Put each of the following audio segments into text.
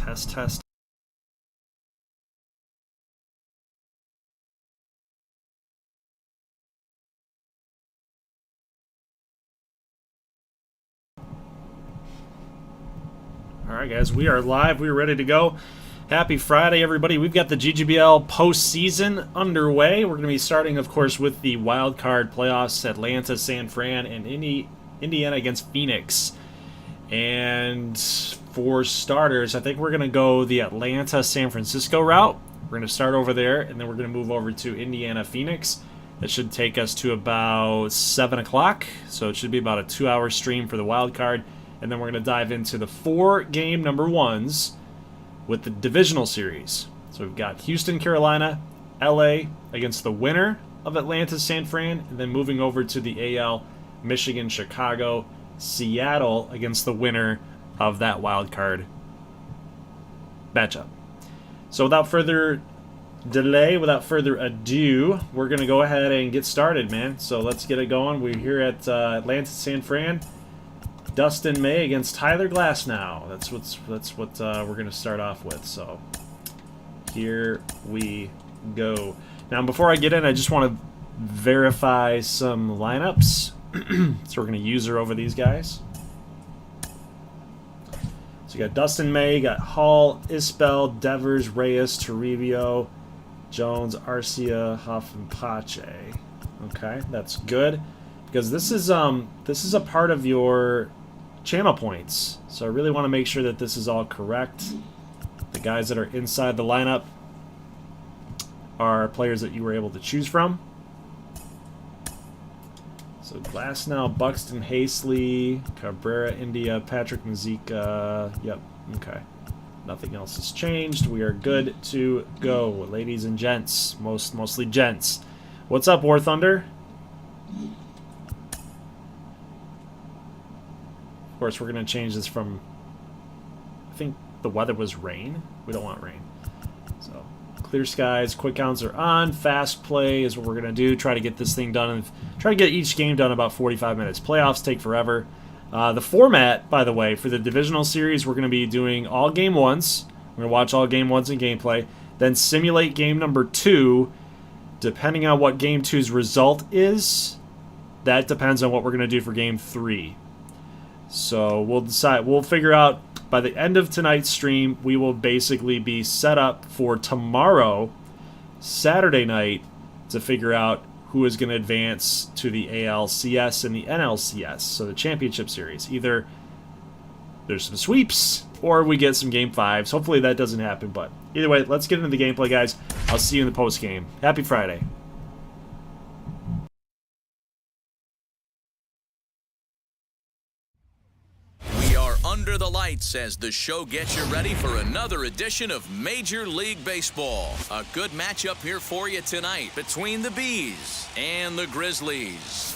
Test, test. All right, guys, we are live. We're ready to go. Happy Friday, everybody. We've got the GGBL postseason underway. We're going to be starting, of course, with the wild card playoffs, Atlanta, San Fran, and Indiana against Phoenix. And for starters, I think we're going to go the Atlanta-San Francisco route. We're going to start over there, and then we're going to move over to Indiana-Phoenix. That should take us to about 7 o'clock, so it should be about a 2-hour stream for the wild card. And then we're going to dive into the 4-game number ones with the divisional series. So we've got Houston, Carolina, LA against the winner of Atlanta, San Fran, and then moving over to the AL, Michigan, Chicago, Seattle against the winner of that wild card matchup. So without further delay, without further ado, we're going to go ahead and get started, man. So let's get it going. We're here at Atlanta, San Fran. Dustin May against Tyler Glasnow. That's what we're going to start off with. So here we go. Now, before I get in, I just want to verify some lineups. So we're going to user over these guys. So you got Dustin May, you got Hall, Isbell, Devers, Reyes, Turibio, Jones, Garcia, Huff, and Pache. Okay, that's good because this is a part of your channel points. So I really want to make sure that this is all correct. The guys that are inside the lineup are players that you were able to choose from. So Glasnow, Buxton, Hastley, Cabrera, India, Patrick Mazika. Yep, okay. Nothing else has changed. We are good to go, ladies and gents. Mostly gents. What's up, War Thunder? Of course, we're going to change this from, I think the weather was rain. We don't want rain. So, clear skies, quick counts are on. Fast play is what we're going to do. Try to get this thing done. And try to get each game done in about 45 minutes. Playoffs take forever. The format, by the way, for the divisional series, we're going to be doing all game ones. We're going to watch all game ones in gameplay. Then simulate game number 2. Depending on what game 2's result is, that depends on what we're going to do for game 3. So we'll decide. We'll figure out by the end of tonight's stream. We will basically be set up for tomorrow, Saturday night, to figure out who is going to advance to the ALCS and the NLCS, so the championship series. Either there's some sweeps or we get some game 5s. Hopefully that doesn't happen, but either way, let's get into the gameplay, guys. I'll see you in the post game. Happy Friday. Under the lights as the show gets you ready for another edition of Major League Baseball. A good matchup here for you tonight between the Bees and the Grizzlies.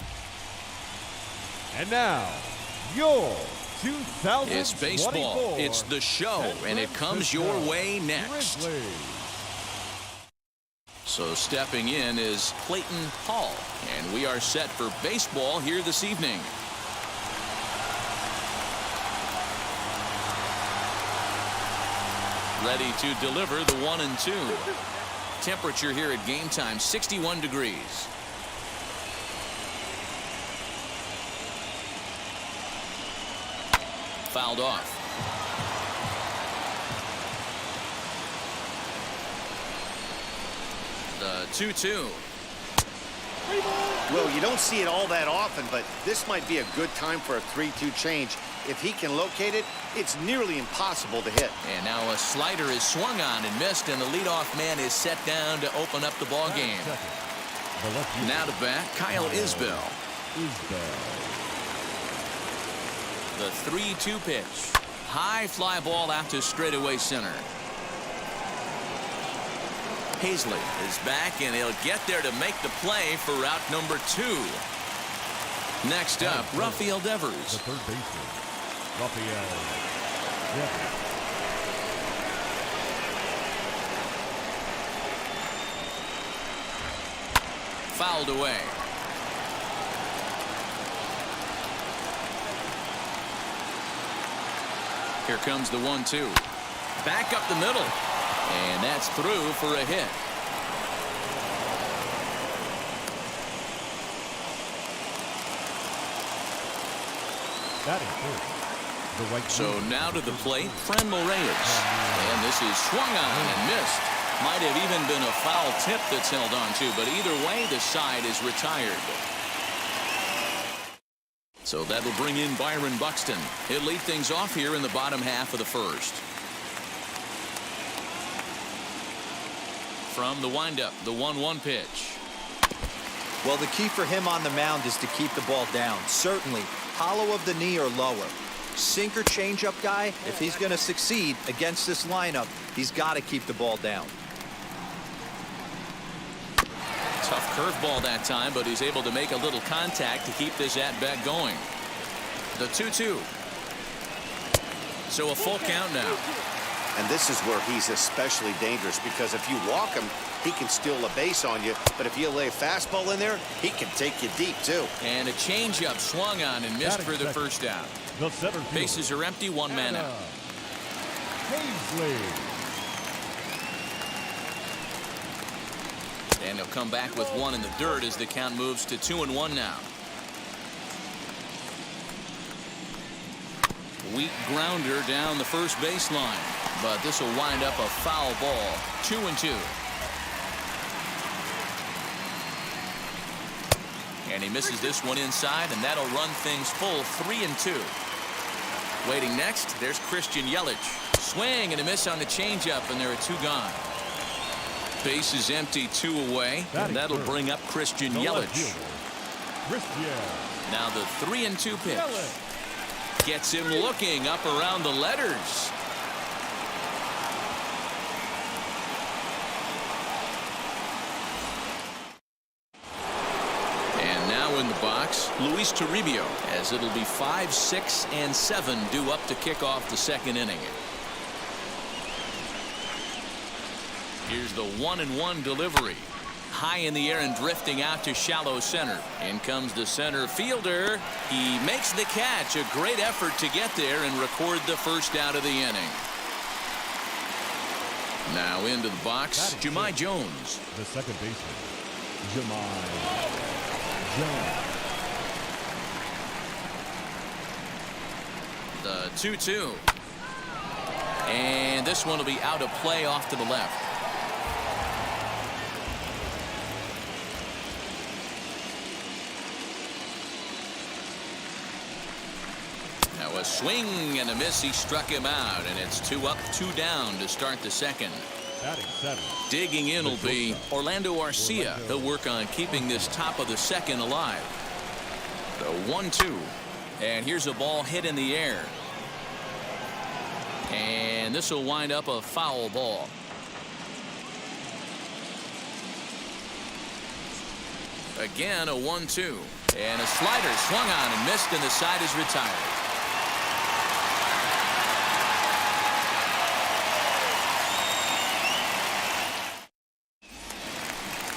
And now, your 2024 It's baseball, it's the show, and it comes your way next. Grizzlies. So stepping in is Clayton Hall, and we are set for baseball here this evening. Ready to deliver the 1 and 2. Temperature here at game time, 61 degrees. Fouled off. The 2-2. Well, you don't see it all that often, but this might be a good time for a 3-2 change. If he can locate it, it's nearly impossible to hit. And now a slider is swung on and missed, and the leadoff man is set down to open up the ball game. Now to bat, Kyle Isbell. The 3-2 pitch. High fly ball out to straightaway center. Haseley is back, and he'll get there to make the play for route number 2. Next up, Rafael Devers. The third baseman, Rafael Devers. Fouled away. Here comes the 1-2. Back up the middle. And that's through for a hit. Batting first, the right So fielder. now to the plate, Fran Reyes. And this is swung on and missed. Might have even been a foul tip that's held on to, but either way, the side is retired. So that'll bring in Byron Buxton. He'll lead things off here in the bottom half of the first. From the windup, the 1-1 pitch. Well, the key for him on the mound is to keep the ball down. Certainly, hollow of the knee or lower. Sinker changeup guy, if he's going to succeed against this lineup, he's got to keep the ball down. Tough curveball that time, but he's able to make a little contact to keep this at-bat going. The 2-2. So a full count now. And this is where he's especially dangerous, because if you walk him, he can steal a base on you. But if you lay a fastball in there, he can take you deep, too. And a changeup swung on and missed for the first out. The center fielder, Bases are empty, one man out. Hazley. And he'll come back with one in the dirt as the count moves to 2-1 now. Weak grounder down the first baseline, but this will wind up a foul ball. 2-2. And he misses this one inside, and that'll run things full. 3-2. Waiting next, there's Christian Yelich. Swing and a miss on the changeup, and there are two gone. Base is empty, 2 away, and that'll bring up Christian Yelich. Now the 3-2 pitch. Gets him looking up around the letters. And now in the box, Luis Turibio, as it'll be 5, 6, and 7 due up to kick off the second inning. Here's the 1-1 delivery. High in the air and drifting out to shallow center. In comes the center fielder. He makes the catch. A great effort to get there and record the first out of the inning. Now into the box, Jahmai Jones. The second baseman, Jahmai Jones. The 2-2. And this one will be out of play off to the left. A swing and a miss. He struck him out, and it's 2 up, 2 down to start the second. Batting 7. Digging in will be Orlando Garcia. He'll work on keeping this top of the second alive. The 1-2. And here's a ball hit in the air. And this will wind up a foul ball. Again, a 1-2. And a slider swung on and missed, and the side is retired.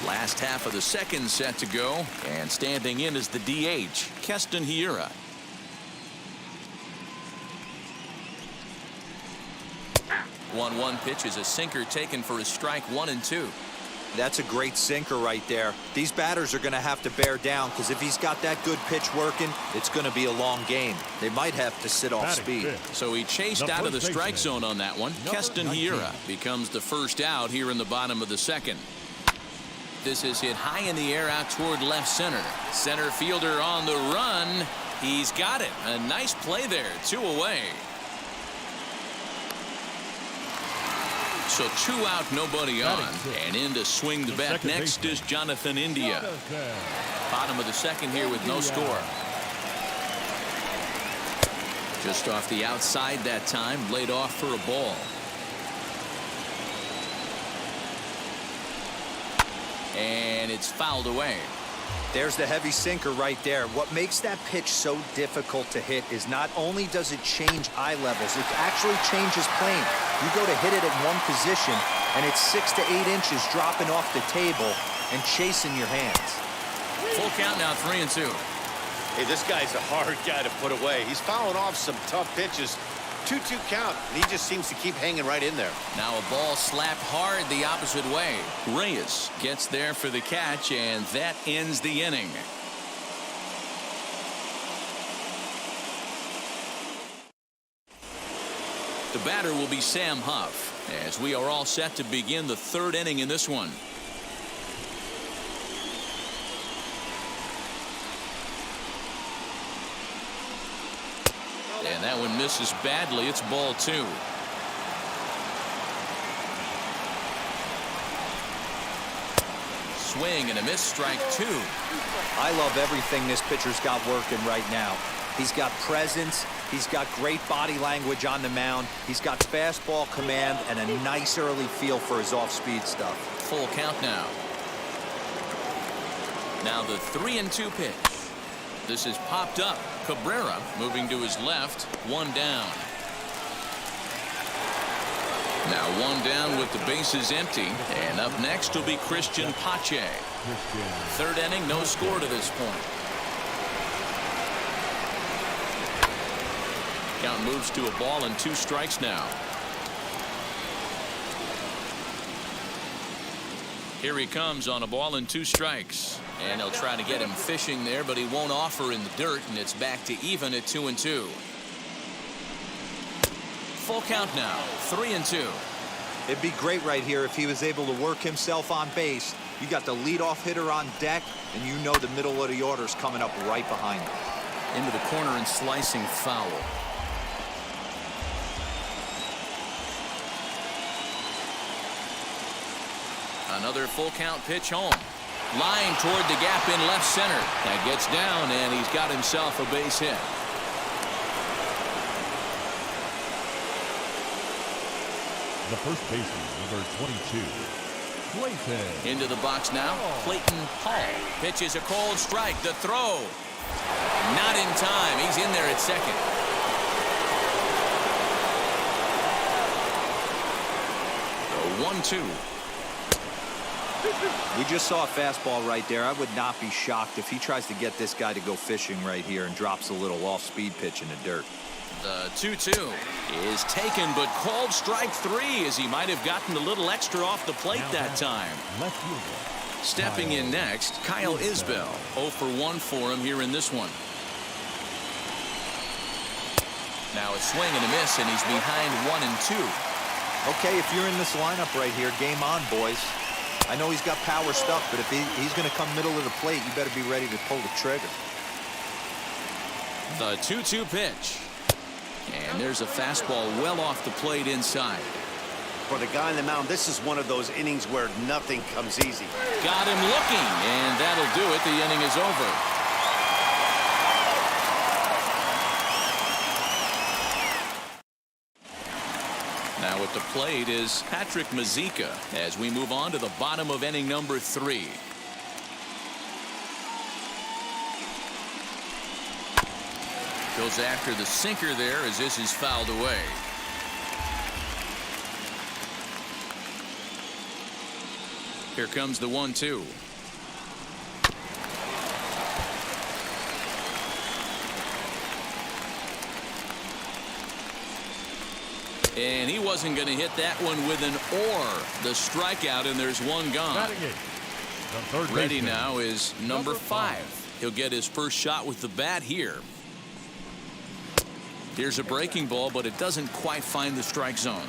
Last half of the second set to go, and standing in is the DH, Keston Hiura. The 1-1 pitch is a sinker taken for a strike. 1-2. That's a great sinker right there. These batters are going to have to bear down, because if he's got that good pitch working, it's going to be a long game. They might have to sit off speed. So he chased out of the strike zone on that one. Keston Hiura becomes the first out here in the bottom of the second. This is hit high in the air out toward left center. Center fielder on the run. He's got it. A nice play there. 2 away. So 2 out, nobody on. And in to swing the bat next is Jonathan India. Bottom of the second here with no score. Just off the outside that time. Laid off for a ball. And it's fouled away. There's the heavy sinker right there. What makes that pitch so difficult to hit is not only does it change eye levels, it actually changes plane. You go to hit it at one position, and it's 6 to 8 inches dropping off the table and chasing your hands. Full count now, 3-2. Hey, this guy's a hard guy to put away. He's fouling off some tough pitches, 2-2 count, and he just seems to keep hanging right in there. Now a ball slapped hard the opposite way. Reyes gets there for the catch, and that ends the inning. The batter will be Sam Huff, as we are all set to begin the third inning in this one. And that one misses badly. It's ball 2. Swing and a miss, strike 2. I love everything this pitcher's got working right now. He's got presence. He's got great body language on the mound. He's got fastball command and a nice early feel for his off-speed stuff. Full count now. Now the 3-2 pitch. This is popped up. Cabrera moving to his left. 1 down. Now 1 down with the bases empty. And up next will be Christian Pache. Third inning, no score to this point. Count moves to a ball and 2 strikes now. Here he comes on a ball and 2 strikes. And they'll try to get him fishing there, but he won't offer in the dirt, and it's back to even at 2-2. Full count now, 3-2. It'd be great right here if he was able to work himself on base. You got the leadoff hitter on deck, and you know the middle of the order's coming up right behind him. Into the corner and slicing foul. Another full count pitch home. Line toward the gap in left center. That gets down, and he's got himself a base hit. The first baseman, number 22, Clayton. Into the box now, Clayton Hall. Pitches a cold strike. The throw. Not in time. He's in there at second. The 1-2. We just saw a fastball right there. I would not be shocked if he tries to get this guy to go fishing right here and drops a little off-speed pitch in the dirt. The 2-2 is taken, but called strike 3 as he might have gotten a little extra off the plate that time. Left fielder. Stepping in next, Kyle Isbell. 0 for 1 for him here in this one. Now a swing and a miss, and he's behind 1-2. Okay, if you're in this lineup right here, game on, boys. I know he's got power stuff, but if he's going to come middle of the plate, you better be ready to pull the trigger. The 2-2 pitch. And there's a fastball well off the plate inside. For the guy on the mound, this is one of those innings where nothing comes easy. Got him looking, and that'll do it. The inning is over. Now at the plate is Patrick Mazeika as we move on to the bottom of inning number 3. Goes after the sinker there as this is fouled away. Here comes the 1-2. And he wasn't going to hit that one with an or. The strikeout, and there's one gone. Batting eighth, the third Ready baseman, now is number 5. He'll get his first shot with the bat here. Here's a breaking ball, but it doesn't quite find the strike zone.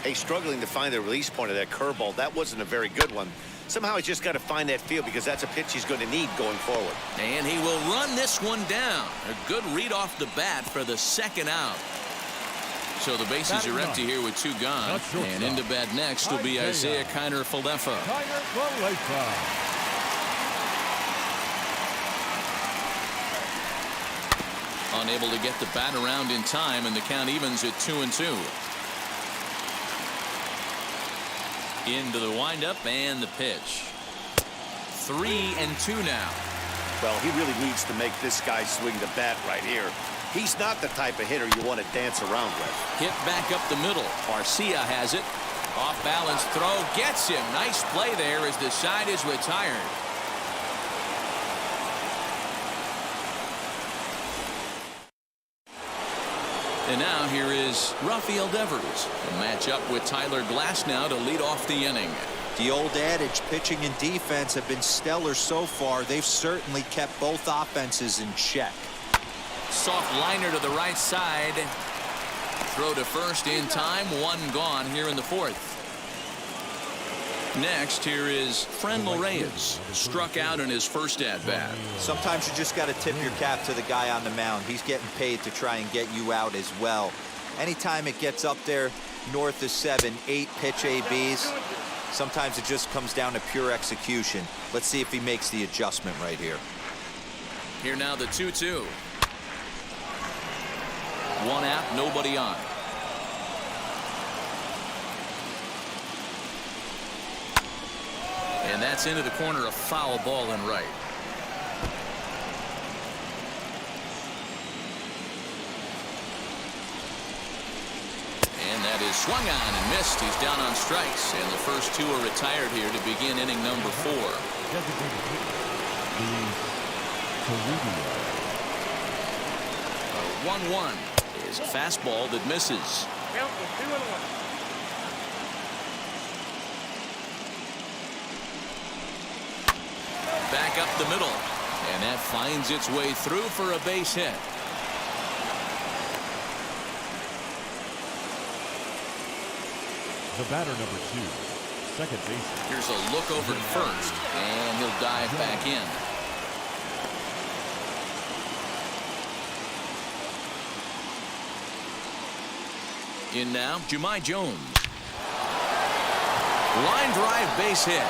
Hey, struggling to find the release point of that curveball. That wasn't a very good one. Somehow he's just got to find that feel because that's a pitch he's going to need going forward. And he will run this one down. A good read off the bat for the second out. So the bases are empty here with 2 gone. And into bat next will be Isaiah Kiner-Falefa. Kiner-Falefa. Unable to get the bat around in time, and the count evens at 2-2. Into the windup and the pitch. 3-2 now. Well, he really needs to make this guy swing the bat right here. He's not the type of hitter you want to dance around with. Hit back up the middle. Garcia has it. Off balance throw gets him. Nice play there as the side is retired. And now here is Rafael Devers. A matchup with Tyler Glass now to lead off the inning. The old adage, pitching and defense have been stellar so far. They've certainly kept both offenses in check. Soft liner to the right side. Throw to first in time. One gone here in the fourth. Next, here is Mallards. Struck out in his first at-bat. Sometimes you just got to tip your cap to the guy on the mound. He's getting paid to try and get you out as well. Anytime it gets up there north of 7, 8 pitch ABs, sometimes it just comes down to pure execution. Let's see if he makes the adjustment right here. Here now the 2-2. One out, nobody on. And that's into the corner, a foul ball and right. And that is swung on and missed. He's down on strikes. And the first two are retired here to begin inning number 4. A 1-1 is a fastball that misses. Back up the middle, and that finds its way through for a base hit. The batter, number 2, second baseman. Here's a look over to first, and he'll dive back in. In now, Jahmai Jones. Line drive base hit.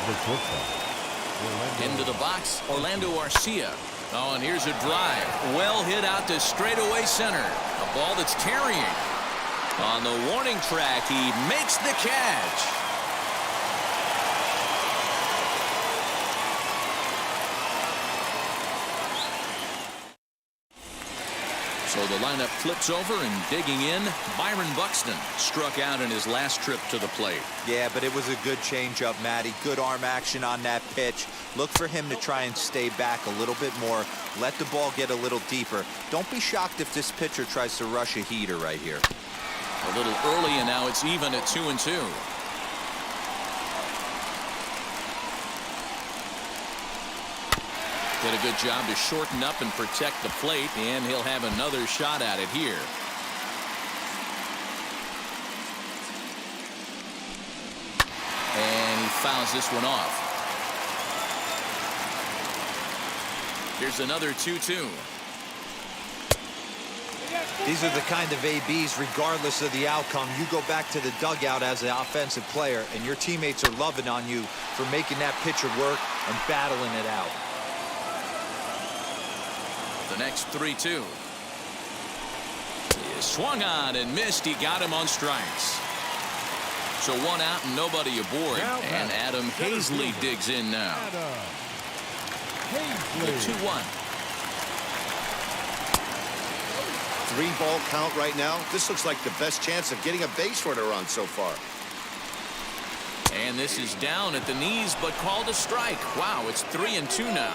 The shortstop. Into the box, Orlando Garcia. Oh, and here's a drive. Well hit out to straightaway center. A ball that's carrying. On the warning track, he makes the catch. So the lineup flips over, and digging in, Byron Buxton struck out in his last trip to the plate. Yeah, but it was a good changeup, Matty. Good arm action on that pitch. Look for him to try and stay back a little bit more. Let the ball get a little deeper. Don't be shocked if this pitcher tries to rush a heater right here. A little early, and now it's even at 2-2. Did a good job to shorten up and protect the plate, and he'll have another shot at it here. And he fouls this one off. Here's another 2-2. These are the kind of ABs, regardless of the outcome. You go back to the dugout as an offensive player, and your teammates are loving on you for making that pitcher work and battling it out. The next 3-2. He is swung on and missed. He got him on strikes. So one out and nobody aboard. And Adam Hazley digs in now. The 2-1. 3-ball count right now. This looks like the best chance of getting a base runner on so far. And this is down at the knees, but called a strike. Wow, it's 3-2 now.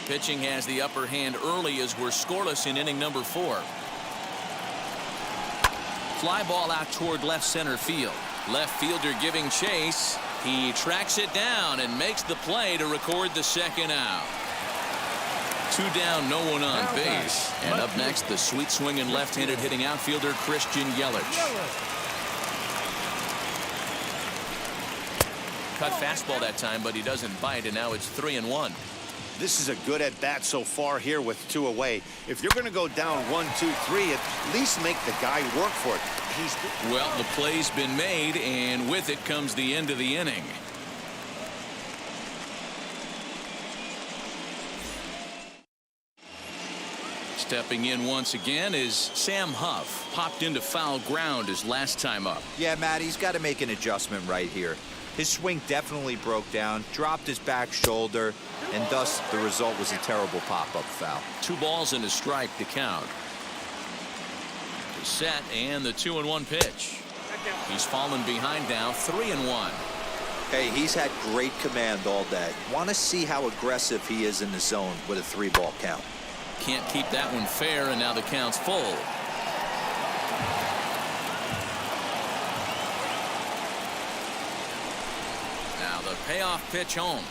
Pitching has the upper hand early as we're scoreless in inning number 4. Fly ball out toward left center field. Left fielder giving chase. He tracks it down and makes the play to record the second out. 2 down, no one on base. And up next, the sweet swinging left-handed hitting outfielder Christian Yelich. Cut fastball that time, but he doesn't bite, and now it's 3-1. This is a good at-bat so far here with 2 away. If you're going to go down 1, 2, 3, at least make the guy work for it. Well, the play's been made, and with it comes the end of the inning. Stepping in once again is Sam Huff. Popped into foul ground his last time up. Yeah, Matt, he's got to make an adjustment right here. His swing definitely broke down, dropped his back shoulder, and thus the result was a terrible pop-up foul. 2 balls and a strike to count. Set and the 2-1 pitch. He's fallen behind now, 3-1. Hey, he's had great command all day. Want to see how aggressive he is in the zone with a 3-ball count. Can't keep that one fair, and now the count's full. Now the payoff pitch home.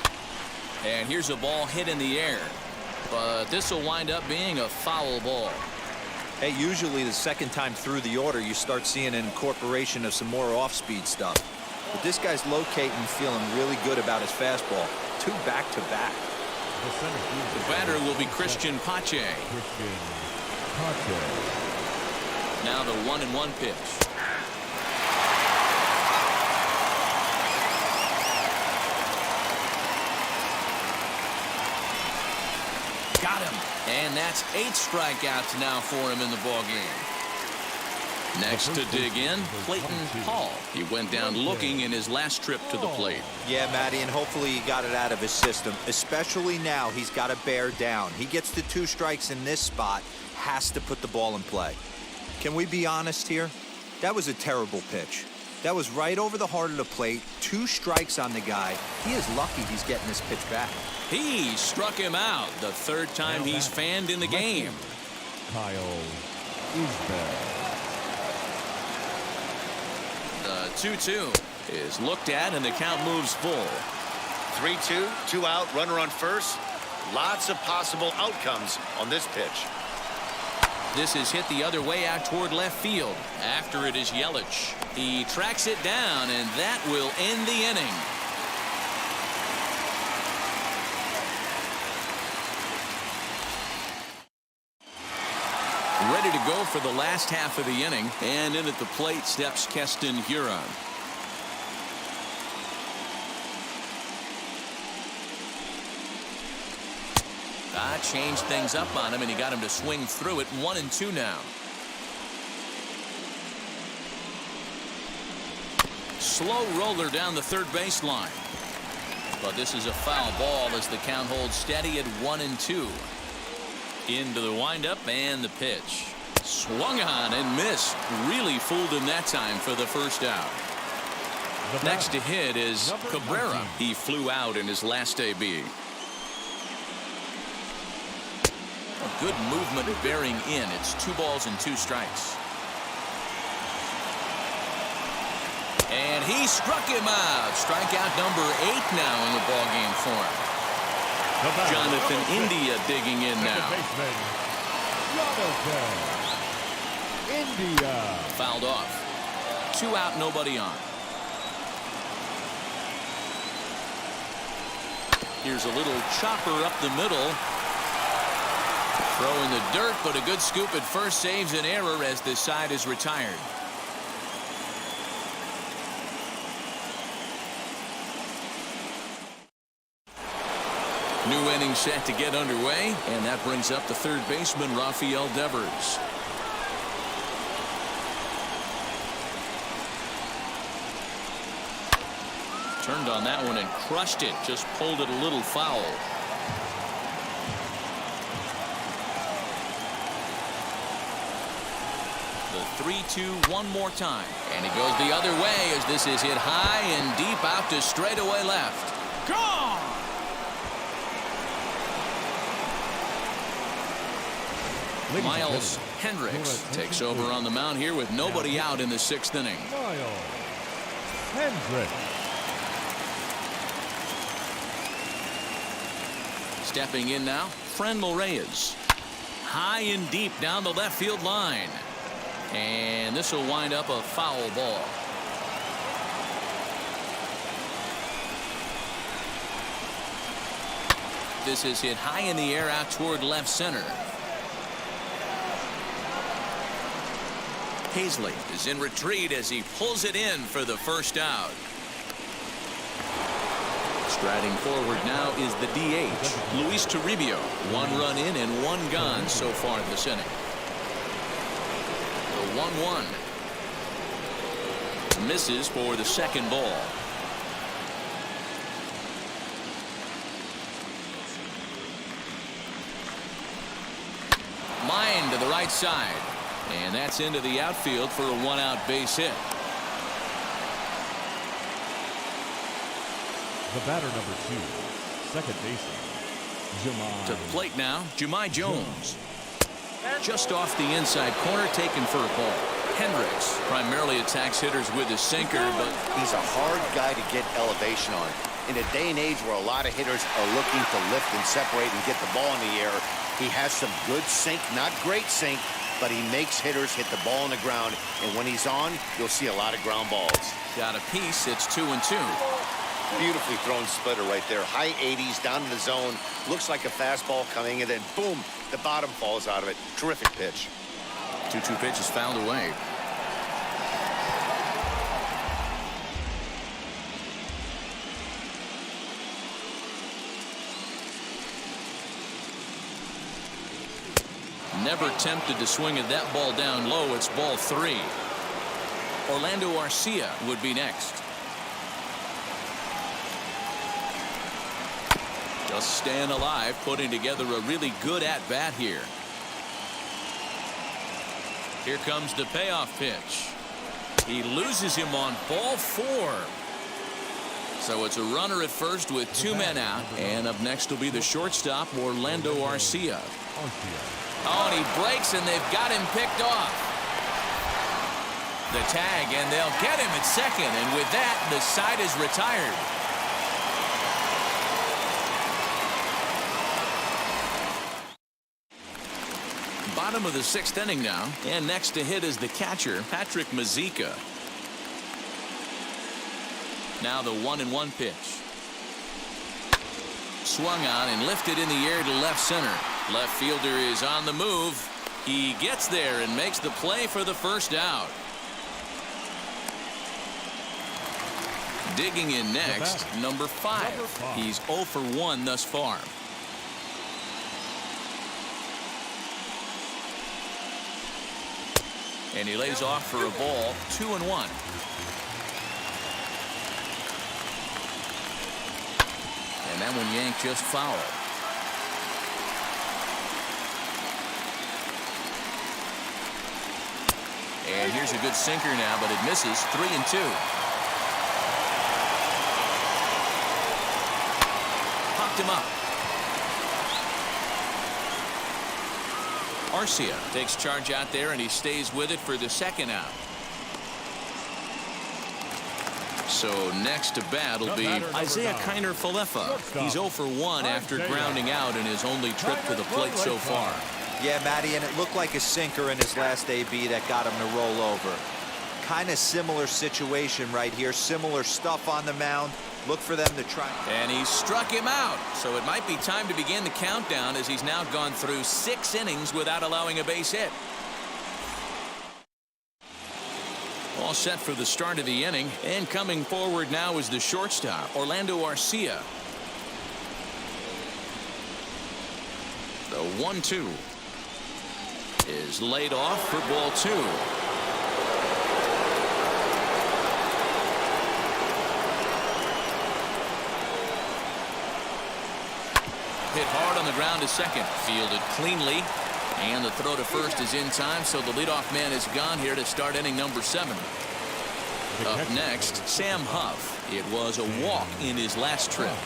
And here's a ball hit in the air. But this will wind up being a foul ball. Hey, usually the second time through the order, you start seeing an incorporation of some more off-speed stuff. But this guy's locating, feeling really good about his fastball. 2 back-to-back. The batter will be Christian Pache. Now the 1-1 pitch. Got him. And that's 8 strikeouts now for him in the ballgame. Next to dig in, Clayton Paul. He went down looking in his last trip to the plate. Yeah, Matty, and hopefully he got it out of his system. Especially now, he's got to bear down. He gets the 2 strikes in this spot, has to put the ball in play. Can we be honest here? That was a terrible pitch. That was right over the heart of the plate. 2 strikes on the guy. He is lucky he's getting this pitch back. He struck him out, the 3rd time he's fanned in the game. Kyle Isbell. The 2-2 is looked at, and the count moves full. 3-2, 2 out, runner on first. Lots of possible outcomes on this pitch. This is hit the other way out toward left field. After it is Yelich. He tracks it down, and that will end the inning. Ready to go for the last half of the inning, and in at the plate steps Keston Huron. Changed things up on him, and he got him to swing through it. 1-2 now. Slow roller down the 3rd baseline. But this is a foul ball as the count holds steady at 1-2. Into the windup and the pitch. Swung on and missed. Really fooled him that time for the first out. Next to hit is Cabrera. He flew out in his last AB. Good movement bearing in. It's 2 balls and 2 strikes. And he struck him out. Strikeout number 8 now in the ballgame for him. Jonathan India digging in now. India. Fouled off. 2 out, nobody on. Here's a little chopper up the middle. Throw in the dirt, but a good scoop at first saves an error as this side is retired. New inning set to get underway, and that brings up the 3rd baseman, Rafael Devers. Turned on that one and crushed it, just pulled it a little foul. The 3-2 one more time, and it goes the other way as this is hit high and deep out to straightaway left. Gone! Miles Hendricks takes over on the mound here with nobody out in the 6th inning. Miles Hendricks. Stepping in now, Franmil Reyes. High and deep down the left field line. And this will wind up a foul ball. This is hit high in the air out toward left center. Hazley is in retreat as he pulls it in for the first out. Striding forward now is the DH, Luis Turibio. 1 run in and 1 gone so far this inning. The 1-1 misses for the 2nd ball. Line to the right side. And that's into the outfield for a one-out base hit. The batter number 2, second baseman, Jemai. To the plate now, Jemai Jones. Just off the inside corner, taken for a ball. Hendricks primarily attacks hitters with his sinker, but he's a hard guy to get elevation on. In a day and age where a lot of hitters are looking to lift and separate and get the ball in the air, he has some good sink, not great sink, but he makes hitters hit the ball on the ground. And when he's on, you'll see a lot of ground balls. Got a piece. It's 2-2. Beautifully thrown splitter right there. High 80s down in the zone. Looks like a fastball coming, and then boom, the bottom falls out of it. Terrific pitch. 2-2 pitch is fouled away. Never tempted to swing at that ball down low. It's ball 3. Orlando Garcia would be next. Just staying alive, putting together a really good at-bat here. Here comes the payoff pitch. He loses him on ball 4. So it's a runner at first with 2 men out. And up next will be the shortstop, Orlando Garcia. Oh, and he breaks, and they've got him picked off. The tag, and they'll get him at second. And with that, the side is retired. Bottom of the 6th inning now, and next to hit is the catcher, Patrick Mazeika. Now the 1-1 pitch. Swung on and lifted in the air to left center. Left fielder is on the move. He gets there and makes the play for the first out. Digging in next, number 5. He's 0 for 1 thus far. And he lays off for a ball. 2-1. And that one yanked just foul. And here's a good sinker now, but it misses. 3-2. Popped him up. Garcia takes charge out there, and he stays with it for the second out. So next to bat will be Isaiah Kiner-Falefa. He's 0 for 1 after grounding out in his only trip to the plate so far. Yeah, Matty, and it looked like a sinker in his last AB that got him to roll over. Kind of similar situation right here. Similar stuff on the mound. Look for them to try. And he struck him out. So it might be time to begin the countdown as he's now gone through 6 innings without allowing a base hit. All set for the start of the inning. And coming forward now is the shortstop, Orlando Garcia. The 1-2 is laid off for ball 2. Hit hard on the ground to second. Fielded cleanly. And the throw to first is in time, so the leadoff man is gone here to start inning number 7. Up next, Sam Huff. It was a walk in his last trip.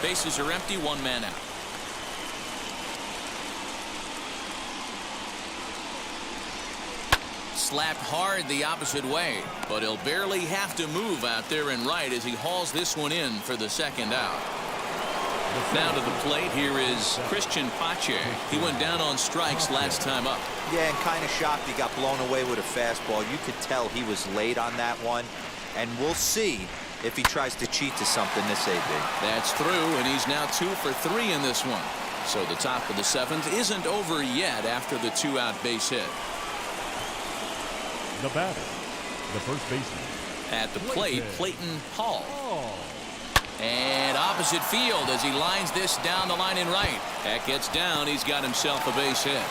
Bases are empty, 1 man out. Slapped hard the opposite way, but he'll barely have to move out there in right as he hauls this one in for the second out. Now to the plate, here is Christian Pache. He went down on strikes last time up. Yeah, and kind of shocked he got blown away with a fastball. You could tell he was late on that one, and we'll see if he tries to cheat to something this AB. That's through, and he's now 2 for 3 in this one. So the top of the 7th isn't over yet after the 2-out base hit. The batter, the first baseman. At the plate, Clayton Hall. And opposite field as he lines this down the line in right. That gets down. He's got himself a base hit.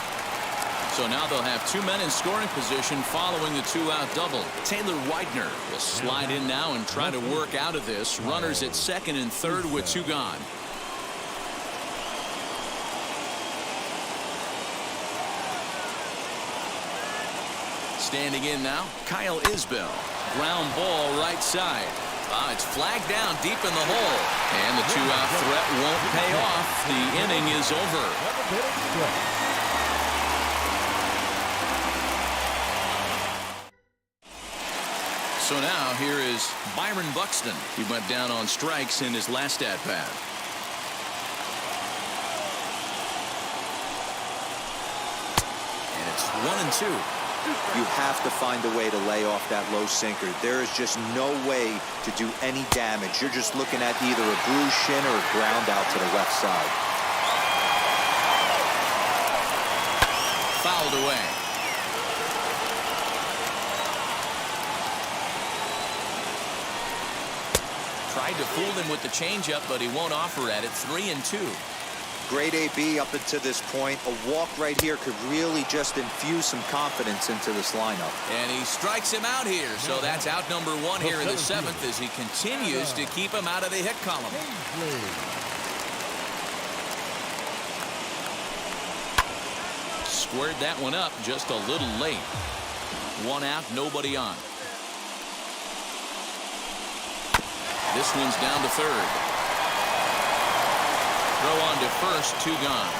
So now they'll have 2 men in scoring position following the 2-out double. Taylor Widener will slide in now and try to work out of this. Runners at second and third with 2 gone. Standing in now, Kyle Isbell. Ground ball right side. It's flagged down deep in the hole. And the two-out threat won't pay off. The inning is over. So now here is Byron Buxton. He went down on strikes in his last at-bat. And it's 1-2. You have to find a way to lay off that low sinker. There is just no way to do any damage. You're just looking at either a bruised shin or a ground out to the left side. Fouled away. Tried to fool him with the changeup, but he won't offer at it. 3-2. Great AB up until this point. A walk right here could really just infuse some confidence into this lineup. And he strikes him out here. So that's out number one here in the seventh as he continues to keep him out of the hit column. Squared that one up just a little late. One out, nobody on. This one's down to third. Throw on to first, 2 gone.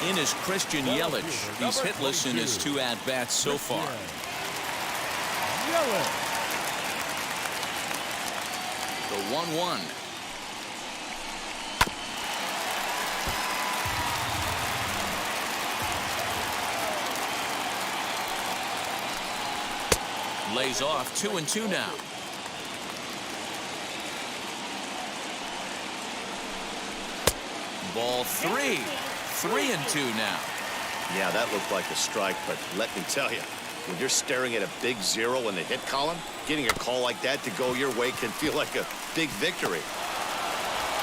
In is Christian Yelich. He's hitless in his 2 at-bats so far. The 1-1. Lays off. 2-2 now. Ball 3. 3-2 now. Yeah, that looked like a strike, but let me tell you, when you're staring at a big 0 in the hit column, getting a call like that to go your way can feel like a big victory.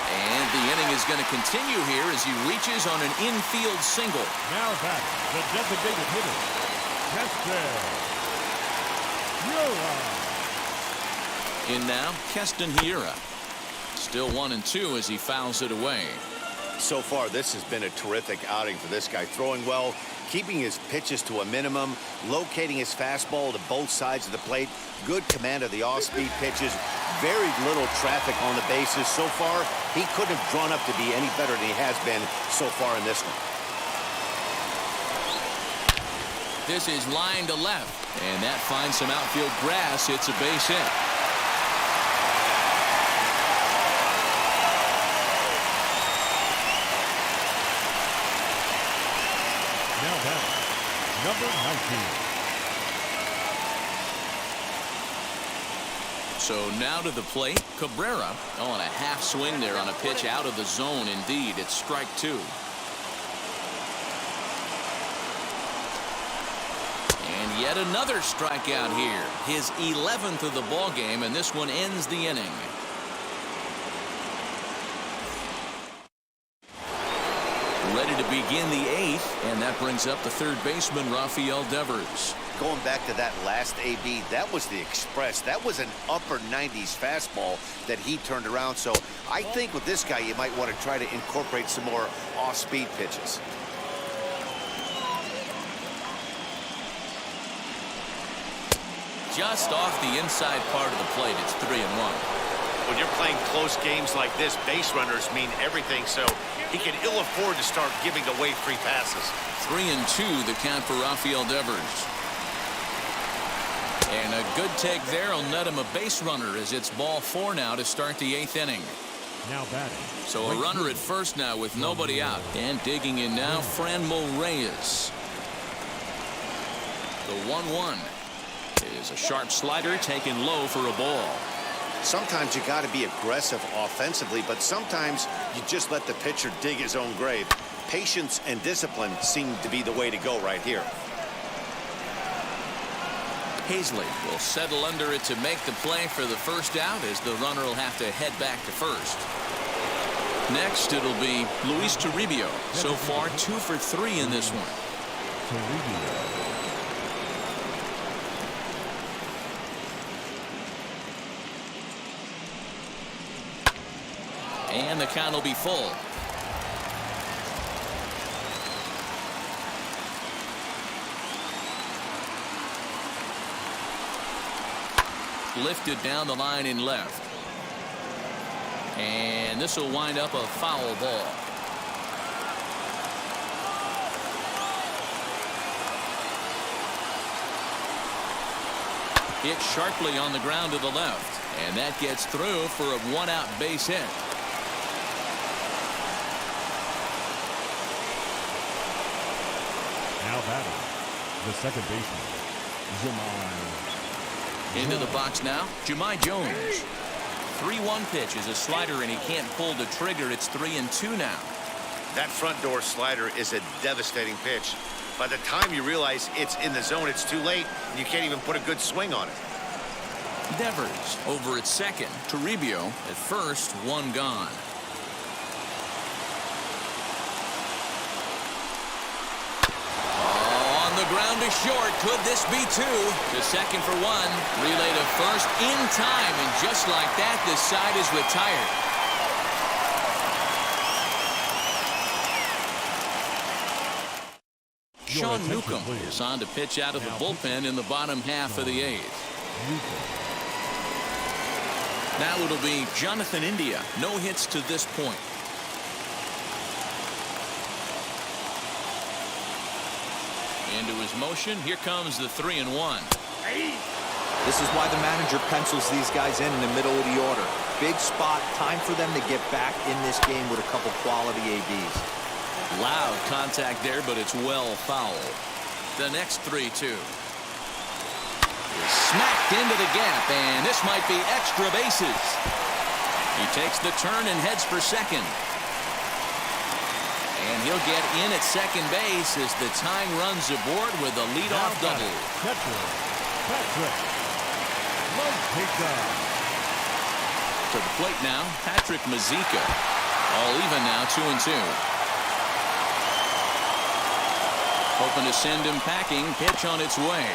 And the inning is going to continue here as he reaches on an infield single. Now back, the designated hitter, Keston Hiura. In now, Keston Hiura. Still 1-2 as he fouls it away. So far, this has been a terrific outing for this guy. Throwing well, keeping his pitches to a minimum, locating his fastball to both sides of the plate, good command of the off-speed pitches, very little traffic on the bases. So far, he couldn't have drawn up to be any better than he has been so far in this one. This is line to left, and that finds some outfield grass. It's a base hit. Now back, number 19. So now to the plate, Cabrera. Oh, and a half swing there on a pitch out of the zone. Indeed, it's strike 2. And yet another strikeout here. His 11th of the ball game, and this one ends the inning. Ready to begin the 8th, and that brings up the third baseman, Rafael Devers. Going back to that last AB, that was the express. That was an upper 90s fastball that he turned around. So I think with this guy, you might want to try to incorporate some more off-speed pitches. Just off the inside part of the plate, it's 3-1. When you're playing close games like this, base runners mean everything, so he can ill afford to start giving away free passes. 3-2 the count for Rafael Devers. And a good take there will net him a base runner as it's ball 4 now to start the 8th inning. Now batting. So a runner at first now with nobody out. And digging in now, Franmil Reyes. The 1-1 is a sharp slider taken low for a ball. Sometimes you got to be aggressive offensively, but sometimes you just let the pitcher dig his own grave. Patience and discipline seem to be the way to go right here. Hazley will settle under it to make the play for the first out as the runner will have to head back to first. Next, it'll be Luis Turibio. So far, 2 for 3 in this one. Turibio. And the count will be full. Lifted down the line in left. And this will wind up a foul ball. Hit sharply on the ground to the left. And that gets through for a one-out base hit. Now batting, the second baseman, Jemai. Into the box now, Jemai Jones. 3-1 pitch is a slider, and he can't pull the trigger. It's 3-2 now. That front door slider is a devastating pitch. By the time you realize it's in the zone, it's too late, and you can't even put a good swing on it. Devers over at second. Turibio at first, one gone. On the ground to short. Could this be two? To second for one. Relay to first in time, and just like that, this side is retired. Sean Newcomb is on to pitch out of the bullpen in the bottom half of the eighth. Now it'll be Jonathan India. No hits to this point. Into his motion. Here comes the 3-1. This is why the manager pencils these guys in the middle of the order. Big spot. Time for them to get back in this game with a couple quality ABs. Loud contact there, but it's well fouled. The next 3-2. Smacked into the gap, and this might be extra bases. He takes the turn and heads for second. And he'll get in at second base as the tying runs aboard with a leadoff double. To the plate now, Patrick Mazeika. All even now, 2-2. Hoping to send him packing. Pitch on its way.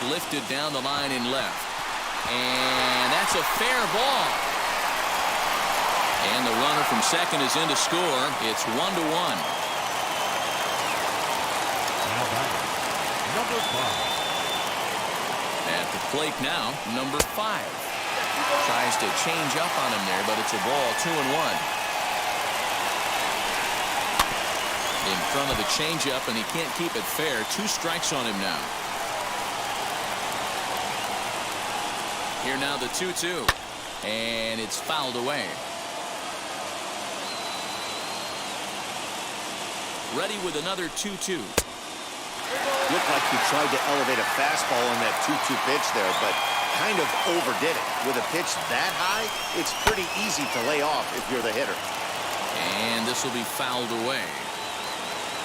Lifted down the line in left. And that's a fair ball. And the runner from second is in to score. It's 1-1. Now batting, number 5. At the plate now, number 5. Tries to change up on him there, but it's a ball. 2-1. In front of the changeup, and he can't keep it fair. 2 strikes on him now. Here now the 2-2. And it's fouled away. Ready with another 2-2. Looked like he tried to elevate a fastball on that 2-2 pitch there, but kind of overdid it. With a pitch that high, it's pretty easy to lay off if you're the hitter. And this will be fouled away.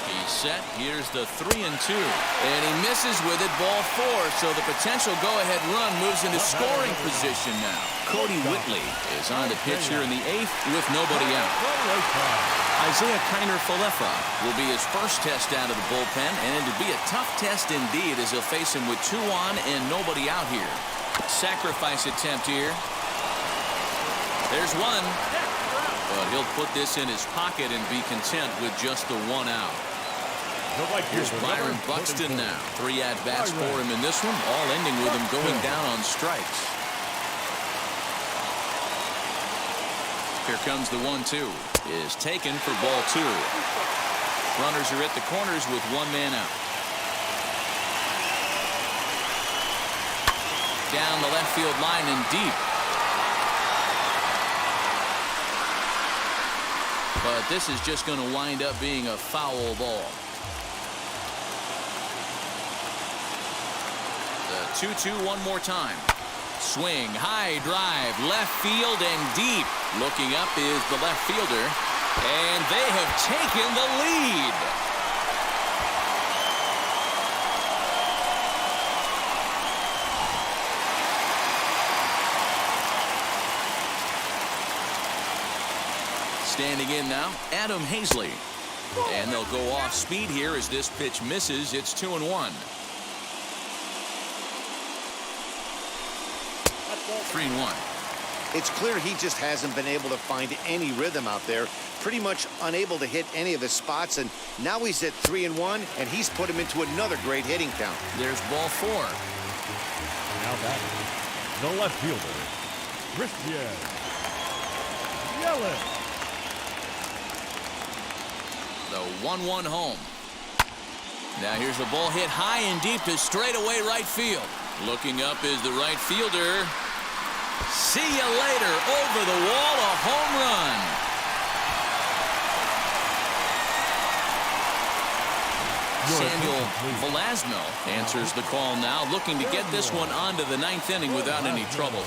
He's set. Here's the 3-2. And he misses with it, ball 4. So the potential go-ahead run moves into scoring position now. Cody Whitley is on to pitch here in the 8th with nobody out. Isaiah Kiner-Falefa will be his first test out of the bullpen, and it'll be a tough test indeed as he'll face him with 2 on and nobody out here. Sacrifice attempt here. There's one. But he'll put this in his pocket and be content with just the 1 out. Here's Byron Buxton now. 3 at-bats for him in this one, all ending with him going down on strikes. Here comes the 1-2. Is taken for ball 2. Runners are at the corners with 1 man out. Down the left field line and deep. But this is just going to wind up being a foul ball. The 2-2 one more time. Swing, high drive, left field and deep. Looking up is the left fielder. And they have taken the lead. Standing in now, Adam Hazley. And they'll go off speed here as this pitch misses. It's 2-1. 3-1. It's clear he just hasn't been able to find any rhythm out there. Pretty much unable to hit any of his spots, and now he's at 3-1, and he's put him into another great hitting count. There's ball 4. Now batting, the left fielder, Christian Yelich. The 1-1 home. Now here's the ball hit high and deep to straightaway right field. Looking up is the right fielder. See you later. Over the wall, a home run. Samuel Velasquez answers the call now, looking to get this one onto the 9th inning without any trouble.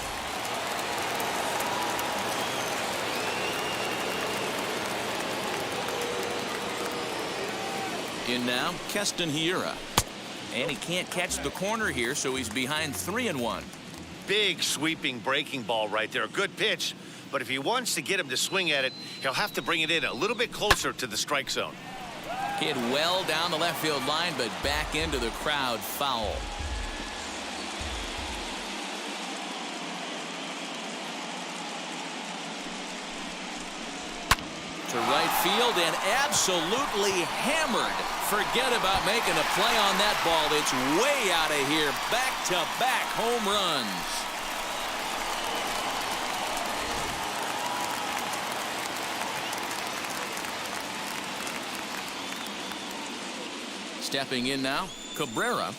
In now, Keston Hiura. And he can't catch the corner here, so he's behind 3-1. Big sweeping breaking ball right there. A good pitch, but if he wants to get him to swing at it, he'll have to bring it in a little bit closer to the strike zone. Hit well down the left field line, but back into the crowd, foul. To right field and absolutely hammered. Forget about making a play on that ball. It's way out of here. Back-to-back home runs. Stepping in now, Cabrera.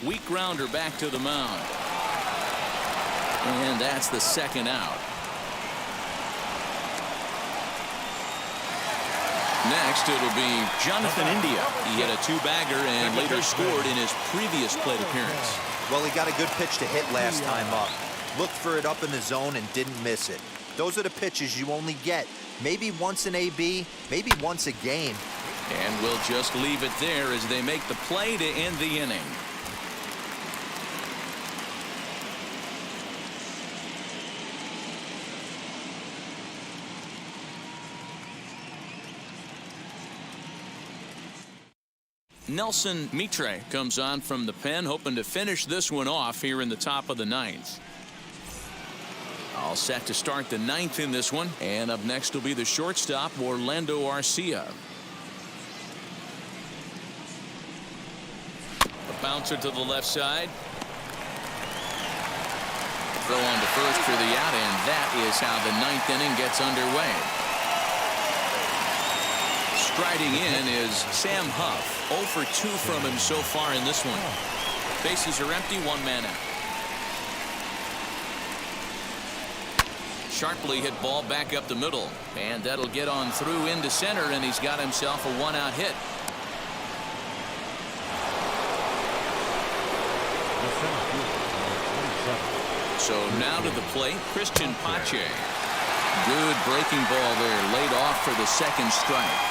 Weak grounder back to the mound. And that's the second out. Next, it'll be Jonathan India. He hit a 2-bagger and later scored in his previous plate appearance. Well, he got a good pitch to hit last time up. Looked for it up in the zone and didn't miss it. Those are the pitches you only get maybe once in AB, maybe once a game. And we'll just leave it there as they make the play to end the inning. Nelson Mitre comes on from the pen, hoping to finish this one off here in the top of the 9th. All set to start the 9th in this one. And up next will be the shortstop, Orlando Garcia. A bouncer to the left side. Throw on to first for the out, and that is how the 9th inning gets underway. Striding in is Sam Huff. 0 for 2 from him so far in this one. Bases are empty, 1 man out. Sharply hit ball back up the middle, and that'll get on through into center, and he's got himself a 1-out hit. So now to the plate, Christian Pache. Good breaking ball there, laid off for the second strike.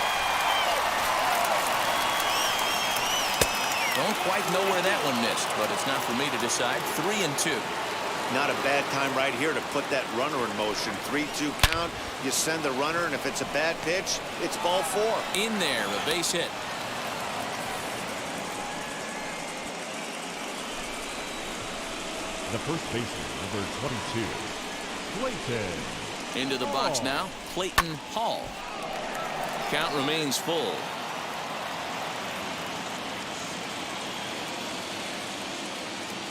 Don't quite know where that one missed, but it's not for me to decide. 3-2. Not a bad time right here to put that runner in motion. 3-2 count. You send the runner, and if it's a bad pitch, it's ball 4. In there, a base hit. The first baseman, number 22, Clayton. Into the box now, Clayton Hall. Count remains full.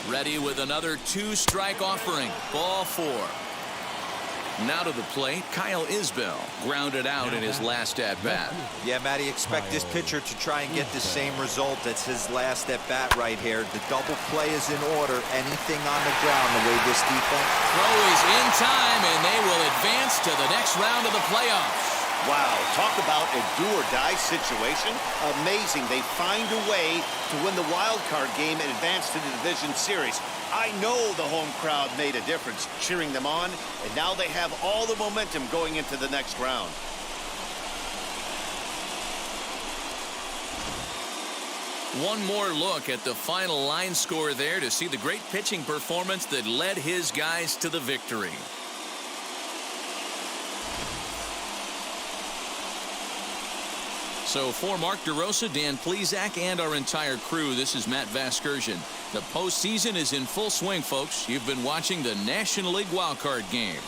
Ready with another 2-strike offering. Ball 4. Now to the plate, Kyle Isbell grounded out in his last at-bat. Yeah, Matty, expect this pitcher to try and get the same result. That's his last at-bat right here. The double play is in order. Anything on the ground, the way this defense. Throw is in time, and they will advance to the next round of the playoffs. Wow, talk about a do-or-die situation. Amazing. They find a way to win the wild card game and advance to the division series. I know the home crowd made a difference cheering them on, and now they have all the momentum going into the next round. One more look at the final line score there to see the great pitching performance that led his guys to the victory. So for Mark DeRosa, Dan Plesac, and our entire crew, this is Matt Vasgersian. The postseason is in full swing, folks. You've been watching the National League wildcard game.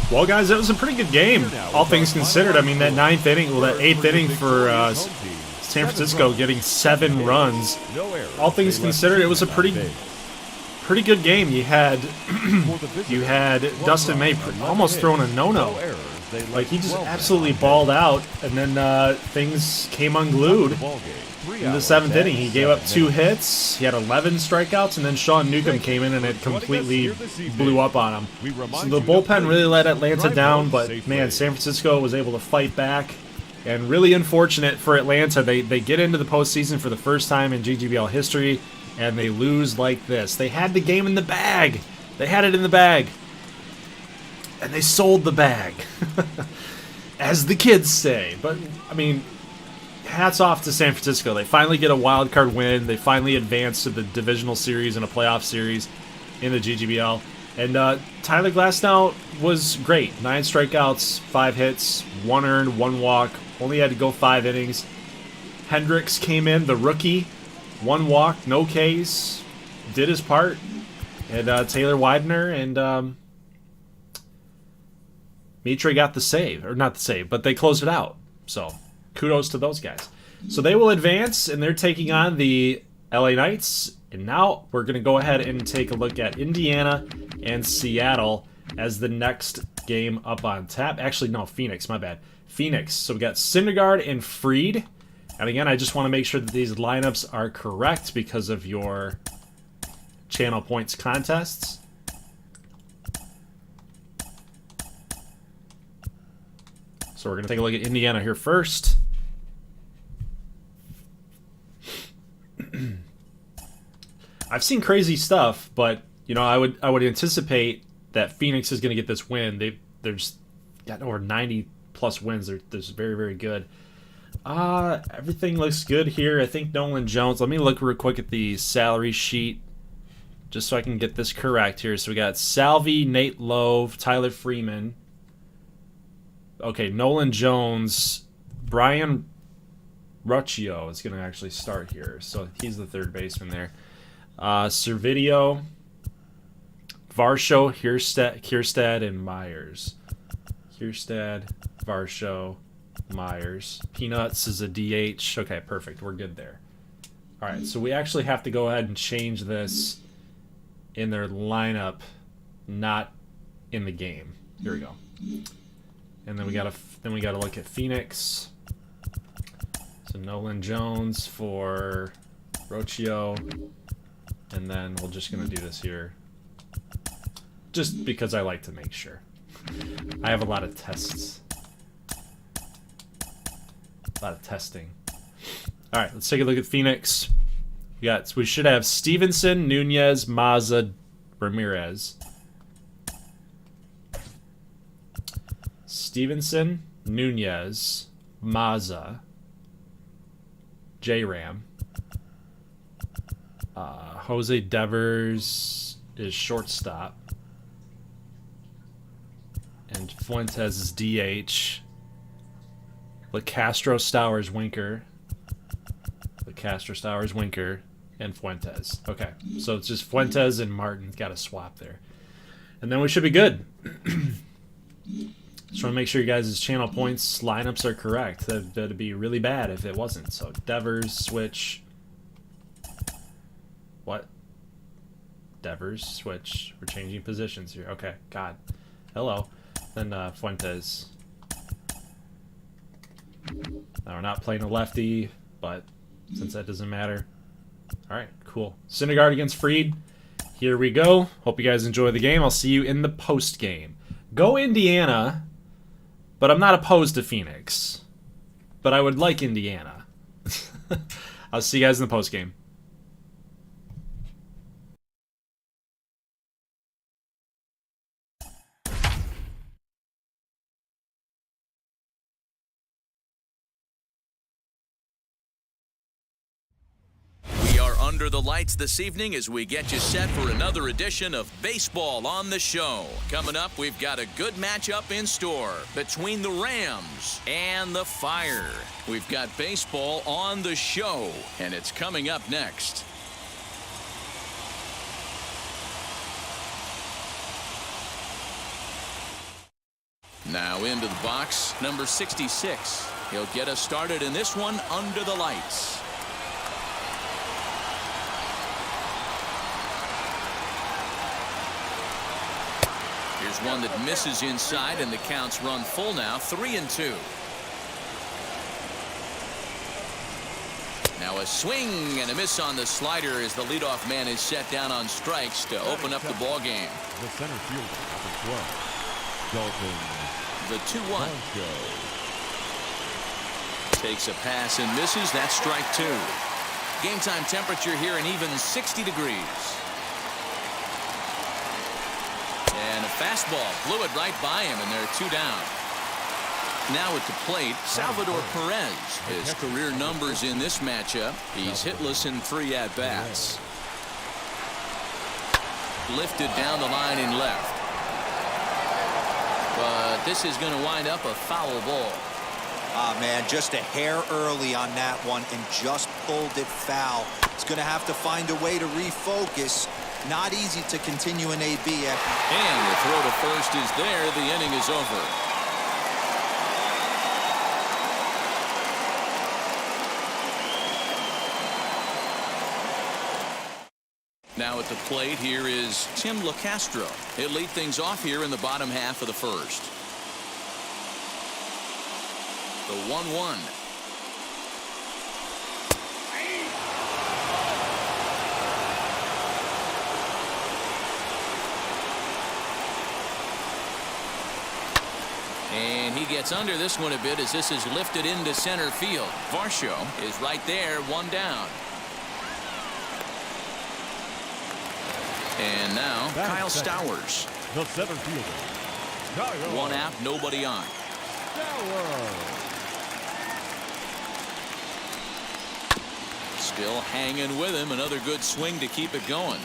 Well, guys, that was a pretty good game, all things considered. I mean, that ninth inning, well, that eighth inning for San Francisco getting 7 runs. All things considered, it was a pretty good game. You had Dustin May almost throwing a no-no. Like, he just absolutely balled out, and then things came unglued. In the 7th inning, he gave up 2 hits. He had 11 strikeouts, and then Sean Newcomb came in and it completely blew up on him. So the bullpen really let Atlanta down, but man, San Francisco was able to fight back. And really unfortunate for Atlanta, they get into the postseason for the first time in GGBL history, and they lose like this. They had the game in the bag. They had it in the bag. And they sold the bag, as the kids say. But, I mean, hats off to San Francisco. They finally get a wild card win. They finally advance to the divisional series and a playoff series in the GGBL. And Tyler Glasnow was great. 9 strikeouts, 5 hits, 1 earned, 1 walk. Only had to go 5 innings. Hendricks came in, the rookie. 1 walk, no Ks. Did his part. And Taylor Widener and Mitre got the save. Or not the save, but they closed it out. So kudos to those guys. So they will advance, and they're taking on the LA Knights. And now we're going to go ahead and take a look at Indiana and Seattle as the next game up on tap. Actually, no, Phoenix, my bad. Phoenix. So we got Syndergaard and Fried. And again, I just want to make sure that these lineups are correct because of your channel points contests. So we're going to take a look at Indiana here first. I've seen crazy stuff, but you know, I would anticipate that Phoenix is going to get this win. They've got over 90 plus wins. They're very, very good. Everything looks good here. I think Nolan Jones. Let me look real quick at the salary sheet just so I can get this correct here. So we got Salvi, Nate Lowe, Tyler Freeman. Okay, Nolan Jones, Brian Rocchio is going to actually start here. So he's the third baseman there. Servideo, Varsho, Kierstad, and Myers. Kierstad, Varsho, Myers. Peanuts is a DH. Okay, perfect. We're good there. All right, so we actually have to go ahead and change this in their lineup, not in the game. Here we go. And then we gotta look at Phoenix. So Nolan Jones for Rocchio, and then we're just gonna do this here, just because I like to make sure. I have a lot of tests, a lot of testing. All right, let's take a look at Phoenix. We should have Stevenson, Nunez, Mazza, Ramirez. Stevenson, Nunez, Mazza, J-Ram. Jose Devers is shortstop. And Fuentes is DH. Locastro, Stowers, Winker. Locastro, Stowers, Winker, and Fuentes. Okay, so it's just Fuentes and Martin. Got a swap there. And then we should be good. Just want to make sure you guys' channel points lineups are correct. That'd be really bad if it wasn't. So Devers, switch. What? Devers, switch. We're changing positions here. Okay, God. Hello. Then Fuentes. Now we're not playing a lefty, but since that doesn't matter. All right, cool. Syndergaard against Fried. Here we go. Hope you guys enjoy the game. I'll see you in the post game. Go Indiana. But I'm not opposed to Phoenix. But I would like Indiana. I'll see you guys in the postgame. Under the lights this evening as we get you set for another edition of Baseball on the Show. Coming up, we've got a good matchup in store between the Rams and the Fire. We've got baseball on the show, and it's coming up next. Now into the box, number 66. He'll get us started in this one under the lights. Here's one that misses inside, and the counts run full now, 3-2. Now a swing and a miss on the slider as the leadoff man is set down on strikes to open up the ball game. The center fielder, number 12, Dalton. The 2-1. Takes a pass and misses. That's strike 2. Game time temperature here an even 60 degrees. And a fastball blew it right by him, and they're 2 down. Now at the plate, Salvador Perez. His career numbers in this matchup. He's hitless in 3 at-bats. Lifted down the line in left. But this is going to wind up a foul ball. Ah, man, just a hair early on that one and just pulled it foul. It's going to have to find a way to refocus. Not easy to continue an AB after. And the throw to first is there. The inning is over. Now at the plate, here is Tim Locastro. He'll lead things off here in the bottom half of the first. The 1-1. And he gets under this one a bit as this is lifted into center field. Varsho is right there, 1 down. And now Kyle Stowers. The center fielder, 1 out, nobody on. Stowers. Still hanging with him. Another good swing to keep it going.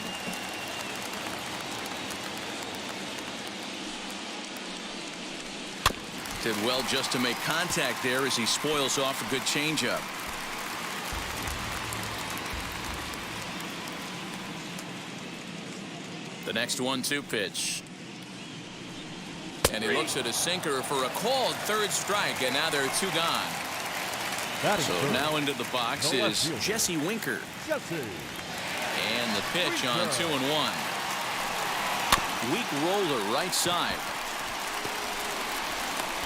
Did well just to make contact there as he spoils off a good changeup. The next 1-2 pitch. And he looks at a sinker for a called 3rd strike, and now there are 2 gone. So now into the box is Jesse Winker. And the pitch on 2-1. Weak roller right side.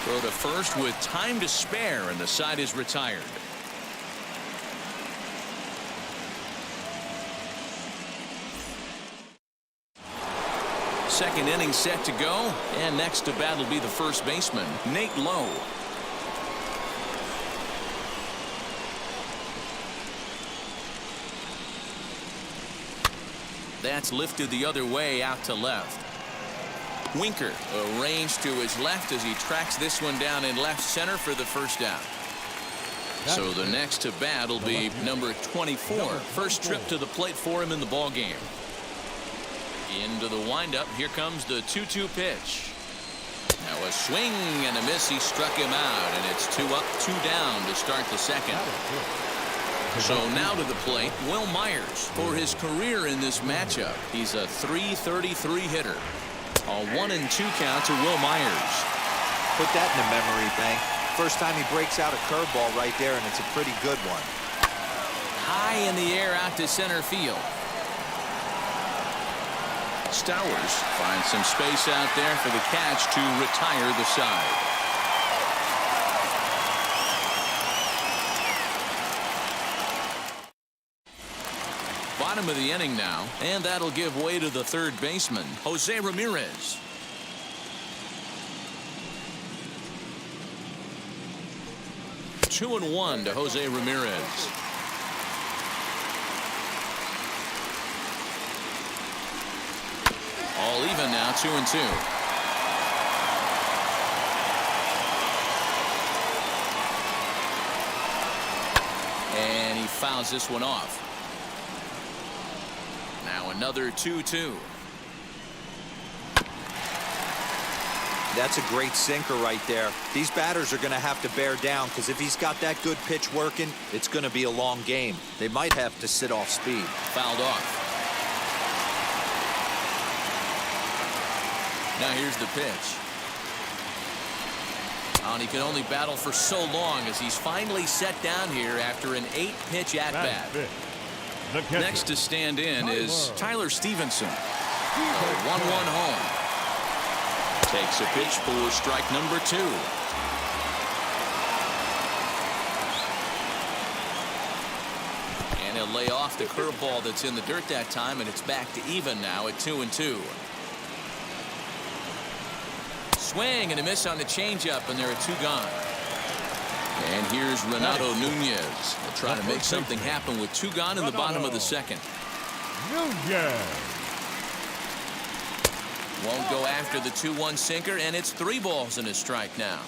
Throw to first with time to spare, and the side is retired. Second inning set to go, and next to bat will be the first baseman, Nate Lowe. That's lifted the other way out to left. Winker arranged to his left as he tracks this one down in left center for the first down. So the next to bat will be number 24. First trip to the plate for him in the ball game. Into the windup. Here comes the 2-2 pitch. Now a swing and a miss. He struck him out, and it's 2 up, 2 down to start the second. So now to the plate, Will Myers. For his career in this matchup, he's a .333 hitter. A 1-2 count to Will Myers. Put that in the memory bank. First time he breaks out a curveball right there, and it's a pretty good one. High in the air out to center field. Stowers finds some space out there for the catch to retire the side. Bottom of the inning now, and that'll give way to the third baseman, Jose Ramirez. Two and 1 to Jose Ramirez. All even now, 2-2. And he fouls this one off. Now another 2-2. That's a great sinker right there. These batters are going to have to bear down, because if he's got that good pitch working, it's going to be a long game. They might have to sit off speed. Fouled off. Now here's the pitch. And he can only battle for so long as he's finally set down here after an 8-pitch at-bat. Next to stand in is Tyler Stevenson. 1-1 home. Takes a pitch for strike number 2. And he'll lay off the curveball that's in the dirt that time, and it's back to even now at 2-2. Swing and a miss on the changeup, and there are 2 gone. And here's Renato Nunez. They'll try to make something happen with 2 gone in the bottom of the second. Won't go after the 2-1 sinker, and it's 3 balls and a strike now.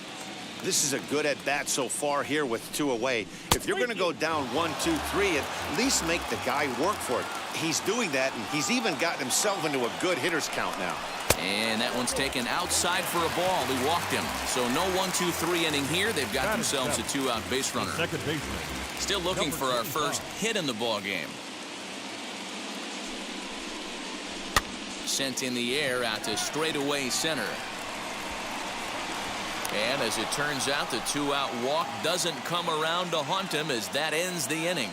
This is a good at-bat so far here with 2 away. If you're going to go down 1, 2, 3, at least make the guy work for it. He's doing that, and he's even gotten himself into a good hitter's count now. And that one's taken outside for a ball. He walked him. So no 1-2-3 inning here. They've got themselves a 2-out base runner. Second baseman. Still looking for our first hit in the ball game. Sent in the air out to straightaway center. And as it turns out, the 2-out walk doesn't come around to haunt him as that ends the inning.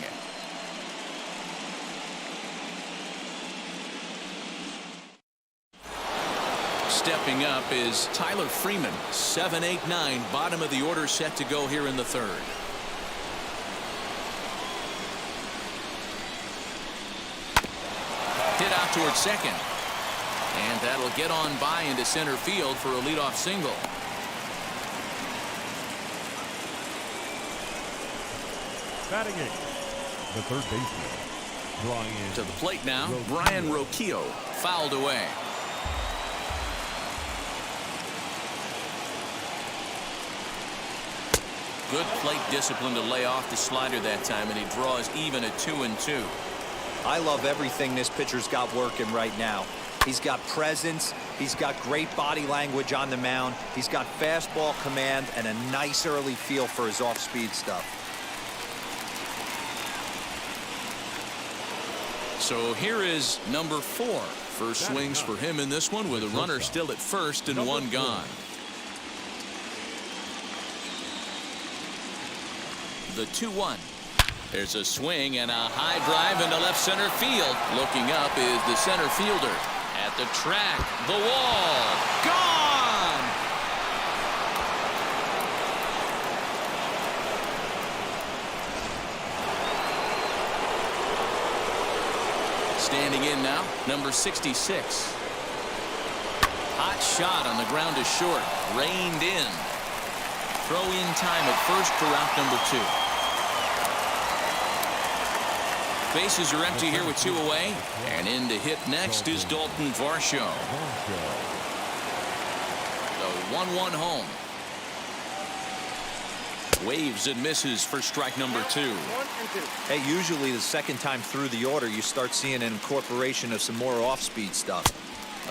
Stepping up is Tyler Freeman. 7, 8, 9, bottom of the order set to go here in the 3rd. Hit out towards second. And that'll get on by into center field for a leadoff single. Batting 8th, the third baseman. Drawing in to the plate now, Brian Rocchio. Fouled away. Good plate discipline to lay off the slider that time, and he draws even at 2-2. I love everything this pitcher's got working right now. He's got presence. He's got great body language on the mound. He's got fastball command and a nice early feel for his off-speed stuff. So here is number 4. First swings for him in this one with a runner still at first and 1 gone. The 2-1. There's a swing and a high drive into left center field. Looking up is the center fielder. At the track, the wall, gone! Standing in now, number 66. Hot shot on the ground to short, reined in. Throw in time at first for out number 2. Bases are empty here with 2 away, and in to hit next is Dalton Varsho. The 1-1 home. Waves and misses for strike number 2. Hey, usually the second time through the order, you start seeing an incorporation of some more off-speed stuff.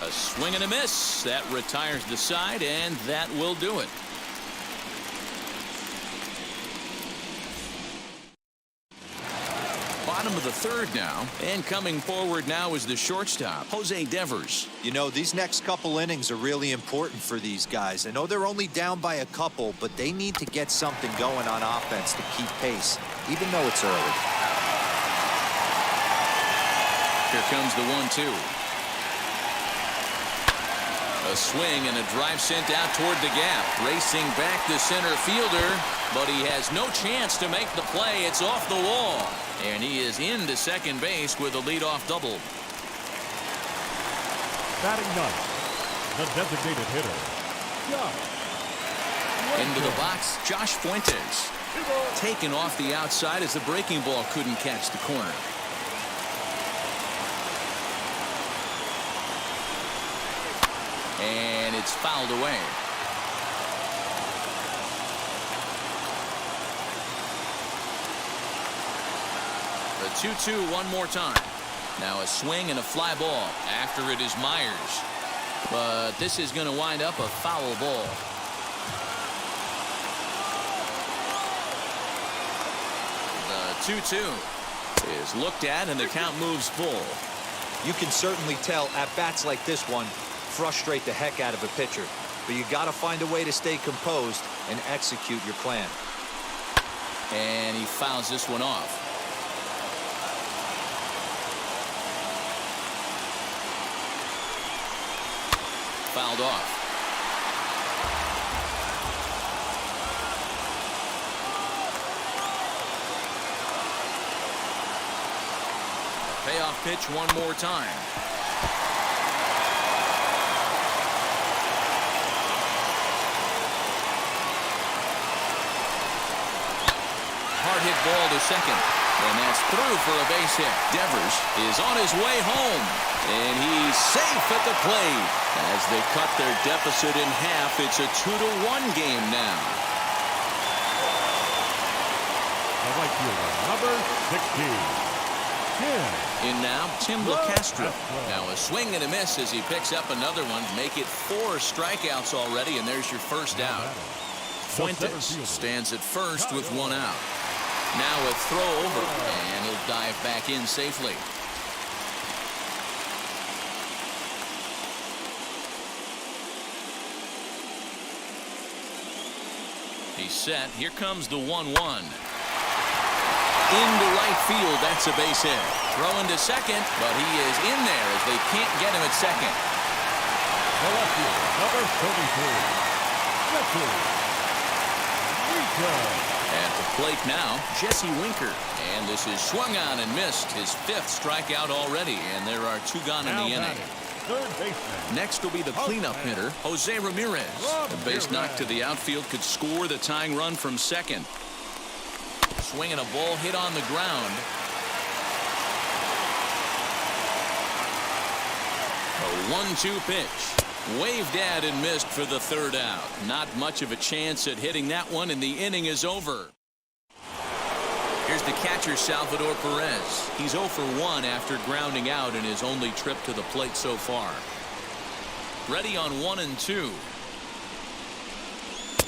A swing and a miss. That retires the side, and that will do it. Bottom of the 3rd now, and coming forward now is the shortstop, Jose Devers. You know, these next couple innings are really important for these guys. I know they're only down by a couple, but they need to get something going on offense to keep pace, even though it's early. Here comes the 1-2. A swing and a drive sent out toward the gap. Racing back the center fielder, but he has no chance to make the play. It's off the wall. And he is into second base with a leadoff double. batting 9th, the designated hitter, Into the box, Josh Fuentes. Taken off the outside as the breaking ball couldn't catch the corner. And it's fouled away. The 2-2 one more time. Now a swing and a fly ball. After it is Myers. But this is going to wind up a foul ball. The 2-2 is looked at and the count moves full. You can certainly tell at bats like this one frustrate the heck out of a pitcher. but you got to find a way to stay composed and execute your plan. And he fouls this one off. Fouled off. Payoff pitch one more time. Hard hit ball to second. And that's through for a base hit. Devers is on his way home. And he's safe at the plate. As they cut their deficit in half, it's a 2-1 game now. The right fielder, number 16. In now, Tim Locastro. Now a swing and a miss as he picks up another one. Make it 4 strikeouts already, and there's your first out. Fuentes stands at first with 1 out. Now a throw over, and he'll dive back in safely. He's set. Here comes the 1-1. Into right field, that's a base hit. Throwing to second, but he is in there as they can't get him at second. The left fielder, number 33. At the plate now, Jesse Winker. And this is swung on and missed. His 5th strikeout already, and there are 2 gone in the inning. Third baseman. Next will be the cleanup hitter, Jose Ramirez. The base knock to the outfield could score the tying run from second. Swinging a ball hit on the ground. A 1-2 pitch. Waved at and missed for the 3rd out. Not much of a chance at hitting that one, and the inning is over. Here's the catcher, Salvador Perez. He's 0 for 1 after grounding out in his only trip to the plate so far. Ready on 1 and 2.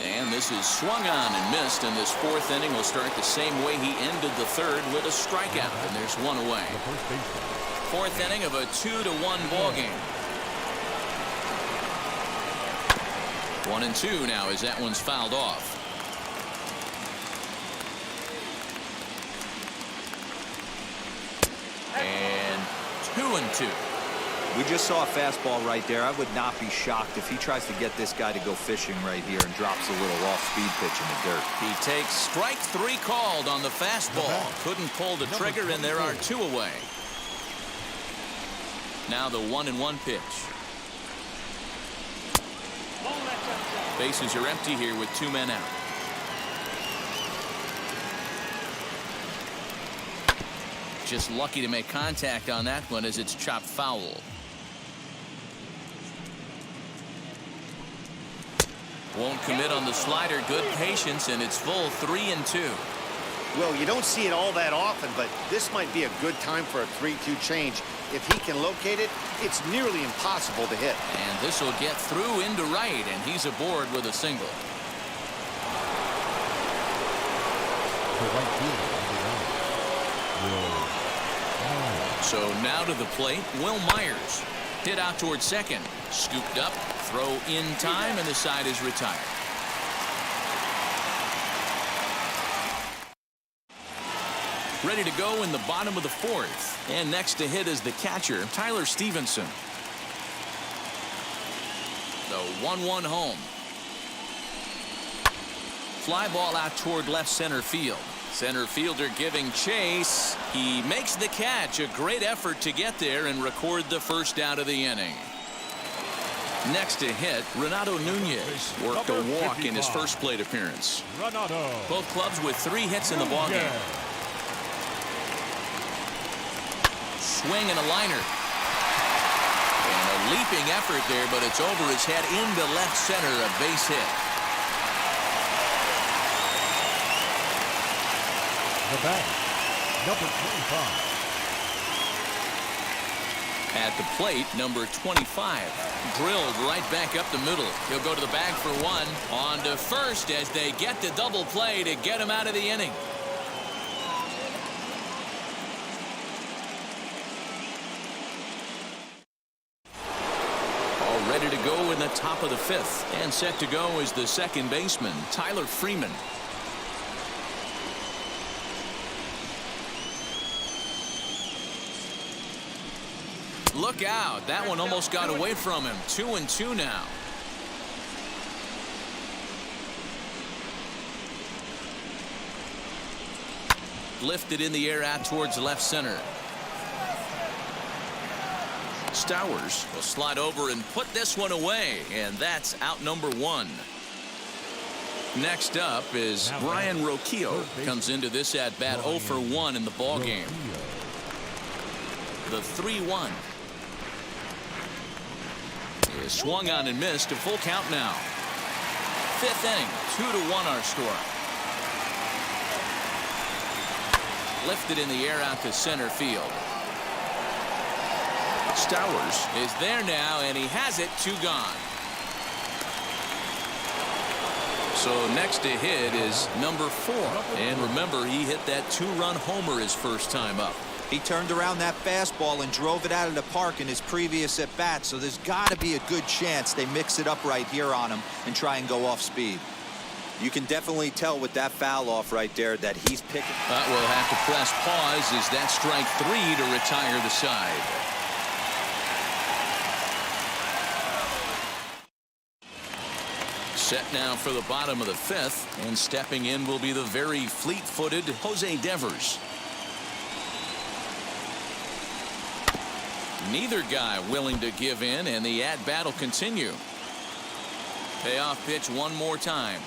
And this is swung on and missed, and this 4th inning will start the same way he ended the 3rd with a strikeout, and there's 1 away. 4th inning of a 2-1 ball game. 1 and 2 now as that one's fouled off. And 2 and 2. We just saw a fastball right there. I would not be shocked if he tries to get this guy to go fishing right here and drops a little off-speed pitch in the dirt. He takes strike 3 called on the fastball. Couldn't pull the trigger, and there are 2 away. Now the 1-1 pitch. Bases are empty here with 2 men out. Just lucky to make contact on that one as it's chopped foul. Won't commit on the slider. Good patience, and it's full 3 and 2. Well, you don't see it all that often, but this might be a good time for a 3-2 change. If he can locate it, it's nearly impossible to hit. And this will get through into right, and he's aboard with a single. So now to the plate, Will Myers. Hit out towards second. Scooped up, throw in time, and the side is retired. Ready to go in the bottom of the 4th. And next to hit is the catcher, Tyler Stevenson. The 1-1 home. Fly ball out toward left center field. Center fielder giving chase. He makes the catch. A great effort to get there and record the first out of the inning. Next to hit, Renato Nunez worked a walk in his first plate appearance. Both clubs with 3 hits in the ballgame. Swing and a liner. And a leaping effort there, but it's over his head into left center, a base hit. The batter, number 25. At the plate, number 25. Drilled right back up the middle. He'll go to the bag for 1. On to first as they get the double play to get him out of the inning. ready to go in the top of the 5th. And set to go is the second baseman, Tyler Freeman. Look out. That one almost got away from him. 2-2 now. Lifted in the air out towards left center. Stowers will slide over and put this one away, and that's out number 1. Next up is Brian Rocchio. Comes into this at bat 0 for 1 in the ball game. The 3-1 is swung on and missed. A full count now. 5th inning, 2-1 our score. Lifted in the air out to center field. Stowers is there now, and he has it. 2 gone. So next to hit is number 4. And remember, he hit that 2-run homer his first time up. He turned around that fastball and drove it out of the park in his previous at bat, so there's got to be a good chance they mix it up right here on him and try and go off speed. You can definitely tell with that foul off right there that he's picking. But we'll have to press pause. Is that strike 3 to retire the side? Set now for the bottom of the 5th, and stepping in will be the very fleet-footed Jose Devers. Neither guy willing to give in, and the at-bat will continue. Payoff pitch one more time.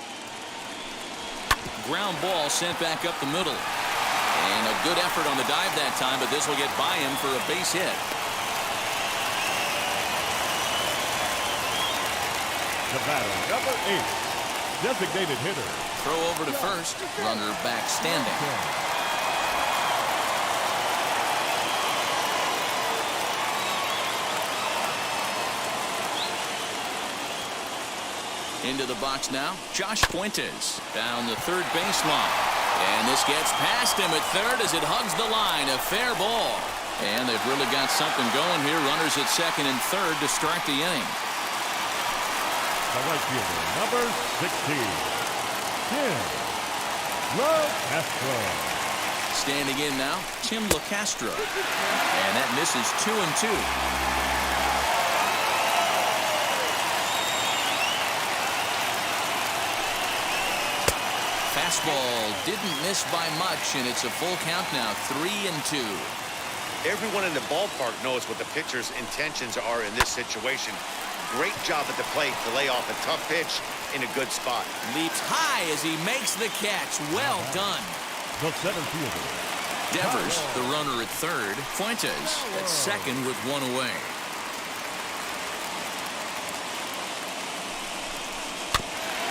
Ground ball sent back up the middle. And a good effort on the dive that time, but this will get by him for a base hit. The batter, number 8, designated hitter. Throw over to first. Runner back standing. Into the box now, Josh Fuentes down the third baseline. And this gets past him at third as it hugs the line. A fair ball. And they've really got something going here. Runners at second and third to start the inning. The right fielder, number 16, Locastro. Standing in now, Tim Locastro. And that misses 2-2. Fastball didn't miss by much, and it's a full count now, 3-2. Everyone in the ballpark knows what the pitcher's intentions are in this situation. Great job at the plate to lay off a tough pitch in a good spot. Leaps high as he makes the catch. Well done. The center fielder, Devers, the runner at third. Fuentes at second with one away.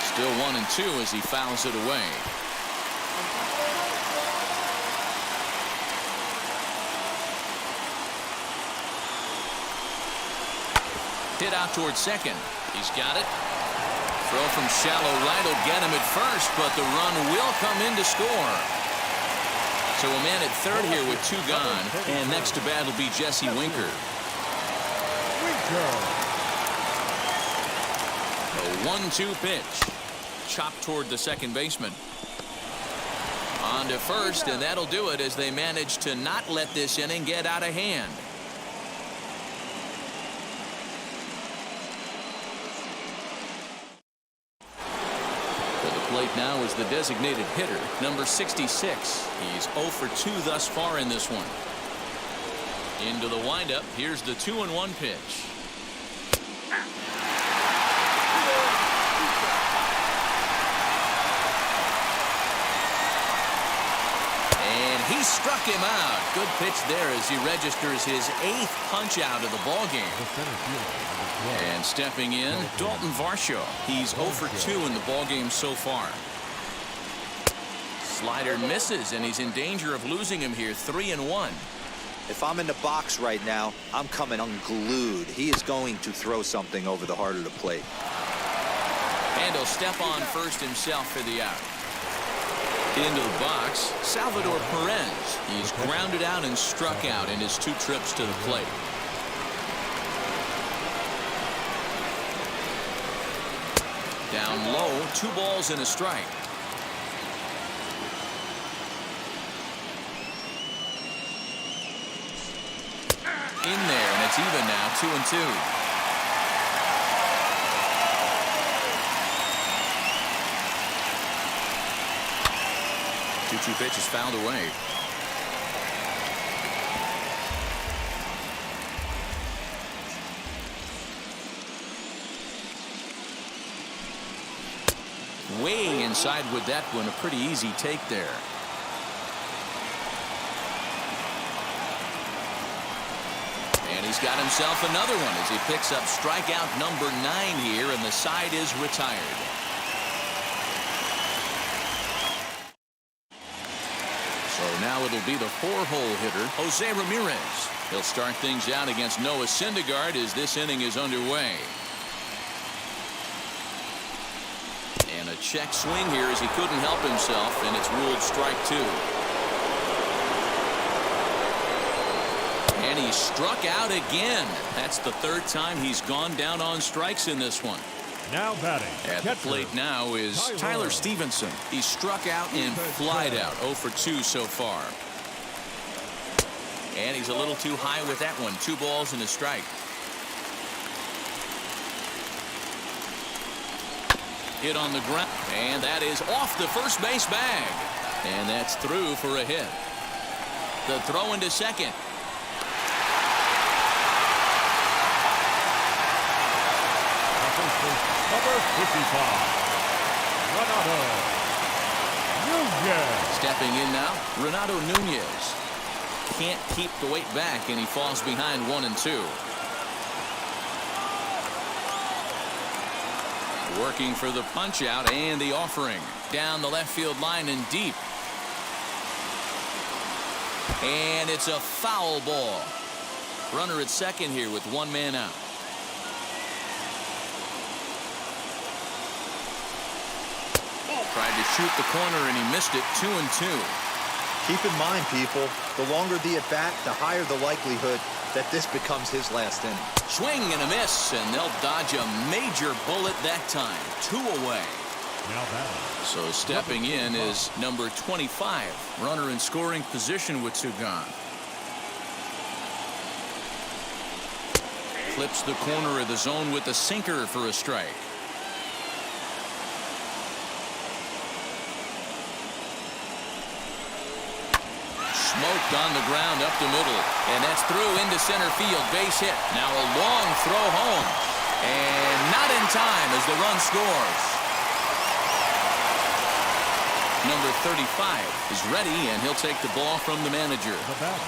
Still 1-2 as he fouls it away. Hit out towards second. He's got it. Throw from shallow right will get him at first, but the run will come in to score. So a man at third here with 2 gone. And next to bat will be Jesse Winker. A 1-2 pitch. Chopped toward the second baseman. On to first, and that'll do it as they manage to not let this inning get out of hand. Plate now is the designated hitter, number 66. He's 0 for 2 thus far in this one. Into the windup. Here's the 2-1 pitch. And he struck him out. Good pitch there as he registers his 8th punch out of the ball game. And stepping in, Dalton Varsho. He's 0 for 2 in the ballgame so far. Slider misses, and he's in danger of losing him here. 3-1. If I'm in the box right now, I'm coming unglued. He is going to throw something over the heart of the plate. And he'll step on first himself for the out. Into the box, Salvador Perez. He's grounded out and struck out in his 2 trips to the plate. Down low, 2 balls and a strike. In there, and it's even now, 2-2. 2-2 pitch is fouled away. Way inside with that one, a pretty easy take there. And he's got himself another one as he picks up strikeout number 9 here, and the side is retired. So now it'll be the 4-hole hitter, Jose Ramirez. He'll start things out against Noah Syndergaard as this inning is underway. And a check swing here as he couldn't help himself, and it's ruled strike 2. And he struck out again. That's the 3rd time he's gone down on strikes in this one. Now batting. At the plate now is Tyler Stevenson. He struck out and flied out. 0 for 2 so far. And he's a little too high with that one. 2 balls and a strike. Hit on the ground, and that is off the first base bag. And that's through for a hit. The throw into second. Number 55, Renato Nunez. Stepping in now, Renato Nunez. Can't keep the weight back, and he falls behind 1 and 2. Working for the punch out and the offering. Down the left field line and deep. And it's a foul ball. Runner at second here with 1 man out. Tried to shoot the corner and he missed it. 2 and 2. Keep in mind, people, the longer the at bat, the higher the likelihood that this becomes his last inning. Swing and a miss, and they'll dodge a major bullet that time. 2 away. Now batting. So stepping in is number 25. Runner in scoring position with 2 gone. Flips the corner of the zone with the sinker for a strike. Smoked on the ground up the middle, and that's through into center field. Base hit. Now a long throw home, and not in time as the run scores. Number 35 is ready, and he'll take the ball from the manager. The batter,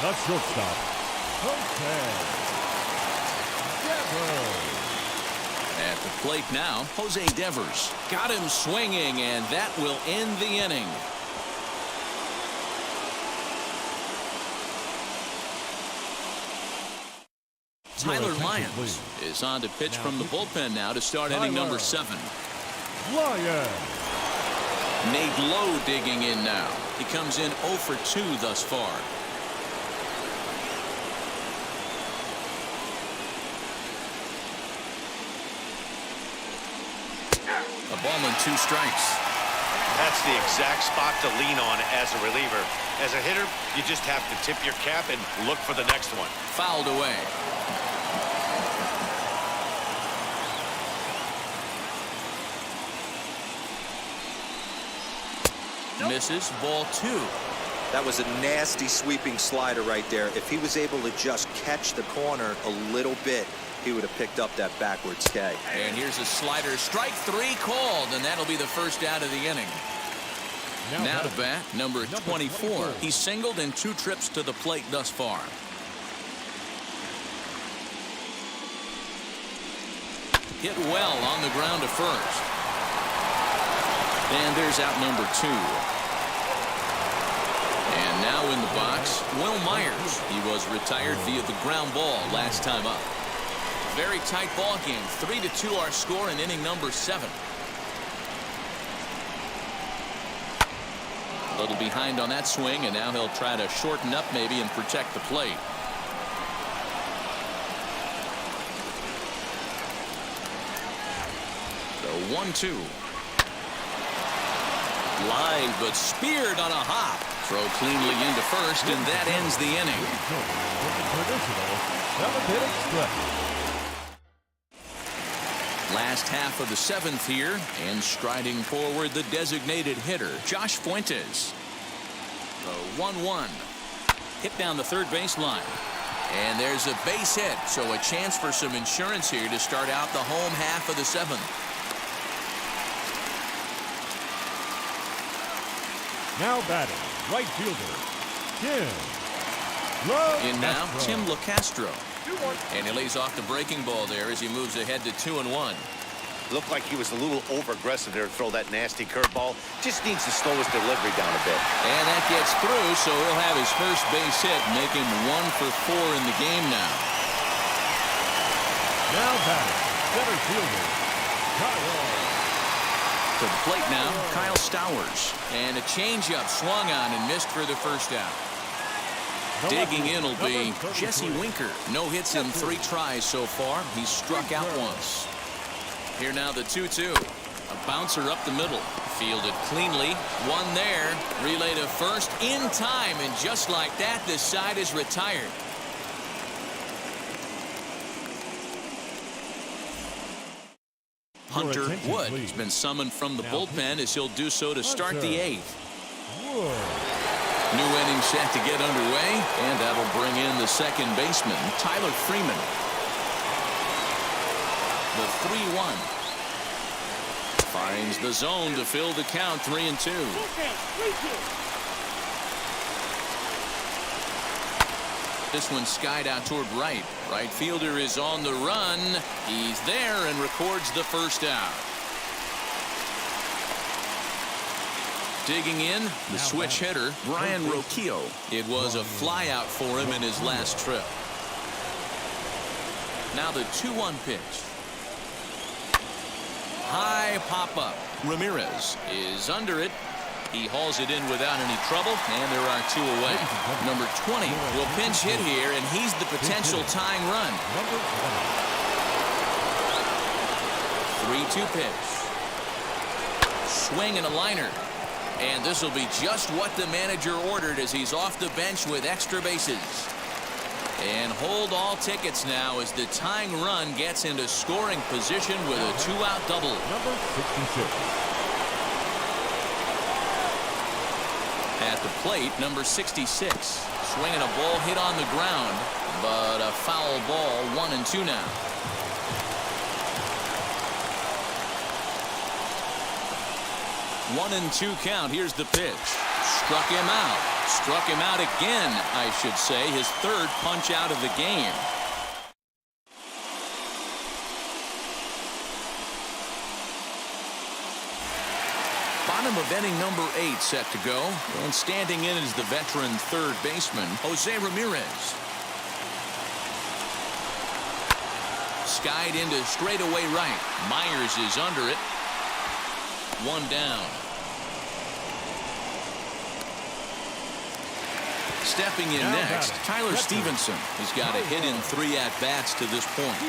the shortstop, Jose Devers. At the plate now, Jose Devers. Got him swinging, and that will end the inning. Tyler Lyons is on to pitch from the bullpen now to start inning number 7. Lyons. Nate Lowe digging in now. He comes in 0 for 2 thus far. A ball and 2 strikes. That's the exact spot to lean on as a reliever. As a hitter, you just have to tip your cap and look for the next one. Fouled away. Misses. Ball 2. That was a nasty sweeping slider right there. If he was able to just catch the corner a little bit, he would have picked up that backwards K. And here's a slider. Strike 3 called, and that'll be the first out of the inning. Now to bat, number 24. He's singled in 2 trips to the plate thus far. Hit well on the ground to first. And there's out number 2. And now in the box, Will Myers. He was retired via the ground ball last time up. Very tight ball game. 3-2 our score in inning number 7. A little behind on that swing, and now he'll try to shorten up maybe and protect the plate. The The 1-2. Line, but speared on a hop. Throw cleanly into first, and that ends the inning. Last half of the 7th here, and striding forward the designated hitter, Josh Fuentes. The 1-1. Hit down the third baseline. And there's a base hit, so a chance for some insurance here to start out the home half of the 7th. Now batting, right fielder, Tim Lowe. In now, Tim Locastro. And he lays off the breaking ball there as he moves ahead to 2-1. Looked like he was a little over-aggressive there to throw that nasty curveball. Just needs to slow his delivery down a bit. And that gets through, so he'll have his first base hit, make him 1 for 4 in the game now. Now batting, center fielder, Kyle. To the plate now, Kyle Stowers. And a changeup swung on and missed for the first out. Digging in will be Jesse Winker. No hits in 3 tries so far. He's struck out once. Here now the 2-2. A bouncer up the middle. Fielded cleanly. One there. Relay to first in time. And just like that, the side is retired. Hunter Wood has been summoned from the bullpen as he'll do so to start the 8th. New inning set to get underway, and that'll bring in the second baseman, Tyler Freeman. The 3-1. Finds the zone to fill the count, 3-2. This one skied out toward right. Right fielder is on the run. He's there and records the first out. Digging in, the switch hitter, Brian Rocchio. It was a flyout for him in his last trip. Now the 2-1 pitch. High pop-up. Ramirez is under it. He hauls it in without any trouble, and there are 2 away. Number 20 will pinch hit here, and he's the potential tying run. 3-2 pitch. Swing and a liner. And this will be just what the manager ordered as he's off the bench with extra bases. And hold all tickets now as the tying run gets into scoring position with a 2-out double. Number 66. At the plate, number 66. Swinging a ball hit on the ground, but a foul ball, 1-2 now. One and 2 count. Here's the pitch. Struck him out. Struck him out again, I should say. His 3rd punch out of the game. Bottom of inning number 8 set to go. And standing in is the veteran 3rd baseman, Jose Ramirez. Skied into straightaway right. Myers is under it. 1 down. Stepping in next, Tyler Stevenson. He's got a hit in 3 at-bats to this point.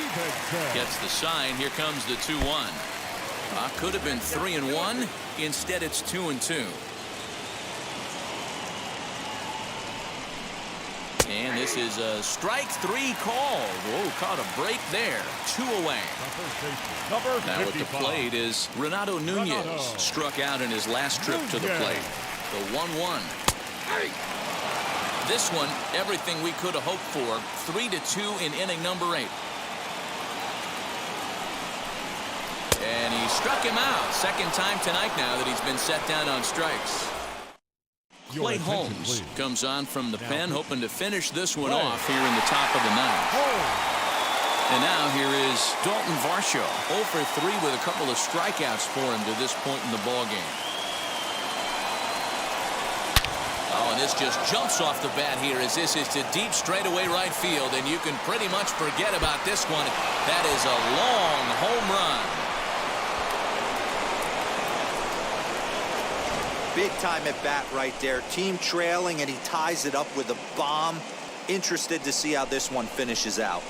Gets the sign. Here comes the 2-1. Could have been 3-1. Instead, it's 2-2. And this is a strike 3 call. Whoa, caught a break there. 2 away. Now at the plate is Renato Nunez. Struck out in his last trip to the plate. The 1-1. This one, everything we could have hoped for. 3-2 in inning number 8. And he struck him out. Second time tonight now that he's been set down on strikes. Clay Holmes comes on from the pen, hoping to finish this one off here in the top of the 9th. And now here is Dalton Varsho, 0 for 3 with a couple of strikeouts for him to this point in the ballgame. Oh, and this just jumps off the bat here as this is to deep straightaway right field, and you can pretty much forget about this one. That is a long home run. Big time at bat right there. Team trailing, and he ties it up with a bomb. Interested to see how this one finishes out.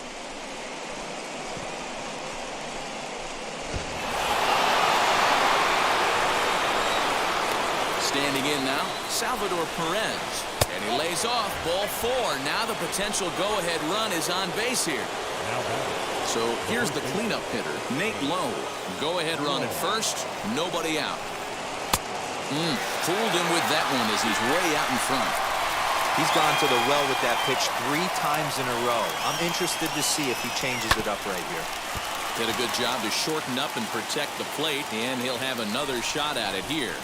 Standing in now, Salvador Perez. And he lays off, ball 4. Now the potential go-ahead run is on base here. So here's the cleanup hitter, Nate Lowe. Go-ahead run at first, nobody out. Fooled him with that one as he's way out in front. He's gone to the well with that pitch 3 times in a row. I'm interested to see if he changes it up right here. Did a good job to shorten up and protect the plate, and he'll have another shot at it here.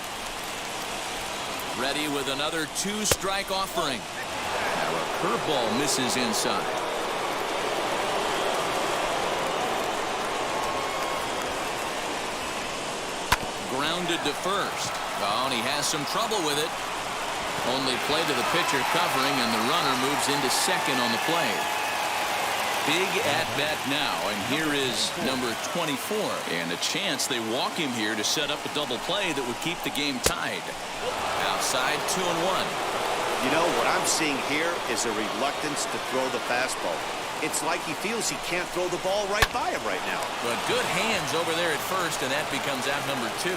Ready with another 2-strike offering. Now a curveball misses inside. Grounded to first. Oh, and he has some trouble with it. Only play to the pitcher covering, and the runner moves into second on the play. Big at-bat now, and here is number 24. And a chance they walk him here to set up a double play that would keep the game tied. Outside, 2-1. You know, what I'm seeing here is a reluctance to throw the fastball. It's like he feels he can't throw the ball right by him right now. But good hands over there at first, and that becomes out number 2.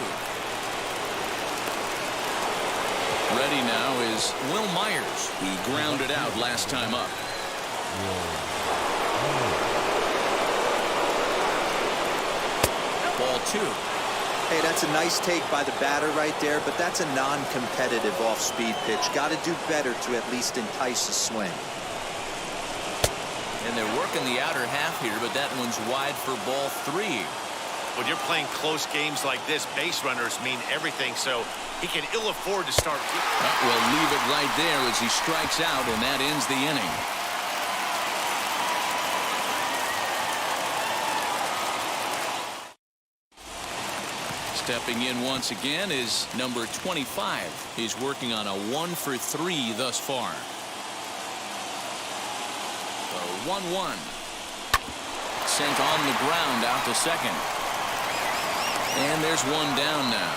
Ready now is Will Myers. He grounded out last time up. Ball 2. Hey, that's a nice take by the batter right there, but that's a non-competitive off-speed pitch. Got to do better to at least entice a swing. And they're working the outer half here, but that one's wide for ball 3. When you're playing close games like this, base runners mean everything, so he can ill afford to start. We'll leave it right there as he strikes out, and that ends the inning. Stepping in once again is number 25. He's working on a 1-for-3 thus far. The 1-1. Sent on the ground out to second. And there's one down now.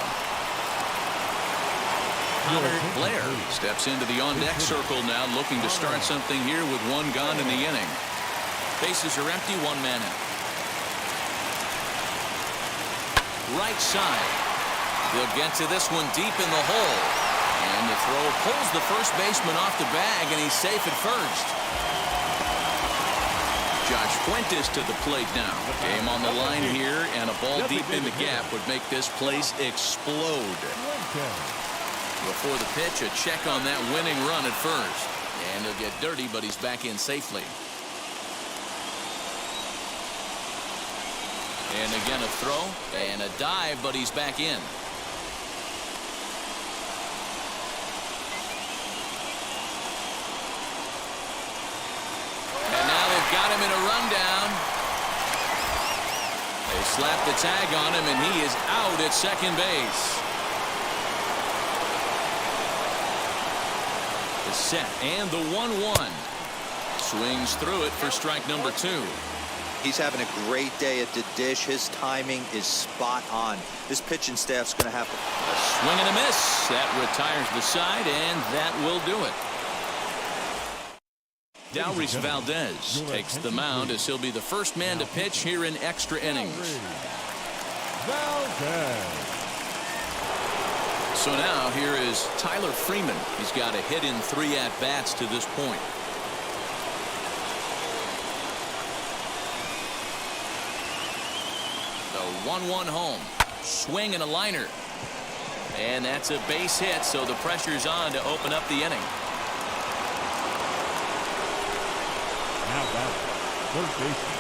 Connor Blair steps into the on-deck circle now, looking to start something here with one gone in the inning. Bases are empty, 1 man out. Right side. He'll get to this one deep in the hole. And the throw pulls the first baseman off the bag, and he's safe at first. Josh Fuentes to the plate now. Game on the line here, and a ball deep in the gap would make this place explode. Before the pitch, a check on that winning run at first. And he'll get dirty, but he's back in safely. And again a throw and a dive, but he's back in. And now they've got him in a rundown. They slap the tag on him, and he is out at second base. The set and the 1-1. Swings through it for strike number 2. He's having a great day at the dish. His timing is spot on. This pitching staff's going to have a swing and a miss. That retires the side, and that will do it. Dowries Valdez takes the mound as he'll be the first man to pitch here in extra innings. So now here is Tyler Freeman. He's got a hit in 3 at-bats to this point. The 1-1 home. Swing and a liner. And that's a base hit, so the pressure's on to open up the inning. Now back, third baseman,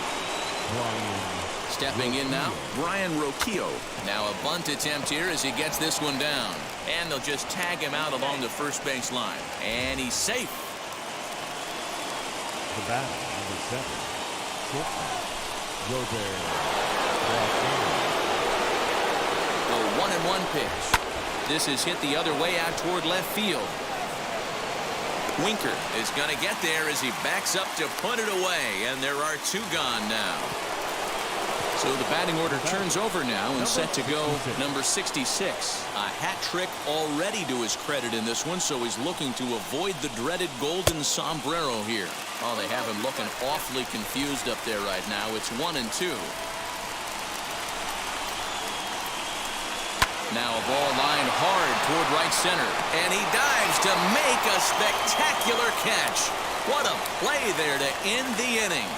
Brian. Stepping in now, Brian Rocchio. Now a bunt attempt here as he gets this one down. And they'll just tag him out along the first base line. And he's safe. The batter, number 7, Shortstop, The 1-1 pitch. This is hit the other way out toward left field. Winker is going to get there as he backs up to put it away, and there are 2 gone now. So the batting order turns over now and set to go number 66. A hat trick already to his credit in this one, so he's looking to avoid the dreaded golden sombrero here. Oh, they have him looking awfully confused up there right now. It's 1-2. Now a ball lined hard toward right center. And he dives to make a spectacular catch. What a play there to end the inning.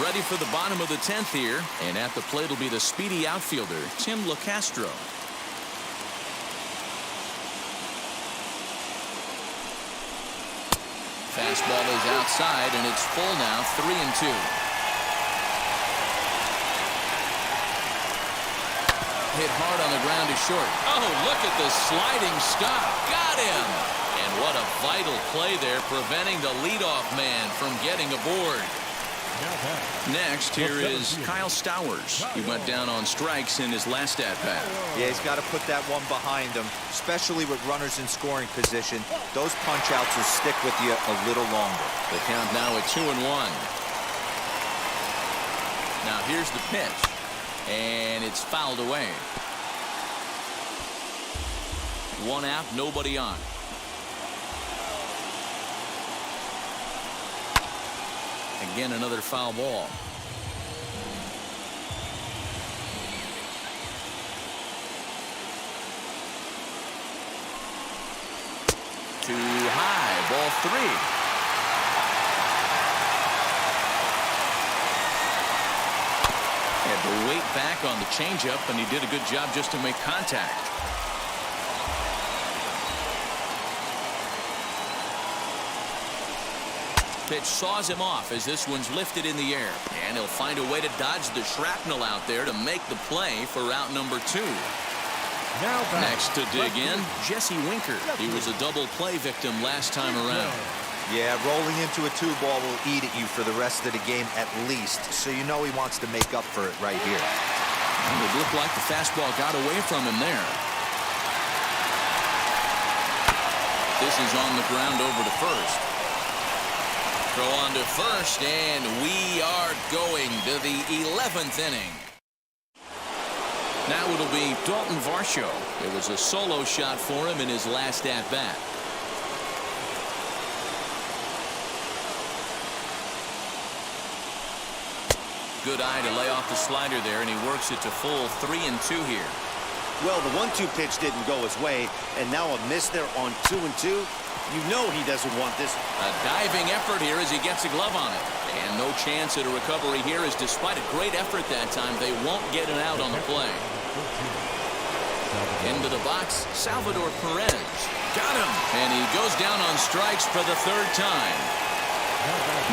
Ready for the bottom of the 10th here. And at the plate will be the speedy outfielder, Tim Locastro. Fastball is outside, and it's full now, 3-2. Hit hard on the ground to short. Oh, look at the sliding stop. Got him! And what a vital play there, preventing the leadoff man from getting aboard. Next, here is Kyle Stowers. He went down on strikes in his last at-bat. Yeah, he's got to put that one behind him, especially with runners in scoring position. Those punch-outs will stick with you a little longer. The count now at 2-1. Now here's the pitch. And it's fouled away. 1 out, nobody on. Again, another foul ball. Too high, ball 3. Had to wait back on the changeup, and he did a good job just to make contact. Pitch saws him off as this one's lifted in the air. And he'll find a way to dodge the shrapnel out there to make the play for out number 2. Next to dig in, Jesse Winker. He was a double play victim last time around. Yeah, rolling into a 2-ball will eat at you for the rest of the game at least, so you know he wants to make up for it right here. And it looked like the fastball got away from him there. This is on the ground over to first. Throw on to first, and we are going to the 11th inning. Now it'll be Dalton Varsho. It was a solo shot for him in his last at-bat. Good eye to lay off the slider there, and he works it to full 3-2 here. Well, the 1-2 pitch didn't go his way, and now a miss there on 2-2. You know he doesn't want this. A diving effort here as he gets a glove on it. And no chance at a recovery here, as despite a great effort that time, they won't get it out on the play. Into the box, Salvador Perez. Got him! And he goes down on strikes for the 3rd time.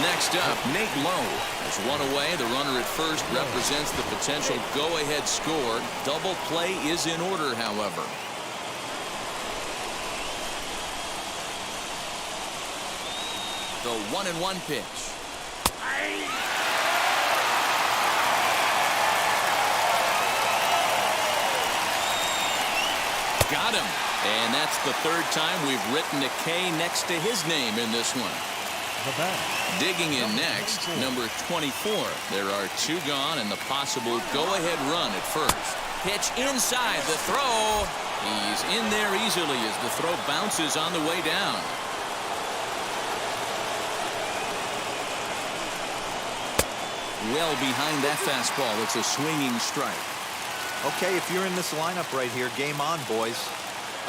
Next up, Nate Lowe. As one away, the runner at first represents the potential go-ahead score. Double play is in order, however. The 1-1 pitch. Got him. And that's the 3rd time we've written a K next to his name in this one. Digging in next, number 24. There are 2 gone and the possible go-ahead run at first. Pitch inside the throw. He's in there easily as the throw bounces on the way down. Well behind that fastball. It's a swinging strike. Okay, if you're in this lineup right here, game on, boys.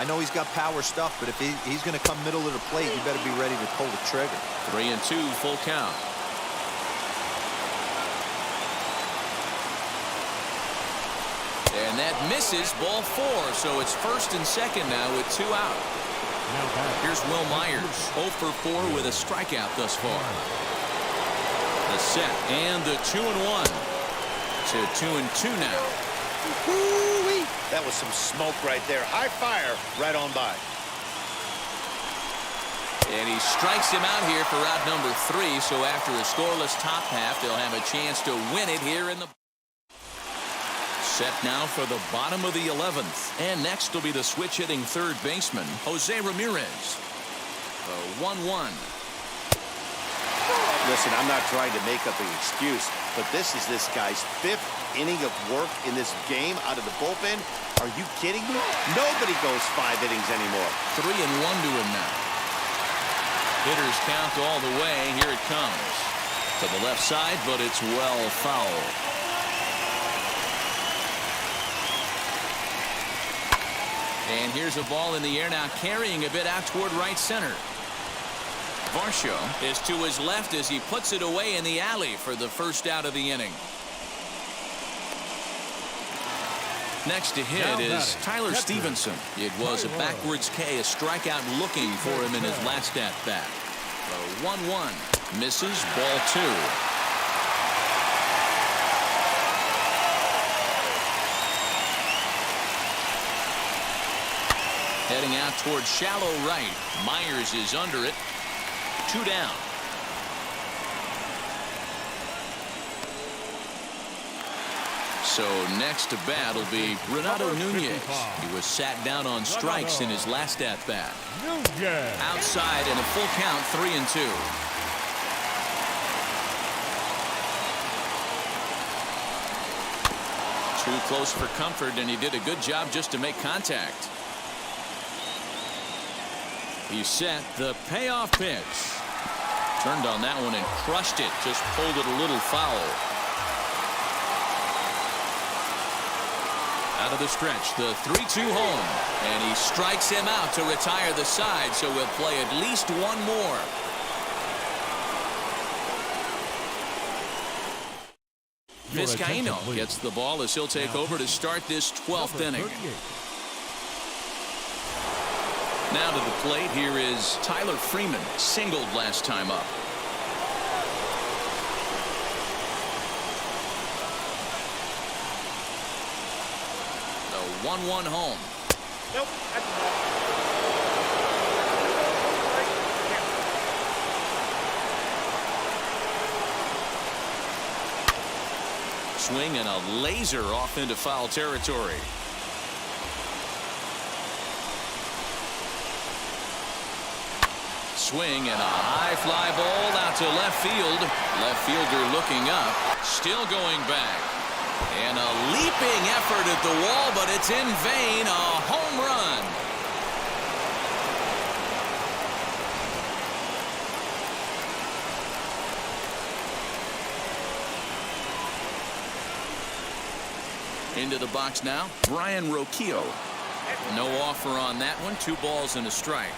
I know he's got power stuff, but if he's going to come middle of the plate, you better be ready to pull the trigger. 3-2, full count. And that misses, ball 4. So it's 1st and 2nd now with 2 out. Here's Will Myers, 0 for 4 with a strikeout thus far. The set and the 2-1 to 2-2 now. Woo-wee. That was some smoke right there. High fire right on by. And he strikes him out here for out number 3. So after a scoreless top half, they'll have a chance to win it here in the set now for the bottom of the 11th. And next will be the switch hitting 3rd baseman, Jose Ramirez. The 1-1. Listen, I'm not trying to make up an excuse, but this is this guy's 5th inning of work in this game out of the bullpen. Are you kidding me? Nobody goes 5 innings anymore. 3-1 to him now. Hitters count all the way. Here it comes. To the left side, but it's well foul. And here's a ball in the air now, carrying a bit out toward right center. Rocchio is to his left as he puts it away in the alley for the first out of the inning. Next to hit is Tyler Stevenson. It was a backwards K, a strikeout looking for him in his last at bat. The 1-1 misses, ball 2. Heading out towards shallow right. Myers is under it. 2 down. So next to bat will be Renato Nunez. He was sat down on strikes in his last at bat. Outside and a full count, 3-2. Too close for comfort, and he did a good job just to make contact. He set the payoff pitch. Turned on that one and crushed it. Just pulled it a little foul. Out of the stretch, the 3-2 home. And he strikes him out to retire the side, so we'll play at least one more. Vizcaino gets the ball as he'll take over to start this 12th inning. Now to the plate, here is Tyler Freeman, singled last time up. The 1-1 home. Nope, Swing and a laser off into foul territory. Swing and a high fly ball out to left field. Left fielder looking up, still going back. And a leaping effort at the wall, but it's in vain. A home run. Into the box now, Brian Rocchio. No offer on that one. 2 balls and a strike.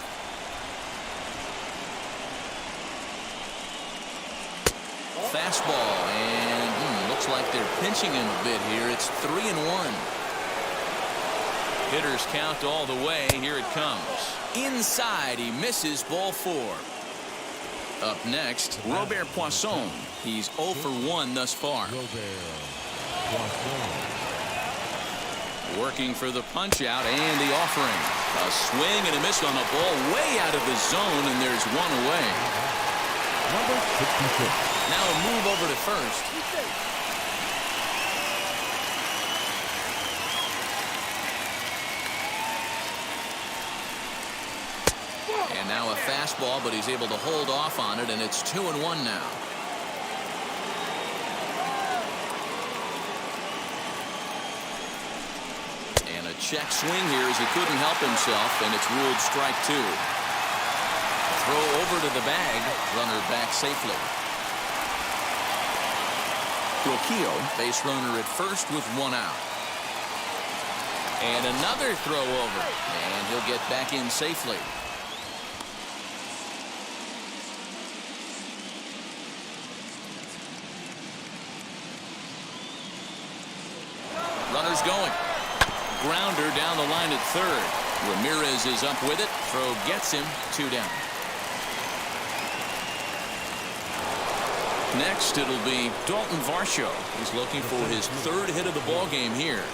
Fastball, and looks like they're pinching him a bit here. It's 3-1. Hitters count all the way. Here it comes. Inside, he misses, ball 4. Up next, Robert Poisson. He's 0 for 1 thus far. Working for the punch out and the offering. A swing and a miss on a ball way out of the zone, and there's 1 away. Number 66. Now a move over to first. And now a fastball, but he's able to hold off on it, and it's 2-1 now. And a check swing here as he couldn't help himself, and it's ruled strike 2. Throw over to the bag, runner back safely. Rocchio, base runner at first with 1 out. And another throw over, and he'll get back in safely. Runner's going. Grounder down the line at third. Ramirez is up with it. Throw gets him, 2 down. Next, it'll be Dalton Varsho. He's looking for his 3rd hit of the ball game here.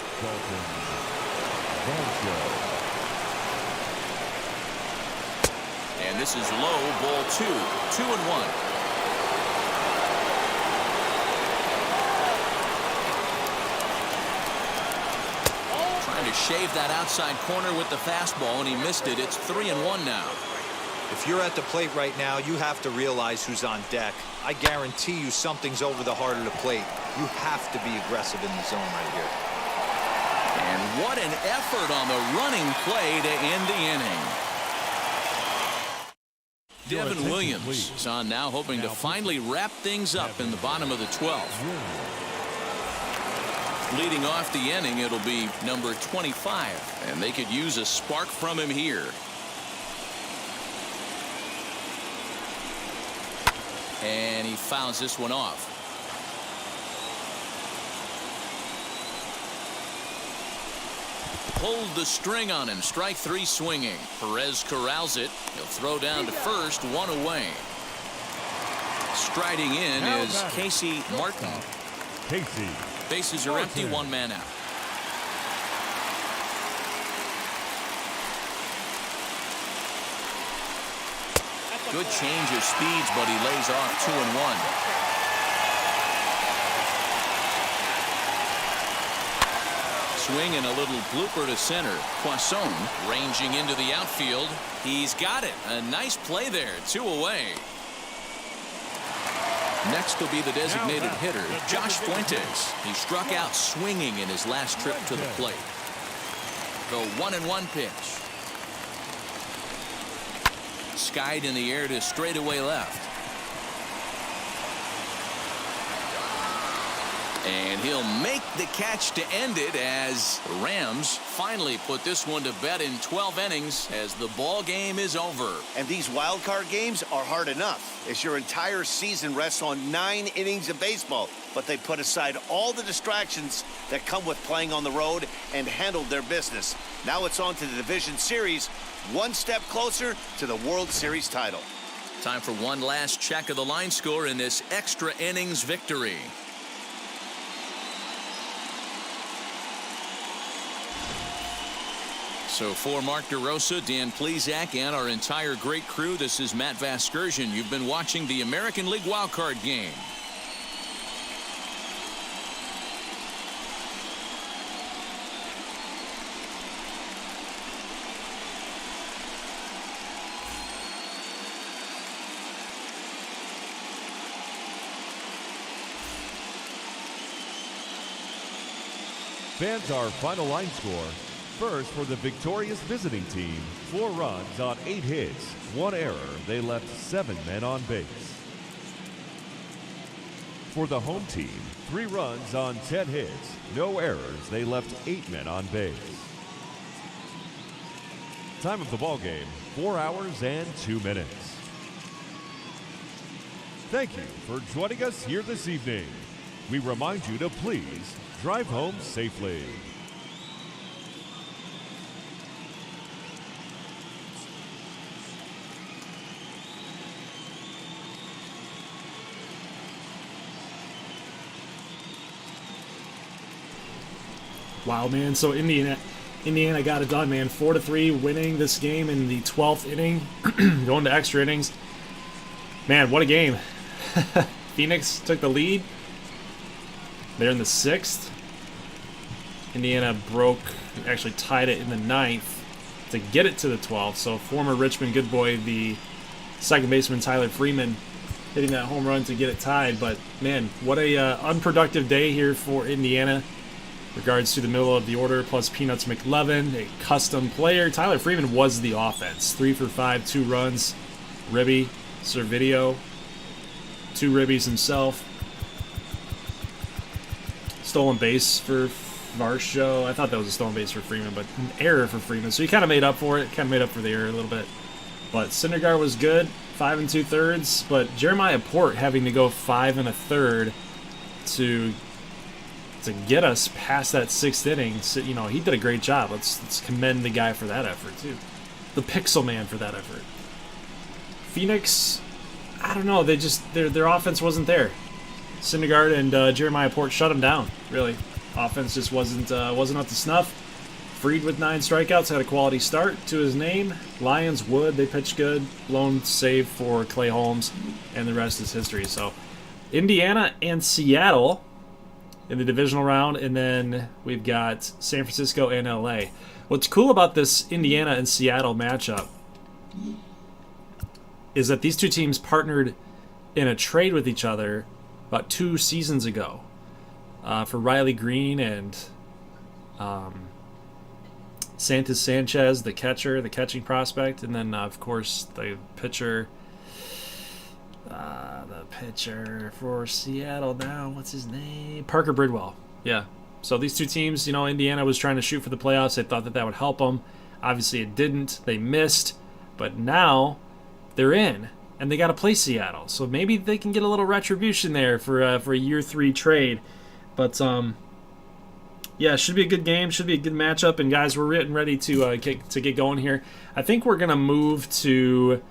And this is low, ball 2. 2-1. Trying to shave that outside corner with the fastball, and he missed it. It's 3-1 now. If you're at the plate right now, you have to realize who's on deck. I guarantee you something's over the heart of the plate. You have to be aggressive in the zone right here. And what an effort on the running play to end the inning. Devin Williams is on now, hoping to finally wrap things up in the bottom of the 12th. Leading off the inning, it'll be number 25, and they could use a spark from him here. And he fouls this one off. Pulled the string on him. Strike 3 swinging. Perez corrals it. He'll throw down to first. 1 away. Striding in is Casey Martin. Casey. Bases are empty. 1 man out. Good change of speeds, but he lays off 2-1. Swing and a little blooper to center. Poisson ranging into the outfield. He's got it. A nice play there. 2 away. Next will be the designated hitter, Josh Fuentes. He struck out swinging in his last trip to the plate. The 1-1 pitch. Skied in the air to straightaway left. And he'll make the catch to end it as the Rams finally put this one to bed in 12 innings as the ball game is over. And these wild card games are hard enough as your entire season rests on 9 innings of baseball. But they put aside all the distractions that come with playing on the road and handled their business. Now it's on to the division series, one step closer to the World Series title. Time for one last check of the line score in this extra innings victory. So for Mark DeRosa, Dan Plesac, and our entire great crew, this is Matt Vasgersian. You've been watching the American League wildcard game. Fans, our final line score. First, for the victorious visiting team, 4 runs on 8 hits, 1 error. They left 7 men on base. For the home team, 3 runs on 10 hits, no errors. They left 8 men on base. Time of the ball game, 4 hours and 2 minutes. Thank you for joining us here this evening. We remind you to please drive home safely. Wow, man. So Indiana got it done, man. 4-3, winning this game in the 12th inning, going to extra innings. Man, what a game. Phoenix took the lead. They're in the 6th. Indiana actually tied it in the 9th to get it to the 12th. So former Richmond good boy, the second baseman Tyler Freeman, hitting that home run to get it tied. But, man, what a unproductive day here for Indiana. Regards to the middle of the order, plus Peanuts McLevin, a custom player. Tyler Freeman was the offense. 3 for 5, 2 runs. Ribby, Servideo, 2 ribbies himself. Stolen base for Varsho. I thought that was a stolen base for Freeman, but an error for Freeman. So he kind of made up for it. Kind of made up for the error a little bit. But Syndergaard was good, 5 2/3. But Jeremiah Port having to go 5 1/3 to get us past that 6th inning. So, you know, he did a great job. Let's commend the guy for that effort too. The Pixel Man for that effort. Phoenix, I don't know. They just their offense wasn't there. Syndergaard and Jeremiah Port shut him down. Really, offense just wasn't up to snuff. Fried with 9 strikeouts had a quality start to his name. Lions Wood, they pitched good. Lone save for Clay Holmes, and the rest is history. So Indiana and Seattle in the divisional round, and then we've got San Francisco and LA. What's cool about this Indiana and Seattle matchup is that these two teams partnered in a trade with each other about 2 seasons ago for Riley Green and Santos Sanchez, the catcher, the catching prospect, and then of course the pitcher for Seattle now, what's his name? Parker Bridwell. Yeah, So these two teams, you know, Indiana was trying to shoot for the playoffs. They thought that that would help them. Obviously it didn't. They missed. But now they're in, and they got to play Seattle. So maybe they can get a little retribution there for a year 3 trade. But yeah, should be a good game. Should be a good matchup. And guys, we're getting ready to get going here. I think we're gonna move to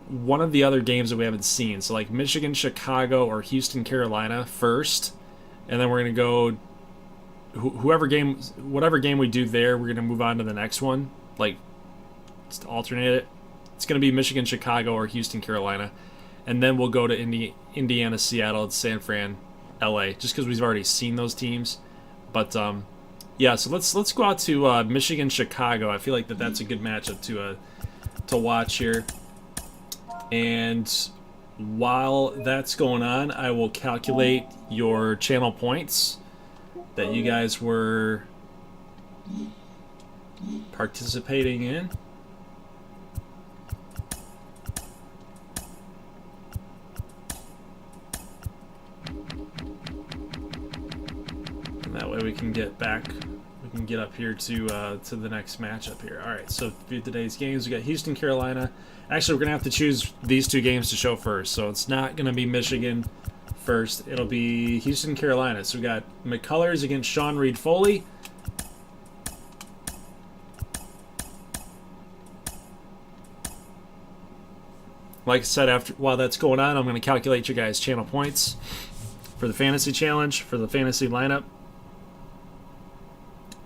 one of the other games that we haven't seen. So like Michigan, Chicago, or Houston, Carolina first, and then we're gonna go whatever game we do there. We're gonna move on to the next one. Like, just alternate it. It's gonna be Michigan, Chicago, or Houston, Carolina, and then we'll go to Indiana, Seattle, San Fran, LA, just because we've already seen those teams. But yeah, so let's go out to Michigan, Chicago. I feel like that's a good matchup to watch here. And while that's going on, I will calculate your channel points that you guys were participating in. And that way we can get back. We can get up here to the next matchup here. All right, so for today's games, we got Houston, Carolina. Actually, we're gonna have to choose these two games to show first. So it's not gonna be Michigan first. It'll be Houston, Carolina. So we got McCullers against Sean Reed Foley. Like I said, while that's going on, I'm going to calculate your guys' channel points for the fantasy challenge, for the fantasy lineup.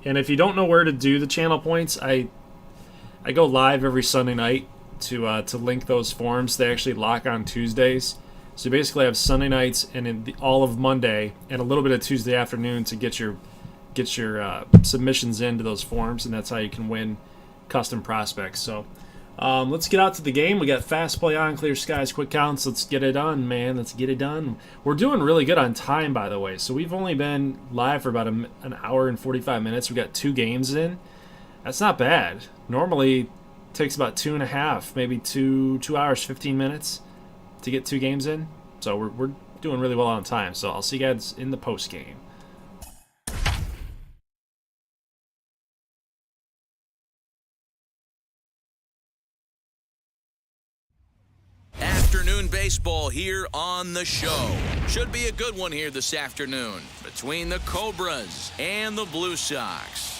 And if you don't know where to do the channel points, I go live every Sunday night to link those forms. They actually lock on Tuesdays. So you basically have Sunday nights and all of Monday and a little bit of Tuesday afternoon to get your submissions into those forms, and that's how you can win custom prospects. So let's get out to the game. We got fast play on, clear skies, quick counts. Let's get it done, man. Let's get it done. We're doing really good on time, by the way. So we've only been live for about an hour and 45 minutes. We got 2 games in. That's not bad. Normally it takes about 2.5, maybe 2 hours, 15 minutes to get 2 games in. So we're doing really well on time. So I'll see you guys in the post game. Afternoon baseball here on the show. Should be a good one here this afternoon between the Cobras and the Blue Sox.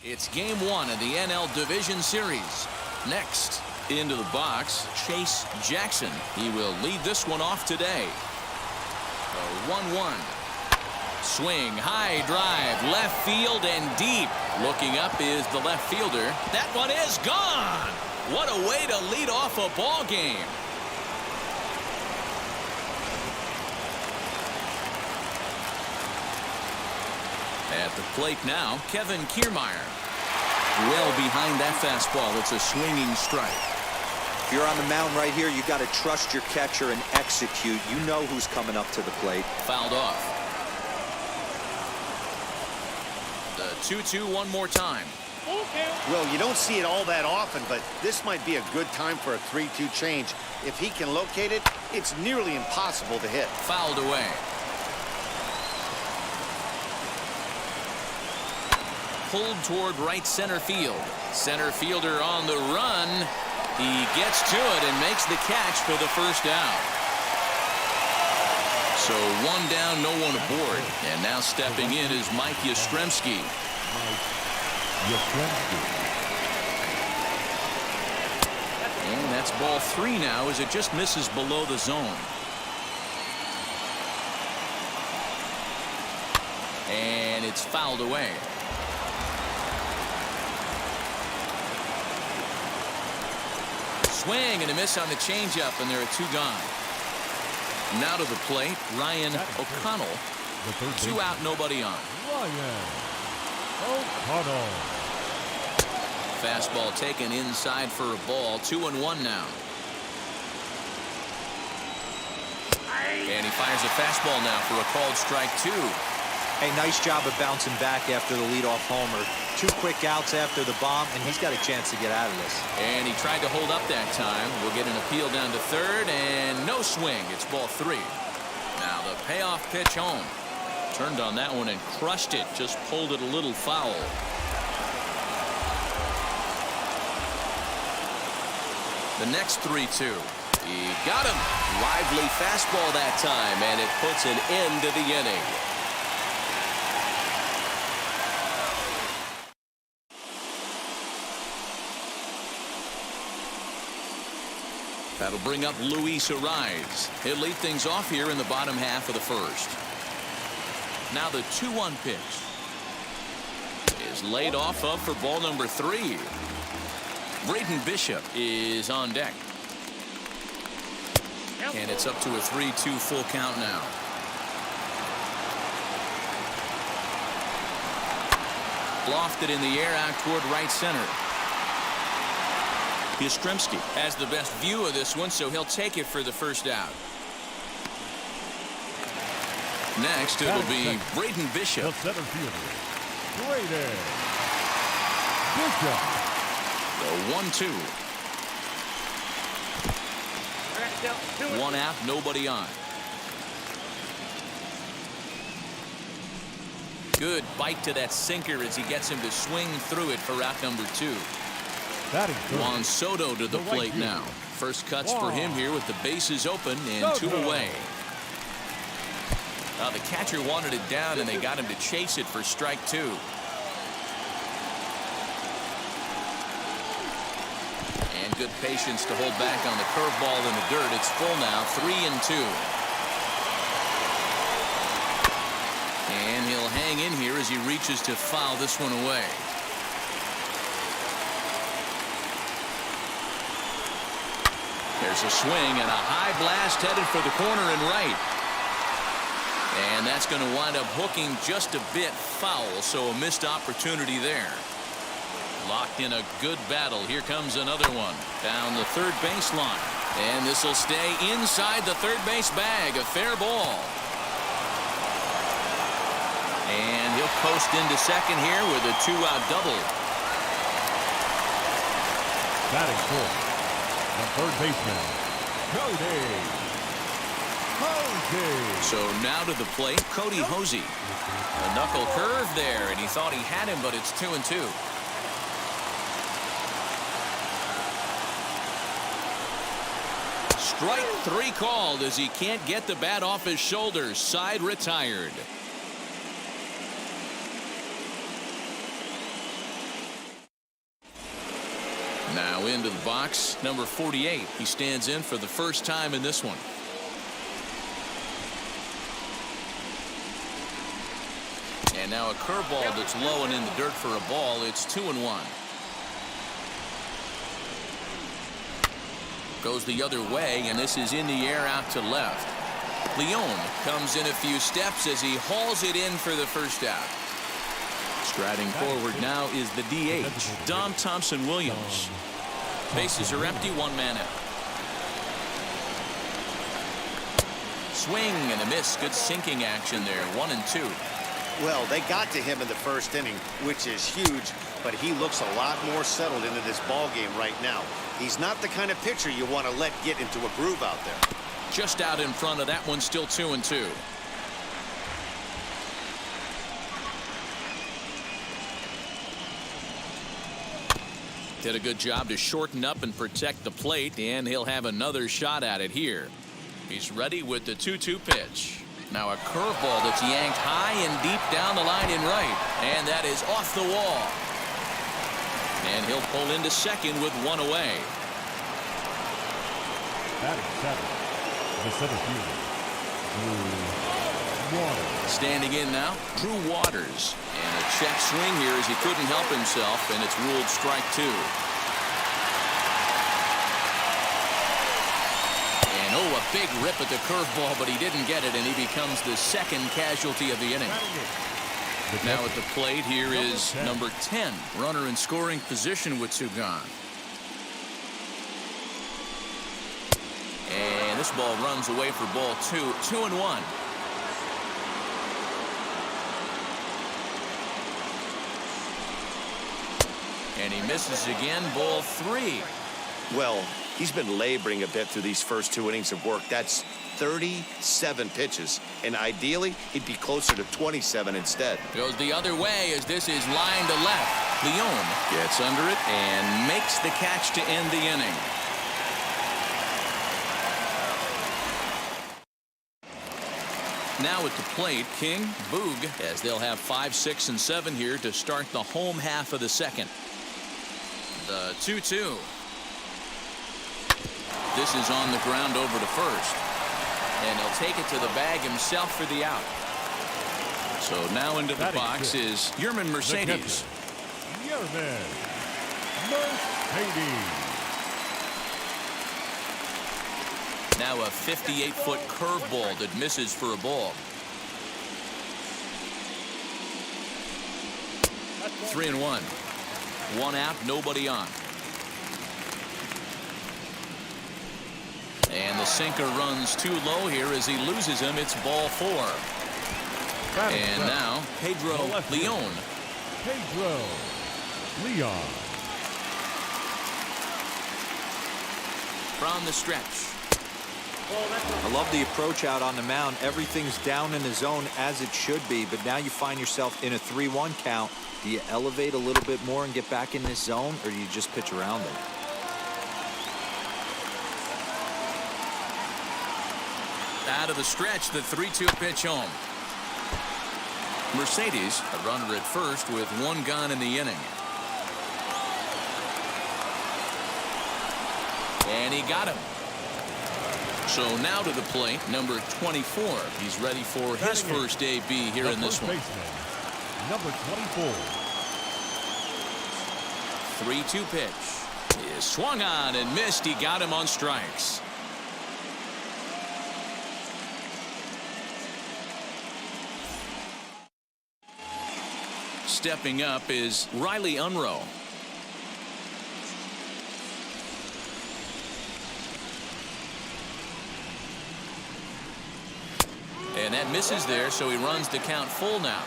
It's game 1 of the NL Division Series. Next, into the box, Chase Jackson. He will lead this one off today. The 1-1. Swing, high drive, left field and deep. Looking up is the left fielder. That one is gone. What a way to lead off a ball game. At the plate now, Kevin Kiermaier. Well behind that fastball. It's a swinging strike. If you're on the mound right here, you got to trust your catcher and execute. You know who's coming up to the plate. Fouled off. The 2-2 one more time. Well, you don't see it all that often, but this might be a good time for a 3-2 change. If he can locate it, it's nearly impossible to hit. Fouled away. Pulled toward right center field. Center fielder on the run. He gets to it and makes the catch for the first out. So 1 down, no one aboard. And now stepping in is Mike Yastrzemski. And that's ball 3 now as it just misses below the zone. And it's fouled away. Swing and a miss on the changeup, and there are 2 gone. Now to the plate, Ryan O'Connell. 2 out, nobody on. Ryan O'Connell. Fastball taken inside for a ball. 2-1 now. And he fires a fastball now for a called strike 2. Hey, nice job of bouncing back after the leadoff homer. 2 quick outs after the bomb, and he's got a chance to get out of this. And he tried to hold up that time. We'll get an appeal down to third, and no swing. It's ball 3. Now the payoff pitch home. Turned on that one and crushed it. Just pulled it a little foul. The next 3-2. He got him. Lively fastball that time, and it puts an end to the inning. That'll bring up Luis Ariz. He'll lead things off here in the bottom half of the first. Now the 2-1 pitch is laid off of for ball number 3. Braden Bishop is on deck. And it's up to a 3-2 full count now. Lofted in the air out toward right center. Yastrzemski has the best view of this one, so he'll take it for the first out. Next, it'll be Brayden Bishop. The center fielder, Brayden Bishop. The 1-2. 1 out, nobody on. Good bite to that sinker as he gets him to swing through it for out number 2. Juan Soto to the plate now. First cuts for him here with the bases open and 2 away. The catcher wanted it down, and they got him to chase it for strike 2. And good patience to hold back on the curveball in the dirt. It's full now, 3-2. And he'll hang in here as he reaches to foul this one away. There's a swing and a high blast headed for the corner and right. And that's going to wind up hooking just a bit foul, so a missed opportunity there. Locked in a good battle. Here comes another one down the third baseline. And this will stay inside the third base bag. A fair ball. And he'll post into second here with a 2-out double. Batting fourth, the third baseman, Cody Hosey. So now to the plate, Cody Hosey. A knuckle curve there, and he thought he had him, but it's 2-2. Strike 3 called as he can't get the bat off his shoulders. Side retired. Now into the box, number 48. He stands in for the first time in this one. And now a curveball that's low and in the dirt for a ball. It's 2-1. Goes the other way, and this is in the air out to left. Leone comes in a few steps as he hauls it in for the first out. Striding forward now is the DH, Dom Thompson-Williams. Bases are empty, 1 man out. Swing and a miss. Good sinking action there. 1-2. Well, they got to him in the first inning, which is huge, but he looks a lot more settled into this ball game right now. He's not the kind of pitcher you want to let get into a groove out there. Just out in front of that one, still 2-2. Did a good job to shorten up and protect the plate, and he'll have another shot at it here. He's ready with the 2-2 pitch. Now a curveball that's yanked high and deep down the line in right, and that is off the wall. And he'll pull into second with 1 away. Batting seventh, the center fielder, Drew Waters. Standing in now, Drew Waters. And a check swing here as he couldn't help himself, and it's ruled strike 2. And a big rip at the curveball, but he didn't get it, and he becomes the second casualty of the inning. Now at the plate here is number 10, runner in scoring position with 2 gone. And this ball runs away for ball 2, 2-1. And he misses again, ball 3. Well, he's been laboring a bit through these first 2 innings of work. That's 37 pitches, and ideally, he'd be closer to 27 instead. Goes the other way as this is line to left. Leone gets under it and makes the catch to end the inning. Now at the plate, King, Boog, as they'll have 5, 6, and 7 here to start the home half of the second. The 2-2. This is on the ground over to first. And he'll take it to the bag himself for the out. So now into the box is Yerman Mercedes. Yerman Mercedes. Now a 58-foot curveball that misses for a ball. 3-1. 1 out, nobody on. And the sinker runs too low here as he loses him. It's ball 4. And now Pedro Leone. Pedro Leon. From the stretch. I love the approach out on the mound. Everything's down in the zone as it should be, but now you find yourself in a 3-1 count. Do you elevate a little bit more and get back in this zone, or do you just pitch around it? Out of the stretch, the 3-2 pitch home. Mercedes, a runner at first with 1 gone in the inning. And he got him. So now to the plate, number 24. He's ready for his first AB here in this one. Number 24. 3-2 pitch. He is swung on and missed. He got him on strikes. Stepping up is Riley Unroe. And that misses there, so he runs the count full now.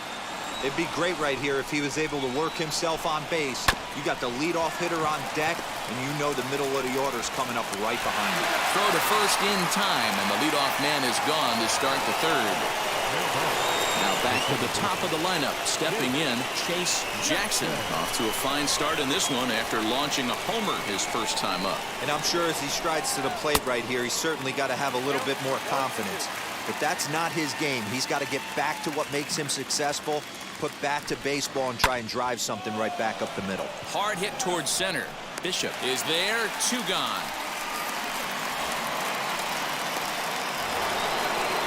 It'd be great right here if he was able to work himself on base. You got the leadoff hitter on deck, and you know the middle of the order is coming up right behind you. Throw to first in time, and the leadoff man is gone to start the third. Now back to the top of the lineup, stepping in, Chase Jackson. Off to a fine start in this one after launching a homer his first time up. And I'm sure as he strides to the plate right here, he's certainly got to have a little bit more confidence. But that's not his game. He's got to get back to what makes him successful, put bat to baseball, and try and drive something right back up the middle. Hard hit towards center. Bishop is there, 2 gone.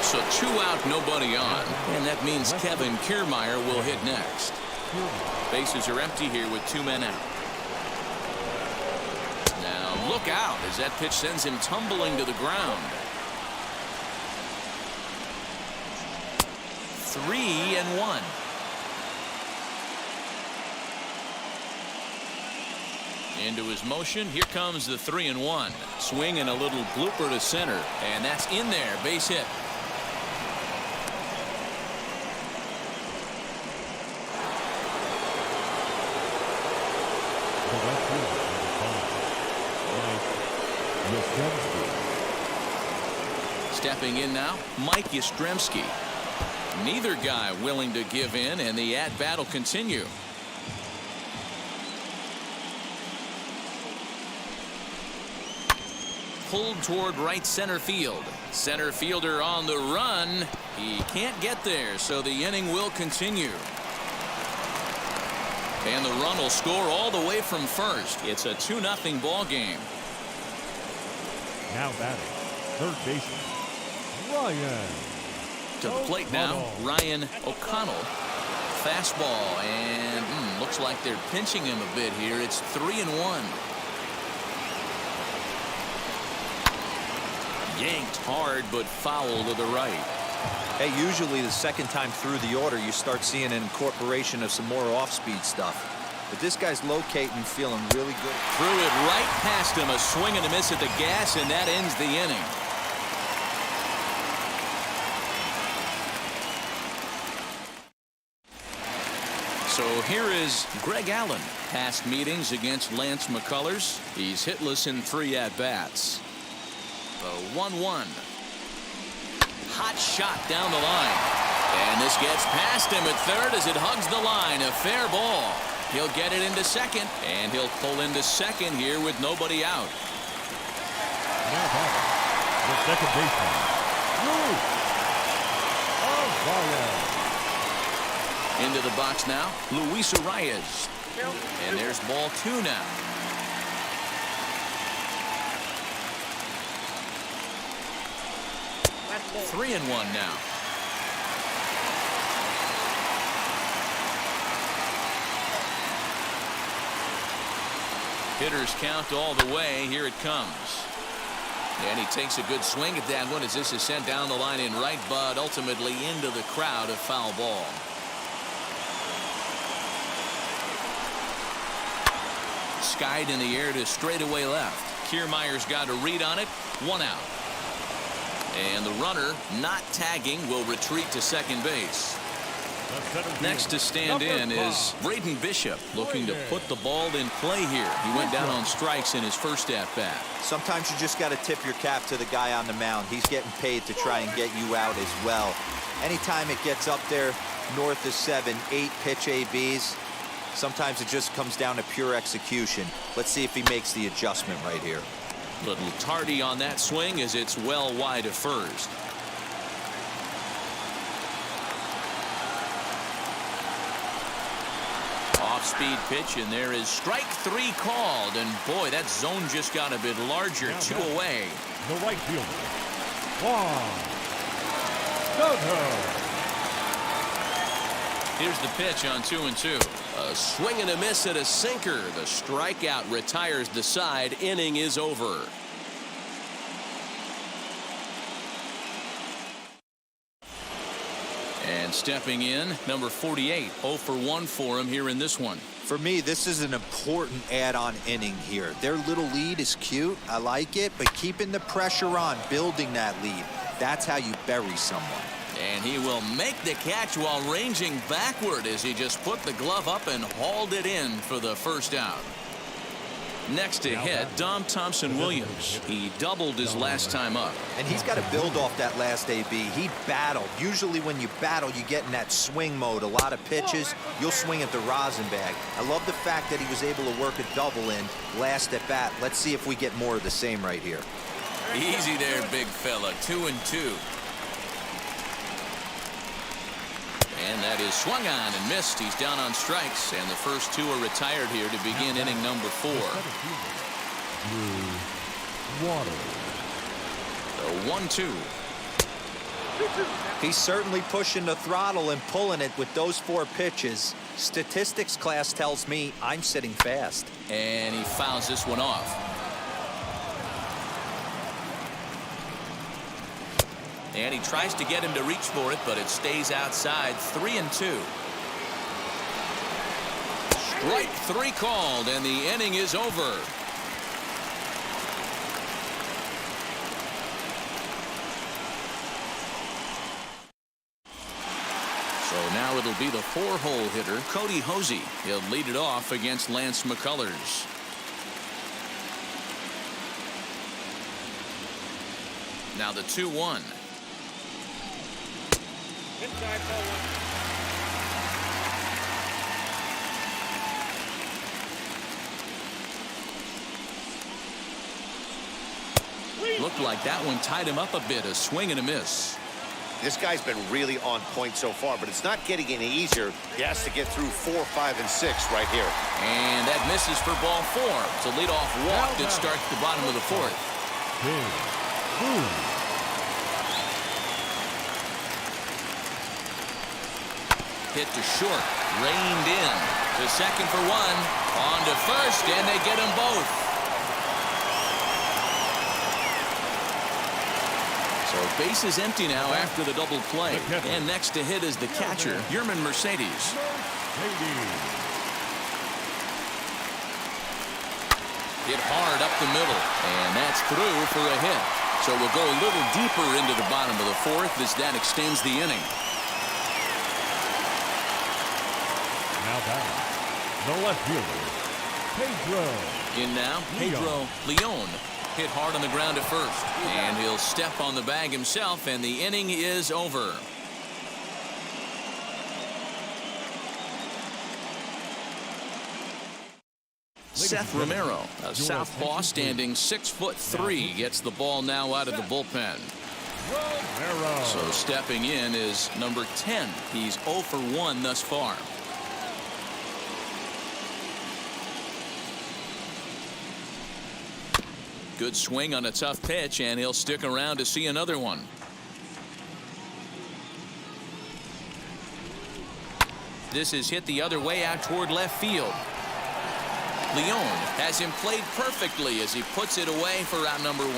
So 2 out, nobody on. And that means Kevin Kiermaier will hit next. Bases are empty here with 2 men out. Now look out as that pitch sends him tumbling to the ground. 3-1. Into his motion. Here comes the 3-1. Swing and a little blooper to center. And that's in there. Base hit. Stepping in now, Mike Yastrzemski. Neither guy willing to give in, and the at-bat will continue. Pulled toward right center field. Center fielder on the run. He can't get there, so the inning will continue. And the run will score all the way from first. It's a 2-0 ball game. Now batting, third baseman, Ryan. To the plate now, Ryan O'Connell. Fastball, and looks like they're pinching him a bit here. It's 3-1. Yanked hard, but foul to the right. Hey, usually the second time through the order, you start seeing an incorporation of some more off-speed stuff. But this guy's locating, feeling really good. Threw it right past him, a swing and a miss at the gas, and that ends the inning. So here is Greg Allen. Past meetings against Lance McCullers. He's hitless in 3 at-bats. The 1-1. Hot shot down the line. And this gets past him at third as it hugs the line. A fair ball. He'll get it into second, and he'll pull into second here with nobody out. Now batting, the second baseman, Into the box now, Luis Arias. And there's ball 2 now. That's 3-1 now. Hitters count all the way. Here it comes. And he takes a good swing at that one as this is sent down the line in right, but ultimately into the crowd, a foul ball. Skied in the air to straightaway left. Kiermaier's got a read on it. 1 out. And the runner, not tagging, will retreat to second base. Next to stand in is Braden Bishop, looking to put the ball in play here. He went down on strikes in his first at-bat. Sometimes you just got to tip your cap to the guy on the mound. He's getting paid to try and get you out as well. Anytime it gets up there north of 7, 8 pitch ABs, sometimes it just comes down to pure execution. Let's see if he makes the adjustment right here. Little tardy on that swing as it's well wide of first. Off-speed pitch, and there is strike 3 called. And boy, that zone just got a bit larger. 2 away. the right fielder, Juan. Soto. Here's the pitch on 2-2. A swing and a miss at a sinker. The strikeout retires the side. Inning is over. And stepping in, number 48. 0 for 1 for him here in this one. For me, this is an important add-on inning here. Their little lead is cute. I like it, but keeping the pressure on, building that lead, that's how you bury someone. And he will make the catch while ranging backward as he just put the glove up and hauled it in for the first out. Next to hit, Dom Thompson-Williams. He doubled his last time up. And he's got to build off that last AB. He battled. Usually when you battle, you get in that swing mode. A lot of pitches, you'll swing at the rosin bag. I love the fact that he was able to work a double in last at bat. Let's see if we get more of the same right here. Easy there, big fella. 2-2. And that is swung on and missed. He's down on strikes, and the first 2 are retired here to begin inning number 4. The 1-2. He's certainly pushing the throttle and pulling it with those 4 pitches. Statistics class tells me I'm sitting fast. And he fouls this one off. And he tries to get him to reach for it, but it stays outside. 3-2. Strike 3 called, and the inning is over. So now it'll be the 4-hole hitter, Cody Hosey. He'll lead it off against Lance McCullers. Now the 2-1. Inside ball 1. Looked like that one tied him up a bit. A swing and a miss. This guy's been really on point so far, but it's not getting any easier. He has to get through 4, 5, and 6 right here. And that misses for ball 4. It's a leadoff walk that starts the bottom of the 4th. Hit to short, reined in to second for 1, on to first, and they get them both. So base is empty now after the double play. And next to hit is the catcher, Yerman Mercedes. Hit hard up the middle, and that's through for a hit. So we'll go a little deeper into the bottom of the 4th as that extends the inning. bat, the left fielder, Pedro. In now, Pedro Leon hit hard on the ground at first. And he'll step on the bag himself, and the inning is over. Seth Romero, a southpaw standing 6'3", gets the ball now out of the bullpen. So stepping in is number 10. He's 0 for 1 thus far. Good swing on a tough pitch, and he'll stick around to see another one. This is hit the other way out toward left field. Leon has him played perfectly as he puts it away for out number 1.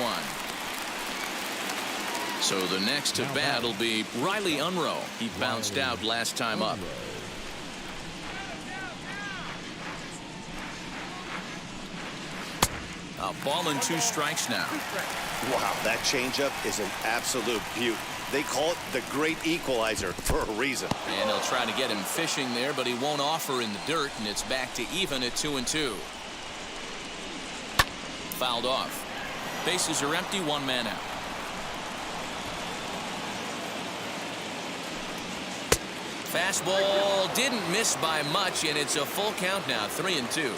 So the next to bat will be Riley Unroe. He bounced out last time up. A ball and 2 strikes now. Wow, that changeup is an absolute beaut. They call it the great equalizer for a reason. And they'll try to get him fishing there, but he won't offer in the dirt, and it's back to even at 2-2. Fouled off. Bases are empty, 1 man out. Fastball didn't miss by much, and it's a full count now, 3-2.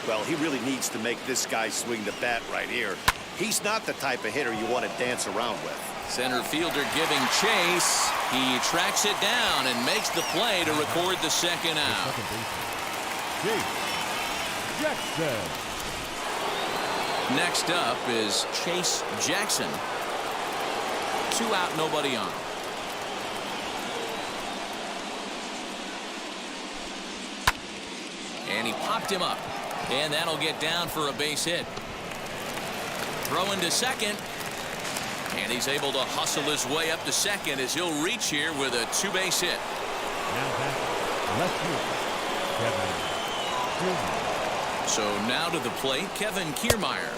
Well, he really needs to make this guy swing the bat right here. He's not the type of hitter you want to dance around with. Center fielder giving chase. He tracks it down and makes the play to record the second out. Jackson. Next up is Chase Jackson. 2 out, nobody on. And he popped him up. And that'll get down for a base hit. Throw into second. And he's able to hustle his way up to second as he'll reach here with a 2-base hit. Now back, left field, Kevin. So now to the plate, Kevin Kiermaier.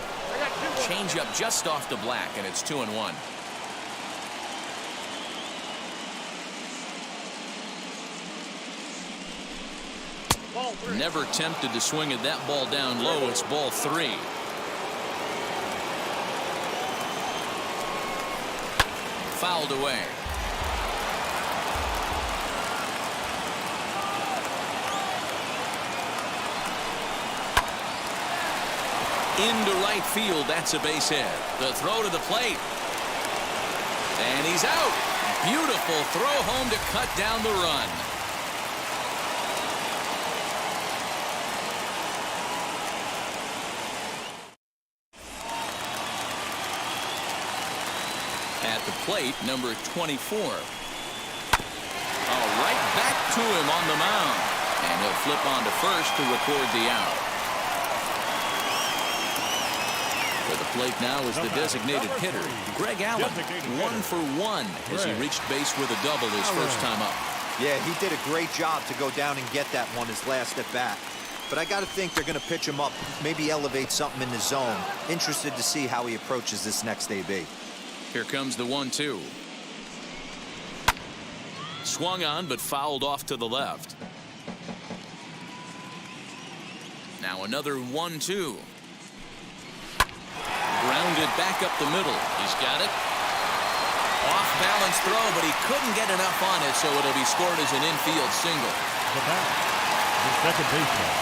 Change up just off the black, and it's 2-1. Never tempted to swing at that ball down low. It's ball 3. Fouled away. Into right field. That's a base hit. The throw to the plate. And he's out. Beautiful throw home to cut down the run. At the plate, number 24. Right back to him on the mound. And he'll flip on to first to record the out. For the plate now is the designated hitter, Greg Allen. 1 for 1 as he reached base with a double his first time up. Yeah, he did a great job to go down and get that one his last at bat. But I got to think they're going to pitch him up, maybe elevate something in the zone. Interested to see how he approaches this next AB. Here comes the 1-2. Swung on, but fouled off to the left. Now another 1-2. Grounded back up the middle. He's got it. Off balance throw, but he couldn't get enough on it, so it'll be scored as an infield single. The back, the second baseman,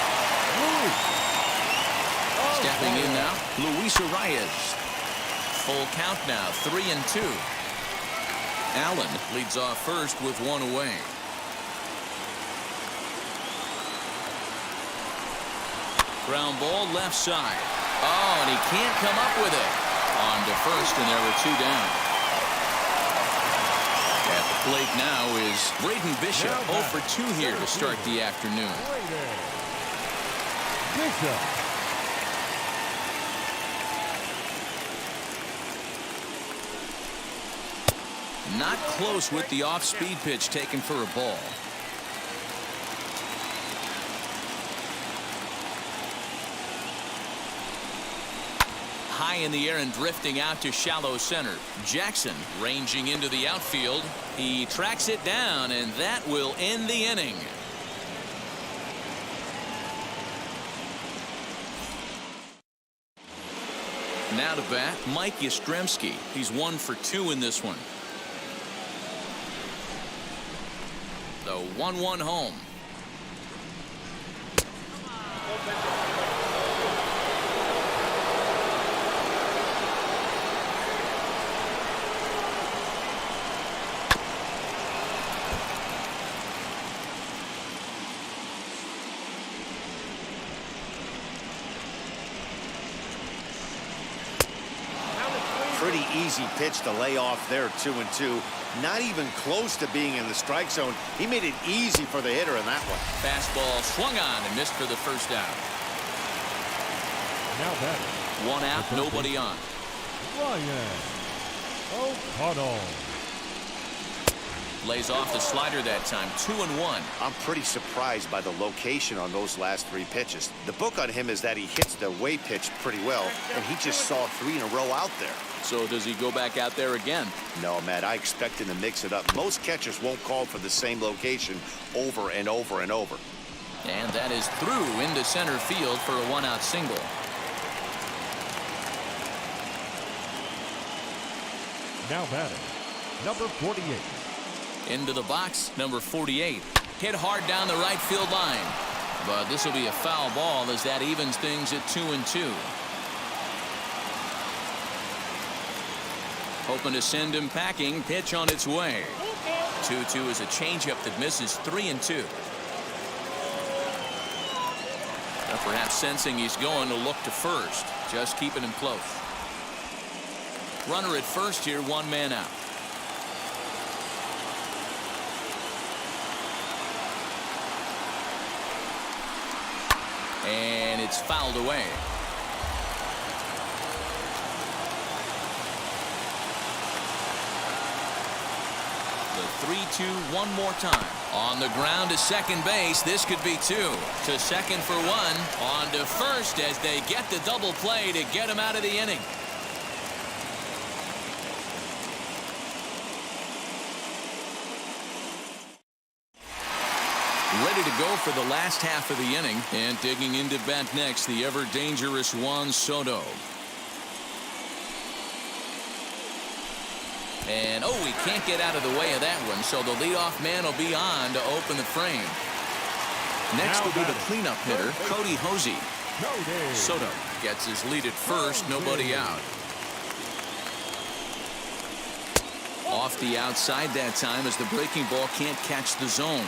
Luis. Stepping in now, Luis Arias. Full count now, 3-2. Allen leads off first with 1 away. Ground ball left side. Oh, and he can't come up with it. On to first, and there were 2 down. At the plate now is Braden Bishop, 0 for 2 here to start the afternoon. Bishop. Not close with the off-speed pitch taken for a ball. High in the air and drifting out to shallow center. Jackson ranging into the outfield. He tracks it down, and that will end the inning. Now to bat, Mike Yastrzemski. He's 1 for 2 in this one. The 1-1 home. Pretty easy pitch to lay off there, 2-2. Not even close to being in the strike zone. He made it easy for the hitter in that one. Fastball swung on and missed for the first out. Now batting. 1 out, nobody on. Ryan O'Connell. Lays off the slider that time. 2-1. I'm pretty surprised by the location on those last 3 pitches. The book on him is that he hits the way pitch pretty well, and he just saw 3 in a row out there. So does he go back out there again? No, Matt, I expect him to mix it up. Most catchers won't call for the same location over and over and over. And that is through into center field for a 1-out single. Now batting. Number 48. Into the box, number 48. Hit hard down the right field line. But this will be a foul ball as that evens things at 2-2. Hoping to send him packing. Pitch on its way. 2-2 is a changeup that misses. 3-2. Perhaps sensing he's going to look to first. Just keeping him close. Runner at first here, 1 man out. And it's fouled away. The 3-2 one more time. On the ground to second base. This could be 2. To second for 1. On to first as they get the double play to get him out of the inning. Ready to go for the last half of the inning. And digging into bat next, the ever-dangerous Juan Soto. And, he can't get out of the way of that one, so the leadoff man will be on to open the frame. Next will be the cleanup hitter, Cody Hosey. Soto gets his lead at first, nobody out. Off the outside that time as the breaking ball can't catch the zone.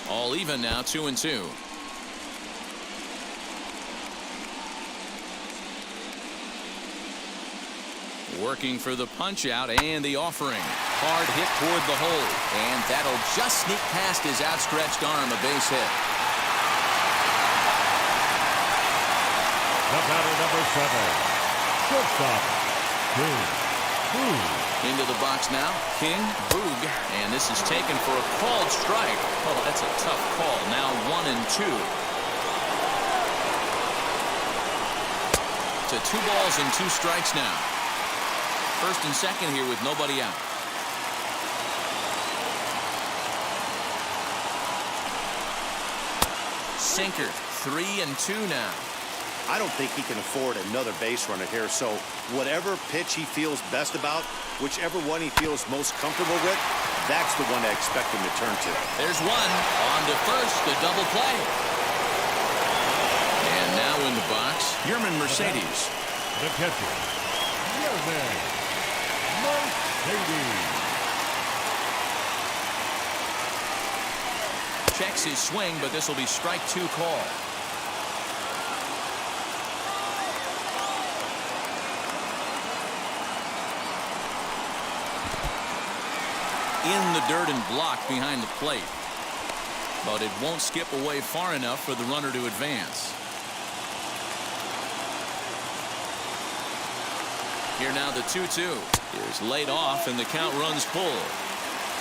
All even now, 2-2. Working for the punch out and the offering. Hard hit toward the hole. And that'll just sneak past his outstretched arm, a base hit. The batter, number 7. Shortstop, King Boog. Into the box now, King Boog. And this is taken for a called strike. Oh, that's a tough call. Now 1-2. To 2 balls and 2 strikes now. First and second here with nobody out. Sinker, 3-2 now. I don't think he can afford another base runner here, so whatever pitch he feels best about, whichever one he feels most comfortable with, that's the one I expect him to turn to. There's one. On to first, the double play. And now in the box, Yerman Mercedes. The catcher, Yerman Mercedes. Checks his swing, but this will be strike 2 call. In the dirt and blocked behind the plate. But it won't skip away far enough for the runner to advance. Here now the 2-2 is laid off and the count runs full.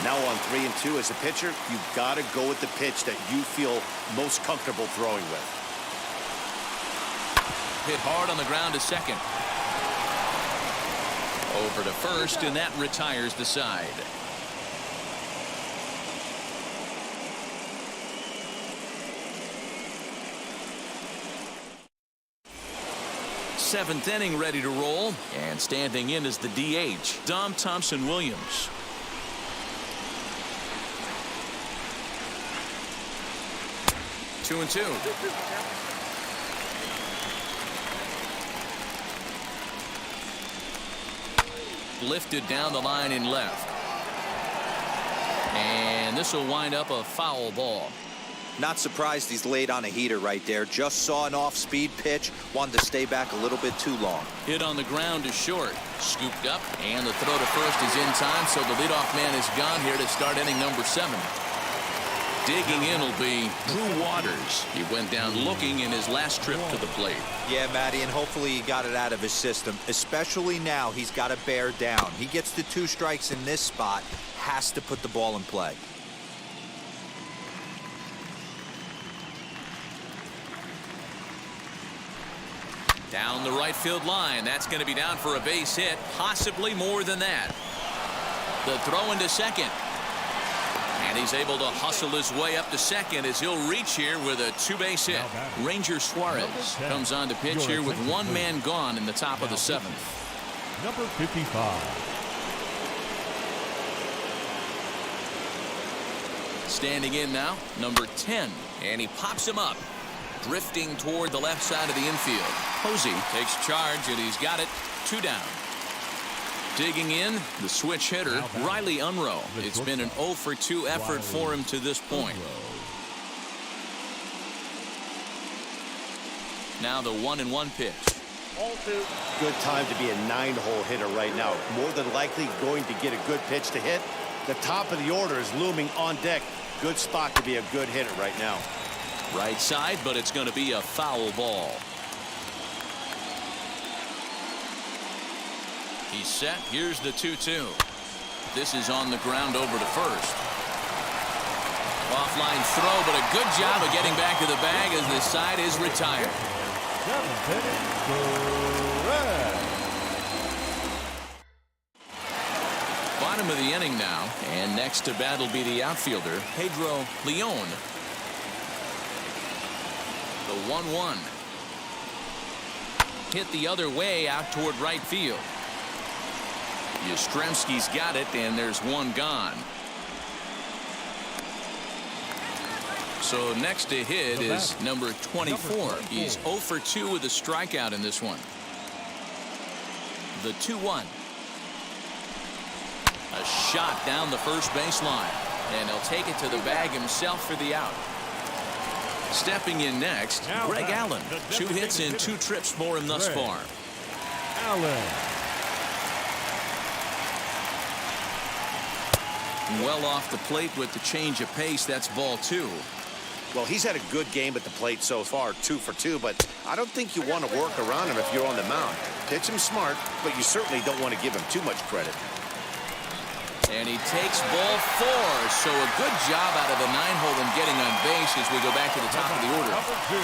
Now on 3-2 as a pitcher, you've got to go with the pitch that you feel most comfortable throwing with. Hit hard on the ground to second. Over to first, and that retires the side. 7th inning ready to roll, and standing in is the DH, Dom Thompson-Williams. Two and two. Lifted down the line in left. And this will wind up a foul ball. Not surprised he's laid on a heater right there. Just saw an off-speed pitch. Wanted to stay back a little bit too long. Hit on the ground is short. Scooped up, and the throw to first is in time, so the leadoff man is gone here to start inning number 7. Digging in will be Drew Waters. He went down looking in his last trip to the plate. Yeah, Matty, and hopefully he got it out of his system. Especially now, he's got to bear down. He gets the 2 strikes in this spot. Has to put the ball in play. Down the right field line. That's going to be down for a base hit. Possibly more than that. The throw into second. And he's able to hustle his way up to second as he'll reach here with a 2-base hit. Ranger Suarez comes on to pitch here with 1 man gone in the top of the 7th. Number 55. Standing in now, number 10. And he pops him up. Drifting toward the left side of the infield. Hosey takes charge, and he's got it. 2 down. Digging in, the switch hitter, Riley Unroe. It's been an 0 for 2 effort for him to this point. Now the 1-1 pitch. Ball 2. Good time to be a 9-hole hitter right now. More than likely going to get a good pitch to hit. The top of the order is looming on deck. Good spot to be a good hitter right now. Right side, but it's going to be a foul ball. He's set. Here's the 2-2. This is on the ground over to first. Offline throw, but a good job of getting back to the bag as this side is retired. 7th inning, Perez. Bottom of the inning now, and next to bat will be the outfielder, Pedro Leon. The 1-1. Hit the other way out toward right field. Yastrzemski's got it, and there's 1 gone. So next to hit is number 24. He's 0 for 2 with a strikeout in this one. The 2-1. A shot down the first baseline, and he'll take it to the bag himself for the out. Stepping in next, Greg Allen. 2 hits and 2 trips for him thus far. Allen. Well off the plate with the change of pace. That's ball 2. Well, he's had a good game at the plate so far, 2 for 2, but I don't think you want to work around him if you're on the mound. Pitch him smart, but you certainly don't want to give him too much credit. And he takes ball 4. So a good job out of the 9-hole and getting on base as we go back to the top of the order. Number 2,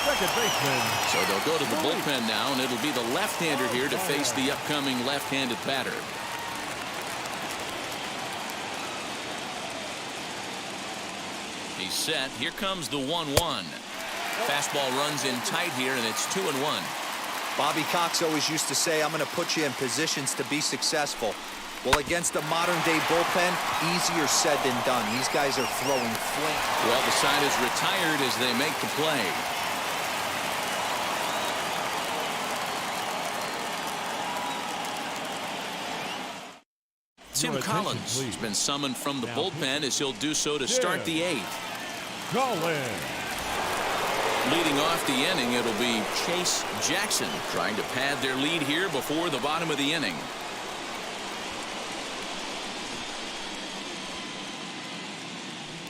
second baseman. So they'll go to the bullpen now, and it'll be the left-hander here to face the upcoming left-handed batter. He's set. Here comes the 1-1. Fastball runs in tight here, and it's 2-1. Bobby Cox always used to say, I'm going to put you in positions to be successful. Well, against a modern-day bullpen, easier said than done. These guys are throwing flame. Well, the side is retired as they make the play. Tim Collins has been summoned from the bullpen as he'll do so to start the 8th. Collins. Leading off the inning, it'll be Chase Jackson trying to pad their lead here before the bottom of the inning.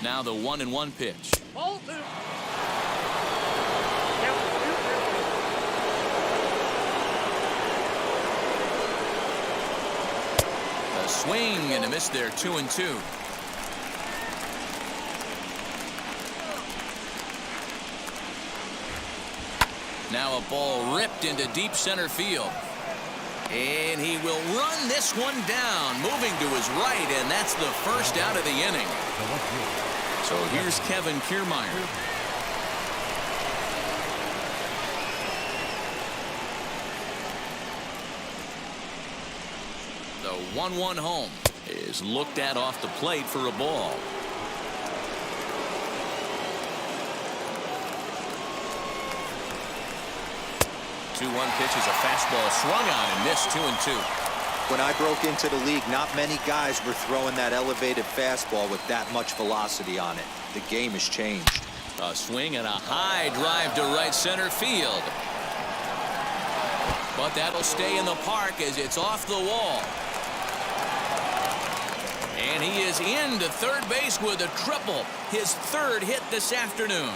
Now the 1-1 pitch. Ball 2. A swing and a miss there, 2-2. Now a ball ripped into deep center field. And he will run this one down, moving to his right, and that's the first out of the inning. So here's Kevin Kiermaier. 1-1 home. Is looked at off the plate for a ball. 2-1 pitch is a fastball swung on and missed. 2-2. When I broke into the league, not many guys were throwing that elevated fastball with that much velocity on it. The game has changed. A swing and a high drive to right center field. But that'll stay in the park as it's off the wall. And he is into third base with a triple. His third hit this afternoon.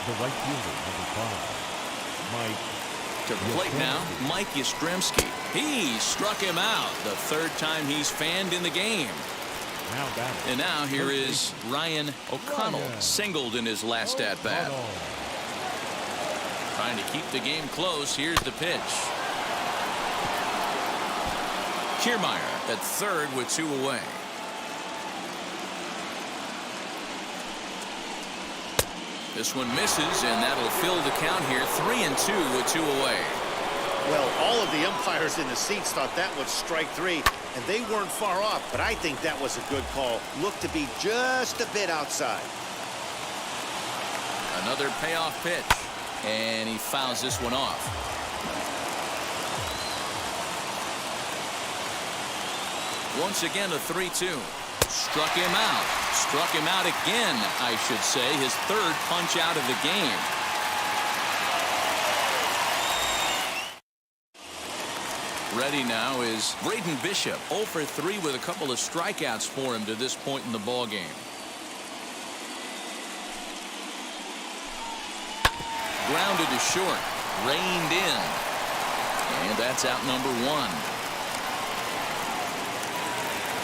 The right fielder, number 5, Mike. To the plate now, Mike Yastrzemski. He struck him out the third time he's fanned in the game. And now here is Ryan O'Connell, singled in his last at-bat. Trying to keep the game close. Here's the pitch. Kiermaier at third with 2 away. This one misses, and that'll fill the count here. 3-2 with 2 away. Well, all of the umpires in the seats thought that was strike 3, and they weren't far off, but I think that was a good call. Looked to be just a bit outside. Another payoff pitch, and he fouls this one off. Once again, a 3-2. Struck him out. Struck him out again, I should say. His third punch out of the game. Ready now is Braden Bishop. 0 for 3 with a couple of strikeouts for him to this point in the ball game. Grounded to short. Reined in. And that's out number 1.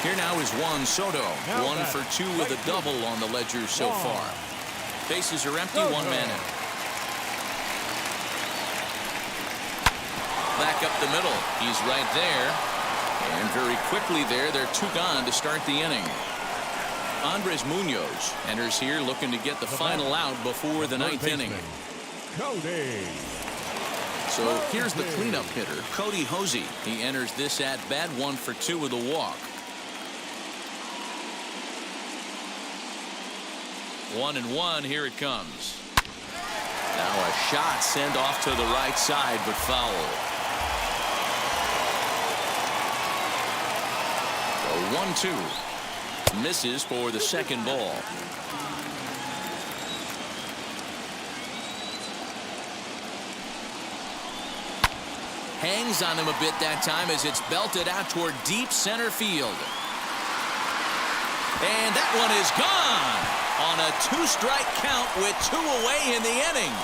Here now is Juan Soto. 1 for 2 with a double on the ledger so far. Bases are empty. 1 man in. Back up the middle. He's right there. And very quickly there, they're 2 gone to start the inning. Andres Munoz enters here looking to get the final out before the 9th inning. Cody. So here's the cleanup hitter, Cody Hosey. He enters this at bat 1 for 2 with a walk. 1-1. Here it comes. Now a shot sent off to the right side, but foul. So 1-2. Misses for the second ball. Hangs on him a bit that time as it's belted out toward deep center field. And that one is gone on a 2-strike count with 2 away in the inning.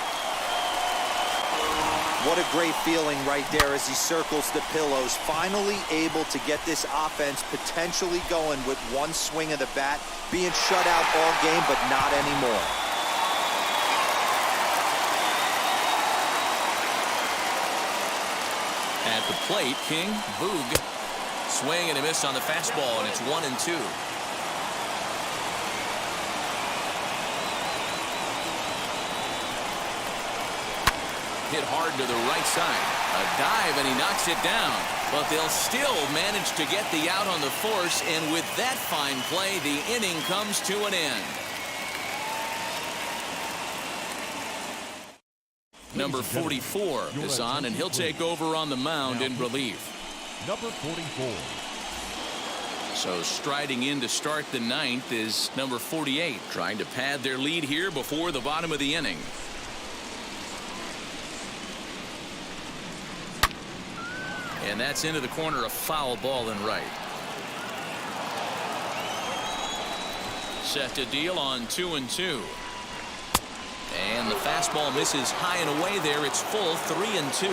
What a great feeling right there as he circles the pillows. Finally able to get this offense potentially going with 1 swing of the bat. Being shut out all game, but not anymore. At the plate, King, Boog. Swing and a miss on the fastball, and it's 1-2. Hit hard to the right side. A dive, and he knocks it down. But they'll still manage to get the out on the force, and with that fine play, the inning comes to an end. Number 44 is on, and he'll take over on the mound in relief. Number 44. So striding in to start the 9th is number 48, trying to pad their lead here before the bottom of the inning. And that's into the corner, a foul ball and right. Set to deal on 2-2. And the fastball misses high and away there. It's full 3-2.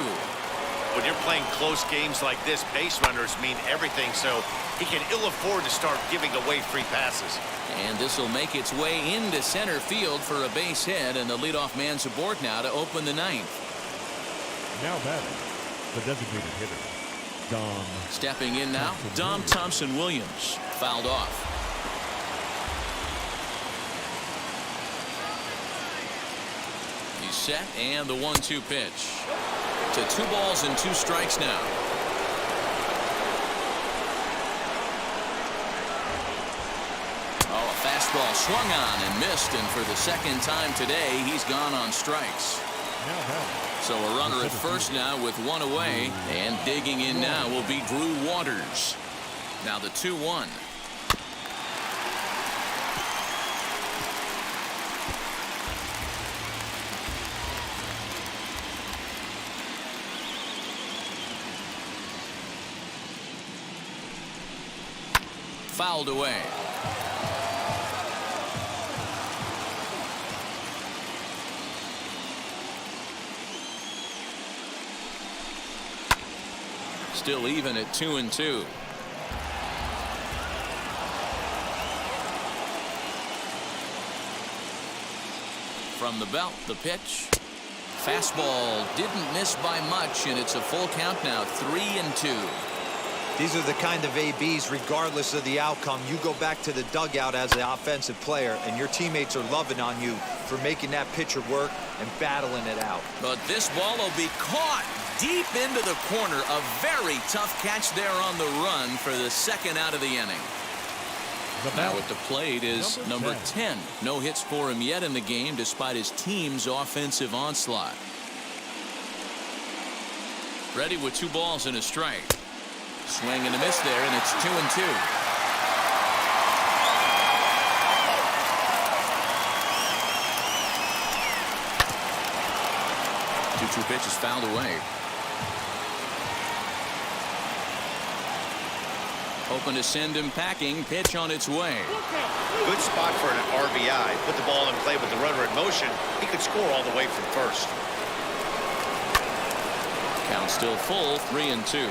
When you're playing close games like this, base runners mean everything, so he can ill afford to start giving away free passes. And this will make its way into center field for a base hit, and the leadoff man's aboard now to open the 9th. Now batting, the designated hitter, Dom. Stepping in now, Dom Thompson-Williams. Fouled off. He's set, and the 1-2 pitch. To 2 balls and 2 strikes now. fastball swung on and missed, and for the second time today, he's gone on strikes. So a runner at first now with one away, and digging in now will be Drew Waters. Now the 2-1. Fouled away. Still even at 2-2. From the belt, the pitch. Fastball didn't miss by much, and it's a full count now, 3-2. These are the kind of ABs, regardless of the outcome, you go back to the dugout as an offensive player, and your teammates are loving on you for making that pitcher work and battling it out. But this ball will be caught deep into the corner. A very tough catch there on the run for the second out of the inning. Now at the plate is number 10. No hits for him yet in the game despite his team's offensive onslaught. Ready with 2 balls and a strike. Swing and a miss there, and it's 2-2. 2-2 pitch is fouled away. Hoping to send him packing. Pitch on its way. Good spot for an RBI. Put the ball in play with the runner in motion. He could score all the way from first. Count still full, 3-2.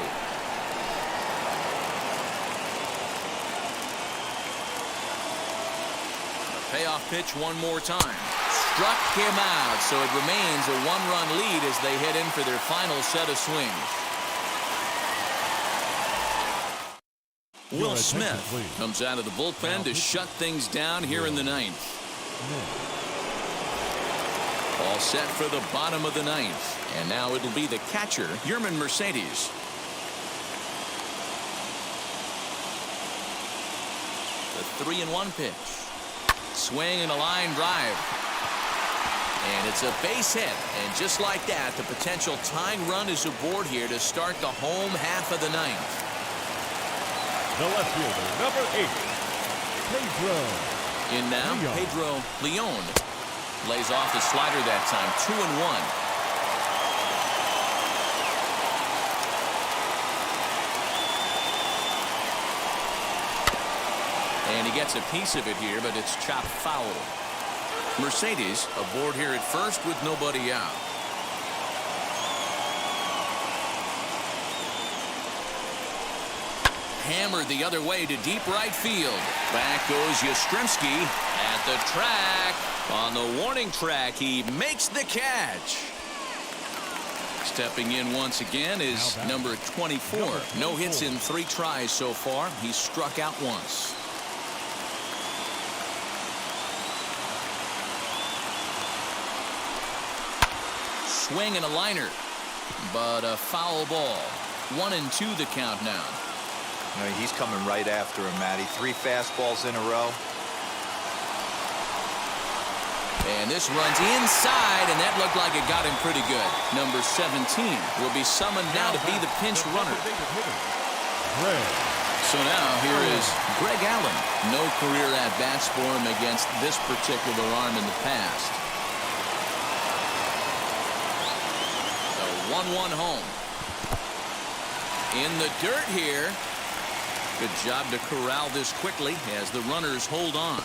Payoff pitch one more time. Struck him out, so it remains a 1-run lead as they head in for their final set of swings. Will Smith comes out of the bullpen to shut things down here in the 9th. All set for the bottom of the 9th. And now it'll be the catcher, Yerman Mercedes. The 3-1 pitch. Swing and a line drive. And it's a base hit. And just like that, the potential tying run is aboard here to start the home half of the 9th. The left fielder, number 8, Pedro. In now, Pedro Leon. Lays off the slider that time, 2-1. And he gets a piece of it here, but it's chopped foul. Mercedes aboard here at first with nobody out. Hammered the other way to deep right field. Back goes Yastrzemski at the track. On the warning track, he makes the catch. Stepping in once again is number 24. No hits in 3 tries so far. He's struck out once. Swing and a liner, but a foul ball. 1-2 the count now. He's coming right after him, Matty. 3 fastballs in a row. And this runs inside, and that looked like it got him pretty good. Number 17 will be summoned now to be the pinch runner. So now here is Greg Allen. No career at-bats for him against this particular arm in the past. The 1-1 home. In the dirt here. Good job to corral this quickly as the runners hold on.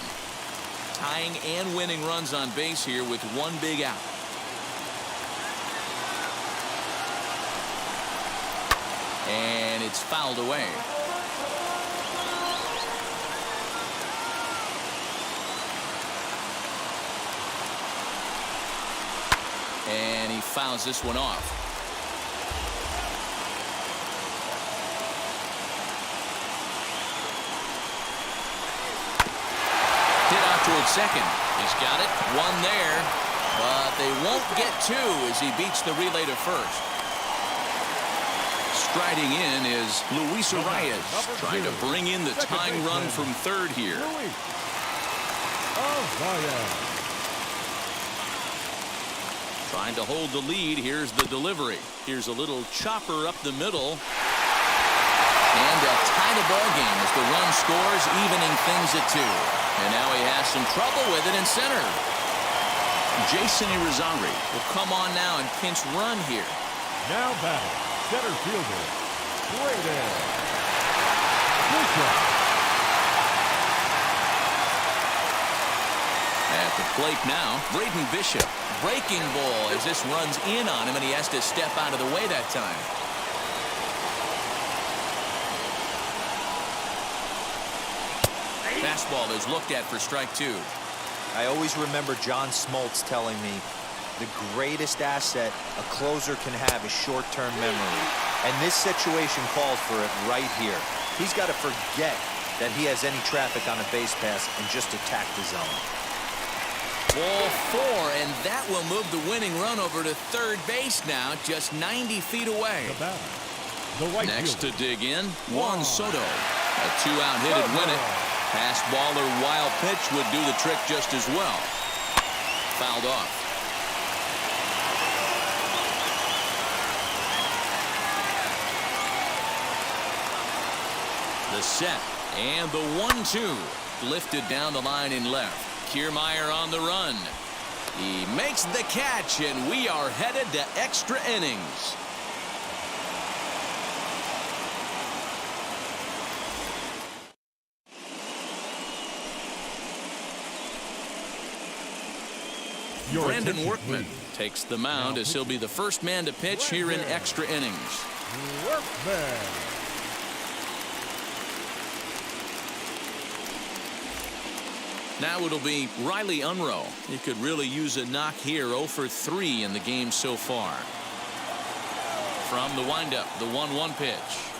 Tying and winning runs on base here with 1 big out. And it's fouled away. And he fouls this one off. Towards second. He's got it. 1 there. But they won't get 2 as he beats the relay to first. Striding in is Luis Arias, trying to bring in the tying run from third here. Trying to hold the lead. Here's the delivery. Here's a little chopper up the middle. And a tie the ball game as the run scores, evening things at 2. And now he has some trouble with it in center. Jason Irizarry will come on now and pinch run here. Now batting, center fielder, Brayden Bishop. At the plate now, Braden Bishop. Breaking ball as this runs in on him, and he has to step out of the way that time. Fastball is looked at for strike 2. I always remember John Smoltz telling me the greatest asset a closer can have is short-term memory. And this situation calls for it right here. He's got to forget that he has any traffic on a base pass and just attack the zone. Ball 4, and that will move the winning run over to third base now, just 90 feet away. The batter, the right Next fielder, to dig in, Juan Soto. A 2-out hit would win it. Pass ball or wild pitch would do the trick just as well. Fouled off. The set and the 1-2 lifted down the line in left. Kiermaier on the run. He makes the catch, and we are headed to extra innings. Brandon Workman takes the mound as he'll be the first man to pitch here in extra innings. Workman. Now it'll be Riley Unruh. He could really use a knock here. 0 for 3 in the game so far. From the windup, the 1-1 pitch.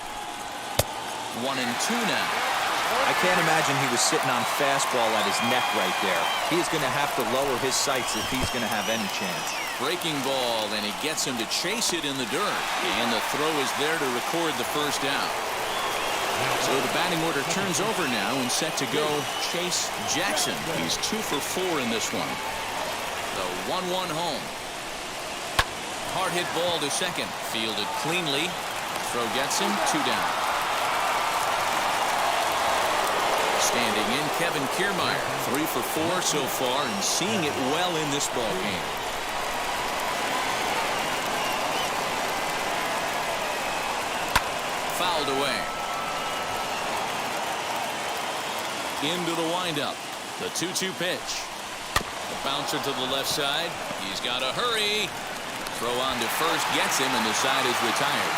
1-2 now. I can't imagine he was sitting on fastball at his neck right there. He is going to have to lower his sights if he's going to have any chance. Breaking ball, and he gets him to chase it in the dirt. And the throw is there to record the first out. So the batting order turns over now and set to go Chase Jackson. He's 2 for 4 in this one. The 1-1 home. Hard hit ball to second. Fielded cleanly. Throw gets him. 2 down. Standing in, Kevin Kiermaier. 3 for 4 so far and seeing it well in this ball game. Fouled away. Into the windup. The 2-2 pitch. The bouncer to the left side. He's got to hurry. Throw on to first gets him, and the side is retired.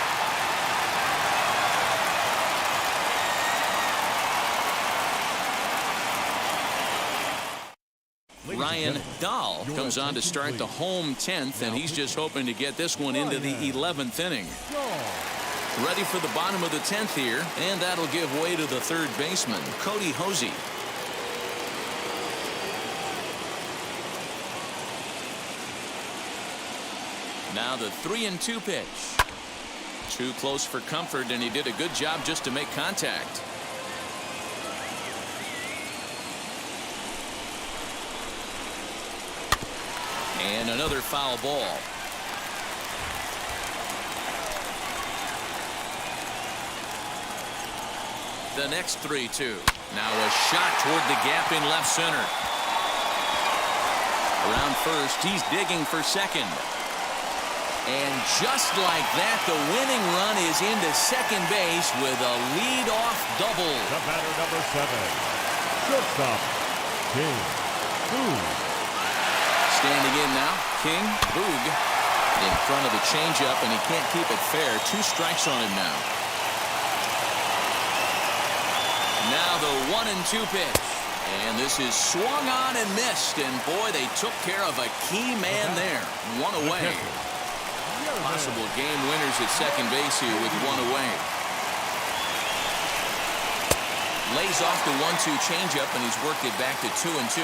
Ryan Dahl comes on to start the home 10th, and he's just hoping to get this one into the 11th inning. Ready for the bottom of the 10th here, and that'll give way to the third baseman, Cody Hosey. Now the 3-2 pitch. Too close for comfort, and he did a good job just to make contact. And another foul ball. The next 3-2. Now a shot toward the gap in left center. Around first, he's digging for second. And just like that, the winning run is into second base with a lead-off double. The batter, number 7, Shortstop, King Boog. Standing in now, King Boog in front of the changeup, and he can't keep it fair. 2 strikes on him now. Now the 1-2 pitch. And this is swung on and missed. And boy, they took care of a key man there. 1 away. Possible game winners at second base here with 1 away. Lays off the 1-2 changeup, and he's worked it back to 2-2.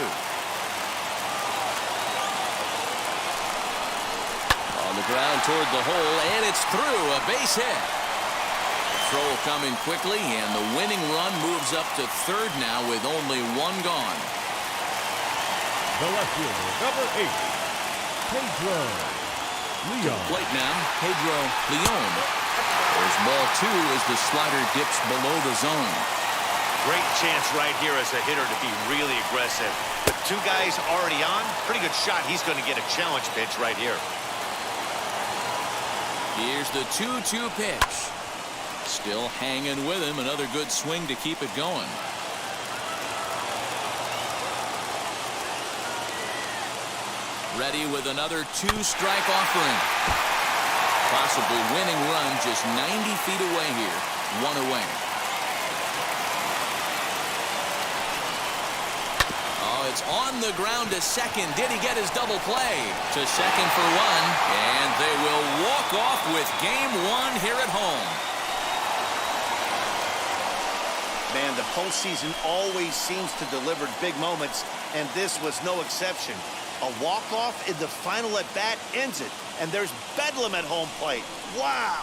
On the ground toward the hole, and it's through. A base hit. Throw coming quickly, and the winning run moves up to third now with only 1 gone. the left fielder, number 8, Pedro Leon. Plate now, Pedro Leon. There's ball 2 as the slider dips below the zone. Great chance right here as a hitter to be really aggressive. With 2 guys already on, pretty good shot. He's going to get a challenge pitch right here. Here's the 2-2 pitch. Still hanging with him. Another good swing to keep it going. Ready with another 2-strike offering. Possible winning run just 90 feet away here. 1 away. Oh, it's on the ground to second. Did he get his double play? To second for 1. And they will walk off with game 1 here at home. Man, the postseason always seems to deliver big moments, and this was no exception. A walk-off in the final at-bat ends it, and there's bedlam at home plate. Wow!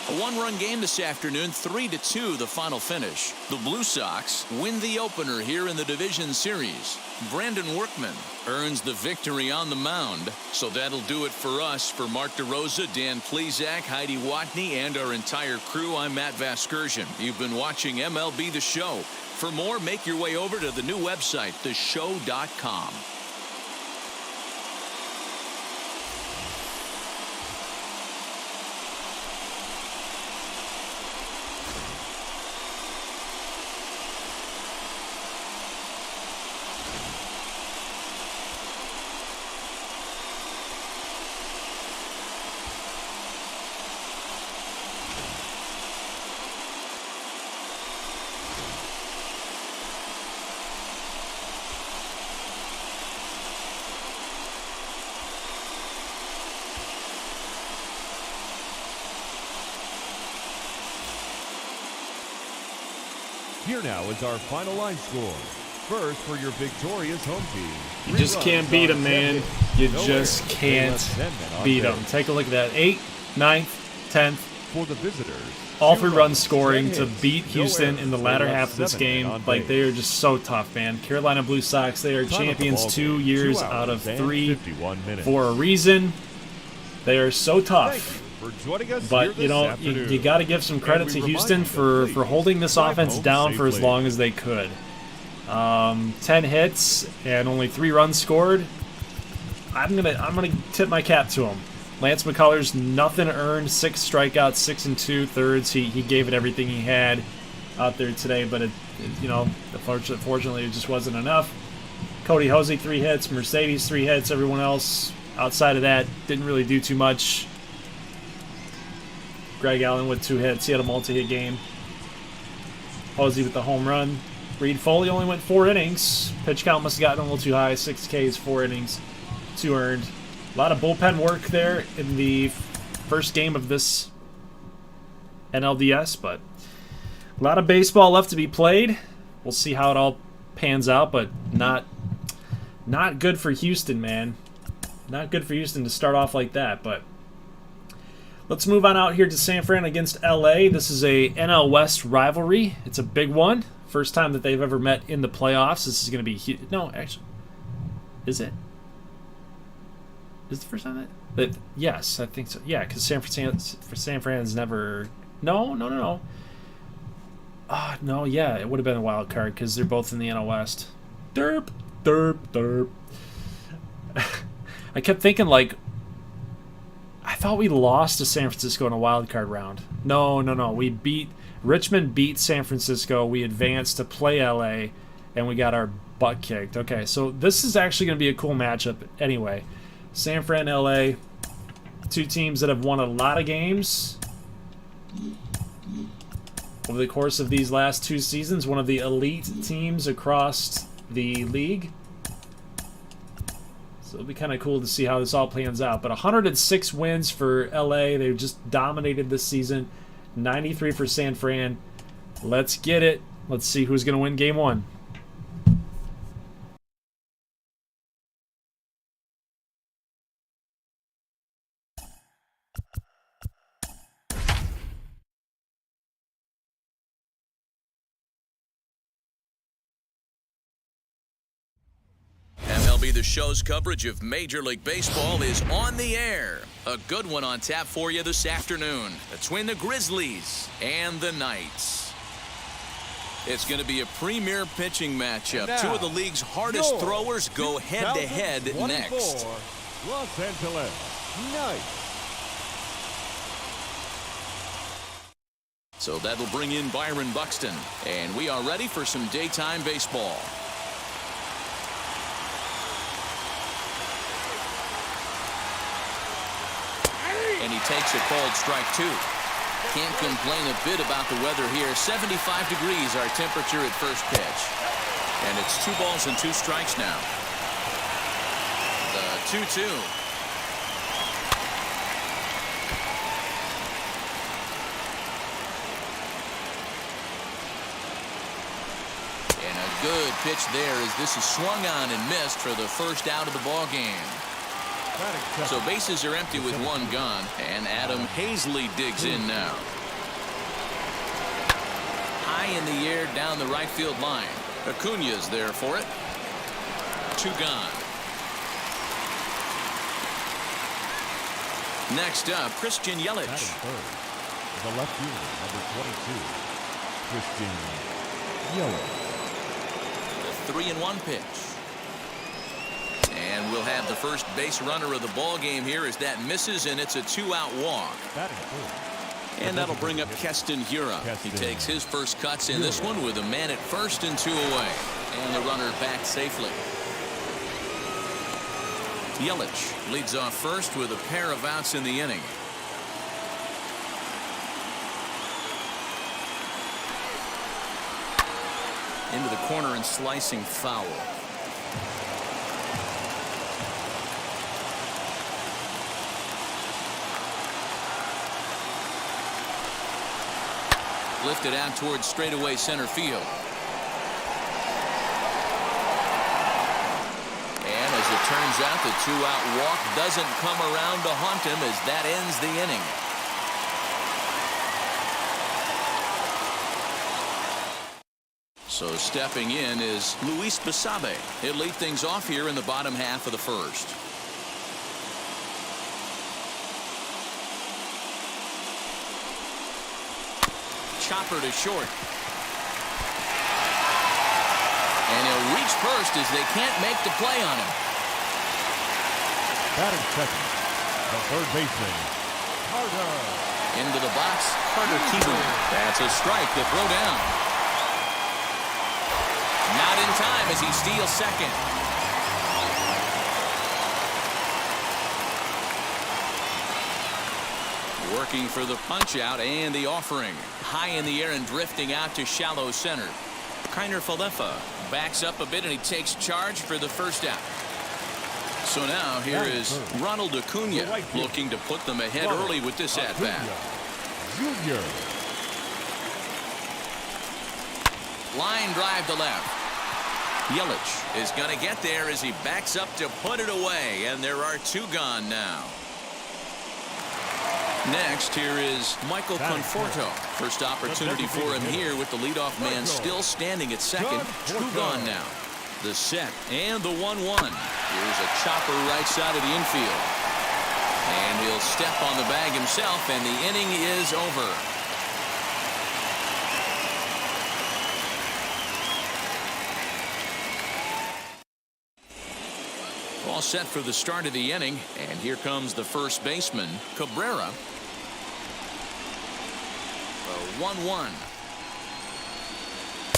A 1-run game this afternoon, 3-2 the final finish. The Blue Sox win the opener here in the division series. Brandon Workman earns the victory on the mound. So that'll do it for us. For Mark DeRosa, Dan Plezak, Heidi Watney, and our entire crew, I'm Matt Vasgersian. You've been watching MLB The Show. For more, make your way over to the new website, theshow.com. Here now is our final line score. First for your victorious home team. You just can't beat them, man. You just can't beat them. Take a look at that. 8th, 9th, 10th. For the visitors, all 3 runs scoring to beat Houston in the latter half of this game. Like, they are just so tough, man. Carolina Blue Sox, they are champions 2 years out of 3 for a reason. They are so tough. But, you know, you got to give some credit to Houston for holding this offense down for as long as they could. 10 hits and only 3 runs scored. I'm gonna tip my cap to him. Lance McCullers, nothing earned, 6 strikeouts, 6 2/3. He gave it everything he had out there today, but you know, fortunately it just wasn't enough. Cody Hosey 3 hits, Mercedes 3 hits. Everyone else outside of that didn't really do too much. Greg Allen with 2 hits. He had a multi-hit game. Hosey with the home run. Reed Foley only went 4 innings. Pitch count must have gotten a little too high. 6 Ks, 4 innings, 2 earned. A lot of bullpen work there in the first game of this NLDS, but a lot of baseball left to be played. We'll see how it all pans out, but not good for Houston, man. Not good for Houston to start off like that, but let's move on out here to San Fran against LA. This is a NL West rivalry. It's a big one. First time that they've ever met in the playoffs. This is going to be huge. No, actually, is it? Is it the first time that? Yes, I think so. Yeah, because San Fran's never. No. No, yeah, it would have been a wild card because they're both in the NL West. Derp. I kept thinking, like, I thought we lost to San Francisco in a wild card round. No. Richmond beat San Francisco. We advanced to play LA, and we got our butt kicked. Okay, so this is actually going to be a cool matchup anyway. San Fran, LA, 2 teams that have won a lot of games over the course of these last 2 seasons. One of the elite teams across the league. So it'll be kind of cool to see how this all plans out. But 106 wins for LA. They've just dominated this season. 93 for San Fran. Let's get it. Let's see who's going to win game 1. MLB The Show's coverage of Major League Baseball is on the air. A good one on tap for you this afternoon between the Grizzlies and the Knights. It's going to be a premier pitching matchup. Now, two of the league's hardest throwers go head-to-head next. Los Angeles Knights. So that'll bring in Byron Buxton. And we are ready for some daytime baseball. And he takes a called strike two. Can't complain a bit about the weather here. 75 degrees our temperature at first pitch. And it's 2 balls and 2 strikes now. The 2-2. And a good pitch there as this is swung on and missed for the first out of the ball game. So bases are empty with 1 gone, and Adam Hazley digs in now. High in the air down the right field line. Acuna's there for it. 2 gone. Next up, Christian Yelich. The left fielder, number 22, Christian Yelich. The 3-1 pitch. And we'll have the first base runner of the ball game here as that misses, and it's a 2-out walk. And that'll bring up Keston Hiura. He takes his first cuts in this one with a man at first and 2 away. And the runner back safely. Yelich leads off first with a pair of outs in the inning. Into the corner and slicing foul. Lifted out towards straightaway center field. And as it turns out, the 2-out walk doesn't come around to haunt him as that ends the inning. So stepping in is Luis Basabe. He'll lead things off here in the bottom half of the first. Chopper to short. And he'll reach first as they can't make the play on him. Batting second, the third baseman, Carter. Into the box, Carter Kieboom. That's a strike to throw down. Not in time as he steals second. Working for the punch out and the offering. High in the air and drifting out to shallow center. Kiner Falefa backs up a bit and he takes charge for the first out. So now here is Ronald Acuna looking to put them ahead early with this at-bat. Junior. Line drive to left. Yelich is going to get there as he backs up to put it away, and there are 2 gone now. Next, here is Michael Conforto. First opportunity for him here with the leadoff man still standing at second. 2 gone now. The set and the 1-1. Here's a chopper right side of the infield. And he'll step on the bag himself, and the inning is over. All set for the start of the inning, and here comes the first baseman, Cabrera. The 1-1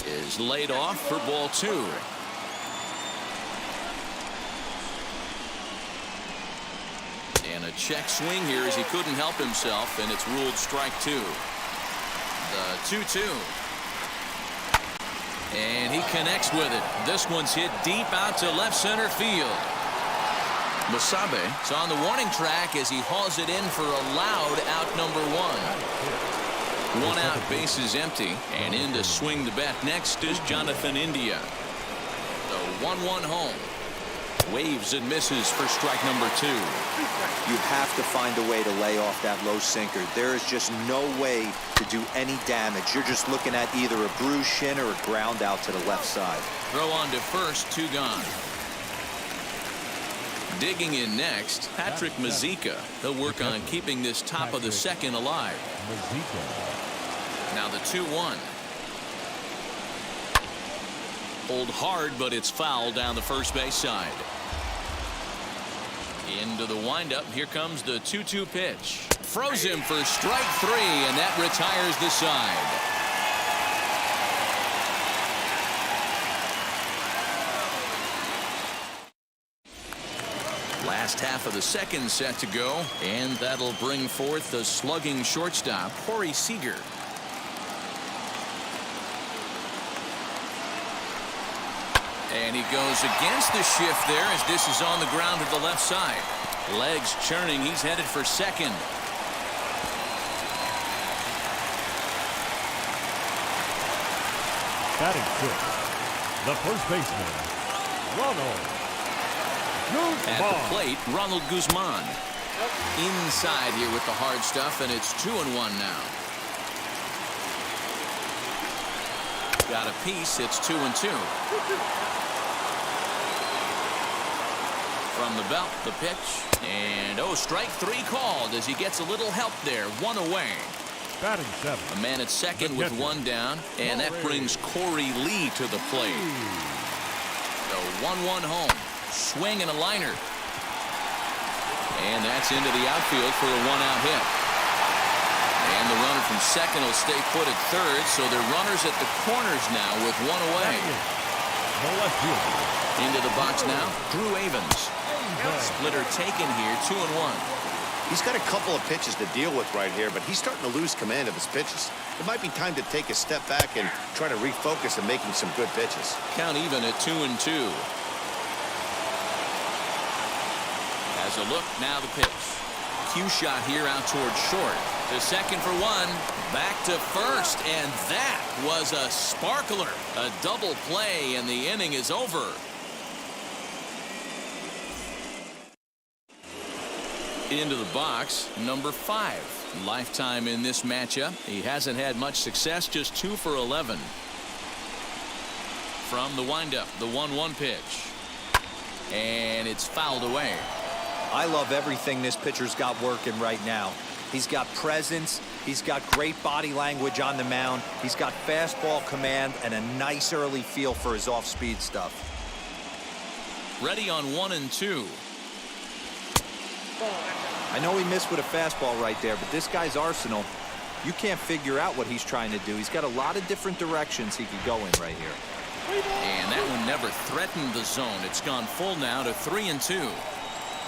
is laid off for ball 2. And a check swing here as he couldn't help himself, and it's ruled strike 2. The 2-2. And he connects with it. This one's hit deep out to left center field. Basabe is on the warning track as he hauls it in for a loud out number 1. 1 out, bases empty, and in to swing the bat next is Jonathan India. The 1-1 home. Waves and misses for strike number 2. You have to find a way to lay off that low sinker. There is just no way to do any damage. You're just looking at either a bruised shin or a ground out to the left side. Throw on to first, 2 gone. Digging in next, Patrick Mazeika. He'll work on keeping this top of the second alive. Now the 2-1. Pulled hard, but it's foul down the first base side. Into the windup. Here comes the 2-2 pitch. Froze him for strike 3, and that retires the side. Last half of the second set to go, and that'll bring forth the slugging shortstop, Corey Seager. And he goes against the shift there as this is on the ground to the left side. Legs churning. He's headed for second. Batting fifth, the first baseman, Ronald Guzman. At the plate, Ronald Guzman. Inside here with the hard stuff, and it's 2-1 now. Got a piece. It's 2-2. From the belt, the pitch, and strike 3 called as he gets a little help there. 1 away. Batting seventh, A man at second with 1 down, and that brings Corey Lee to the plate. The 1-1 home. Swing and a liner. And that's into the outfield for a 1-out hit. And the runner from second will stay put at third, so they're runners at the corners now with 1 away. the left fielder. Into the box now, Drew Avens. Splitter taken here, 2-1. He's got a couple of pitches to deal with right here, but he's starting to lose command of his pitches. It might be time to take a step back and try to refocus on making some good pitches. Count even at 2-2. As a look, now the pitch. Cue shot here out towards short. To second for 1. Back to first, and that was a sparkler. A double play, and the inning is over. Into the box, number 5. Lifetime in this matchup. He hasn't had much success, just 2 for 11. From the windup, the 1-1 pitch. And it's fouled away. I love everything this pitcher's got working right now. He's got presence. He's got great body language on the mound. He's got fastball command and a nice early feel for his off-speed stuff. Ready on 1 and 2. I know he missed with a fastball right there, but this guy's arsenal, you can't figure out what he's trying to do. He's got a lot of different directions he could go in right here. And that one never threatened the zone. It's gone full now to 3 and 2.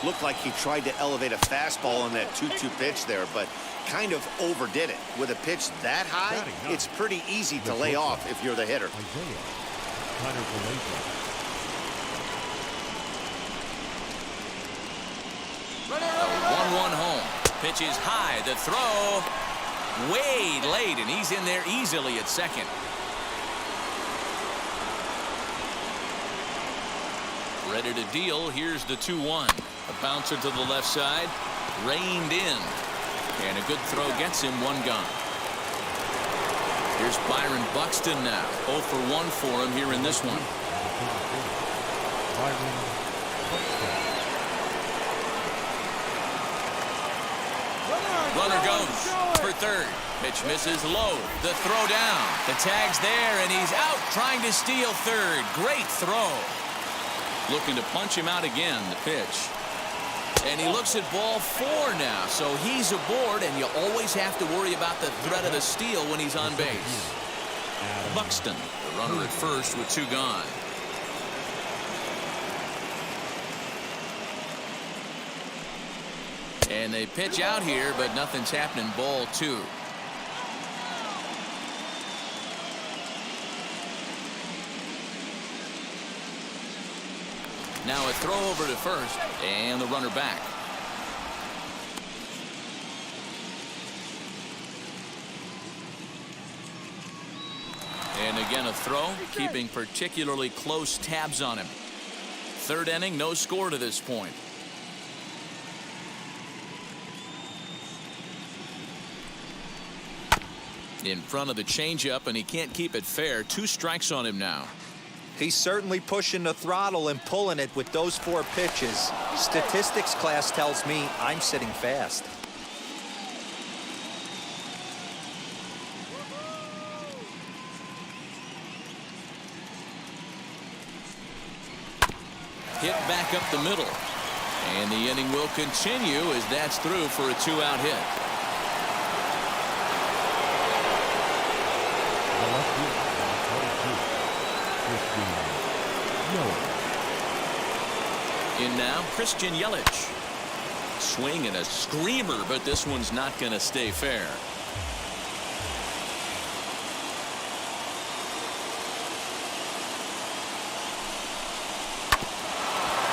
Looked like he tried to elevate a fastball on that 2-2 pitch there, but kind of overdid it. With a pitch that high, it's pretty easy to lay off if you're the hitter. A 1-1 home. Pitch is high. The throw way late, and he's in there easily at second. Ready to deal. Here's the 2-1. A bouncer to the left side. Reined in. And a good throw gets him 1 gone. Here's Byron Buxton now. 0 for 1 for him here in this one. Runner goes for third. Pitch misses low. The throw down. The tag's there, and he's out trying to steal third. Great throw. Looking to punch him out again, the pitch. And he looks at ball 4 now, so he's aboard, and you always have to worry about the threat of the steal when he's on base. Buxton, the runner at first with 2 gone. And they pitch out here, but nothing's happening. Ball 2. Now a throw over to first, and the runner back. And again a throw, keeping particularly close tabs on him. 3rd inning, no score to this point. In front of the changeup, and he can't keep it fair. 2 strikes on him now. He's certainly pushing the throttle and pulling it with those 4 pitches. Statistics class tells me I'm sitting fast. Hit back up the middle. And the inning will continue as that's through for a 2-out hit. In now, Christian Yelich. Swing and a screamer, but this one's not going to stay fair.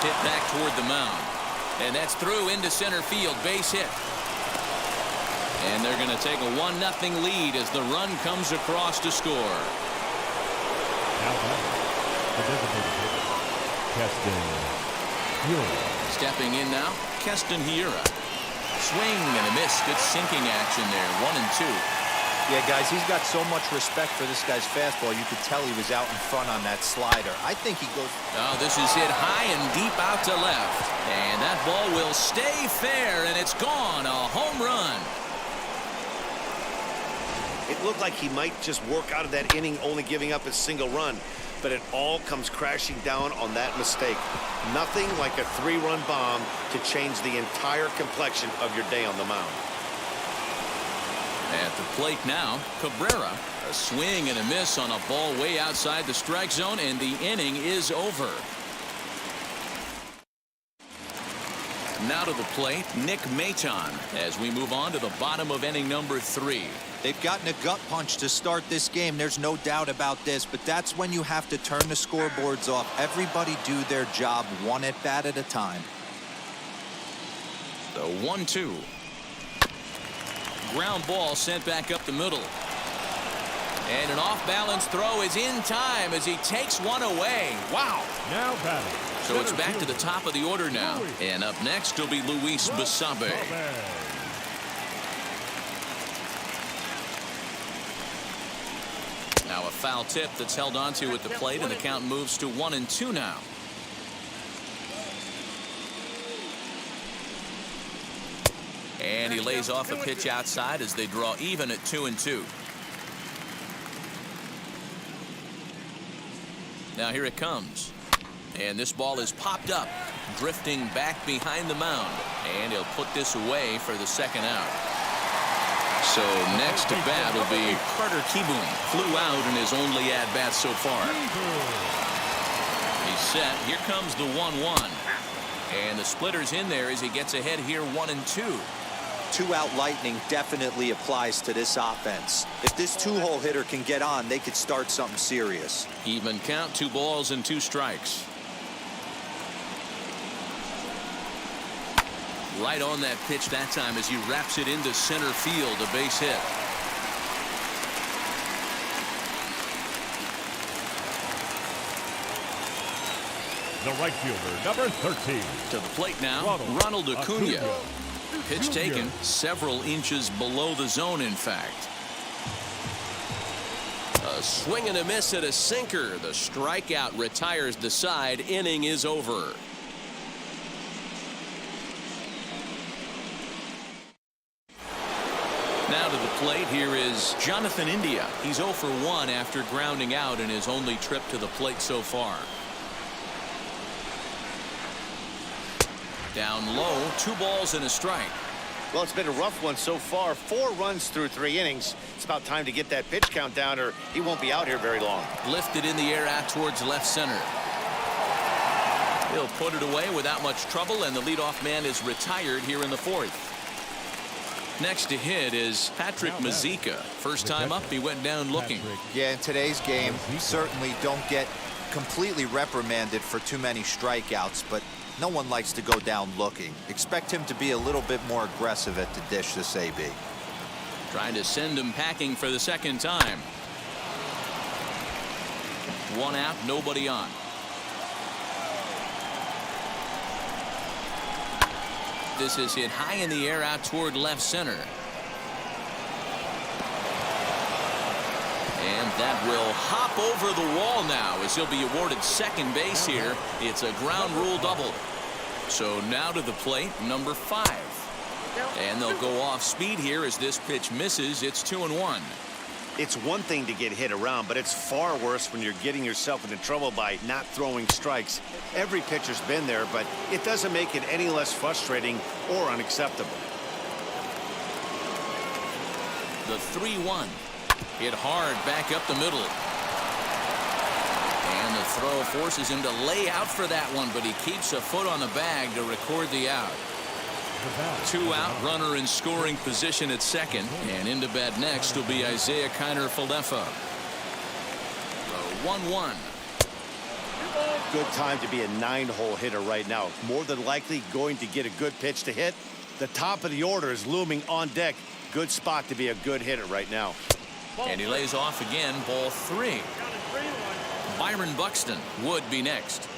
Hit back toward the mound. And that's through into center field. Base hit. And they're going to take a 1-0 lead as the run comes across to score. Now batting, the designated hitter, Keston Hiura. Stepping in now, Keston Hiura. Swing and a miss. Good sinking action there. 1-2. Yeah, guys, he's got so much respect for this guy's fastball. You could tell he was out in front on that slider. I think he goes. Oh, this is hit high and deep out to left. And that ball will stay fair, and it's gone. A home run. It looked like he might just work out of that inning only giving up a single run, but it all comes crashing down on that mistake. Nothing like a 3-run bomb to change the entire complexion of your day on the mound. At the plate now, Cabrera. A swing and a miss on a ball way outside the strike zone, and the inning is over. Now to the plate, Nick Maton, as we move on to the bottom of inning number 3. They've gotten a gut punch to start this game. There's no doubt about this, but that's when you have to turn the scoreboards off. Everybody do their job 1 at-bat at a time. The 1-2. Ground ball sent back up the middle. And an off-balance throw is in time as he takes one away. Wow. Now batting. So it's back to the top of the order now. And up next will be Luis Basabe. Now a foul tip that's held onto at the plate, and the count moves to 1-2 now. And he lays off a pitch outside as they draw even at 2-2. Now here it comes. And this ball is popped up, drifting back behind the mound. And he'll put this away for the 2nd out. So next to bat will be Carter Kieboom. Flew out in his only at-bat so far. He's set. Here comes the 1-1. And the splitter's in there as he gets ahead here 1-2. 2-out lightning definitely applies to this offense. If this 2-hole hitter can get on, they could start something serious. Even count, 2 balls and 2 strikes. Right on that pitch that time as he wraps it into center field, a base hit. The right fielder, number 13. To the plate now, Ronald Acuna. Pitch taken several inches below the zone, in fact. A swing and a miss at a sinker. The strikeout retires the side. Inning is over. Now to the plate, here is Jonathan India. He's 0 for 1 after grounding out in his only trip to the plate so far. Down low, 2 balls and a strike. Well, it's been a rough one so far. 4 runs through 3 innings. It's about time to get that pitch count down, or he won't be out here very long. Lifted in the air out towards left center. He'll put it away without much trouble, and the leadoff man is retired here in the 4th. Next to hit is Patrick Mazeika. First time up, he went down looking. Yeah, in today's game, you certainly don't get completely reprimanded for too many strikeouts, but no one likes to go down looking. Expect him to be a little bit more aggressive at the dish this AB. Trying to send him packing for the 2nd time. 1 out, nobody on. This is hit high in the air out toward left center. And And that will hop over the wall now as he'll be awarded second base here. It's a ground rule double. So now to the plate, number 5. And they'll go off speed here as this pitch misses. It's 2-1. It's one thing to get hit around, but it's far worse when you're getting yourself into trouble by not throwing strikes. Every pitcher's been there, but it doesn't make it any less frustrating or unacceptable. The 3-1. Hit hard back up the middle. And the throw forces him to lay out for that one, but he keeps a foot on the bag to record the out. 2 out, runner in scoring position at second, and into bat next will be Isaiah Kiner-Falefa. The 1-1. Good time to be a 9-hole hitter right now. More than likely going to get a good pitch to hit. The top of the order is looming on deck. Good spot to be a good hitter right now. And he lays off again, ball 3. Byron Buxton would be next.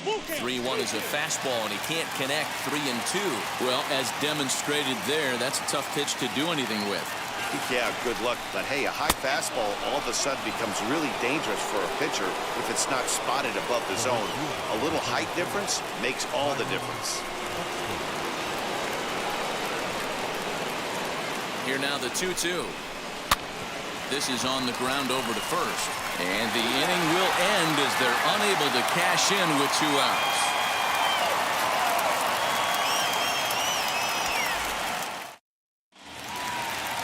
3-1 is a fastball, and he can't connect. 3-2. Well, as demonstrated there, that's a tough pitch to do anything with. Yeah, good luck. But hey, a high fastball all of a sudden becomes really dangerous for a pitcher if it's not spotted above the zone. A little height difference makes all the difference. Here now the 2-2. This is on the ground over to first. And the inning will end as they're unable to cash in with 2 outs.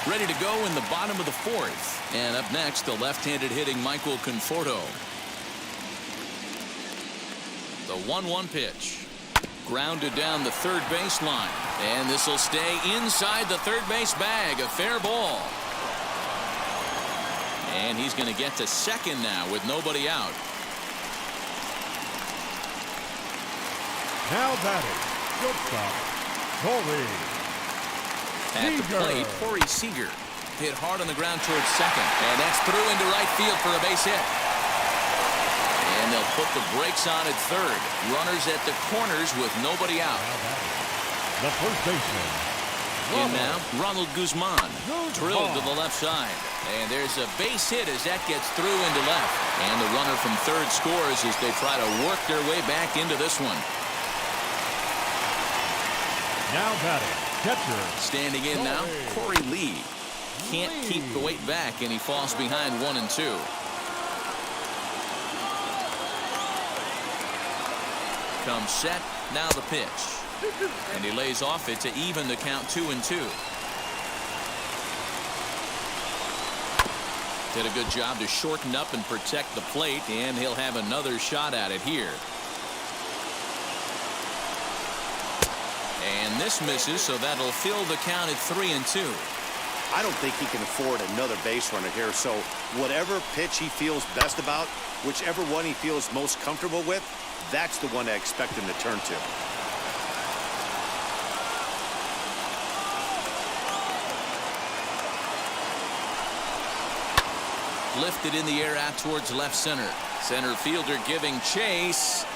Ready to go in the bottom of the 4th. And up next, the left-handed hitting Michael Conforto. The 1-1 pitch. Grounded down the third baseline. And this will stay inside the third base bag. A fair ball. And he's going to get to second now with nobody out. Now batting, shortstop, Cody. At the plate, Corey Seager hit hard on the ground towards second. And that's through into right field for a base hit. And they'll put the brakes on at third. Runners at the corners with nobody out. The first baseman. In now, Ronald Guzman. Drilled to the left side. And there's a base hit as that gets through into left. And the runner from third scores as they try to work their way back into this one. Now batting, catcher. Standing in now, Corey Lee. Can't keep the weight back, and he falls behind 1 and 2. Comes set, now the pitch. And he lays off it to even the count 2-2. Did a good job to shorten up and protect the plate, and he'll have another shot at it here. And this misses, so that'll fill the count at 3-2. I don't think he can afford another base runner here, so whatever pitch he feels best about, whichever one he feels most comfortable with, that's the one I expect him to turn to. Lifted in the air out towards left center. Center fielder giving chase.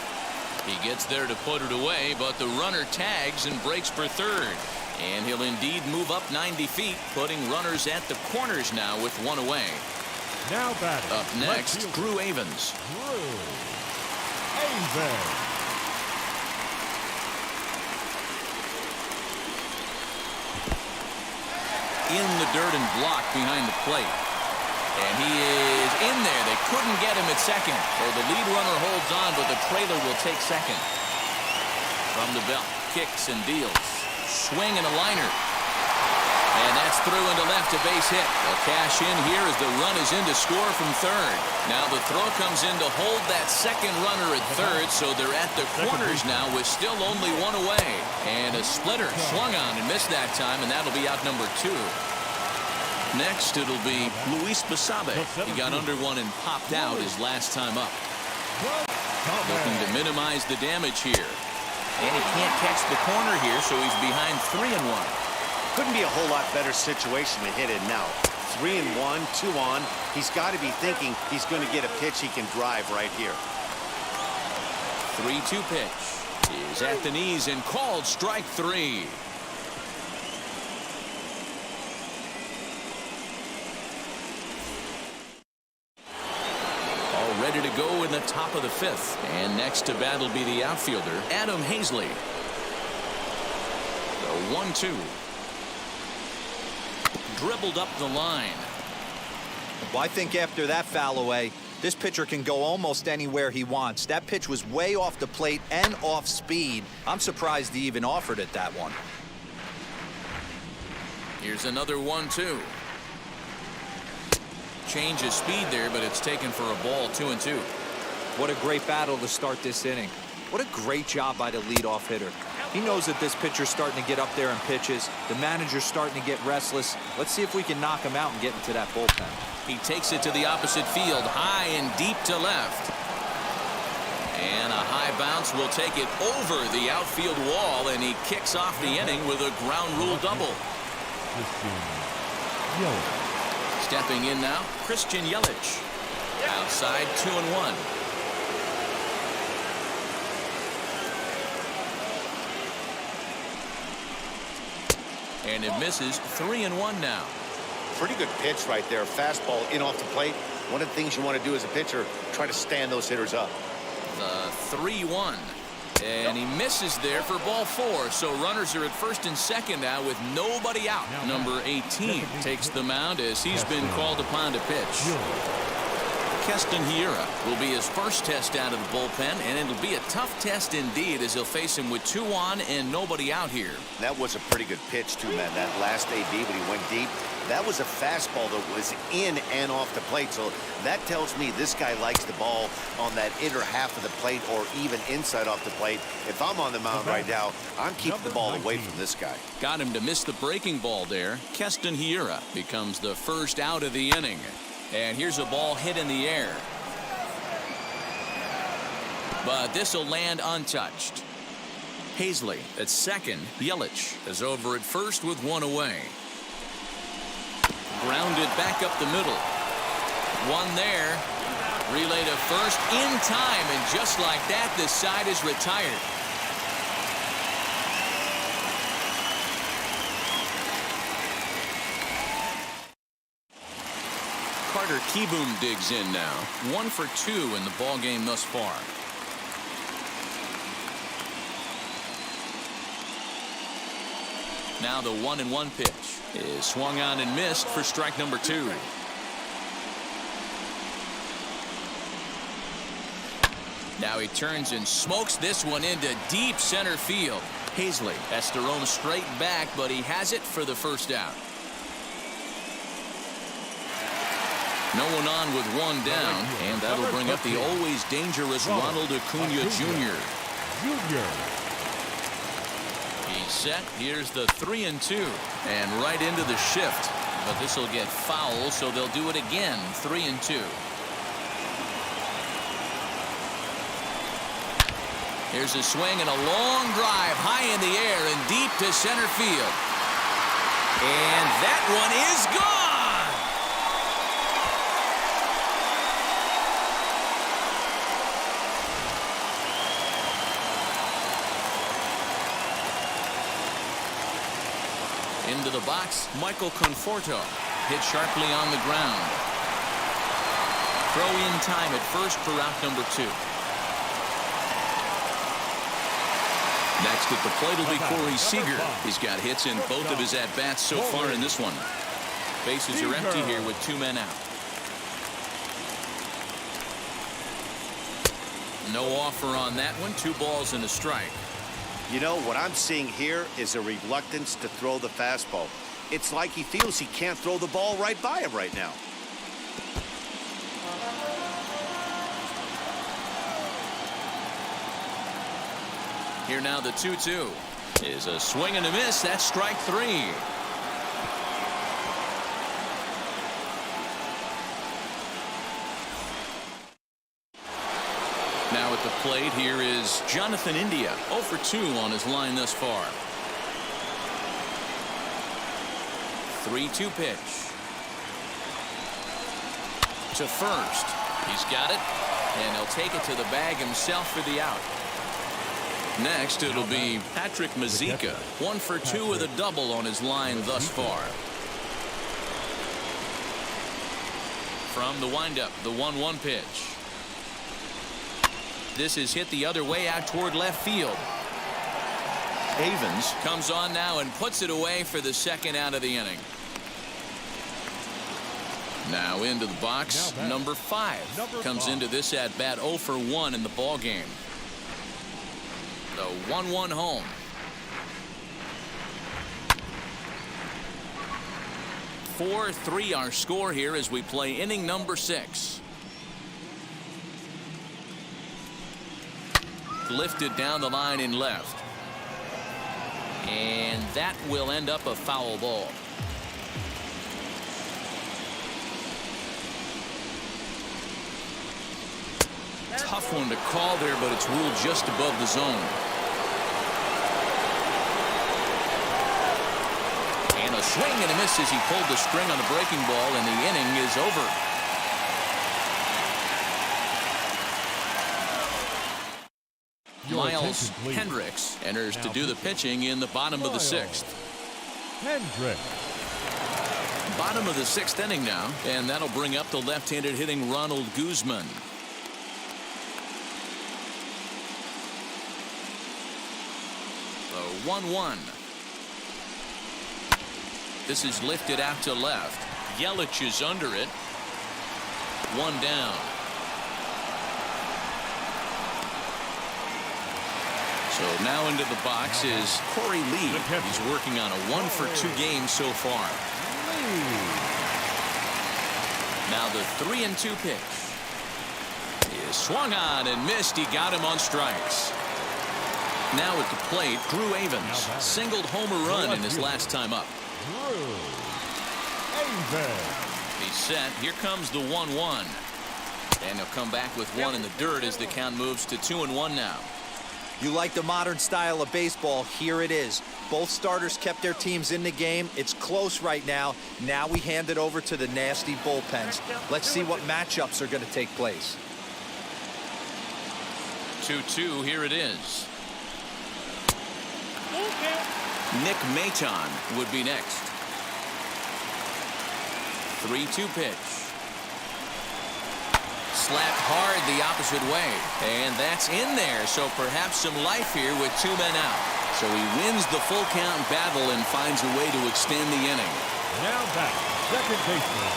He gets there to put it away, but the runner tags and breaks for third. And he'll indeed move up 90 feet, putting runners at the corners now with 1 away. Now batting. Up next, Drew Avens. In the dirt and blocked behind the plate. And he is in there. They couldn't get him at second. So the lead runner holds on, but the trailer will take second. From the belt, kicks and deals. Swing and a liner. And that's through into left, a base hit. They'll cash in here as the run is in to score from third. Now the throw comes in to hold that second runner at third, so they're at the corners now with still only 1 away. And a splitter swung on and missed that time, and that'll be out number 2. Next, it'll be Luis Basabe. He got under one and popped out his last time up. Looking to minimize the damage here. And he can't catch the corner here, so he's behind 3-1. Couldn't be a whole lot better situation to hit in now. 3-1, 2 on. He's got to be thinking he's going to get a pitch he can drive right here. 3-2 pitch is at the knees and called strike 3. ready to go in the top of the 5th. And next to bat will be the outfielder, Adam Hazley. The 1-2. Dribbled up the line. Well, I think after that foul away, this pitcher can go almost anywhere he wants. That pitch was way off the plate and off speed. I'm surprised he even offered it that one. Here's another 1-2. Change of speed there, but it's taken for a ball. 2-2. What a great battle to start this inning. What a great job by the leadoff hitter. He knows that this pitcher's starting to get up there in pitches. The manager's starting to get restless. Let's see if we can knock him out and get into that bullpen. He takes it to the opposite field, high and deep to left. And a high bounce will take it over the outfield wall, and he kicks off the inning with a ground rule double. Stepping in now, Christian Yelich. Outside, 2-1. And it misses. 3-1 now. Pretty good pitch right there. Fastball in off the plate. One of the things you want to do as a pitcher, try to stand those hitters up. The 3-1. And he misses there for ball 4. So runners are at first and second now with nobody out. Number 18 takes the mound as he's been called upon to pitch. Keston Hiura will be his first test out of the bullpen, and it'll be a tough test indeed as he'll face him with 2 on and nobody out here. That was a pretty good pitch too, man. That last AB when he went deep, that was a fastball that was in and off the plate. So that tells me this guy likes the ball on that inner half of the plate or even inside off the plate. If I'm on the mound right now, I'm keeping the ball away from this guy. Got him to miss the breaking ball there. Keston Hiura becomes the first out of the inning. And here's a ball hit in the air. But this will land untouched. Hazley at second. Yelich is over at first with 1 away. Grounded back up the middle. 1 there. Relay to first in time. And just like that, this side is retired. Carter Kieboom digs in now. 1 for 2 in the ball game thus far. Now the 1-1 pitch is swung on and missed for strike number 2. Now he turns and smokes this one into deep center field. Hazley has to roam straight back, but he has it for the first out. No one on with 1 down, and that'll bring up the always dangerous Ronald Acuna Jr. He's set. Here's the 3-2, and right into the shift. But this will get foul, so they'll do it again. 3-2. Here's a swing and a long drive high in the air and deep to center field. And that one is gone. Into the box, Michael Conforto hit sharply on the ground. Throw in time at first for out number 2. Next at the plate will be Corey Seager. He's got hits in both of his at-bats so far in this one. Bases are empty here with 2 men out. No offer on that one. 2 balls and a strike. You know, what I'm seeing here is a reluctance to throw the fastball. It's like he feels he can't throw the ball right by him right now. Here now the 2-2 is a swing and a miss. That's strike 3. Now at the plate here is Jonathan India. 0 for 2 on his line thus far. 3-2 pitch. To first. He's got it. And he'll take it to the bag himself for the out. Next it'll be Patrick Mazeika. 1 for 2 with a double on his line thus far. From the windup, the 1-1 pitch. This is hit the other way out toward left field. Havens comes on now and puts it away for the second out of the inning. Now into the box, number 5 comes into this at bat 0 for 1 in the ball game. The 1-1 home. (4-3) our score here as we play inning number 6. Lifted down the line in left. And that will end up a foul ball. Tough one to call there, but it's ruled just above the zone. And a swing and a miss as he pulled the string on the breaking ball, and the inning is over. Miles Hendricks enters to do the pitching in the bottom of the 6th. Hendricks. Bottom of the 6th inning now, and that'll bring up the left-handed hitting Ronald Guzman. The 1-1. This is lifted out to left. Yelich is under it. 1 down. So now into the box is Corey Lee. He's working on a 1 for 2 game so far. Now the 3-2 pitch is swung on and missed. He got him on strikes. Now at the plate, Drew Avens singled homer run in his last time up. He's set. Here comes the 1-1. And he'll come back with 1 in the dirt as the count moves to 2-1 now. You like the modern style of baseball. Here it is. Both starters kept their teams in the game. It's close right now. Now we hand it over to the nasty bullpens. Let's see what matchups are going to take place. 2-2. Here it is. Nick Maton would be next. 3-2 pitch. Slapped hard the opposite way, and that's in there. So perhaps some life here with 2 men out. So he wins the full count battle and finds a way to extend the inning. Now back, second baseman,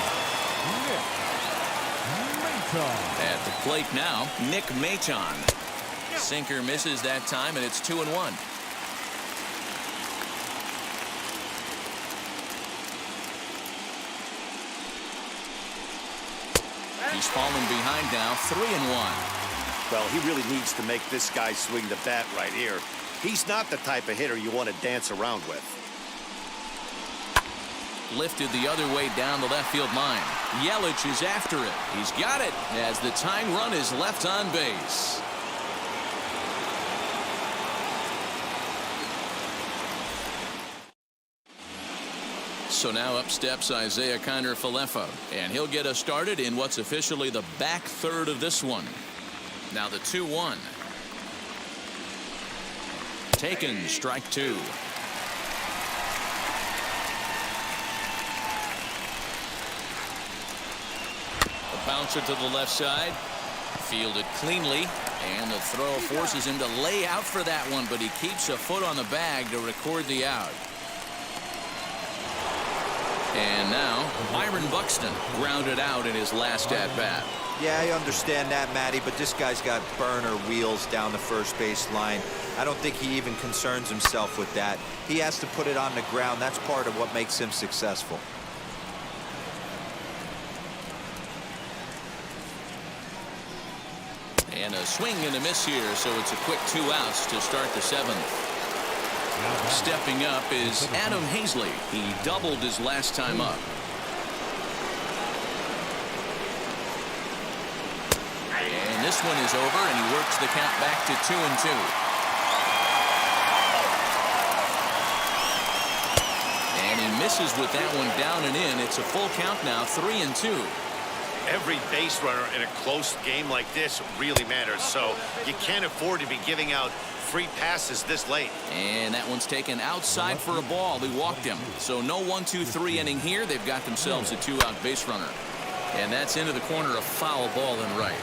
Nick Maton. At the plate now, Nick Maton. Sinker misses that time, and it's 2-1. He's fallen behind now, 3-1. Well, he really needs to make this guy swing the bat right here. He's not the type of hitter you want to dance around with. Lifted the other way down the left field line. Yelich is after it. He's got it as the tying run is left on base. So now up steps Isaiah Kiner-Falefa, and he'll get us started in what's officially the back third of this one. Now the 2-1. Taken, strike 2. A bouncer to the left side, fielded cleanly, and the throw forces him to lay out for that one, but he keeps a foot on the bag to record the out. And now, Byron Buxton grounded out in his last at-bat. Yeah, I understand that, Matty, but this guy's got burner wheels down the first base line. I don't think he even concerns himself with that. He has to put it on the ground. That's part of what makes him successful. And a swing and a miss here, so it's a quick 2 outs to start the 7th. Stepping up is Adam Hazley. He doubled his last time up. And this one is over, and he works the count back to 2-2. And he misses with that one down and in. It's a full count now, 3-2. Every base runner in a close game like this really matters, so you can't afford to be giving out free passes this late. And that one's taken outside for a ball. He walked him. So no 1-2-3 inning here. They've got themselves a 2-out base runner. And that's into the corner, a foul ball and right.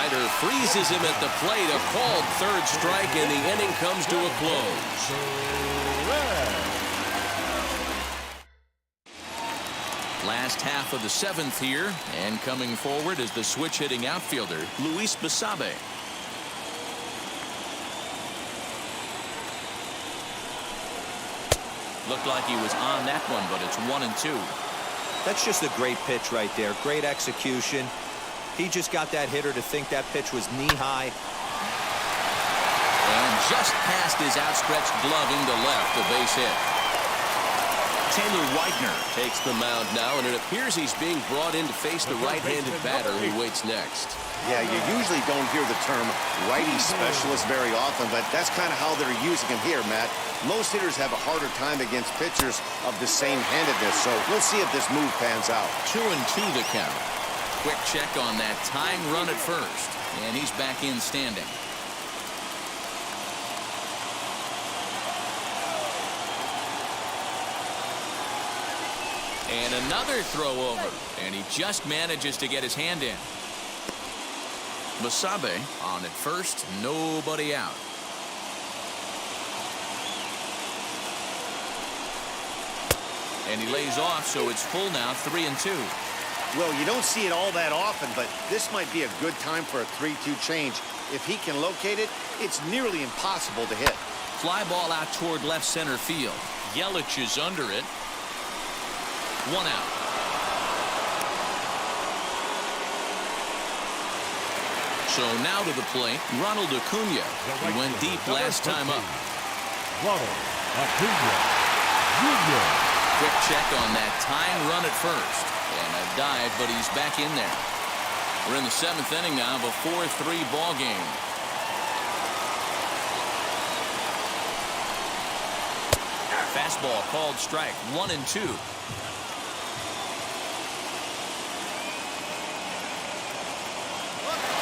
slider freezes him at the plate. A called third strike, and the inning comes to a close. Last half of the seventh here, and coming forward is the switch-hitting outfielder, Luis Basabe. Looked like he was on that one, but it's 1-2. That's just a great pitch right there. Great execution. He just got that hitter to think that pitch was knee-high. And just past his outstretched glove into left, the base hit. Taylor Widener takes the mound now, and it appears he's being brought in to face the right-handed batter who waits next. Yeah, you usually don't hear the term righty specialist very often, but that's kind of how they're using him here, Matt. Most hitters have a harder time against pitchers of the same handedness, so we'll see if this move pans out. 2-2 the count. Quick check on that tying run at first, and he's back in standing. And another throw over, and he just manages to get his hand in. Basabe on at first, nobody out. And he lays off, so it's full now, 3-2. Well, you don't see it all that often, but this might be a good time for a 3-2 change. If he can locate it, it's nearly impossible to hit. Fly ball out toward left center field. Yelich is under it. 1 out. So now to the plate, Ronald Acuna. He went deep last time up. Ronald Acuna Jr. Quick check on that tying run at first. And a dive, but he's back in there. We're in the seventh inning now of a 4-3 ball game. Fastball called strike, 1-2.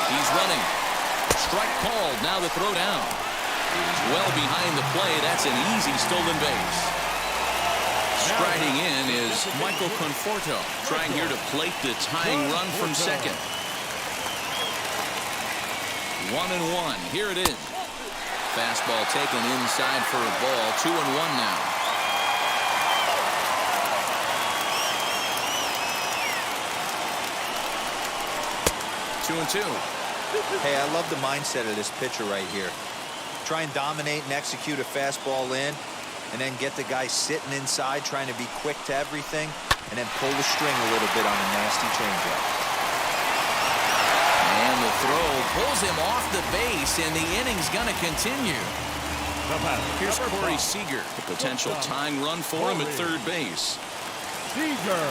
He's running. Strike called. Now the throw down. He's well behind the play. That's an easy stolen base. Striding in is Michael Conforto, trying here to plate the tying run from second. 1-1. Here it is. Fastball taken inside for a ball. 2-1 now. Two and two. Hey, I love the mindset of this pitcher right here. Try and dominate and execute a fastball in, and then get the guy sitting inside trying to be quick to everything, and then pull the string a little bit on a nasty changeup. And the throw pulls him off the base, and the inning's going to continue. Here's Corey Seager, the potential tying run for him at third base. Seager.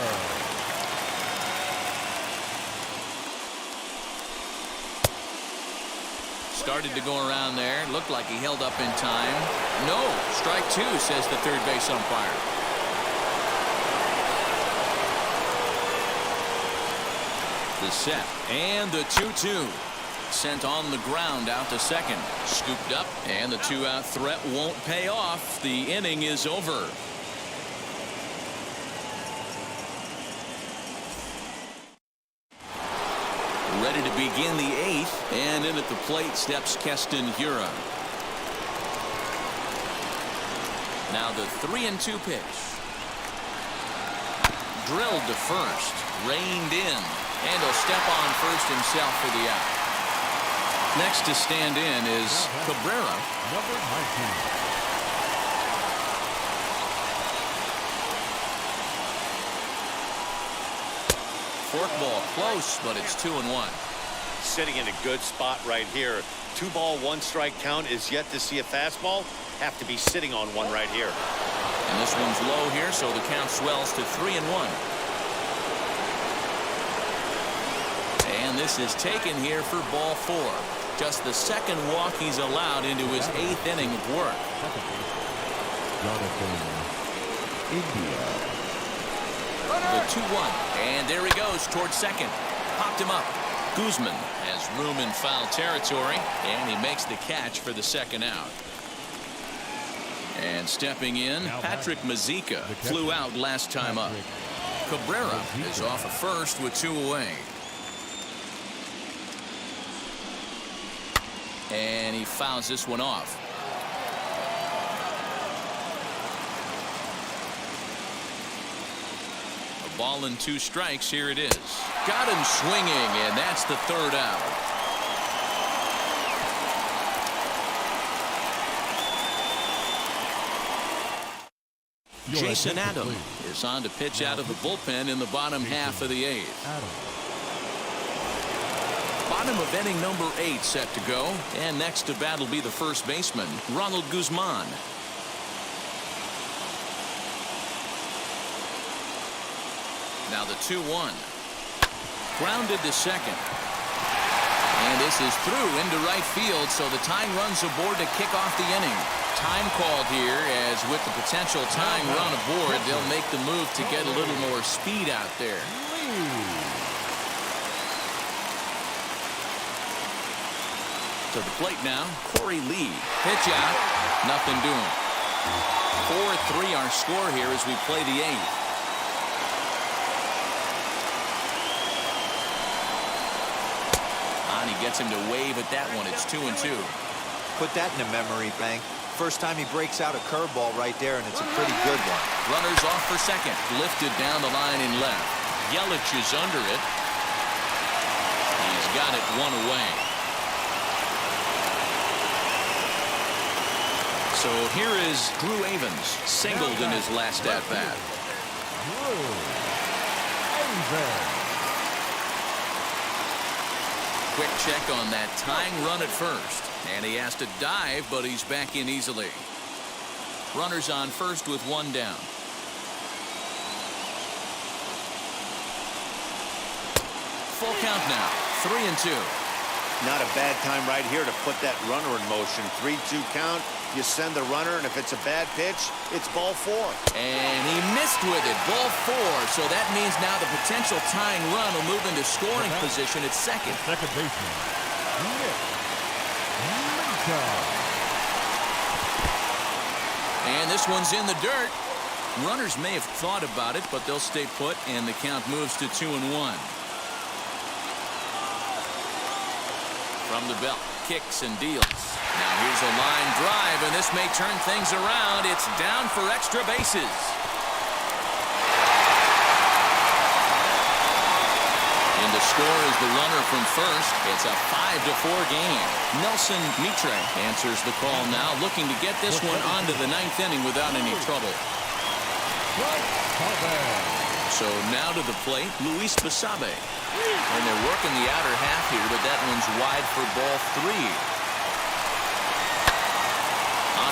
Started to go around there. Looked like he held up in time. No. Strike two, says the third base umpire. The set. And the 2-2. Sent on the ground out to second. Scooped up. And the 2-out threat won't pay off. The inning is over. Ready to begin the eighth, and in at the plate steps Keston Hiura. Now the 3-2 pitch. Drilled to first, reined in, and he'll step on first himself for the out. Next to stand in is Cabrera. Number 19. Forkball close, but it's 2-1. Sitting in a good spot right here. 2-ball, 1-strike count is yet to see a fastball. Have to be sitting on one right here. And this one's low here, so the count swells to 3-1. And this is taken here for ball 4. Just the second walk he's allowed into his 8th inning of work. India. The 2-1, and there he goes towards second. Popped him up. Guzman has room in foul territory, and he makes the catch for the second out. And stepping in, Patrick Mazeika flew out last time up. Cabrera is off of first with 2 away. And he fouls this one off. A ball and 2 strikes. Here it is. Got him swinging, and that's the 3rd out. Jason Adam is on to pitch out of the bullpen in the bottom half of the 8th. Bottom of inning number 8 set to go, and next to bat will be the first baseman, Ronald Guzman. Now the 2-1. Grounded to second. And this is through into right field, so the tying run's aboard to kick off the inning. Time called here, as with the potential tying run aboard, they'll make the move to get a little more speed out there. To the plate now, Corey Lee. Pitch out, nothing doing. 4-3 our score here as we play the 8th. He gets him to wave at that one. It's 2-2. Put that in a memory bank. First time he breaks out a curveball right there, and it's a pretty good one. Runners off for second. Lifted down the line in left. Yelich is under it. He's got it 1 away. So here is Drew Avens, singled in his last at-bat. Quick check on that tying run at first. And he has to dive, but he's back in easily. Runners on first with 1 down. Full count now. 3-2. Not a bad time right here to put that runner in motion. 3-2 count. You send the runner, and if it's a bad pitch, it's ball 4. And he missed with it. Ball 4. So that means now the potential tying run will move into scoring position at second. Second baseman, And this one's in the dirt. Runners may have thought about it, but they'll stay put, and the count moves to 2-1. From the belt, kicks and deals. Now here's a line drive, and this may turn things around. It's down for extra bases. And the score is the runner from first. It's a 5-4 game. Nelson Mitre answers the call now, looking to get this one onto the 9th inning without any trouble. So now to the plate, Luis Basabe. And they're working the outer half here, but that one's wide for ball 3.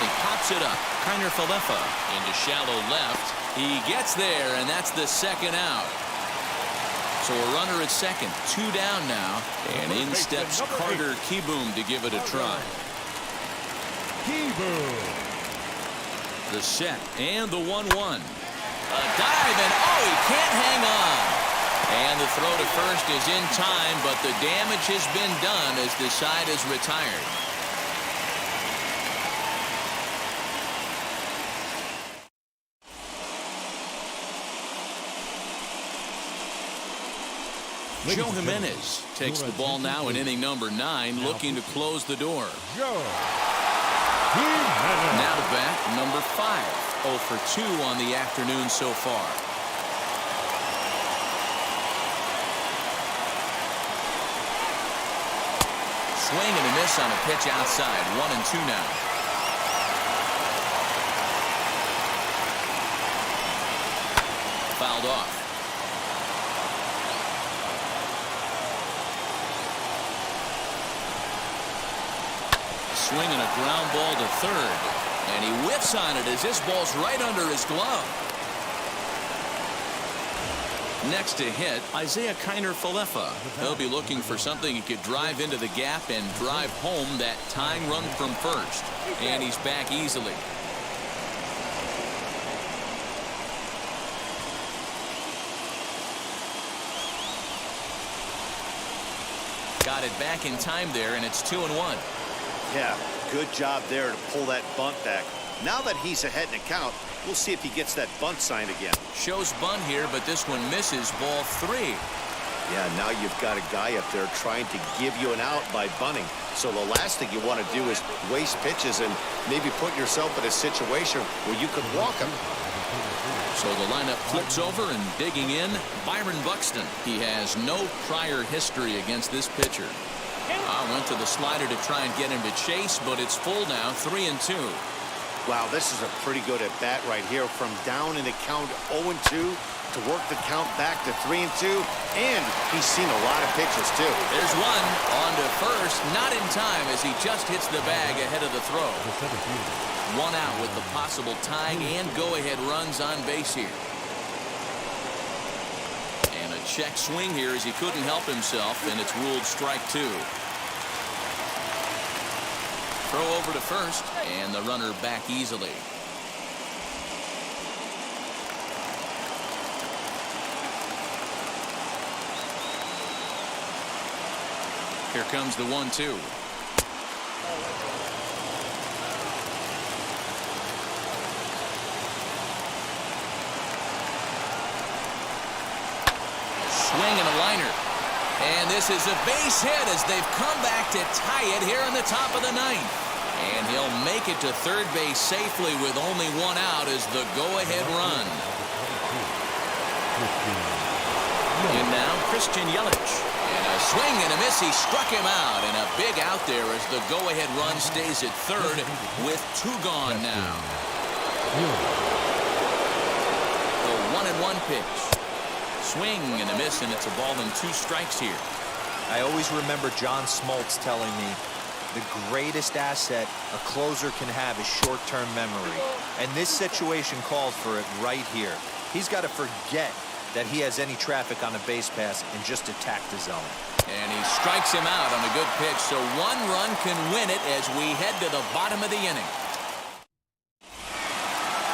He pops it up. Kiner Falefa into shallow left. He gets there, and that's the 2nd out. So a runner at second. 2 down now. And in steps Carter Kieboom to give it a try. The set and the 1-1. A dive, and he can't hang on. And the throw to first is in time, but the damage has been done as the side is retired. Joe Jimenez takes the ball now in inning number 9, looking to close the door. Now to bat, number 5. 0 for 2 on the afternoon so far. Swing and a miss on a pitch outside. 1-2 now. Fouled off. Swinging a ground ball to third, and he whiffs on it as this ball's right under his glove. Next to hit, Isaiah Kiner Falefa. He'll be looking for something he could drive into the gap and drive home that tying run from first, and he's back easily. Got it back in time there, and it's 2-1. Yeah, good job there to pull that bunt back. Now that he's ahead in the count, we'll see if he gets that bunt sign again. Shows bunt here, but this one misses. Ball 3. Yeah, now you've got a guy up there trying to give you an out by bunting. So the last thing you want to do is waste pitches and maybe put yourself in a situation where you could walk him. So the lineup flips over, and digging in, Byron Buxton. He has no prior history against this pitcher. Went to the slider to try and get him to chase, but it's full now, 3-2. Wow, this is a pretty good at bat right here. From down in the count 0-2 to work the count back to 3-2, and he's seen a lot of pitches too. There's one on to first, not in time as he just hits the bag ahead of the throw. One out with the possible tying and go-ahead runs on base here. And a check swing here as he couldn't help himself, and it's ruled strike 2. Throw over to first, and the runner back easily. Here comes the 1-2. Swing and a liner. And this is a base hit as they've come back to tie it here in the top of the 9th. And he'll make it to third base safely with only one out as the go-ahead run. And now Christian Yelich. And a swing and a miss. He struck him out. And a big out there as the go-ahead run stays at third with 2 gone now. The 1-1 pitch. Swing and a miss, and it's a ball and 2 strikes here. I always remember John Smoltz telling me the greatest asset a closer can have is short-term memory. And this situation calls for it right here. He's got to forget that he has any traffic on a base pass and just attack the zone. And he strikes him out on a good pitch, so 1 run can win it as we head to the bottom of the inning.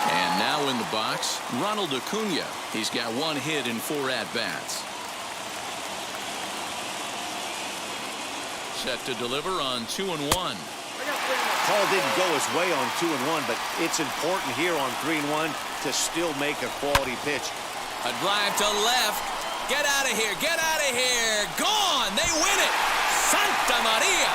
And now in the box, Ronald Acuna. He's got 1 hit in 4 at-bats. Set to deliver on 2-1. Call didn't go his way on 2-1, but it's important here on 3-1 to still make a quality pitch. A drive to left. Get out of here. Get out of here. Gone. They win it. Santa Maria.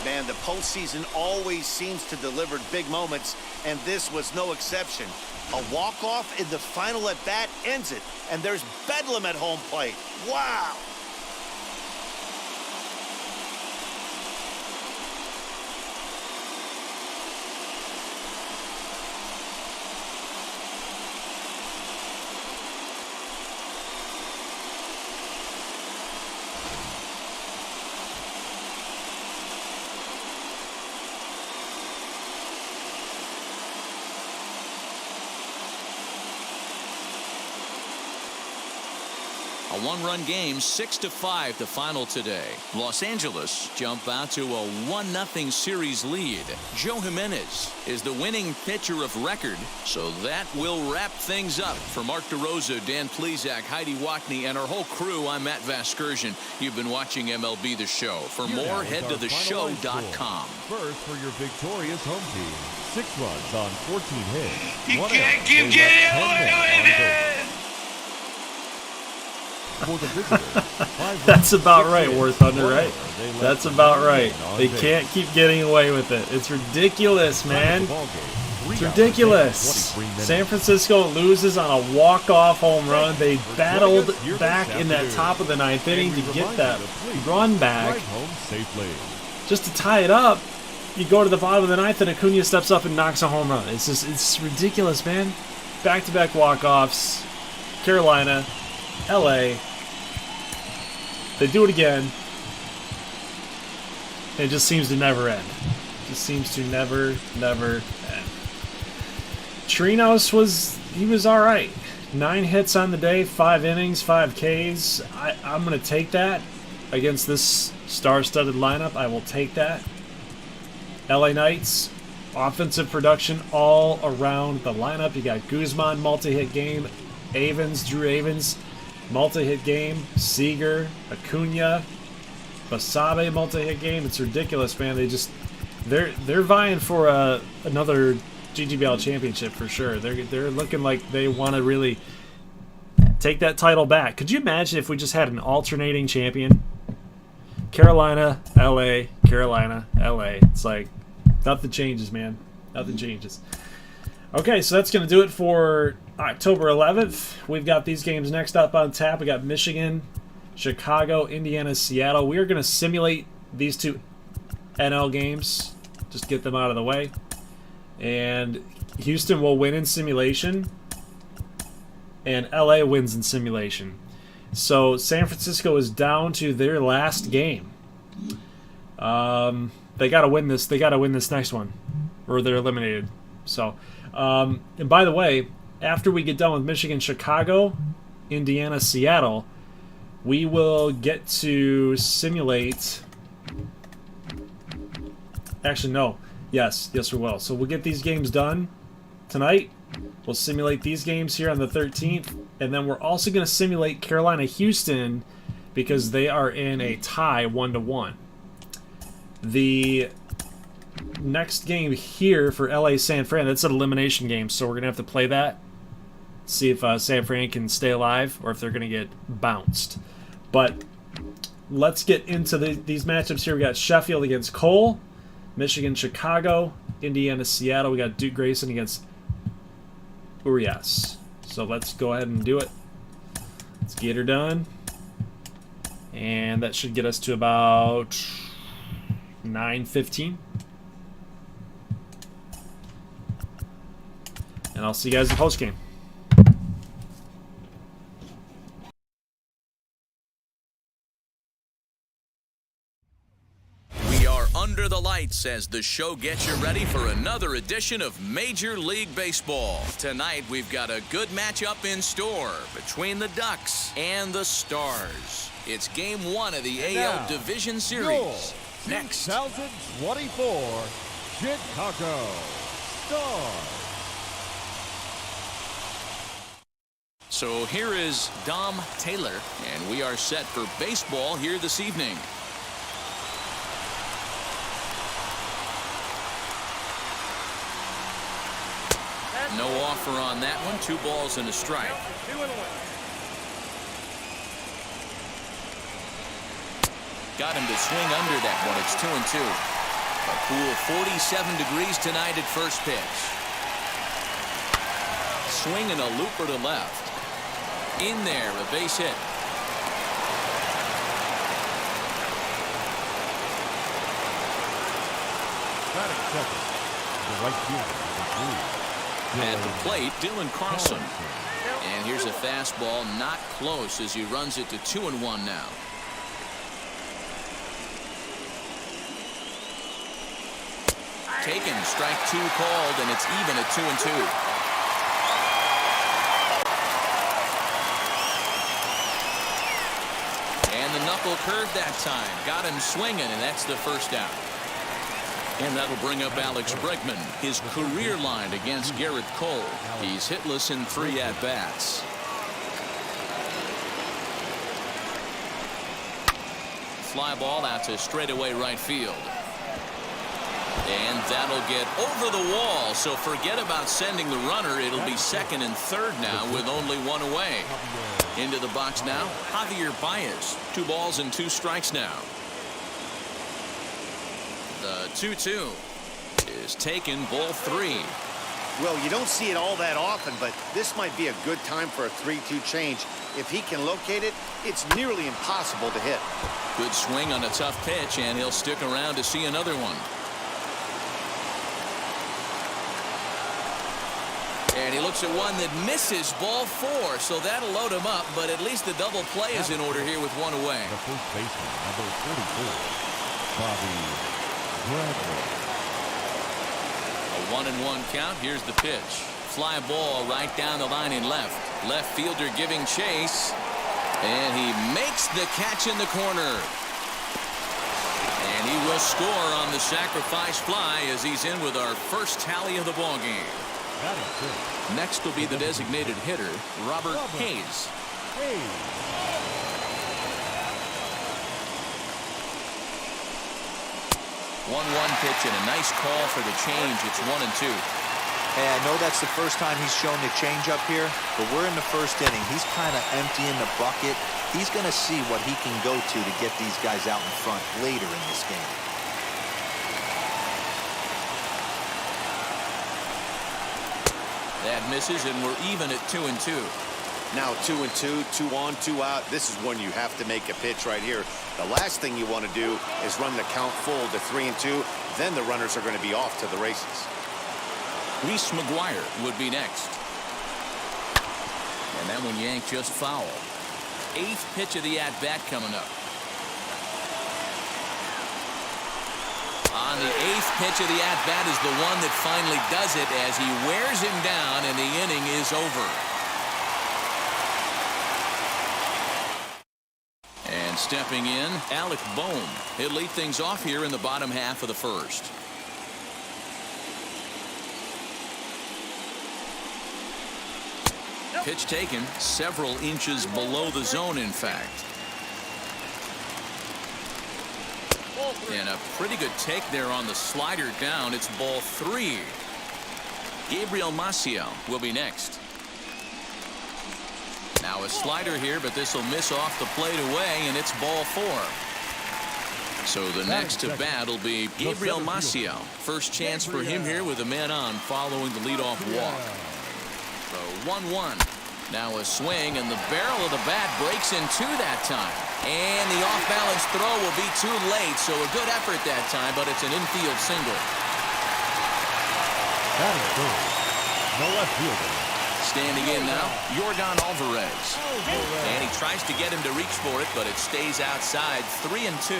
Man, the postseason always seems to deliver big moments, and this was no exception. A walk-off in the final at-bat ends it, and there's bedlam at home plate. Wow! A 1-run game, 6-5 the final today. Los Angeles jump out to a 1-0 series lead. Joe Jimenez is the winning pitcher of record, so that will wrap things up. For Mark DeRosa, Dan Plesac, Heidi Wackney, and our whole crew, I'm Matt Vasgersian. You've been watching MLB The Show. For more, head to theshow.com. First for your victorious home team. 6 runs on 14 hits. You One can't out. keep They getting left 10 away men with on it! base. For the visitors, 5 That's runs, about 6 right, hits, War Thunder, one right? error. They left That's about 9 right. men on They base. can't keep getting away with it. It's ridiculous, man. Ball game, 3 It's hours, ridiculous. 23 minutes. San Francisco loses on a walk-off home run. They battled back in that top of the 9th inning to get that run back. Drive home safely. Just to tie it up, you go to the bottom of the 9th and Acuna steps up and knocks a home run. It's ridiculous, man. Back-to-back walk-offs. Carolina, LA. They do it again. It just seems to never end. Just seems to never end. Trinos was all right. 9 hits on the day, 5 innings, 5 Ks. I'm going to take that. against this star-studded lineup. I will take that. LA Knights, offensive production all around the lineup. You got Guzman, multi-hit game. Drew Avens, multi-hit game. Seager, Acuna, Basabe, multi-hit game. It's ridiculous, man. They're vying for another GGBL championship for sure. They're looking like they want to really take that title back. Could you imagine if we just had an alternating champion? Carolina, LA, Carolina, LA. It's like nothing changes, man. Nothing changes. Okay, so that's going to do it for October 11th. We've got these games next up on tap. We got Michigan, Chicago, Indiana, Seattle. We are going to simulate these two NL games. Just get them out of the way. And Houston will win in simulation. And LA wins in simulation. So San Francisco is down to their last game. They got to win this. They got to win this next one, or they're eliminated. So, and by the way, after we get done with Michigan, Chicago, Indiana, Seattle, we will get to simulate. Actually, no. Yes, we will. So we'll get these games done tonight. We'll simulate these games here on the 13th, and then we're also going to simulate Carolina-Houston because they are in a tie 1-1. The next game here for LA-San Fran, that's an elimination game, so we're going to have to play that. See if San Fran can stay alive or if they're going to get bounced. But let's get into these matchups here. We got Sheffield against Cole, Michigan, Chicago, Indiana, Seattle. We got Duke Grayson against Urias. So let's go ahead and do it. Let's get her done. And that should get us to about 9:15. And I'll see you guys in postgame. Under the lights as the show gets you ready for another edition of Major League Baseball. Tonight we've got a good matchup in store between the Ducks and the Stars. It's game 1 of the AL Division Series. Next. 2024 Chicago Stars. So here is Dom Taylor, and we are set for baseball here this evening. No offer on that one. 2 balls and a strike. 2-1. Got him to swing under that one. It's 2-2. A cool 47 degrees tonight at first pitch. Swinging a looper to left. In there, a base hit. Batting second, the right fielder, At the plate, Dylan Carlson. And here's a fastball not close as he runs it to 2-1 now. Taken, strike 2 called, and it's even at 2-2. And the knuckle curve that time. Got him swinging, and that's the first out. And that'll bring up Alex Bregman, his career line against Garrett Cole. He's hitless in 3 at-bats. Fly ball out to straightaway right field. And that'll get over the wall, so forget about sending the runner. It'll be second and third now with only 1 away. Into the box now, Javier Baez. 2 balls and 2 strikes now. The 2-2 is taken, ball 3. Well, you don't see it all that often, but this might be a good time for a 3-2 change. If he can locate it, it's nearly impossible to hit. Good swing on a tough pitch, and he'll stick around to see another one. And he looks at one that misses, ball 4, so that'll load him up, but at least the double play is in order here with 1 away. the first baseman, number 44, Bobby Bradley. A 1-1 count. Here's the pitch. Fly ball right down the line in left. Left fielder giving chase. And he makes the catch in the corner. And he will score on the sacrifice fly as he's in with our first tally of the ballgame. Next will be the designated hitter, Robert Hayes. 1-1 pitch and a nice call for the change. It's 1-2. Hey, I know that's the first time he's shown the change up here, but we're in the first inning. He's kind of emptying the bucket. He's going to see what he can go to get these guys out in front later in this game. That misses, and we're even at 2-2. Now 2-2, 2 on, 2 out. This is when you have to make a pitch right here. The last thing you want to do is run the count full to 3-2. Then the runners are going to be off to the races. Reese McGuire would be next. And that one yanked just foul. 8th pitch of the at-bat coming up. On the 8th pitch of the at-bat is the one that finally does it as he wears him down and the inning is over. And stepping in, Alec Bohm. He'll lead things off here in the bottom half of the first. Pitch taken several inches below the zone, in fact. And a pretty good take there on the slider down. It's ball 3. Gabriel Maciel will be next. Now a slider here, but this will miss off the plate away, and it's ball 4. So the next to bat will be Gabriel Maciel. First chance for him here with a man on following the leadoff walk. So 1-1. Now a swing, and the barrel of the bat breaks in 2 that time. And the off-balance throw will be too late, so a good effort that time, but it's an infield single. That is good. No left fielder. Standing in now, Yordan Alvarez. And he tries to get him to reach for it, but it stays outside. 3-2.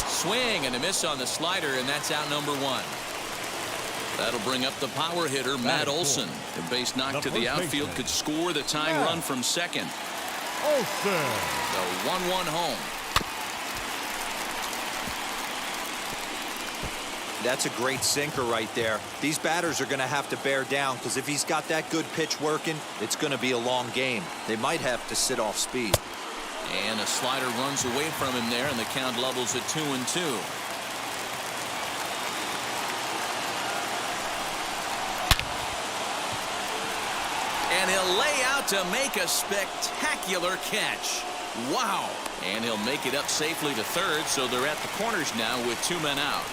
Swing and a miss on the slider, and that's out number 1. That'll bring up the power hitter, Matt Olson. The base knock to the outfield could score the tying run from second. Olson. The 1-1 home. That's a great sinker right there. These batters are going to have to bear down because if he's got that good pitch working, it's going to be a long game. They might have to sit off speed. And a slider runs away from him there, and the count levels at 2-2. And he'll lay out to make a spectacular catch. Wow. And he'll make it up safely to third, so they're at the corners now with 2 men out.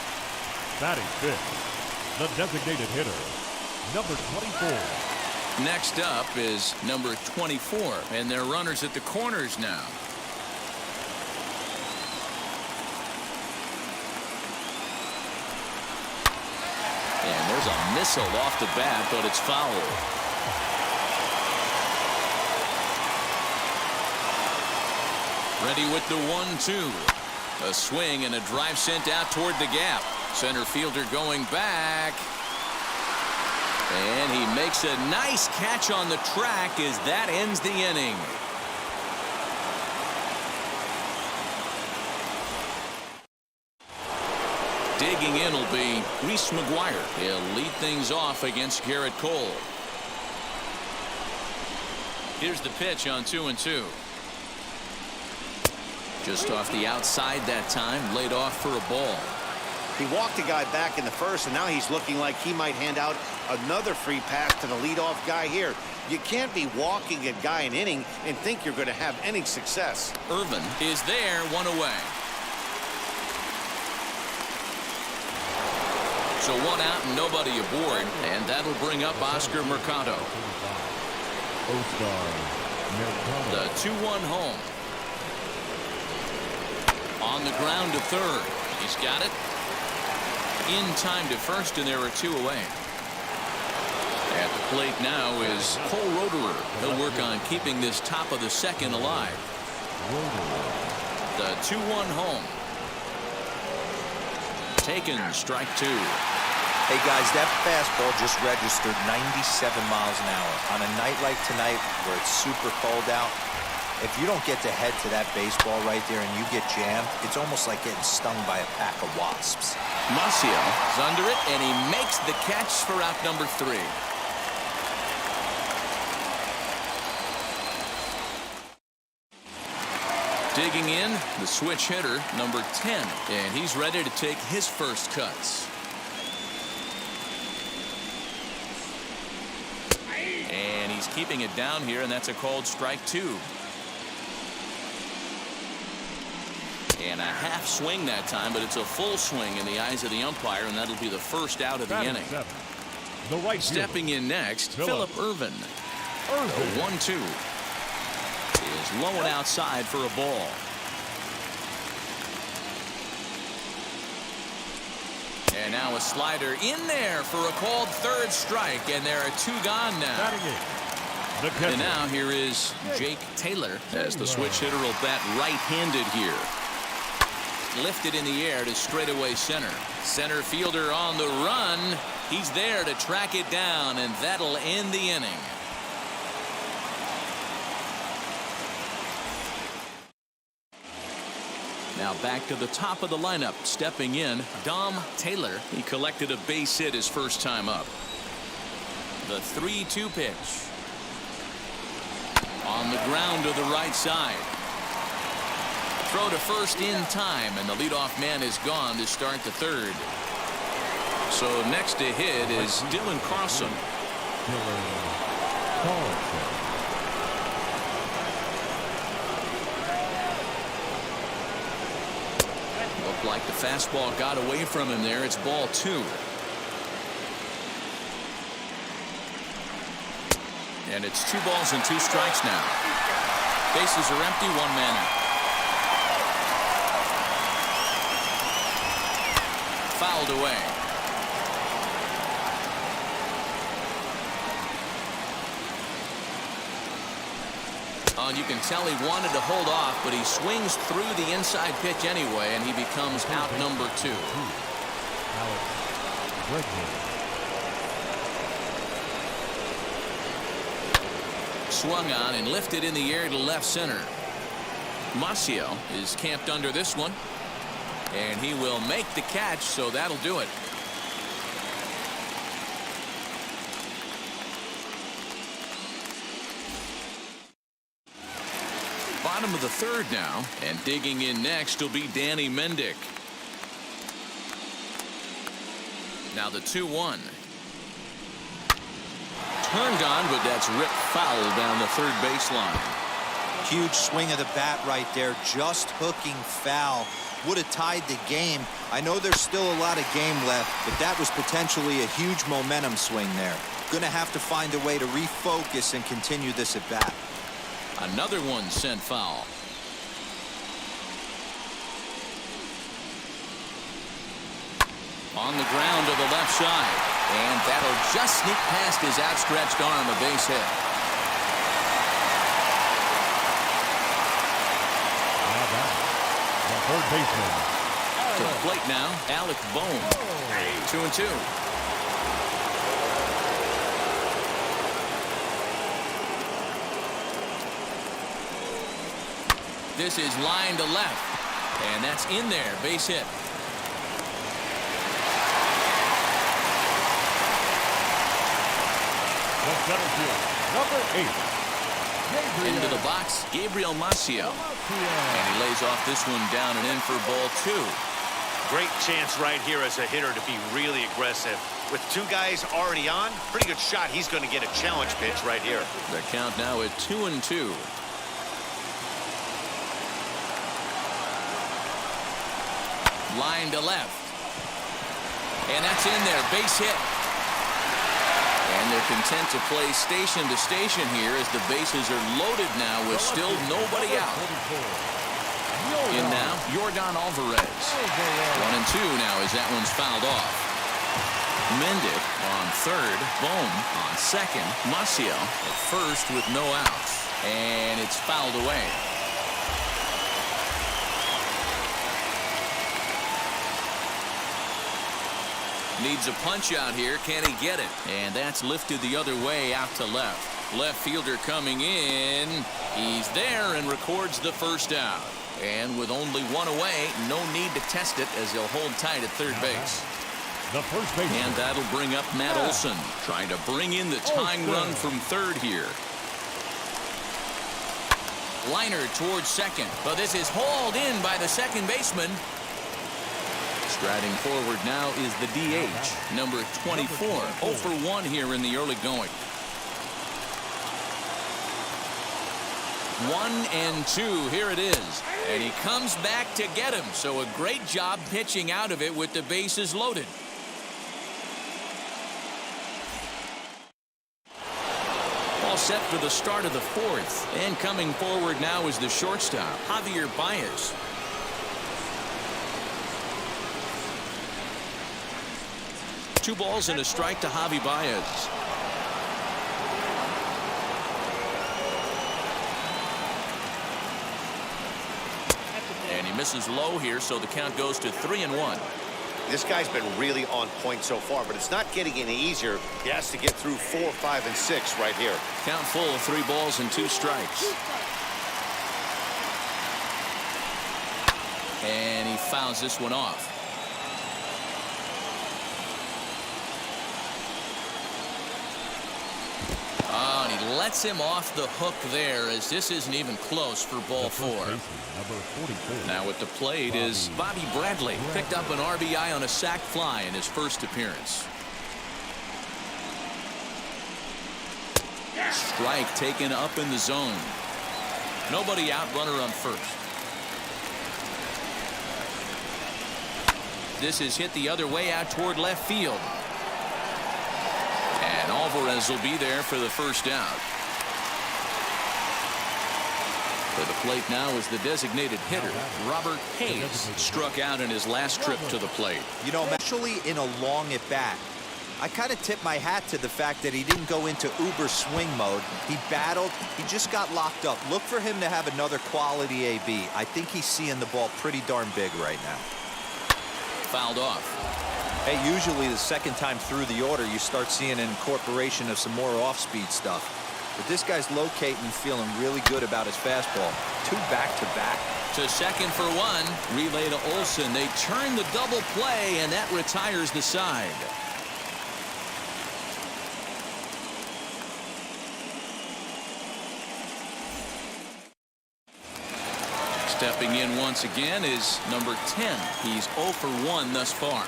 Batting 5th, the designated hitter, number 24. Next up is number 24, and they're runners at the corners now. And there's a missile off the bat, but it's foul. Ready with the 1-2. A swing and a drive sent out toward the gap. Center fielder going back. And he makes a nice catch on the track as that ends the inning. Digging in will be Reese McGuire. He'll lead things off against Garrett Cole. Here's the pitch on 2-2. Just off the outside that time, laid off for a ball. He walked a guy back in the first, and now he's looking like he might hand out another free pass to the leadoff guy here. You can't be walking a guy an inning and think you're going to have any success. Irvin is there, 1 away. So 1 out and nobody aboard, and that'll bring up Oscar Mercado. The 2-1 home. On the ground to third. He's got it. In time to first, and there are 2 away. At the plate now is Cole Roederer. He'll work on keeping this top of the second alive. The 2-1 home. Taken, strike 2. Hey guys, that fastball just registered 97 miles an hour. On a night like tonight where it's super cold out, if you don't get to head to that baseball right there and you get jammed, it's almost like getting stung by a pack of wasps. Marcio is under it, and he makes the catch for out number 3. Digging in, the switch hitter, number 10, and he's ready to take his first cuts. And he's keeping it down here, and that's a called strike 2. And a half swing that time, but it's a full swing in the eyes of the umpire, and that'll be the first out of the inning. The right Stepping in next, Phillip Ervin. The 1-2 is low and outside for a ball. And now a slider in there for a called third strike, and there are 2 gone now. And now here is Jake Taylor as the switch hitter will bat right-handed here. Lifted in the air to straightaway center. Center fielder on the run. He's there to track it down, and that'll end the inning. Now back to the top of the lineup. Stepping in, Dom Taylor. He collected a base hit his first time up. The 3-2 pitch. On the ground to the right side. Throw to first in time, and the leadoff man is gone to start the third. So next to hit is Dylan Carlson. Looked like the fastball got away from him there. It's ball 2. And it's 2 balls and 2 strikes now. Bases are empty, 1 man out. Fouled away. Oh, and you can tell he wanted to hold off, but he swings through the inside pitch anyway, and he becomes out number 2. Swung on and lifted in the air to left center. Marcio is camped under this one. And he will make the catch, so that'll do it. Bottom of the third now, and digging in next will be Danny Mendick. Now the 2-1. Turned on, but that's ripped foul down the third baseline. Huge swing of the bat right there, just hooking foul. Would have tied the game. I know there's still a lot of game left, but that was potentially a huge momentum swing there. Gonna have to find a way to refocus and continue this at bat. Another one sent foul. On the ground to the left side, and that'll just sneak past his outstretched arm, a base hit. Third baseman. To the plate now, Alec Bohm. 2-2. This is line to left, and that's in there, base hit. The center field, number 8. Into the box, Gabriel Marcio. And he lays off this one down and in for ball 2. Great chance right here as a hitter to be really aggressive. With 2 guys already on, pretty good shot he's going to get a challenge pitch right here. The count now at 2-2. Line to left. And that's in there, base hit. And they're content to play station to station here as the bases are loaded now with still nobody out. In now, Yordan Alvarez. 1-2 now as that one's fouled off. Mendick on third, Bohm on second, Marcio at first with no outs. And it's fouled away. Needs a punch out here. Can he get it? And that's lifted the other way out to left. Left fielder coming in. He's there and records the first out. And with only one away, no need to test it as he'll hold tight at third base. The first baseman. And that'll bring up Matt Olson, trying to bring in the tying run from third here. Liner towards second, but this is hauled in by the second baseman. Striding forward now is the DH, number 24. 0 for 1 here in the early going. 1-2, here it is. And he comes back to get him. So a great job pitching out of it with the bases loaded. All set for the start of the fourth. And coming forward now is the shortstop, Javier Baez. Two balls and a strike to Javi Baez. And he misses low here, so the count goes to 3-1. This guy's been really on point so far, but it's not getting any easier. He has to get through 4, 5, and 6 right here. Count full of 3 balls and 2 strikes. And he fouls this one off. Oh, and he lets him off the hook there, as this isn't even close for ball 4. Now at the plate is Bobby Bradley. Picked up an RBI on a sac fly in his first appearance. Strike taken up in the zone. Nobody out, runner on first. This is hit the other way out toward left field. And Alvarez will be there for the first out. For the plate now is the designated hitter, Robert Hayes. Struck out in his last trip to the plate. You know, actually in a long at bat, I kind of tip my hat to the fact that he didn't go into uber swing mode. He battled. He just got locked up. Look for him to have another quality AB. I think he's seeing the ball pretty darn big right now. Fouled off. Hey, usually the second time through the order, you start seeing an incorporation of some more off-speed stuff. But this guy's locating and feeling really good about his fastball. 2 back-to-back. To second for 1. Relay to Olson. They turn the double play, and that retires the side. Stepping in once again is number 10. He's 0 for 1 thus far.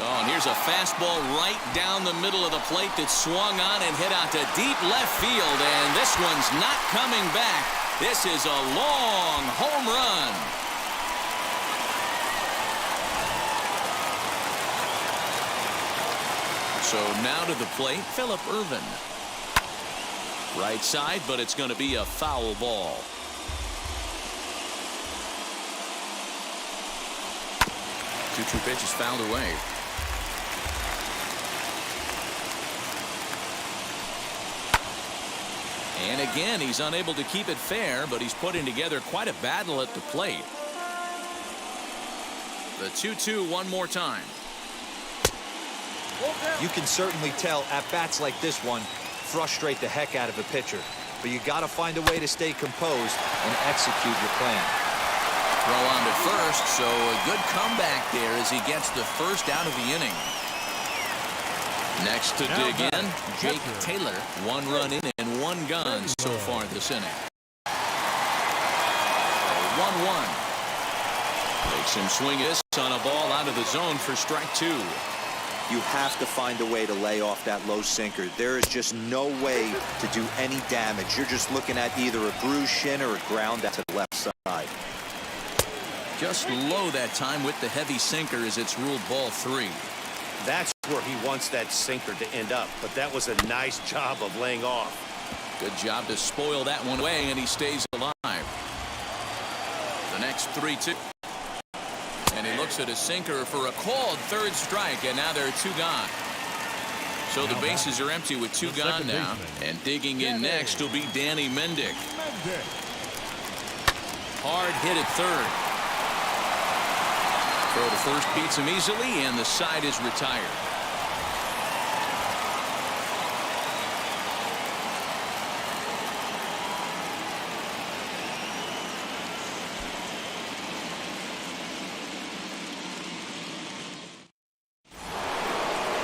Oh, and here's a fastball right down the middle of the plate that swung on and hit out to deep left field. And this one's not coming back. This is a long home run. So now to the plate, Phillip Ervin. Right side, but it's going to be a foul ball. 2-2 pitch is fouled away. And again, he's unable to keep it fair, but he's putting together quite a battle at the plate. The 2-2 one more time. You can certainly tell at-bats like this one frustrate the heck out of a pitcher. But you got to find a way to stay composed and execute your plan. Throw on to first, so a good comeback there as he gets the first out of the inning. Next to dig in, Jake Taylor. 1 run in and 1 gone so far this inning. 1-1. Makes him swing this on a ball out of the zone for strike 2. You have to find a way to lay off that low sinker. There is just no way to do any damage. You're just looking at either a bruised shin or a ground out to the left side. Just low that time with the heavy sinker as it's ruled ball 3. That's where he wants that sinker to end up, but that was a nice job of laying off. Good job to spoil that one away, and he stays alive. The next 3-2. And he looks at a sinker for a called 3rd strike, and now there are 2 gone. So the bases are empty with 2 gone now. And digging in next will be Danny Mendick. Hard hit at third. Throw to first beats him easily, and the side is retired.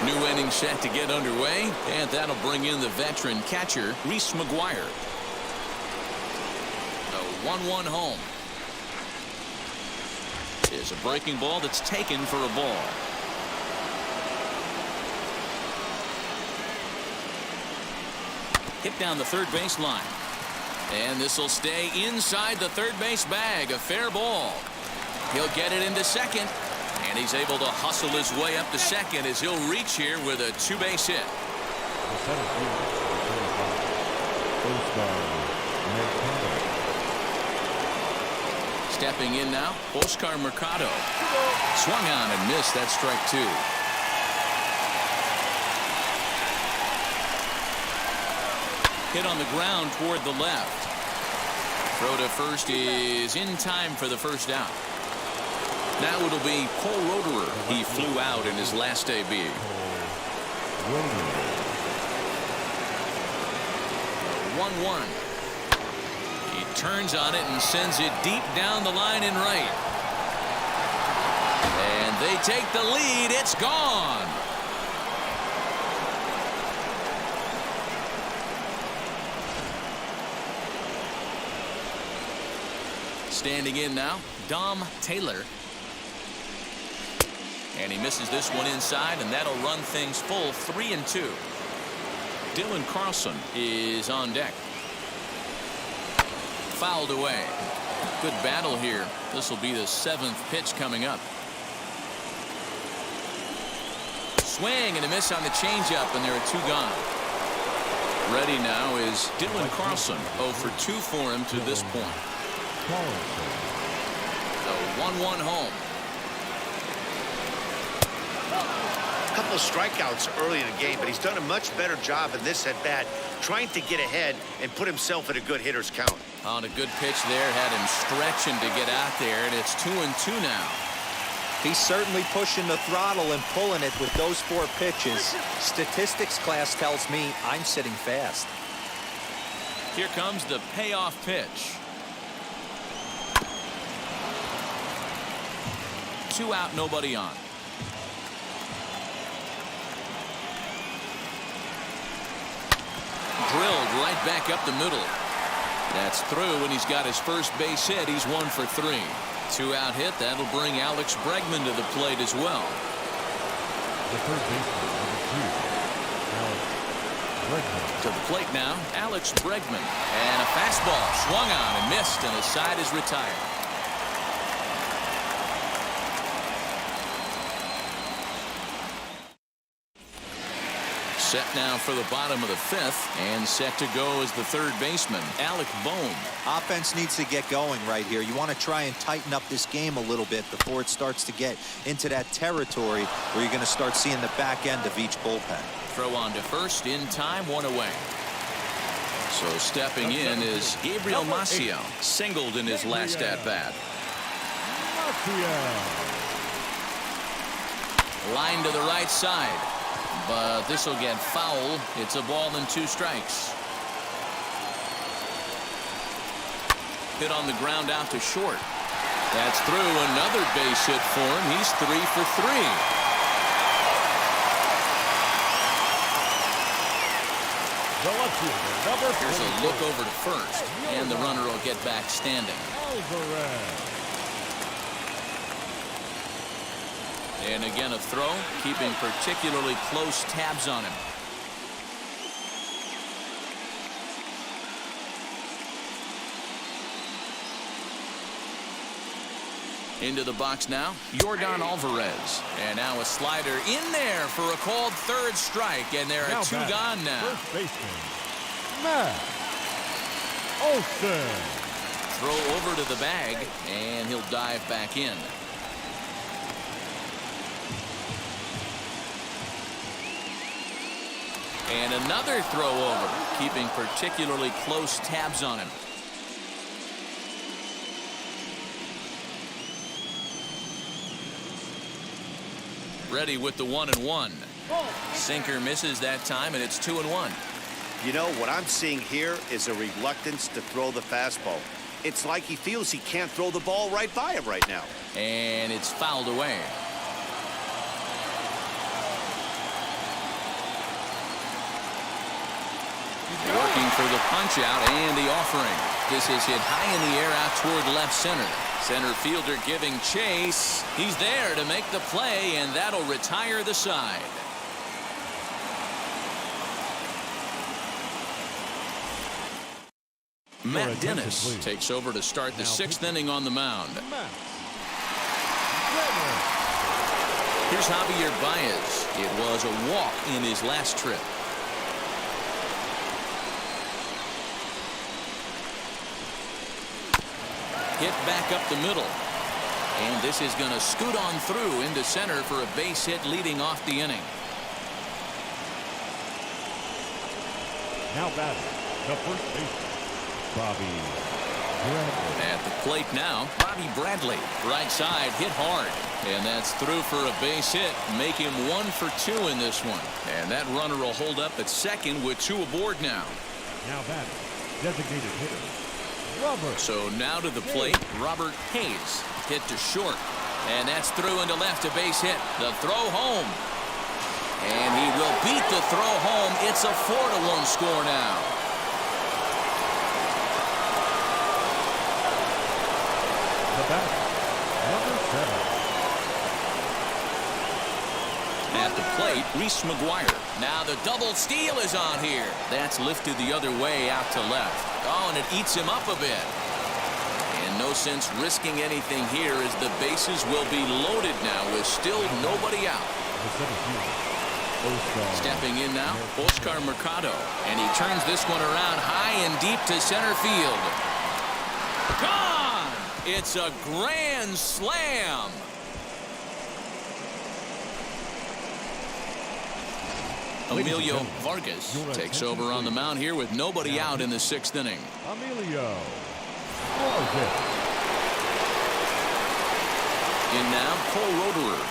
New inning set to get underway, and that'll bring in the veteran catcher, Reese McGuire. A 1-1 home. Is a breaking ball that's taken for a ball. Hit down the third base line. And this will stay inside the third base bag. A fair ball. He'll get it into second. And he's able to hustle his way up to second as he'll reach here with a two-base hit. Stepping in now, Oscar Mercado. Swung on and missed. That strike two. Hit on the ground toward the left. Throw to first is in time for the first out. Now it'll be Paul Roederer. He flew out in his last debut. 1-1. He turns on it and sends it deep down the line in right. And they take the lead. It's gone. Standing in now, Dom Taylor. And he misses this one inside, and that'll run things full 3-2. Dylan Carlson is on deck. Fouled away. Good battle here. This will be the 7th pitch coming up. Swing and a miss on the changeup, and there are two gone. Ready now is Dylan Carlson. 0 for 2 for him to this point. So 1-1 home. A couple of strikeouts early in the game, but he's done a much better job in this at bat, trying to get ahead and put himself in a good hitter's count. On a good pitch there, had him stretching to get out there, and it's 2-2 now. He's certainly pushing the throttle and pulling it with those 4 pitches. Statistics class tells me I'm sitting fast. Here comes the payoff pitch. 2 out, nobody on. Drilled right back up the middle. That's through, and he's got his first base hit. He's 1 for 3. 2-out hit. That'll bring Alex Bregman to the plate as well. The third baseman, number 2, Alex Bregman. To the plate now, Alex Bregman. And a fastball swung on and missed, and his side is retired. Set now for the bottom of the 5th, and set to go is the third baseman, Alec Bohm. Offense needs to get going right here. You want to try and tighten up this game a little bit before it starts to get into that territory where you're going to start seeing the back end of each bullpen. Throw on to first in time, 1 away. So stepping in is Gabriel Maciel, singled in his last at-bat. Line to the right side. But this will get foul. It's a ball and 2 strikes. Hit on the ground out to short. That's through. Another base hit for him. He's 3 for 3. Here's a look over to first, and the runner will get back standing. And again a throw, keeping particularly close tabs on him. Into the box now, Yordan Alvarez. And now a slider in there for a called third strike, and there are 2 gone now. First baseman, Matt Olson. Throw over to the bag, and he'll dive back in. And another throw over, keeping particularly close tabs on him. ready with the 1-1. Sinker misses that time, and it's 2-1. You know, what I'm seeing here is a reluctance to throw the fastball. It's like he feels he can't throw the ball right by him right now. And it's fouled away. Working for the punch out and the offering. This is hit high in the air out toward left center. Center fielder giving chase. He's there to make the play, and that'll retire the side. Matt Dennis takes over to start the 6th inning on the mound. Here's Javier Baez. It was a walk in his last trip. Hit back up the middle. And this is going to scoot on through into center for a base hit leading off the inning. Now batting, the first baseman, Bobby Bradley. At the plate now, Bobby Bradley. Right side, hit hard. And that's through for a base hit. Make him 1 for 2 in this one. And that runner will hold up at second with 2 aboard now. Now batting, designated hitter, Robert. So now to the plate, Robert Hayes. Hit to short. And that's through into left, a base hit. The throw home. And he will beat the throw home. It's a 4-1 score now. The batter, number 7. At the plate, Reese McGuire. Now the double steal is on here. That's lifted the other way out to left. Oh, and it eats him up a bit. And no sense risking anything here as the bases will be loaded now with still nobody out. Stepping in now, Oscar Mercado. And he turns this one around high and deep to center field. Gone! It's a grand slam. Emilio Vargas takes over on the mound here with nobody out in the 6th inning. Emilio Vargas. In now, Cole Roederer.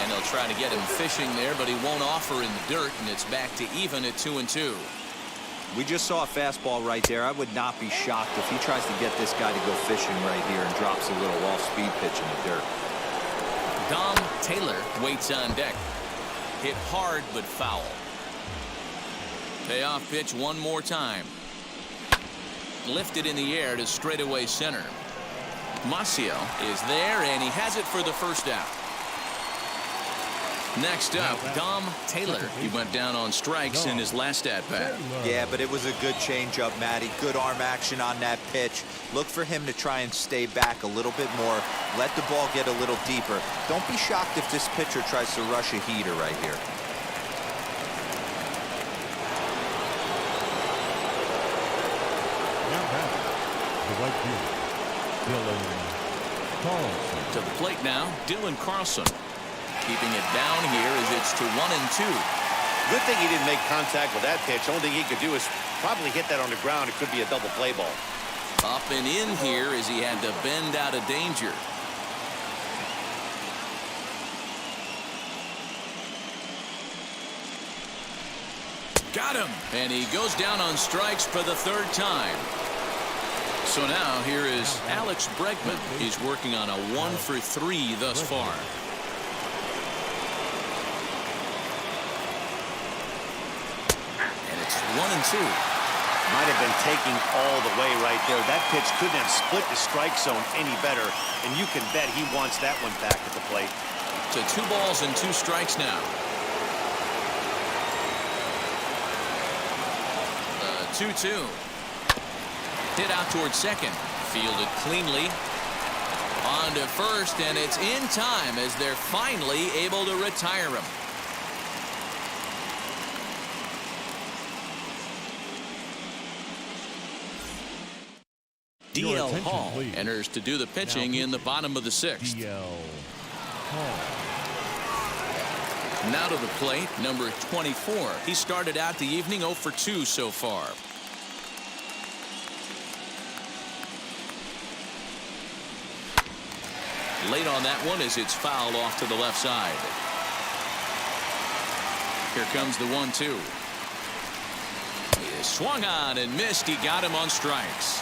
And he'll try to get him fishing there, but he won't offer in the dirt, and it's back to even at 2-2. We just saw a fastball right there. I would not be shocked if he tries to get this guy to go fishing right here and drops a little off-speed pitch in the dirt. Dom Taylor waits on deck. Hit hard but foul. Payoff pitch one more time. Lifted in the air to straightaway center. Maciel is there, and he has it for the first out. Next up, Dom Taylor. He went down on strikes in his last at-bat. Yeah, but it was a good changeup, Matty. Good arm action on that pitch. Look for him to try and stay back a little bit more. Let the ball get a little deeper. Don't be shocked if this pitcher tries to rush a heater right here. Now batting, the right fielder, Dylan Carlson. To the plate now, Dylan Carlson. Keeping it down here as it's to 1-2. Good thing he didn't make contact with that pitch. Only thing he could do is probably hit that on the ground. It could be a double play ball. Up and in here as he had to bend out of danger. Got him. And he goes down on strikes for the 3rd time. So now here is Alex Bregman. He's working on a 1 for 3 thus far. And it's 1-2. Might have been taking all the way right there. That pitch couldn't have split the strike zone any better, and you can bet he wants that one back at the plate. To 2 balls and 2 strikes now. 2-2. Hit out toward second. Fielded cleanly. On to first, and it's in time as they're finally able to retire him. DL Hall enters to do the pitching in the bottom of the 6th. DL Hall. Now to the plate, number 24. He started out the evening 0 for 2 so far. Late on that one as it's fouled off to the left side. Here comes the 1-2. He swung on and missed. He got him on strikes.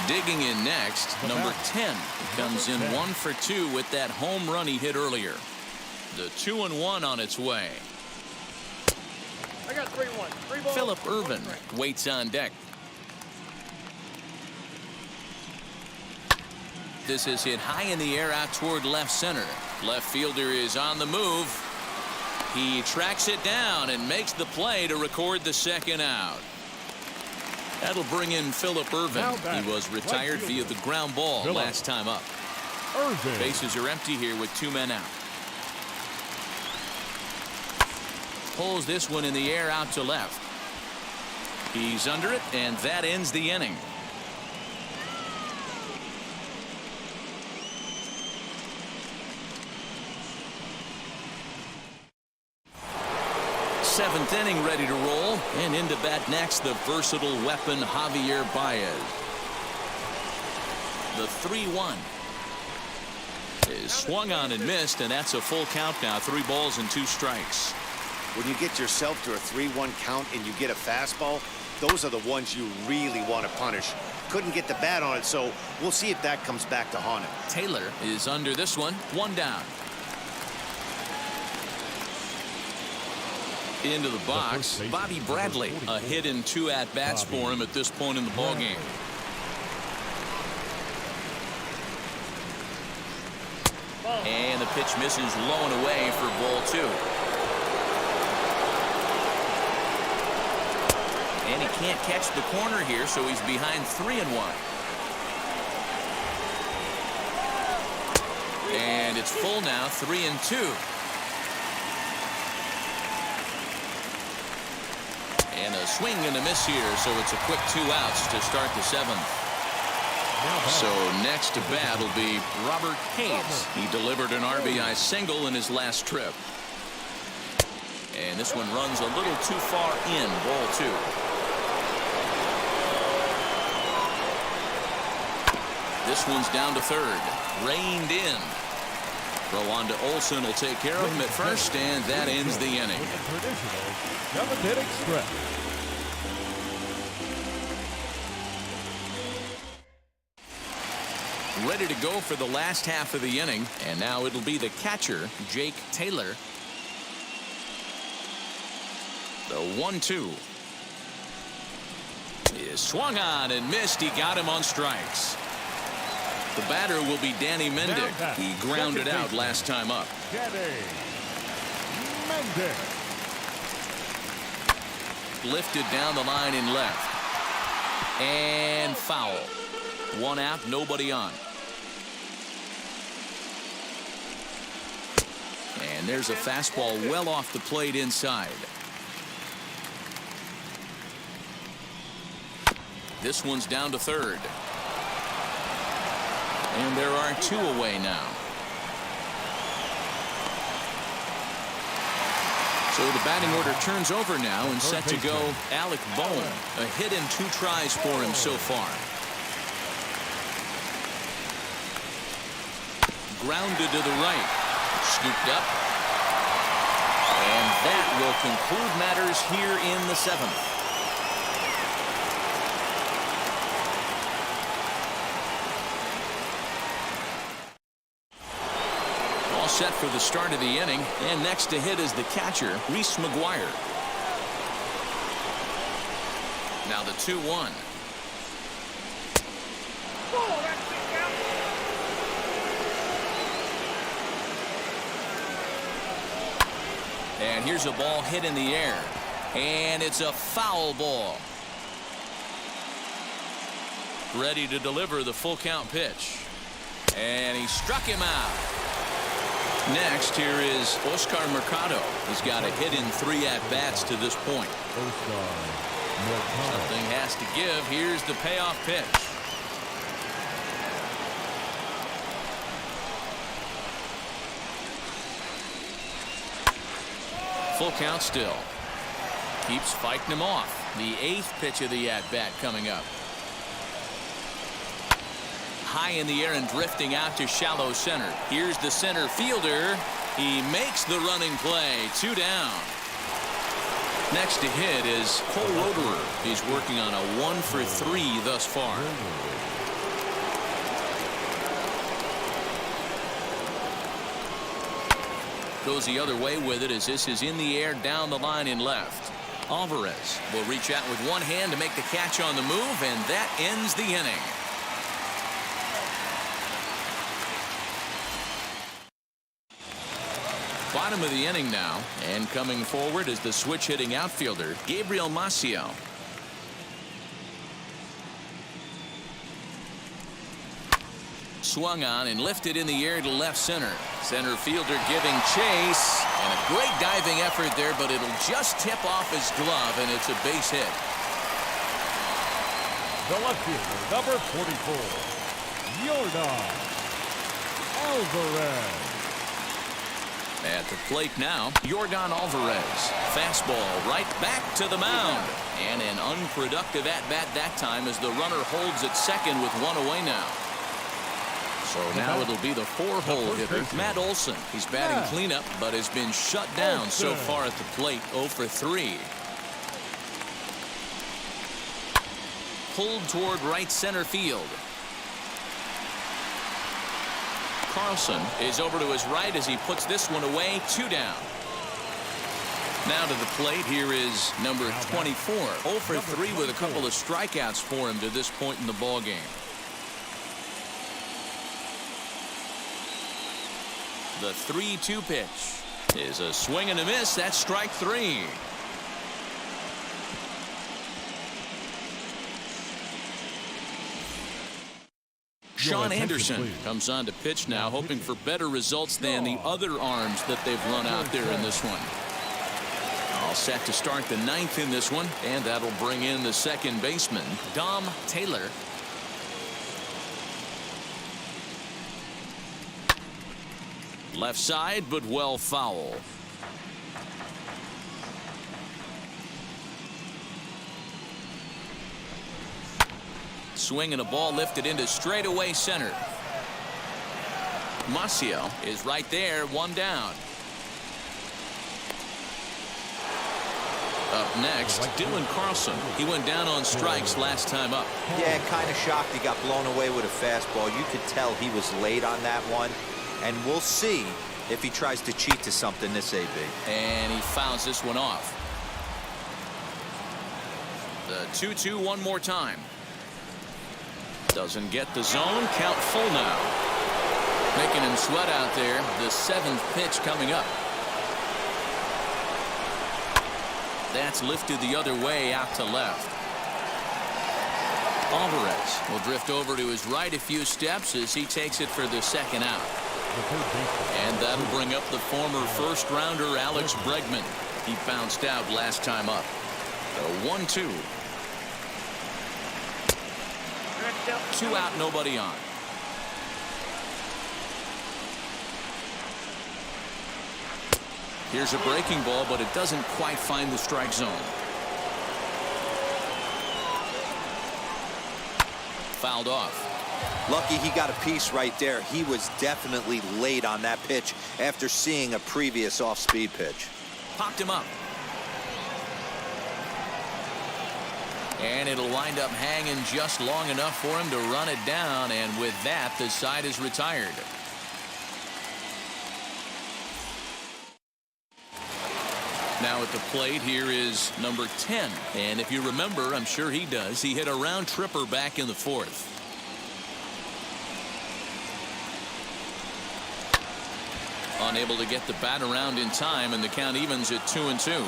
Digging in next, number 10. He comes in 1 for 2 with that home run he hit earlier. The 2-1 on its way. I got 3-1. 3 balls. Phillip Ervin waits on deck. This is hit high in the air out toward left center. Left fielder is on the move. He tracks it down and makes the play to record the second out. That'll bring in Phillip Ervin. He was retired via the ground ball last time up. Bases are empty here with 2 men out. Pulls this one in the air out to left. He's under it, and that ends the inning. Seventh inning ready to roll, and into bat next the versatile weapon Javier Baez. The 3-1 is swung on and missed, and that's a full count now. 3 balls and 2 strikes. When you get yourself to a 3-1 count and you get a fastball, those are the ones you really want to punish. Couldn't get the bat on it, so we'll see if that comes back to haunt him. Taylor is under this one. 1 down. Into the box, Bobby Bradley. A hit and 2 at-bats for him at this point in the ballgame. And the pitch misses low and away for ball 2. And he can't catch the corner here, so he's behind 3-1. And it's full now, 3-2. And a swing and a miss here, so it's a quick 2 outs to start the 7th. So next to bat will be Robert Hayes. He delivered an RBI single in his last trip. And this one runs a little too far in, ball 2. This one's down to third. Reined in. Throw on to Olsen will take care of him at first, and that ends the inning. Traditional 7th-inning stretch. Ready to go for the last half of the inning, and now it'll be the catcher, Jake Taylor. The 1-2 is swung on and missed. He got him on strikes. The batter will be Danny Mendick. He grounded out last time up. Danny Mendick. Lifted down the line in left. And foul. 1 out, nobody on. And there's a fastball well off the plate inside. This one's down to third. And there are 2 away now. So the batting order turns over now, and set to go Alec Bohm. A hit and 2 tries for him so far. Grounded to the right. Scooped up. And that will conclude matters here in the 7th. Set for the start of the inning, and next to hit is the catcher, Reese McGuire. Now the 2-1. And here's a ball hit in the air, and it's a foul ball. Ready to deliver the full count pitch, and he struck him out. Next, here is Oscar Mercado. He's got a hit in 3 at-bats to this point. Something has to give. Here's the payoff pitch. Full count still. Keeps fighting him off. The 8th pitch of the at-bat coming up. high in the air and drifting out to shallow center. Here's the center fielder. He makes the running play. 2 down. Next to hit is Cole Roederer. He's working on a 1-for-3 thus far. Goes the other way with it as this is in the air down the line in left. Alvarez will reach out with one hand to make the catch on the move, and that ends the inning. Bottom of the inning now, and coming forward is the switch hitting outfielder Gabriel Maciel. Swung on and lifted in the air to left center. Center fielder giving chase, and a great diving effort there, but it'll just tip off his glove, and it's a base hit. The left fielder, number 44, Yordan Alvarez. At the plate now, Yordan Alvarez. Fastball right back to the mound. And an unproductive at-bat that time as the runner holds at second with one away now. So now it'll be the 4-hole hitter, Matt Olson. He's batting cleanup, but has been shut down so far at the plate, 0 for 3. Pulled toward right center field. Carlson is over to his right as he puts this one away. 2 down. Now to the plate, here is number 24. 0 for 3 with a couple of strikeouts for him to this point in the ball game. The 3-2 pitch is a swing and a miss. That's strike 3. Sean Anderson comes on to pitch now, hoping for better results than the other arms that they've run out there in this one. All set to start the 9th in this one, and that'll bring in the second baseman, Dom Taylor. Left side, but well foul. Swing and a ball lifted into straightaway center. Maciel is right there, 1 down. Up next, Dylan Carlson. He went down on strikes last time up. Yeah, kind of shocked he got blown away with a fastball. You could tell he was late on that one. And we'll see if he tries to cheat to something this AB. And he fouls this one off. The 2-2 one more time. Doesn't get the zone. Count full now. Making him sweat out there. The 7th pitch coming up. That's lifted the other way out to left. Alvarez will drift over to his right a few steps as he takes it for the second out. And that'll bring up the former first-rounder Alex Bregman. He bounced out last time up. The 1-2. 2 out, nobody on. Here's a breaking ball, but it doesn't quite find the strike zone. Fouled off. Lucky he got a piece right there. He was definitely late on that pitch after seeing a previous off-speed pitch. Popped him up. And it'll wind up hanging just long enough for him to run it down, and with that, the side is retired. Now at the plate, here is number 10. And if you remember, I'm sure he does, he hit a round tripper back in the 4th. Unable to get the bat around in time, and the count evens at 2-2.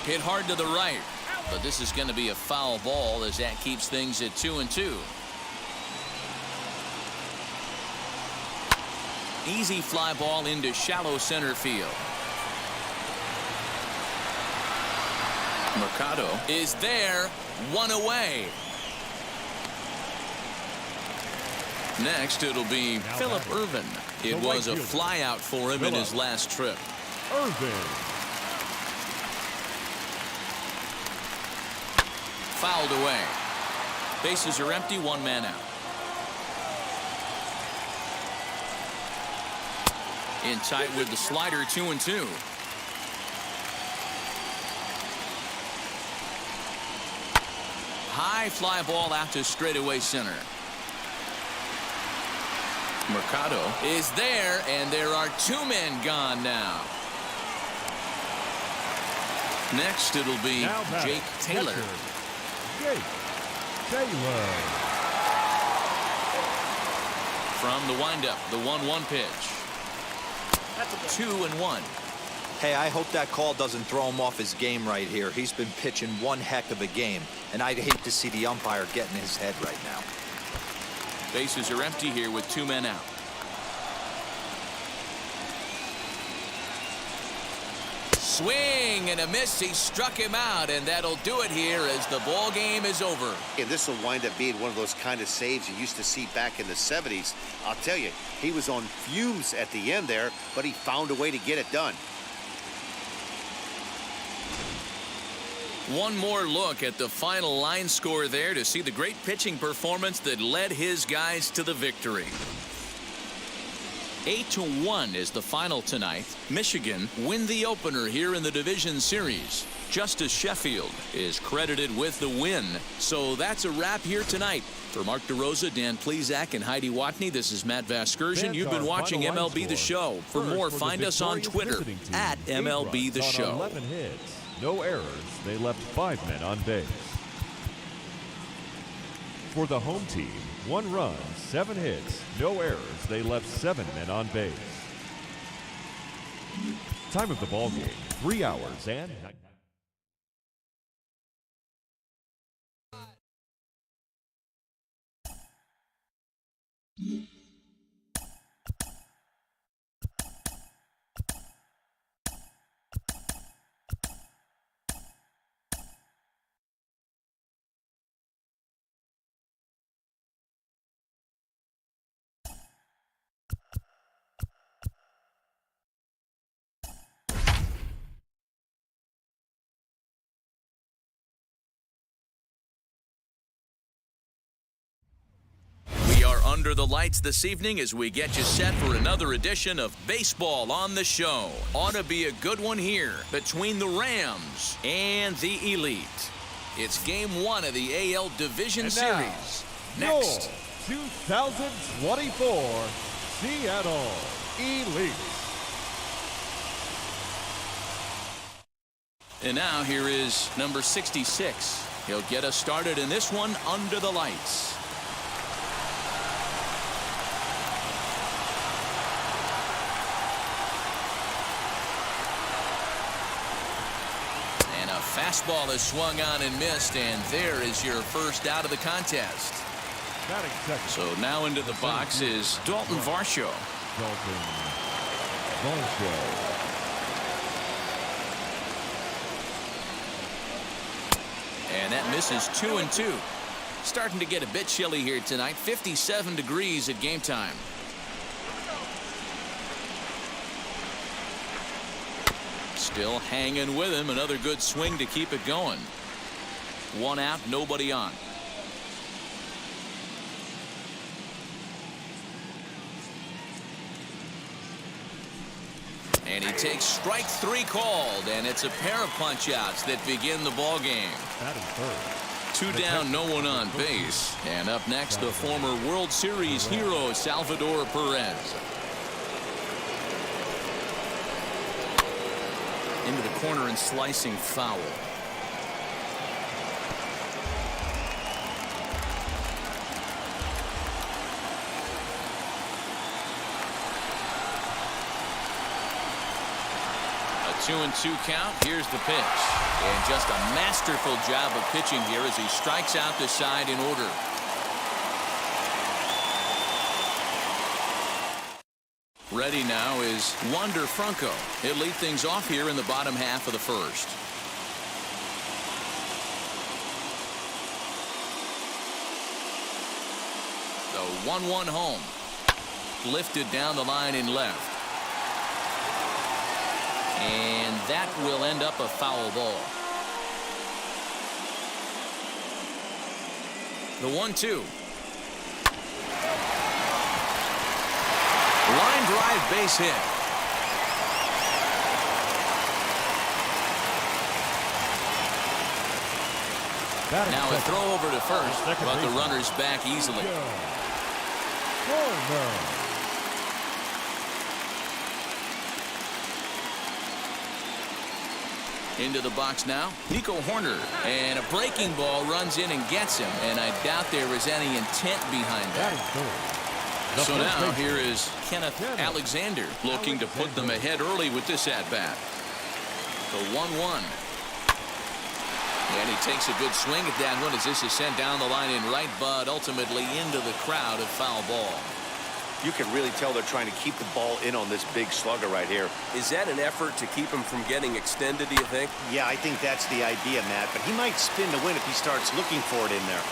Hit hard to the right, but this is going to be a foul ball as that keeps things at 2-2. Easy fly ball into shallow center field. Mercado is there, 1 away. Next, it'll be Phillip Ervin. It was a fly out for him in his last trip. Ervin. Fouled away. Bases are empty, one man out. In tight with the slider, 2-2. High fly ball out to straightaway center. Mercado is there, and there are two men gone now. Next, it'll be Jake Taylor. Jake Taylor. From the windup, the 1-1 pitch. 2-1. Hey, I hope that call doesn't throw him off his game right here. He's been pitching one heck of a game, and I'd hate to see the umpire get in his head right now. Bases are empty here with two men out. Swing and a miss. He struck him out, and that'll do it here as the ball game is over. And this will wind up being one of those kind of saves you used to see back in the 70s. I'll tell you, he was on fumes at the end there, but he found a way to get it done. One more look at the final line score there to see the great pitching performance that led his guys to the victory. 8-1 is the final tonight. Michigan win the opener here in the division series. Justice Sheffield is credited with the win. So that's a wrap here tonight. For Mark DeRosa, Dan Plezak, and Heidi Watney, this is Matt Vasgersian. You've been watching MLB The Show. For more, find us on Twitter at MLB The Show. 11 hits, no errors. They left 5 men on base. For the home team, 1 run, 7 hits, no errors. They left 7 men on base. Time of the ball game, 3 hours and 9. Under the lights this evening as we get you set for another edition of Baseball on the Show. Ought to be a good one here between the Rams and the Elite. It's game 1 of the AL Division Series. Next, your 2024 Seattle Elite. And now here is number 66. He'll get us started in this one under the lights. Fastball is swung on and missed, and there is your first out of the contest. So now into the box is Dalton Varsho. And that misses 2-2. Starting to get a bit chilly here tonight. 57 degrees at game time. Still hanging with him. Another good swing to keep it going. 1 out, nobody on. And he takes strike 3 called, and it's a pair of punch-outs that begin the ball game. 2 down, no one on base. And up next, the former World Series hero, Salvador Perez. Into the corner and slicing foul. A 2-2 count. Here's the pitch. And just a masterful job of pitching here as he strikes out the side in order. Ready now is Wander Franco. He'll lead things off here in the bottom half of the first. The 1-1 home. Lifted down the line in left. And that will end up a foul ball. The 1-2. Line drive base hit. Now a throw over to first, but the runner's back easily. Into the box now, Nico Horner. And a breaking ball runs in and gets him, and I doubt there was any intent behind that. So now here is Kenneth Alexander looking to put them ahead early with this at-bat. The 1-1. And he takes a good swing at that one as this is sent down the line in right, but ultimately into the crowd, a foul ball. You can really tell they're trying to keep the ball in on this big slugger right here. Is that an effort to keep him from getting extended, do you think? Yeah, I think that's the idea, Matt, but he might spin to win if he starts looking for it in there.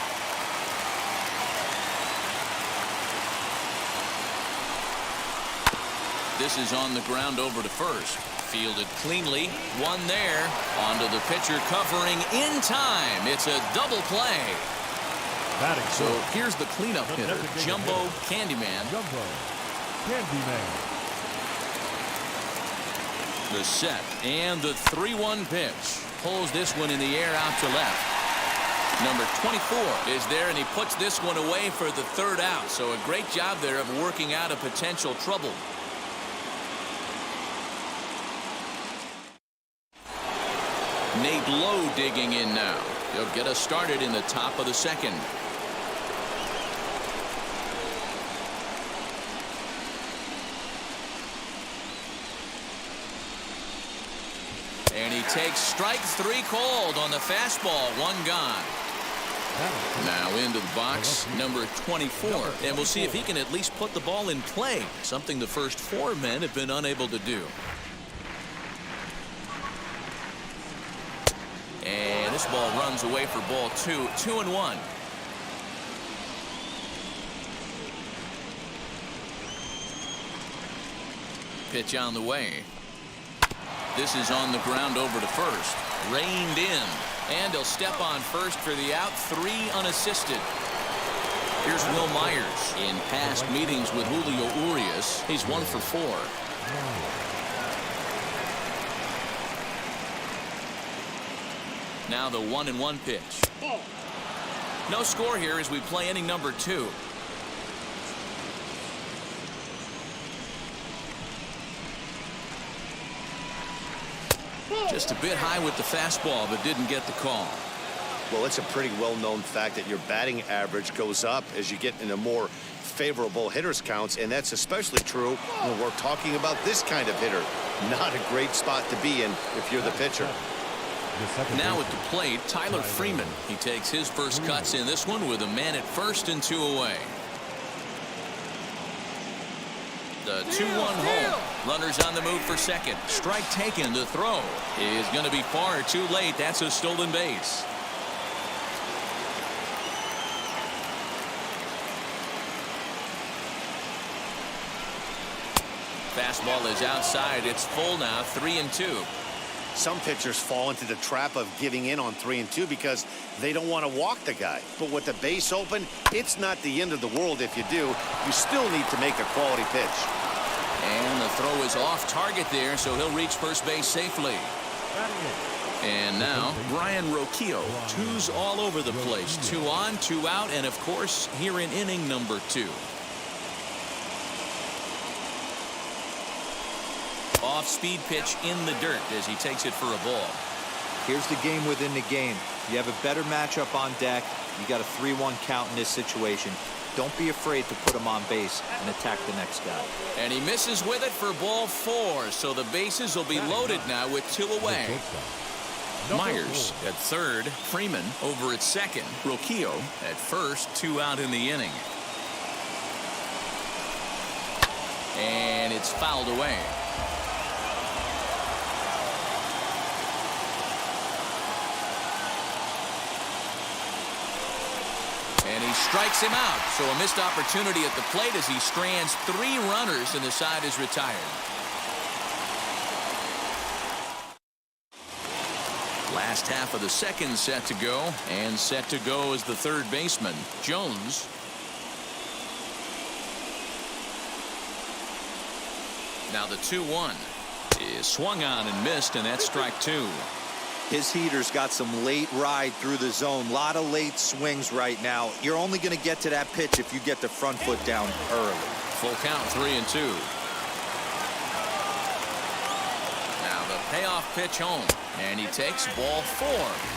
This is on the ground over to first. Fielded cleanly. One there. Onto the pitcher covering in time. It's a double play. So here's the cleanup hitter, Jumbo Candyman. The set and the 3-1 pitch. Pulls this one in the air out to left. Number 24 is there, and he puts this one away for the third out. So a great job there of working out a potential trouble. Nate Lowe digging in now. He'll get us started in the top of the second. And he takes strike 3 called on the fastball. 1 gone. Now into the box, number 24. And we'll see if he can at least put the ball in play. Something the first 4 men have been unable to do. And this ball runs away for ball 2. 2-1. Pitch on the way. This is on the ground over to first. Reined in. And he'll step on first for the out. 3 unassisted. Here's Will Myers. In past meetings with Julio Urias, he's 1 for 4. Now the 1-1 pitch. No score here as we play inning number 2. Just a bit high with the fastball, but didn't get the call. Well, it's a pretty well-known fact that your batting average goes up as you get into more favorable hitters counts, and that's especially true when we're talking about this kind of hitter. Not a great spot to be in if you're the pitcher. Now at the plate, Tyler Freeman. He takes his first cuts in this one with a man at first and 2 away. The 2-1 home. Runners on the move for second. Strike taken. The throw is going to be far too late. That's a stolen base. Fastball is outside. It's full now. 3-2. Some pitchers fall into the trap of giving in on 3-2 because they don't want to walk the guy. But with the base open, it's not the end of the world if you do. You still need to make a quality pitch. And the throw is off target there, so he'll reach first base safely. And now Brian Rocchio. 2s all over the place. 2 on, 2 out, and of course here in inning number 2. Off-speed pitch in the dirt as he takes it for a ball. Here's the game within the game. You have a better matchup on deck. You got a 3-1 count in this situation. Don't be afraid to put him on base and attack the next guy. And he misses with it for ball 4, so the bases will be loaded now with 2 away. Myers at third, Freeman over at second, Rocchio at first, 2 out in the inning. And it's fouled away. And he strikes him out. So a missed opportunity at the plate as he strands 3 runners and the side is retired. Last Last half of the second set to go, and set to go is the third baseman, Jones. Now the 2-1 is swung on and missed, and that's strike 2. His heater's got some late ride through the zone. A lot of late swings right now. You're only going to get to that pitch if you get the front foot down early. Full count, 3-2. Now the payoff pitch home, and he takes ball 4.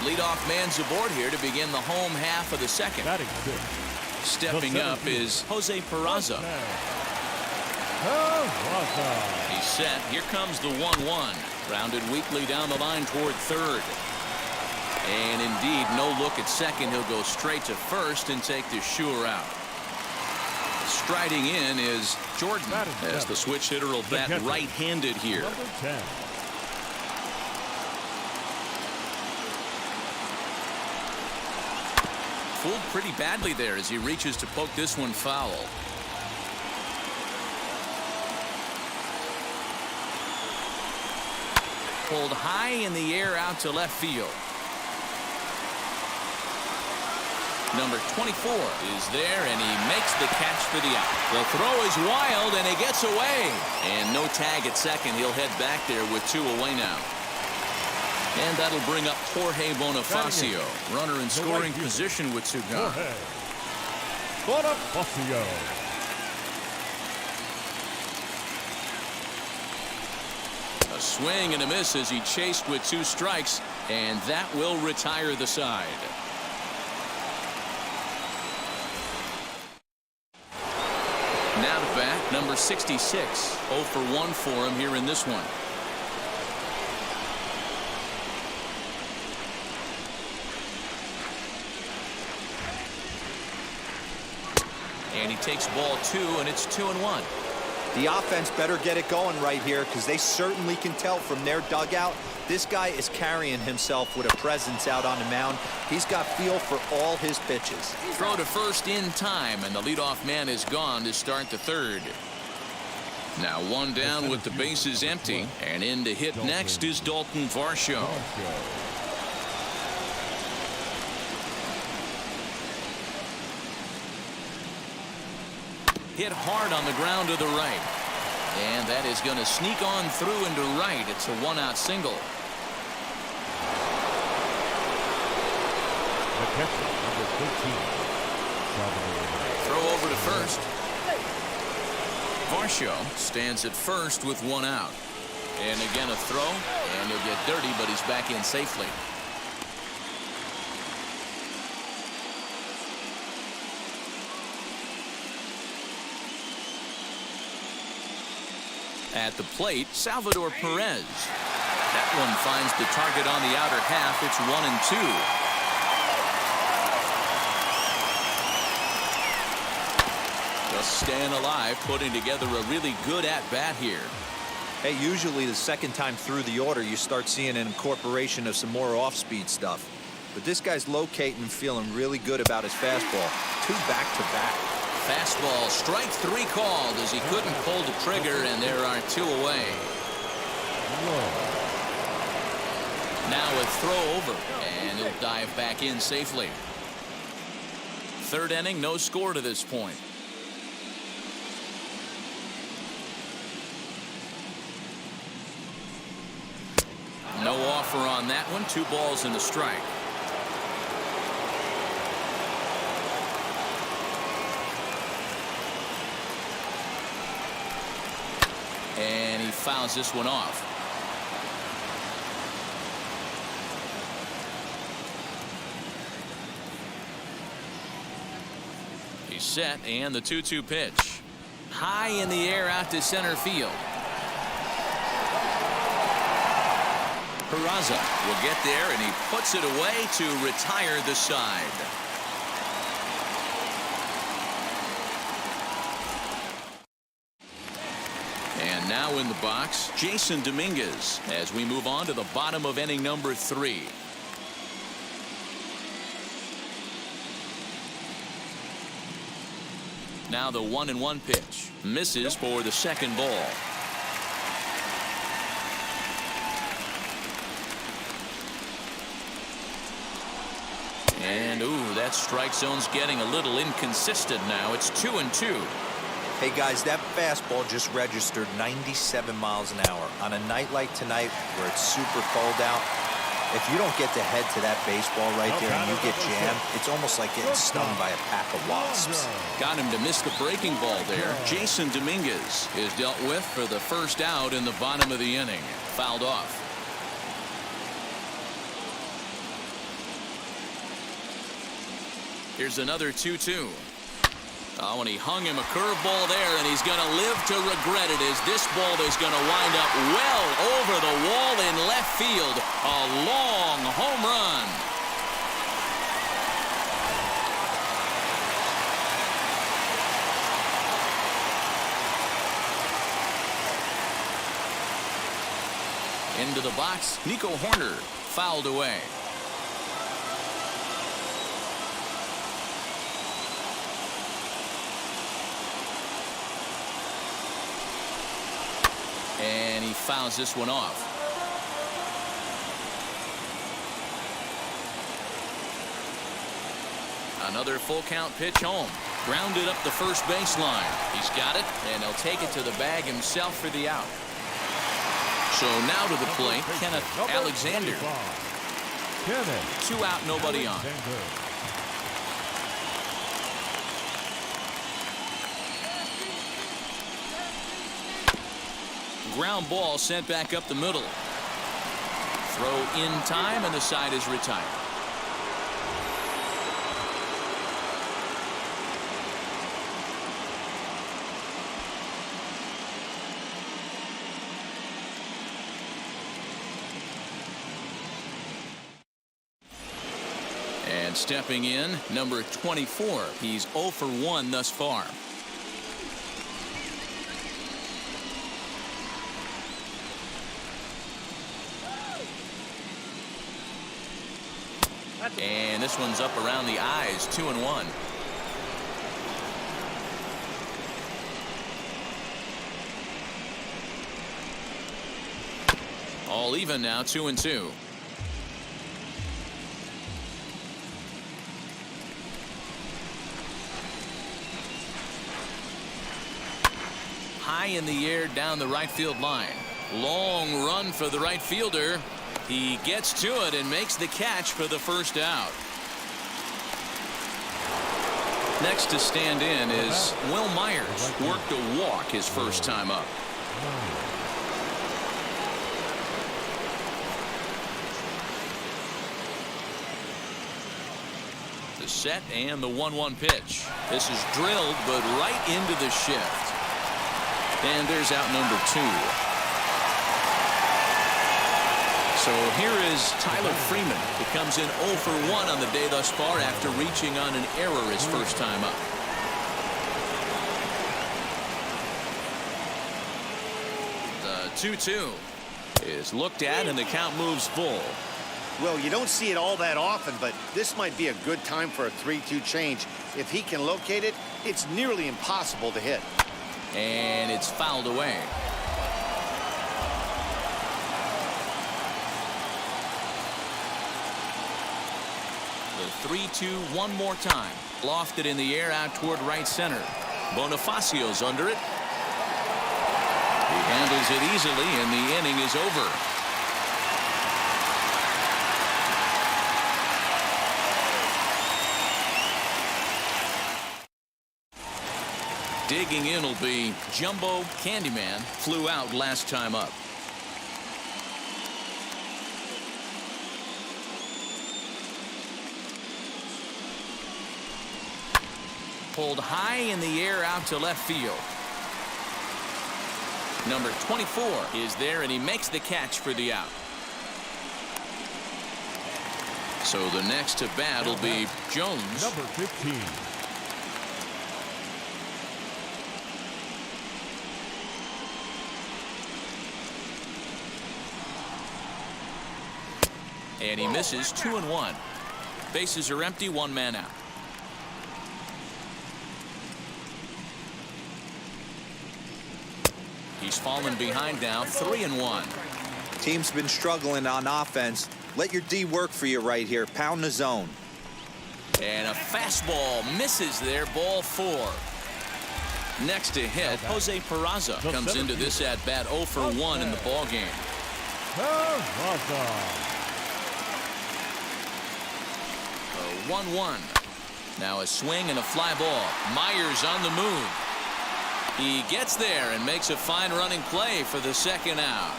Leadoff man's aboard here to begin the home half of the second. Stepping up is Jose Peraza. He's set. Here comes the 1-1. Rounded weakly down the line toward third. And indeed, no look at second. He'll go straight to first and take the sure out. Striding in is Jordan, as the switch hitter will bat right-handed here. Fooled pretty badly there as he reaches to poke this one foul. Pulled high in the air out to left field. Number 24 is there, and he makes the catch for the out. The throw is wild, and he gets away. And no tag at second. He'll head back there with 2 away now. And that'll bring up Jorge Bonifacio. Runner in scoring position with 2 gone. Bonifacio. A swing and a miss as he chased with 2 strikes, and that will retire the side. Now to bat, number 66. 0 for 1 for him here in this one. And he takes ball 2, and it's 2-1. The offense better get it going right here, because they certainly can tell from their dugout this guy is carrying himself with a presence out on the mound. He's got feel for all his pitches. Throw to first in time, and the leadoff man is gone to start the third. Now 1 down with the bases empty, and in to hit next is Dalton Varsho. Hit hard on the ground to the right. And that is going to sneak on through into right. It's a 1-out single. The catcher, number 13, Salvador. Throw over to first. Varsho stands at first with 1 out. And again a throw, and he'll get dirty, but he's back in safely. At the plate, Salvador Perez. That one finds the target on the outer half. It's 1-2. Just staying alive, putting together a really good at-bat here. Hey, usually the second time through the order, you start seeing an incorporation of some more off-speed stuff. But this guy's locating and feeling really good about his fastball. 2 back-to-back. Fastball, strike 3 called as he couldn't pull the trigger, and there are 2 away. Now a throw over, and he'll dive back in safely. Third inning, no score to this point. No offer on that one. 2 balls and a strike. And he fouls this one off. He's set, and the 2-2 pitch. High in the air out to center field. Peraza will get there, and he puts it away to retire the side. And now in the box, Jason Dominguez, as we move on to the bottom of inning number 3. Now the 1-1 pitch. Misses for the second ball. That strike zone's getting a little inconsistent now. It's 2-2. Hey guys, that fastball just registered 97 miles an hour. On a night like tonight where it's super cold out, if you don't get to head to that baseball right there and you get jammed, it's almost like getting stung by a pack of wasps. Got him to miss the breaking ball there. Jason Dominguez is dealt with for the first out in the bottom of the inning. Fouled off. Here's another 2-2. Oh, and he hung him a curveball there, and he's going to live to regret it as this ball is going to wind up well over the wall in left field. A long home run. Into the box, Nico Horner fouled away. And he fouls this one off. Another full count pitch home. Grounded up the first baseline. He's got it, and he'll take it to the bag himself for the out. So now to the plate, Kenneth Alexander. 2 out, nobody on. Ground ball sent back up the middle. Throw in time, and the side is retired. And stepping in, number 24. He's 0 for 1 thus far. And this one's up around the eyes, 2-1. All even now, 2-2. High in the air down the right field line. Long run for the right fielder. He gets to it and makes the catch for the first out. Next to stand in is Will Myers. Worked a walk his first time up. The set and the 1-1 pitch. This is drilled, but right into the shift. And there's out number 2. So here is Tyler Freeman. He comes in 0 for 1 on the day thus far after reaching on an error his first time up. The 2-2 is looked at, and the count moves full. Well, you don't see it all that often, but this might be a good time for a 3-2 change. If he can locate it, it's nearly impossible to hit. And it's fouled away. The 3-2 one more time. Lofted in the air out toward right center. Bonifacio's under it. He handles it easily, and the inning is over. Digging in will be Jumbo Candyman. Flew out last time up. Pulled high in the air out to left field. Number 24 is there, and he makes the catch for the out. So the next to bat will be Jones. Number 15. And he misses 2-1. Bases are empty, 1 man out. He's fallen behind now, 3-1. Team's been struggling on offense. Let your D work for you right here. Pound the zone. And a fastball misses there, ball 4. Next to hit, Jose Peraza comes into this at bat 0 for 1 in the ball game. 1-1. Now a swing and a fly ball. Myers on the move. He gets there and makes a fine running play for the second out.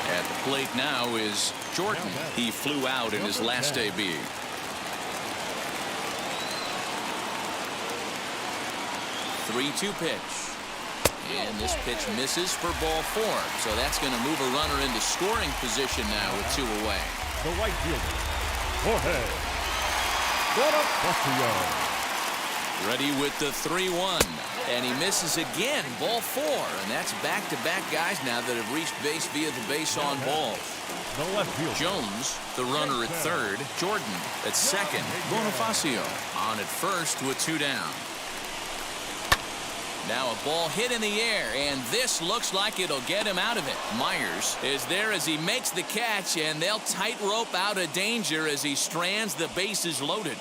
At the plate now is Jordan. He flew out in his last AB. Three-two pitch. And this pitch misses for ball 4. So that's going to move a runner into scoring position now with 2 away. The right fielder, Jorge Rocchio. Ready with the 3-1. And he misses again, ball 4. And that's back-to-back guys now that have reached base via the base on balls. The left fielder, Jones, the runner at third. Jordan at second. Bonifacio on at first with 2 down. Now a ball hit in the air, and this looks like it'll get him out of it. Myers is there as he makes the catch, and they'll tightrope out of danger as he strands the bases loaded.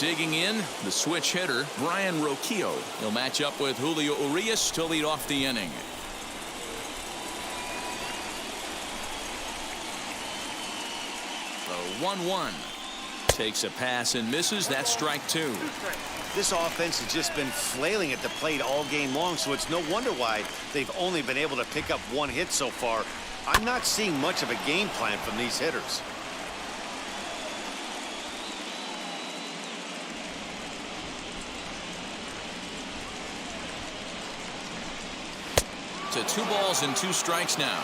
Digging in, the switch hitter, Brian Rocchio. He'll match up with Julio Urias to lead off the inning. The 1-1. Takes a pass and misses. That's strike 2. This offense has just been flailing at the plate all game long, so it's no wonder why they've only been able to pick up 1 hit so far. I'm not seeing much of a game plan from these hitters. To 2 balls and 2 strikes now.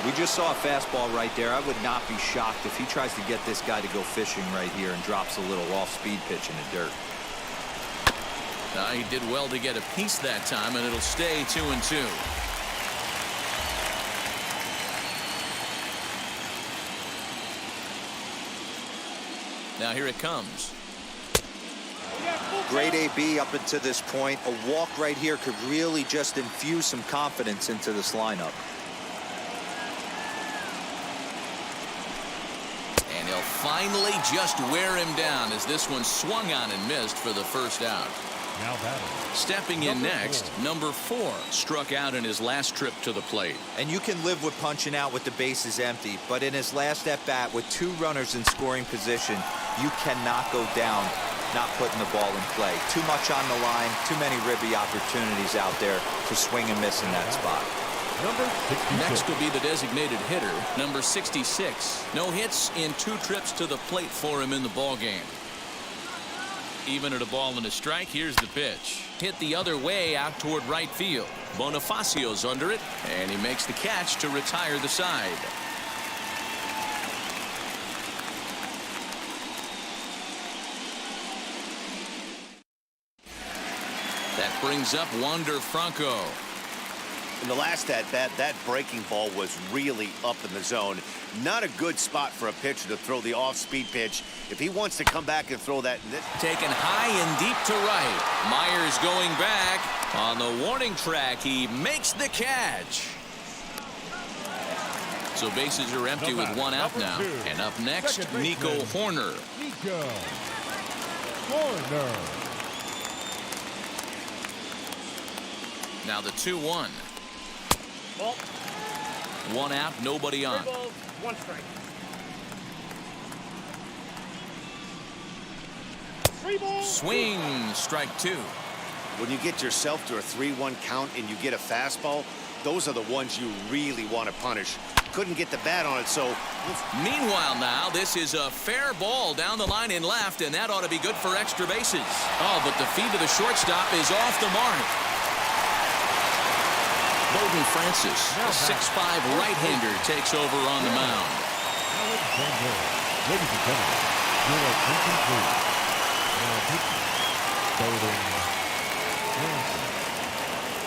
We just saw a fastball right there. I would not be shocked if he tries to get this guy to go fishing right here and drops a little off-speed pitch in the dirt. He did well to get a piece that time, and it'll stay 2-2. Now here it comes. Great AB up until this point. A walk right here could really just infuse some confidence into this lineup. And he'll finally just wear him down as this one swung on and missed for the first out. Now batting. Stepping in next, number 4 struck out in his last trip to the plate. And you can live with punching out with the bases empty, but in his last at bat with 2 runners in scoring position, you cannot go down not putting the ball in play. Too much on the line, too many ribby opportunities out there to swing and miss in that spot. Number 66. Next will be the designated hitter, number 66. No hits in 2 trips to the plate for him in the ball game. Even at a ball and a strike, here's the pitch. Hit the other way out toward right field. Bonifacio's under it, and he makes the catch to retire the side. That brings up Wander Franco. In the last at-bat, that breaking ball was really up in the zone. Not a good spot for a pitcher to throw the off-speed pitch. If he wants to come back and throw that... Taken high and deep to right. Myers going back. On the warning track, he makes the catch. So bases are empty with 1 out now. And up next, Nico Horner. Nico Horner. Now the 2-1. Ball. 1 out, nobody on. 3 balls, 1 strike. 3 balls. Swing, strike 2. When you get yourself to a 3-1 count and you get a fastball, those are the ones you really want to punish. Couldn't get the bat on it, so... Meanwhile now, this is a fair ball down the line in left, and that ought to be good for extra bases. Oh, but the feet of the shortstop is off the mark. Bowden Francis, a 6'5" right-hander, takes over on the mound. Alexander. Ladies and gentlemen, your attention please. Now pitching, Bowden Francis.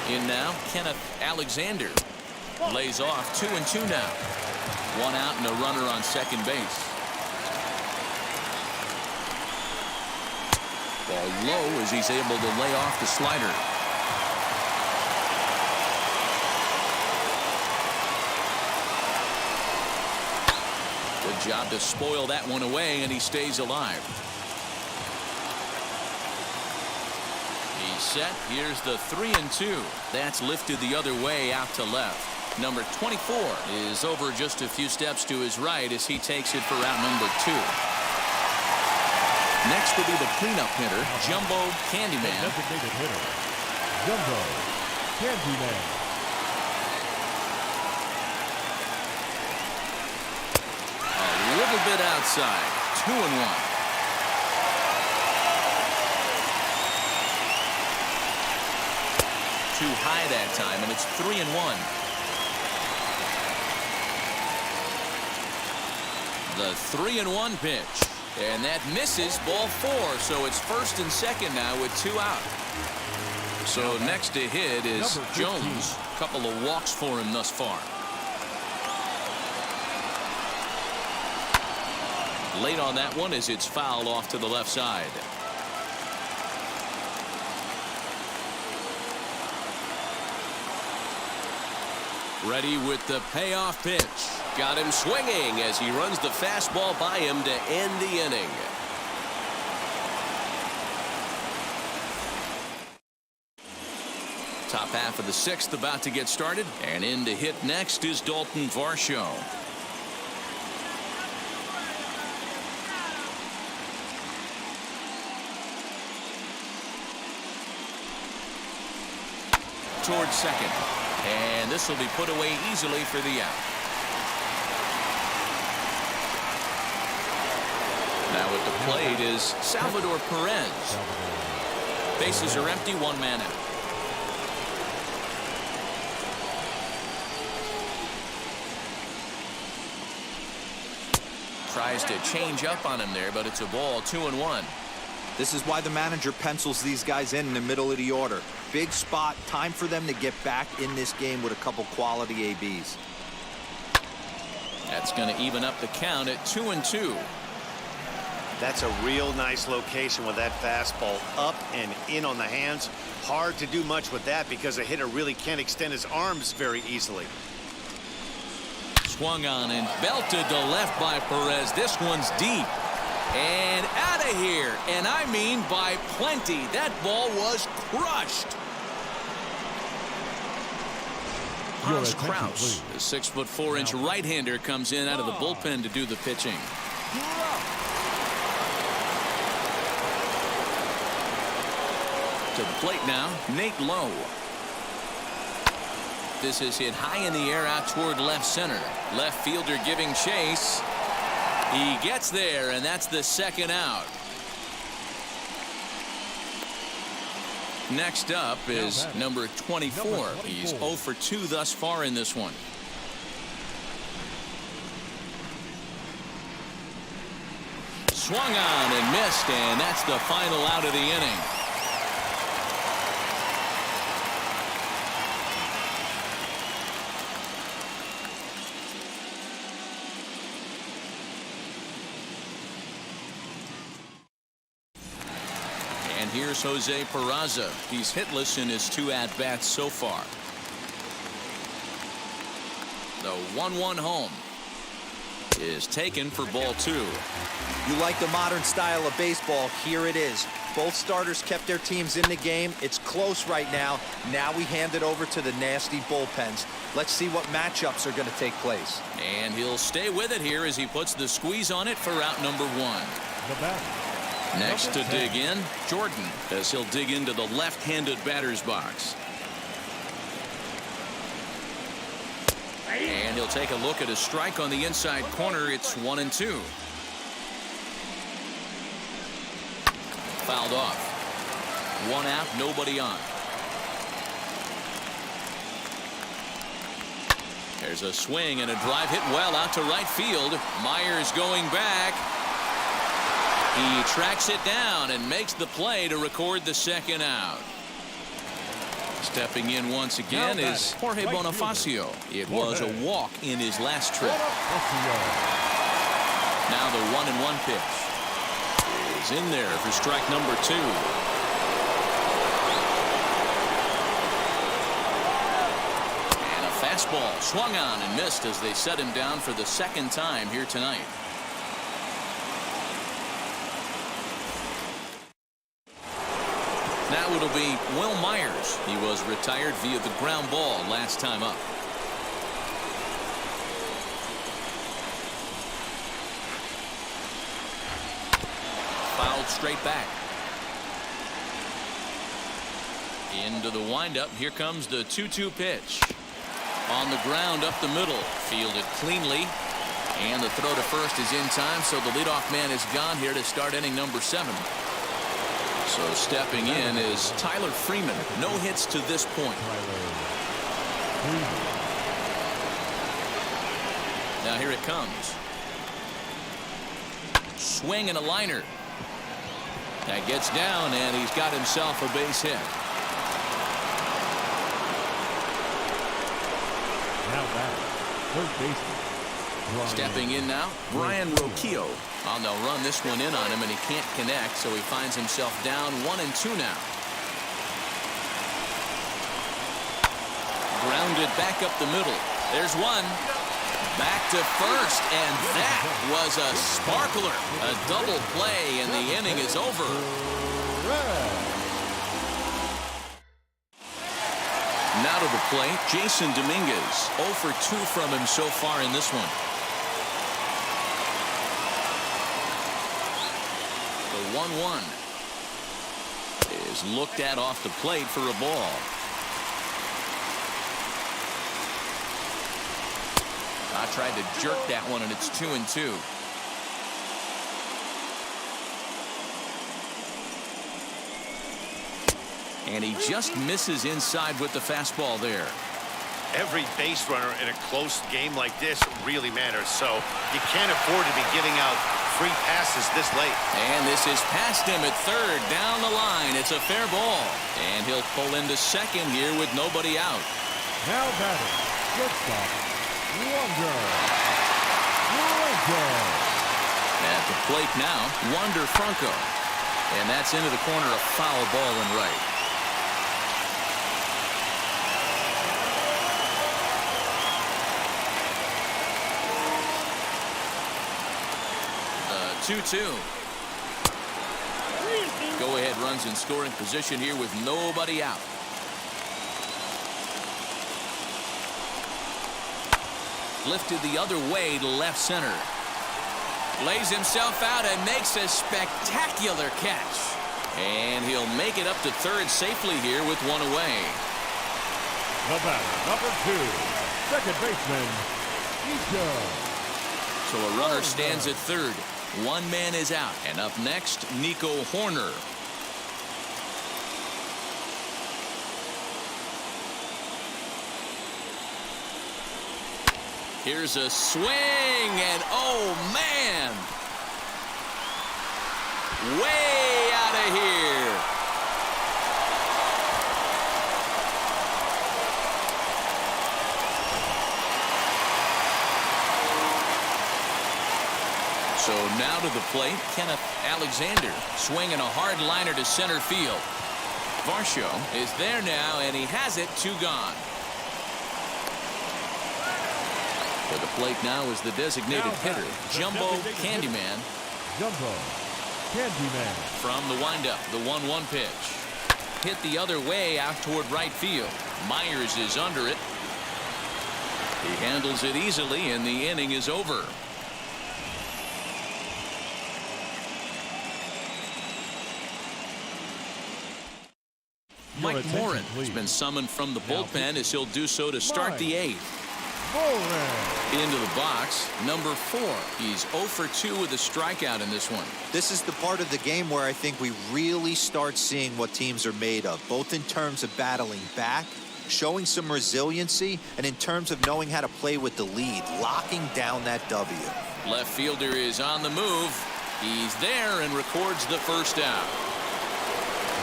In now, Kenneth Alexander. Lays off 2-2 now. 1 out and a runner on second base. Ball low as he's able to lay off the slider. Good job to spoil that one away, and he stays alive. He's set. Here's the 3-2. That's lifted the other way out to left. Number 24 is over just a few steps to his right as he takes it for out number 2. Next will be the cleanup hitter, Jumbo Candyman. Designated hitter, Jumbo Candyman. A little bit outside. 2-1. Too high that time, and it's 3-1. The 3-1 pitch. And that misses, ball 4. So it's first and second now with 2 out. So next to hit is Jones. A couple of walks for him thus far. Late on that one as it's fouled off to the left side. Ready with the payoff pitch. Got him swinging as he runs the fastball by him to end the inning. Top half of the 6th about to get started, and in to hit next is Dalton Varsho. Towards second, and this will be put away easily for the out. Now at the plate is Salvador Perez. Bases are empty, 1 man out. Tries to change up on him there, but it's a ball. 2-1. This is why the manager pencils these guys in the middle of the order. Big spot, time for them to get back in this game with a couple quality ABs. That's going to even up the count at 2-2. That's a real nice location with that fastball up and in on the hands. Hard to do much with that because a hitter really can't extend his arms very easily. Swung on and belted to left by Perez. This one's deep and out of here, and I mean by plenty. That ball was crushed. Hans Kraus, the 6'4" right-hander, comes in out of the bullpen to do the pitching. To the plate now, Nate Lowe. This is hit high in the air out toward left center. Left fielder giving chase. He gets there, and that's the second out. Next up is number 24. He's 0 for 2 thus far in this one. Swung on and missed, and that's the final out of the inning. Here's Jose Peraza. He's hitless in his 2 at-bats so far. The 1-1 home is taken for ball 2. You like the modern style of baseball? Here it is. Both starters kept their teams in the game. It's close right now. Now we hand it over to the nasty bullpens. Let's see what matchups are going to take place. And he'll stay with it here as he puts the squeeze on it for out number 1. The bat. Next to dig in, Jordan, as he'll dig into the left-handed batter's box. And he'll take a look at a strike on the inside corner. It's 1-2. Fouled off. 1 out, nobody on. There's a swing and a drive hit well out to right field. Myers going back. He tracks it down and makes the play to record the second out. Stepping in once again is Jorge Bonifacio. It was a walk in his last trip. Now the 1-1 pitch is in there for strike number 2. And a Fastball swung on and missed as they set him down for the second time here tonight. Now it'll be Will Myers. He was retired via the ground ball last time up. Fouled straight back. Into the windup. Here comes the 2-2 pitch. On the ground up the middle. Fielded cleanly. And the throw to first is in time, so the leadoff man is gone here to start inning number 7. So stepping in is Tyler Freeman. No hits to this point. Now here it comes. Swing and a liner. That gets down, and he's got himself a base hit. Now back, third baseman. Stepping in now, Brian Rocchio. Oh, they'll run this one in on him, and he can't connect, so he finds himself down 1-2 now. Grounded back up the middle. There's one. Back to first, and that was a sparkler. A double play, and the inning is over. Now to the plate, Jason Dominguez. 0 for 2 from him so far in this one. The 1-1 is looked at off the plate for a ball. I tried to jerk that one, and it's 2-2. And he just misses inside with the fastball there. Every base runner in a close game like this really matters, so you can't afford to be giving out free passes this late. And this is past him at third, down the line. It's a fair ball, and he'll pull into second here with nobody out. Now batting, shortstop, At the plate now, Wander Franco, and that's into the corner, a foul ball and right. The 2-2. Go-ahead runs in scoring position here with nobody out. Lifted the other way to left center. Lays himself out and makes a spectacular catch. And he'll make it up to third safely here with one away. The batter, number 2, second baseman, Nico. So a runner stands at third. One man is out. And up next, Nico Horner. Here's a swing, and oh man, way out of here. So now to the plate, Kenneth Alexander swinging a hard liner to center field. Varsho is there now, and he has it, 2 gone. To the plate now is the designated hitter, Jumbo Candyman. Jumbo Candyman. From the windup, the 1-1 pitch. Hit the other way out toward right field. Myers is under it. He handles it easily, and the inning is over. Mike Morin has been summoned from the bullpen as he'll do so to start the 8th. Into the box, number 4. He's 0 for 2 with a strikeout in this one. This is the part of the game where I think we really start seeing what teams are made of, both in terms of battling back, showing some resiliency, and in terms of knowing how to play with the lead, locking down that W. Left fielder is on the move. He's there and records the first out.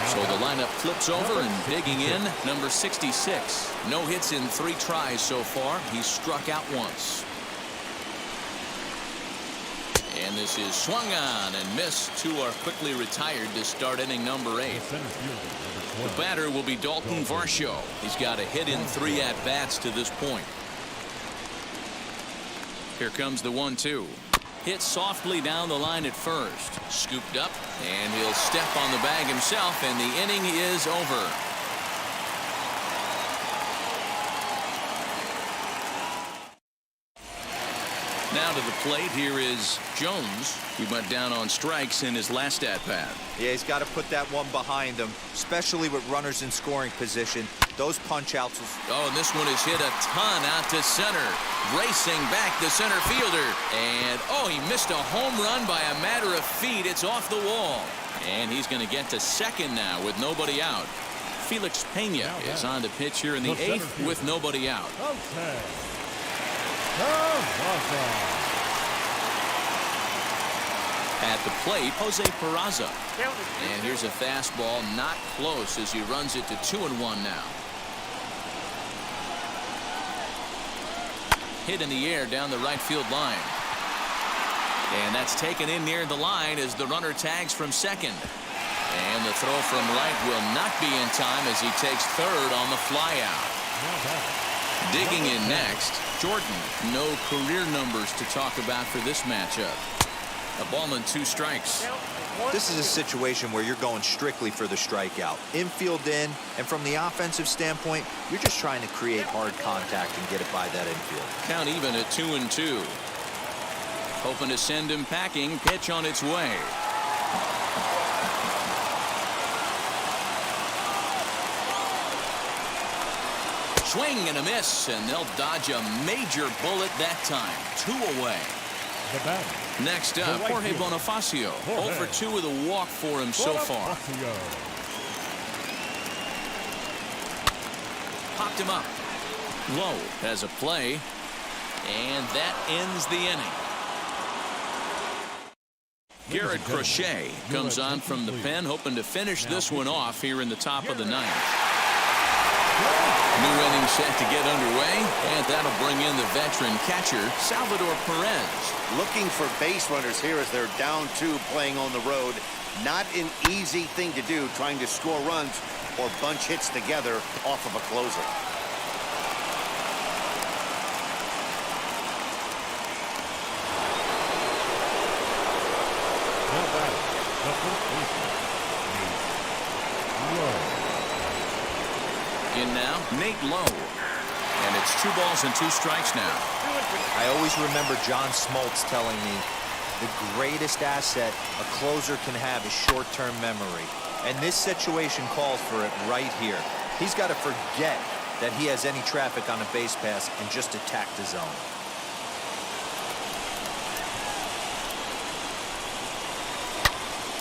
So the lineup flips over, and digging in, number 66. No hits in 3 tries so far. He's struck out once. And this is swung on and missed. Two are quickly retired to start inning number 8. The batter will be Dalton Varsho. He's got a hit in 3 at-bats to this point. Here comes the 1-2. Hit softly down the line at first. Scooped up, and he'll step on the bag himself, and the inning is over. Now to the plate, here is Jones. He went down on strikes in his last at-bat. Yeah, he's got to put that one behind him, especially with runners in scoring position. Those punch-outs. Oh, and this one is hit a ton out to center. Racing back the center fielder. And, oh, he missed a home run by a matter of feet. It's off the wall. And he's going to get to second now with nobody out. Felix Pena is on to pitch here in the 8th with nobody out. At the plate, Jose Peraza. And here's a fastball not close as he runs it to 2-1 now. Hit in the air down the right field line. And that's taken in near the line as the runner tags from second. And the throw from right will not be in time as he takes third on the flyout. Digging in next, Jordan. No career numbers to talk about for this matchup. A ball and 2 strikes. This is a situation where you're going strictly for the strikeout. Infield in, and from the offensive standpoint, you're just trying to create hard contact and get it by that infield. Count even at 2-2. Hoping to send him packing. Pitch on its way. Swing and a miss, and they'll dodge a major bullet that time. 2 away. Next up, Jorge Bonifacio. 0 for 2 with a walk for him so far. Popped him up. Lowe has a play, and that ends the inning. Garrett Crochet comes on from the pen, hoping to finish this one off here in the top of the 9th. New inning set to get underway, and that'll bring in the veteran catcher, Salvador Perez. Looking for base runners here as they're down 2 playing on the road. Not an easy thing to do, trying to score runs or bunch hits together off of a closer. In now, Nate Lowe. And it's 2 balls and 2 strikes now. I always remember John Smoltz telling me the greatest asset a closer can have is short-term memory. And this situation calls for it right here. He's got to forget that he has any traffic on a base pass and just attack the zone.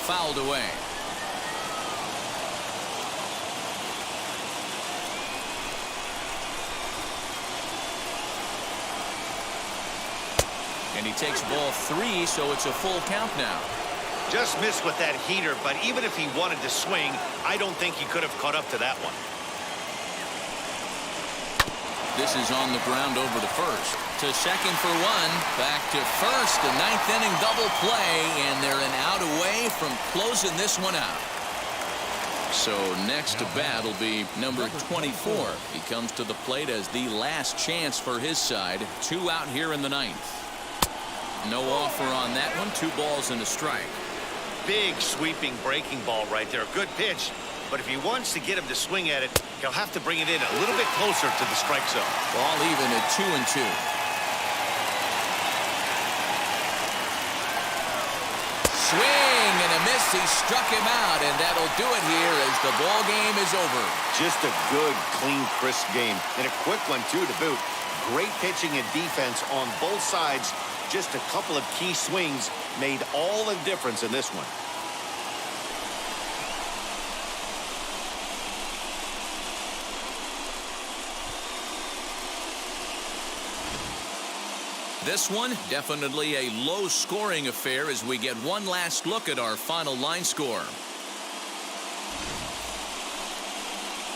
Fouled away. And he takes ball 3, so it's a full count now. Just missed with that heater, but even if he wanted to swing, I don't think he could have caught up to that one. This is on the ground over to first. To second for 1. Back to first. A 9th inning double play, and they're an out away from closing this one out. So next to bat will be number 24. He comes to the plate as the last chance for his side. 2 out here in the 9th. No offer on that one. 2 balls and a strike. Big sweeping breaking ball right there. Good pitch. But if he wants to get him to swing at it, he'll have to bring it in a little bit closer to the strike zone. Ball even at 2-2. Swing and a miss. He struck him out, and that'll do it here as the ball game is over. Just a good, clean, crisp game. And a quick one, too, to boot. Great pitching and defense on both sides. Just a couple of key swings made all the difference in this one. This one, definitely a low-scoring affair as we get one last look at our final line score.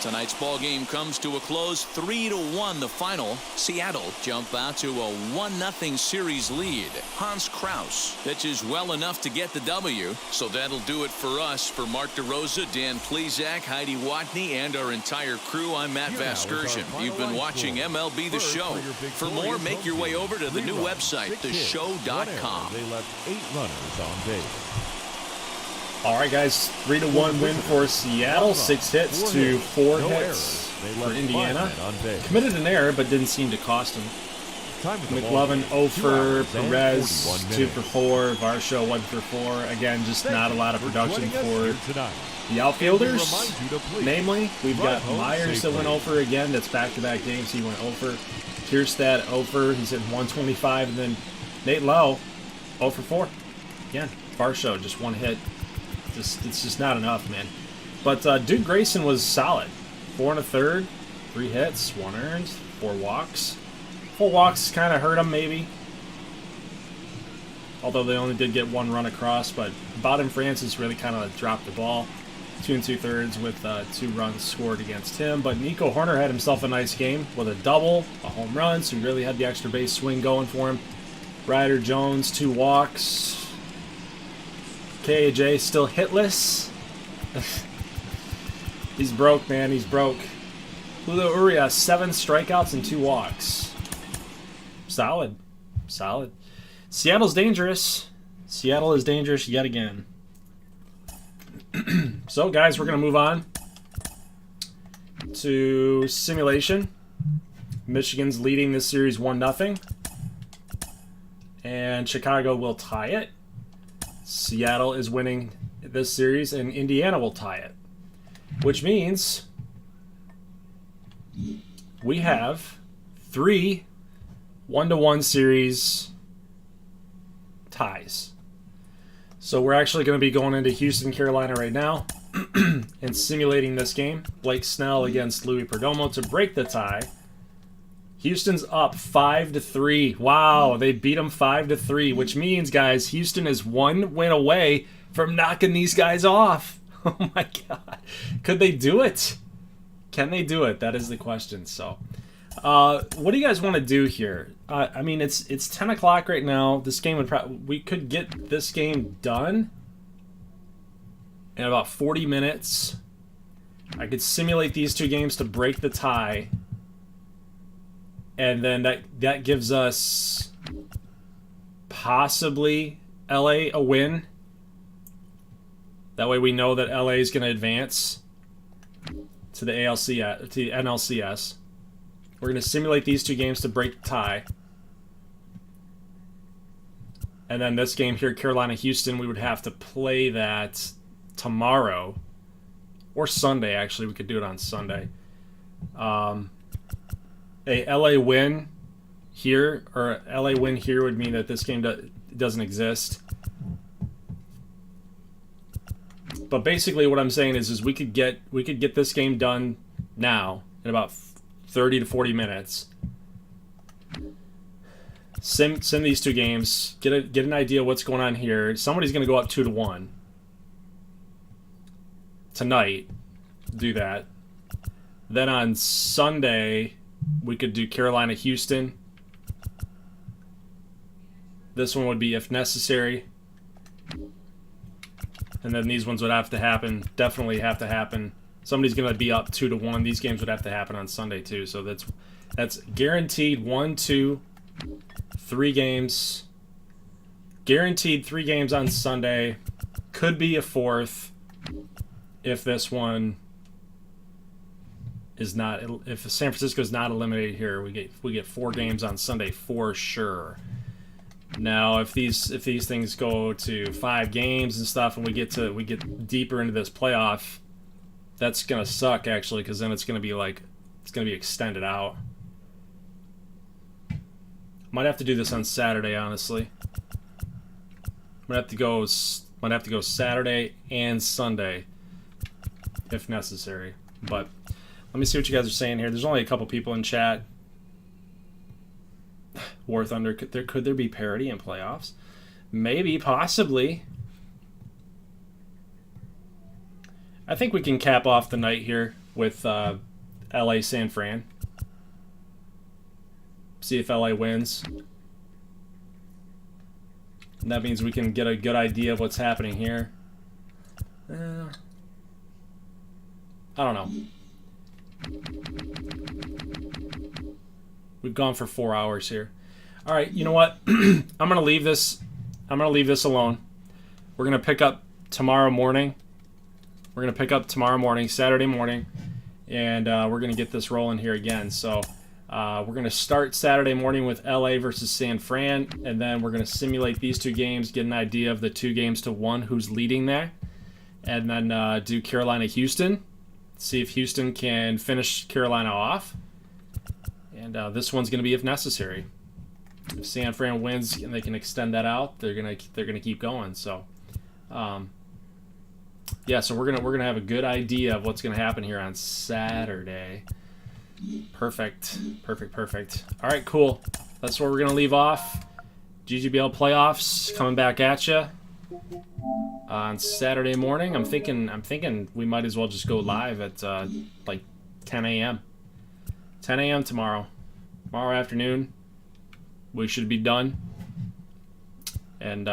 Tonight's ball game comes to a close, 3-1 the final. Seattle jump out to a 1-0 series lead. Hans Kraus pitches well enough to get the W. So that'll do it for us. For Mark DeRosa, Dan Plezak, Heidi Watney, and our entire crew, I'm Matt Vasgersian. You've been watching MLB The Show. For more, make your way over to the new website, theshow.com. They left 8 runners on base. All right, guys, 3-1 win for Seattle. 6 hits to 4 hits for Indiana. Committed an error, but didn't seem to cost him. McLovin 0 for Perez, 2 for 4. Varsho 1 for 4. Again, just not a lot of production for the outfielders. Namely, we've got Myers that went 0 for again. That's back-to-back games. He went 0 for. Kierstead 0 for. He's at 125. And then Nate Lowe 0 for 4. Again, Varsho just 1 hit. It's just not enough, man. But Duke Grayson was solid. 4 1/3, 3 hits, 1 earned, 4 walks. 4 walks kind of hurt him, maybe. Although they only did get 1 run across. But Bowden Francis really kind of dropped the ball. 2 2/3 with 2 runs scored against him. But Nico Horner had himself a nice game with a double, a home run. So he really had the extra base swing going for him. Ryder Jones, 2 walks. KJ still hitless. He's broke, man. He's broke. Julio Urias, 7 strikeouts and 2 walks. Solid. Solid. Seattle's dangerous. Seattle is dangerous yet again. So, guys, we're going to move on to simulation. Michigan's leading this series 1-0. And Chicago will tie it. Seattle is winning this series, and Indiana will tie it. Which means we have 3 1-1 series ties. So we're actually going to be going into Houston, Carolina right now and simulating this game. Blake Snell against Louis Perdomo to break the tie. Houston's up 5-3. Wow, they beat them 5-3, which means, guys, Houston is 1 win away from knocking these guys off. Oh my God, could they do it? Can they do it? That is the question. So, what do you guys want to do here? I mean, it's 10 o'clock right now. This game we could get this game done in about 40 minutes. I could simulate these 2 games to break the tie. And then that gives us possibly LA a win. That way we know that LA is going to advance to the to the NLCS. We're going to simulate these 2 games to break the tie. And then this game here, Carolina-Houston, we would have to play that tomorrow. Or Sunday, actually. We could do it on Sunday. A LA win here, or LA win here would mean that this game doesn't exist. But basically what I'm saying is we could get this game done now in about 30 to 40 minutes. Sim these 2 games, get an idea what's going on here. Somebody's going to go up 2-1 tonight. Do that. Then on Sunday we could do Carolina-Houston. This one would be if necessary. And then these ones would have to happen. Definitely have to happen. Somebody's going to be up 2-1. These games would have to happen on Sunday too. So that's guaranteed 1, 2, 3 games. Guaranteed 3 games on Sunday. Could be a 4th if this one is not. If San Francisco is not eliminated here, we get 4 games on Sunday for sure. Now, if these things go to 5 games and stuff, and we get deeper into this playoff, that's gonna suck actually, because then it's gonna be extended out. Might have to do this on Saturday, honestly. Might have to go Saturday and Sunday if necessary. But let me see what you guys are saying here. There's only a couple people in chat. War Thunder, could there be parity in playoffs? Maybe, possibly. I think we can cap off the night here with LA San Fran. See if LA wins. And that means we can get a good idea of what's happening here. I don't know. We've gone for 4 hours here. All right, you know what? I'm gonna leave this. I'm gonna leave this alone. We're gonna pick up tomorrow morning. We're gonna pick up tomorrow morning, Saturday morning, and we're gonna get this rolling here again. So we're gonna start Saturday morning with LA versus San Fran, and then we're gonna simulate these two games, get an idea of the 2-1 who's leading there, and then do Carolina-Houston. See if Houston can finish Carolina off. And this one's going to be if necessary. If San Fran wins and they can extend that out, they're gonna keep going. So, yeah. So we're gonna have a good idea of what's gonna happen here on Saturday. Perfect. All right, cool. That's where we're gonna leave off. GGBL playoffs coming back at you on Saturday morning. I'm thinking we might as well just go live at like 10 a.m. 10 a.m. tomorrow afternoon. We should be done. And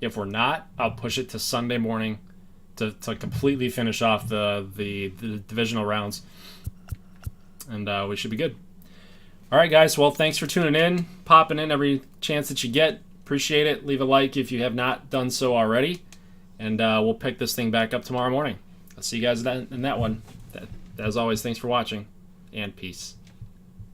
if we're not, I'll push it to Sunday morning to completely finish off the divisional rounds. And we should be good. All right, guys. Well, thanks for tuning in, popping in every chance that you get. Appreciate it. Leave a like if you have not done so already. And we'll pick this thing back up tomorrow morning. I'll see you guys in that one. As always, thanks for watching, and peace.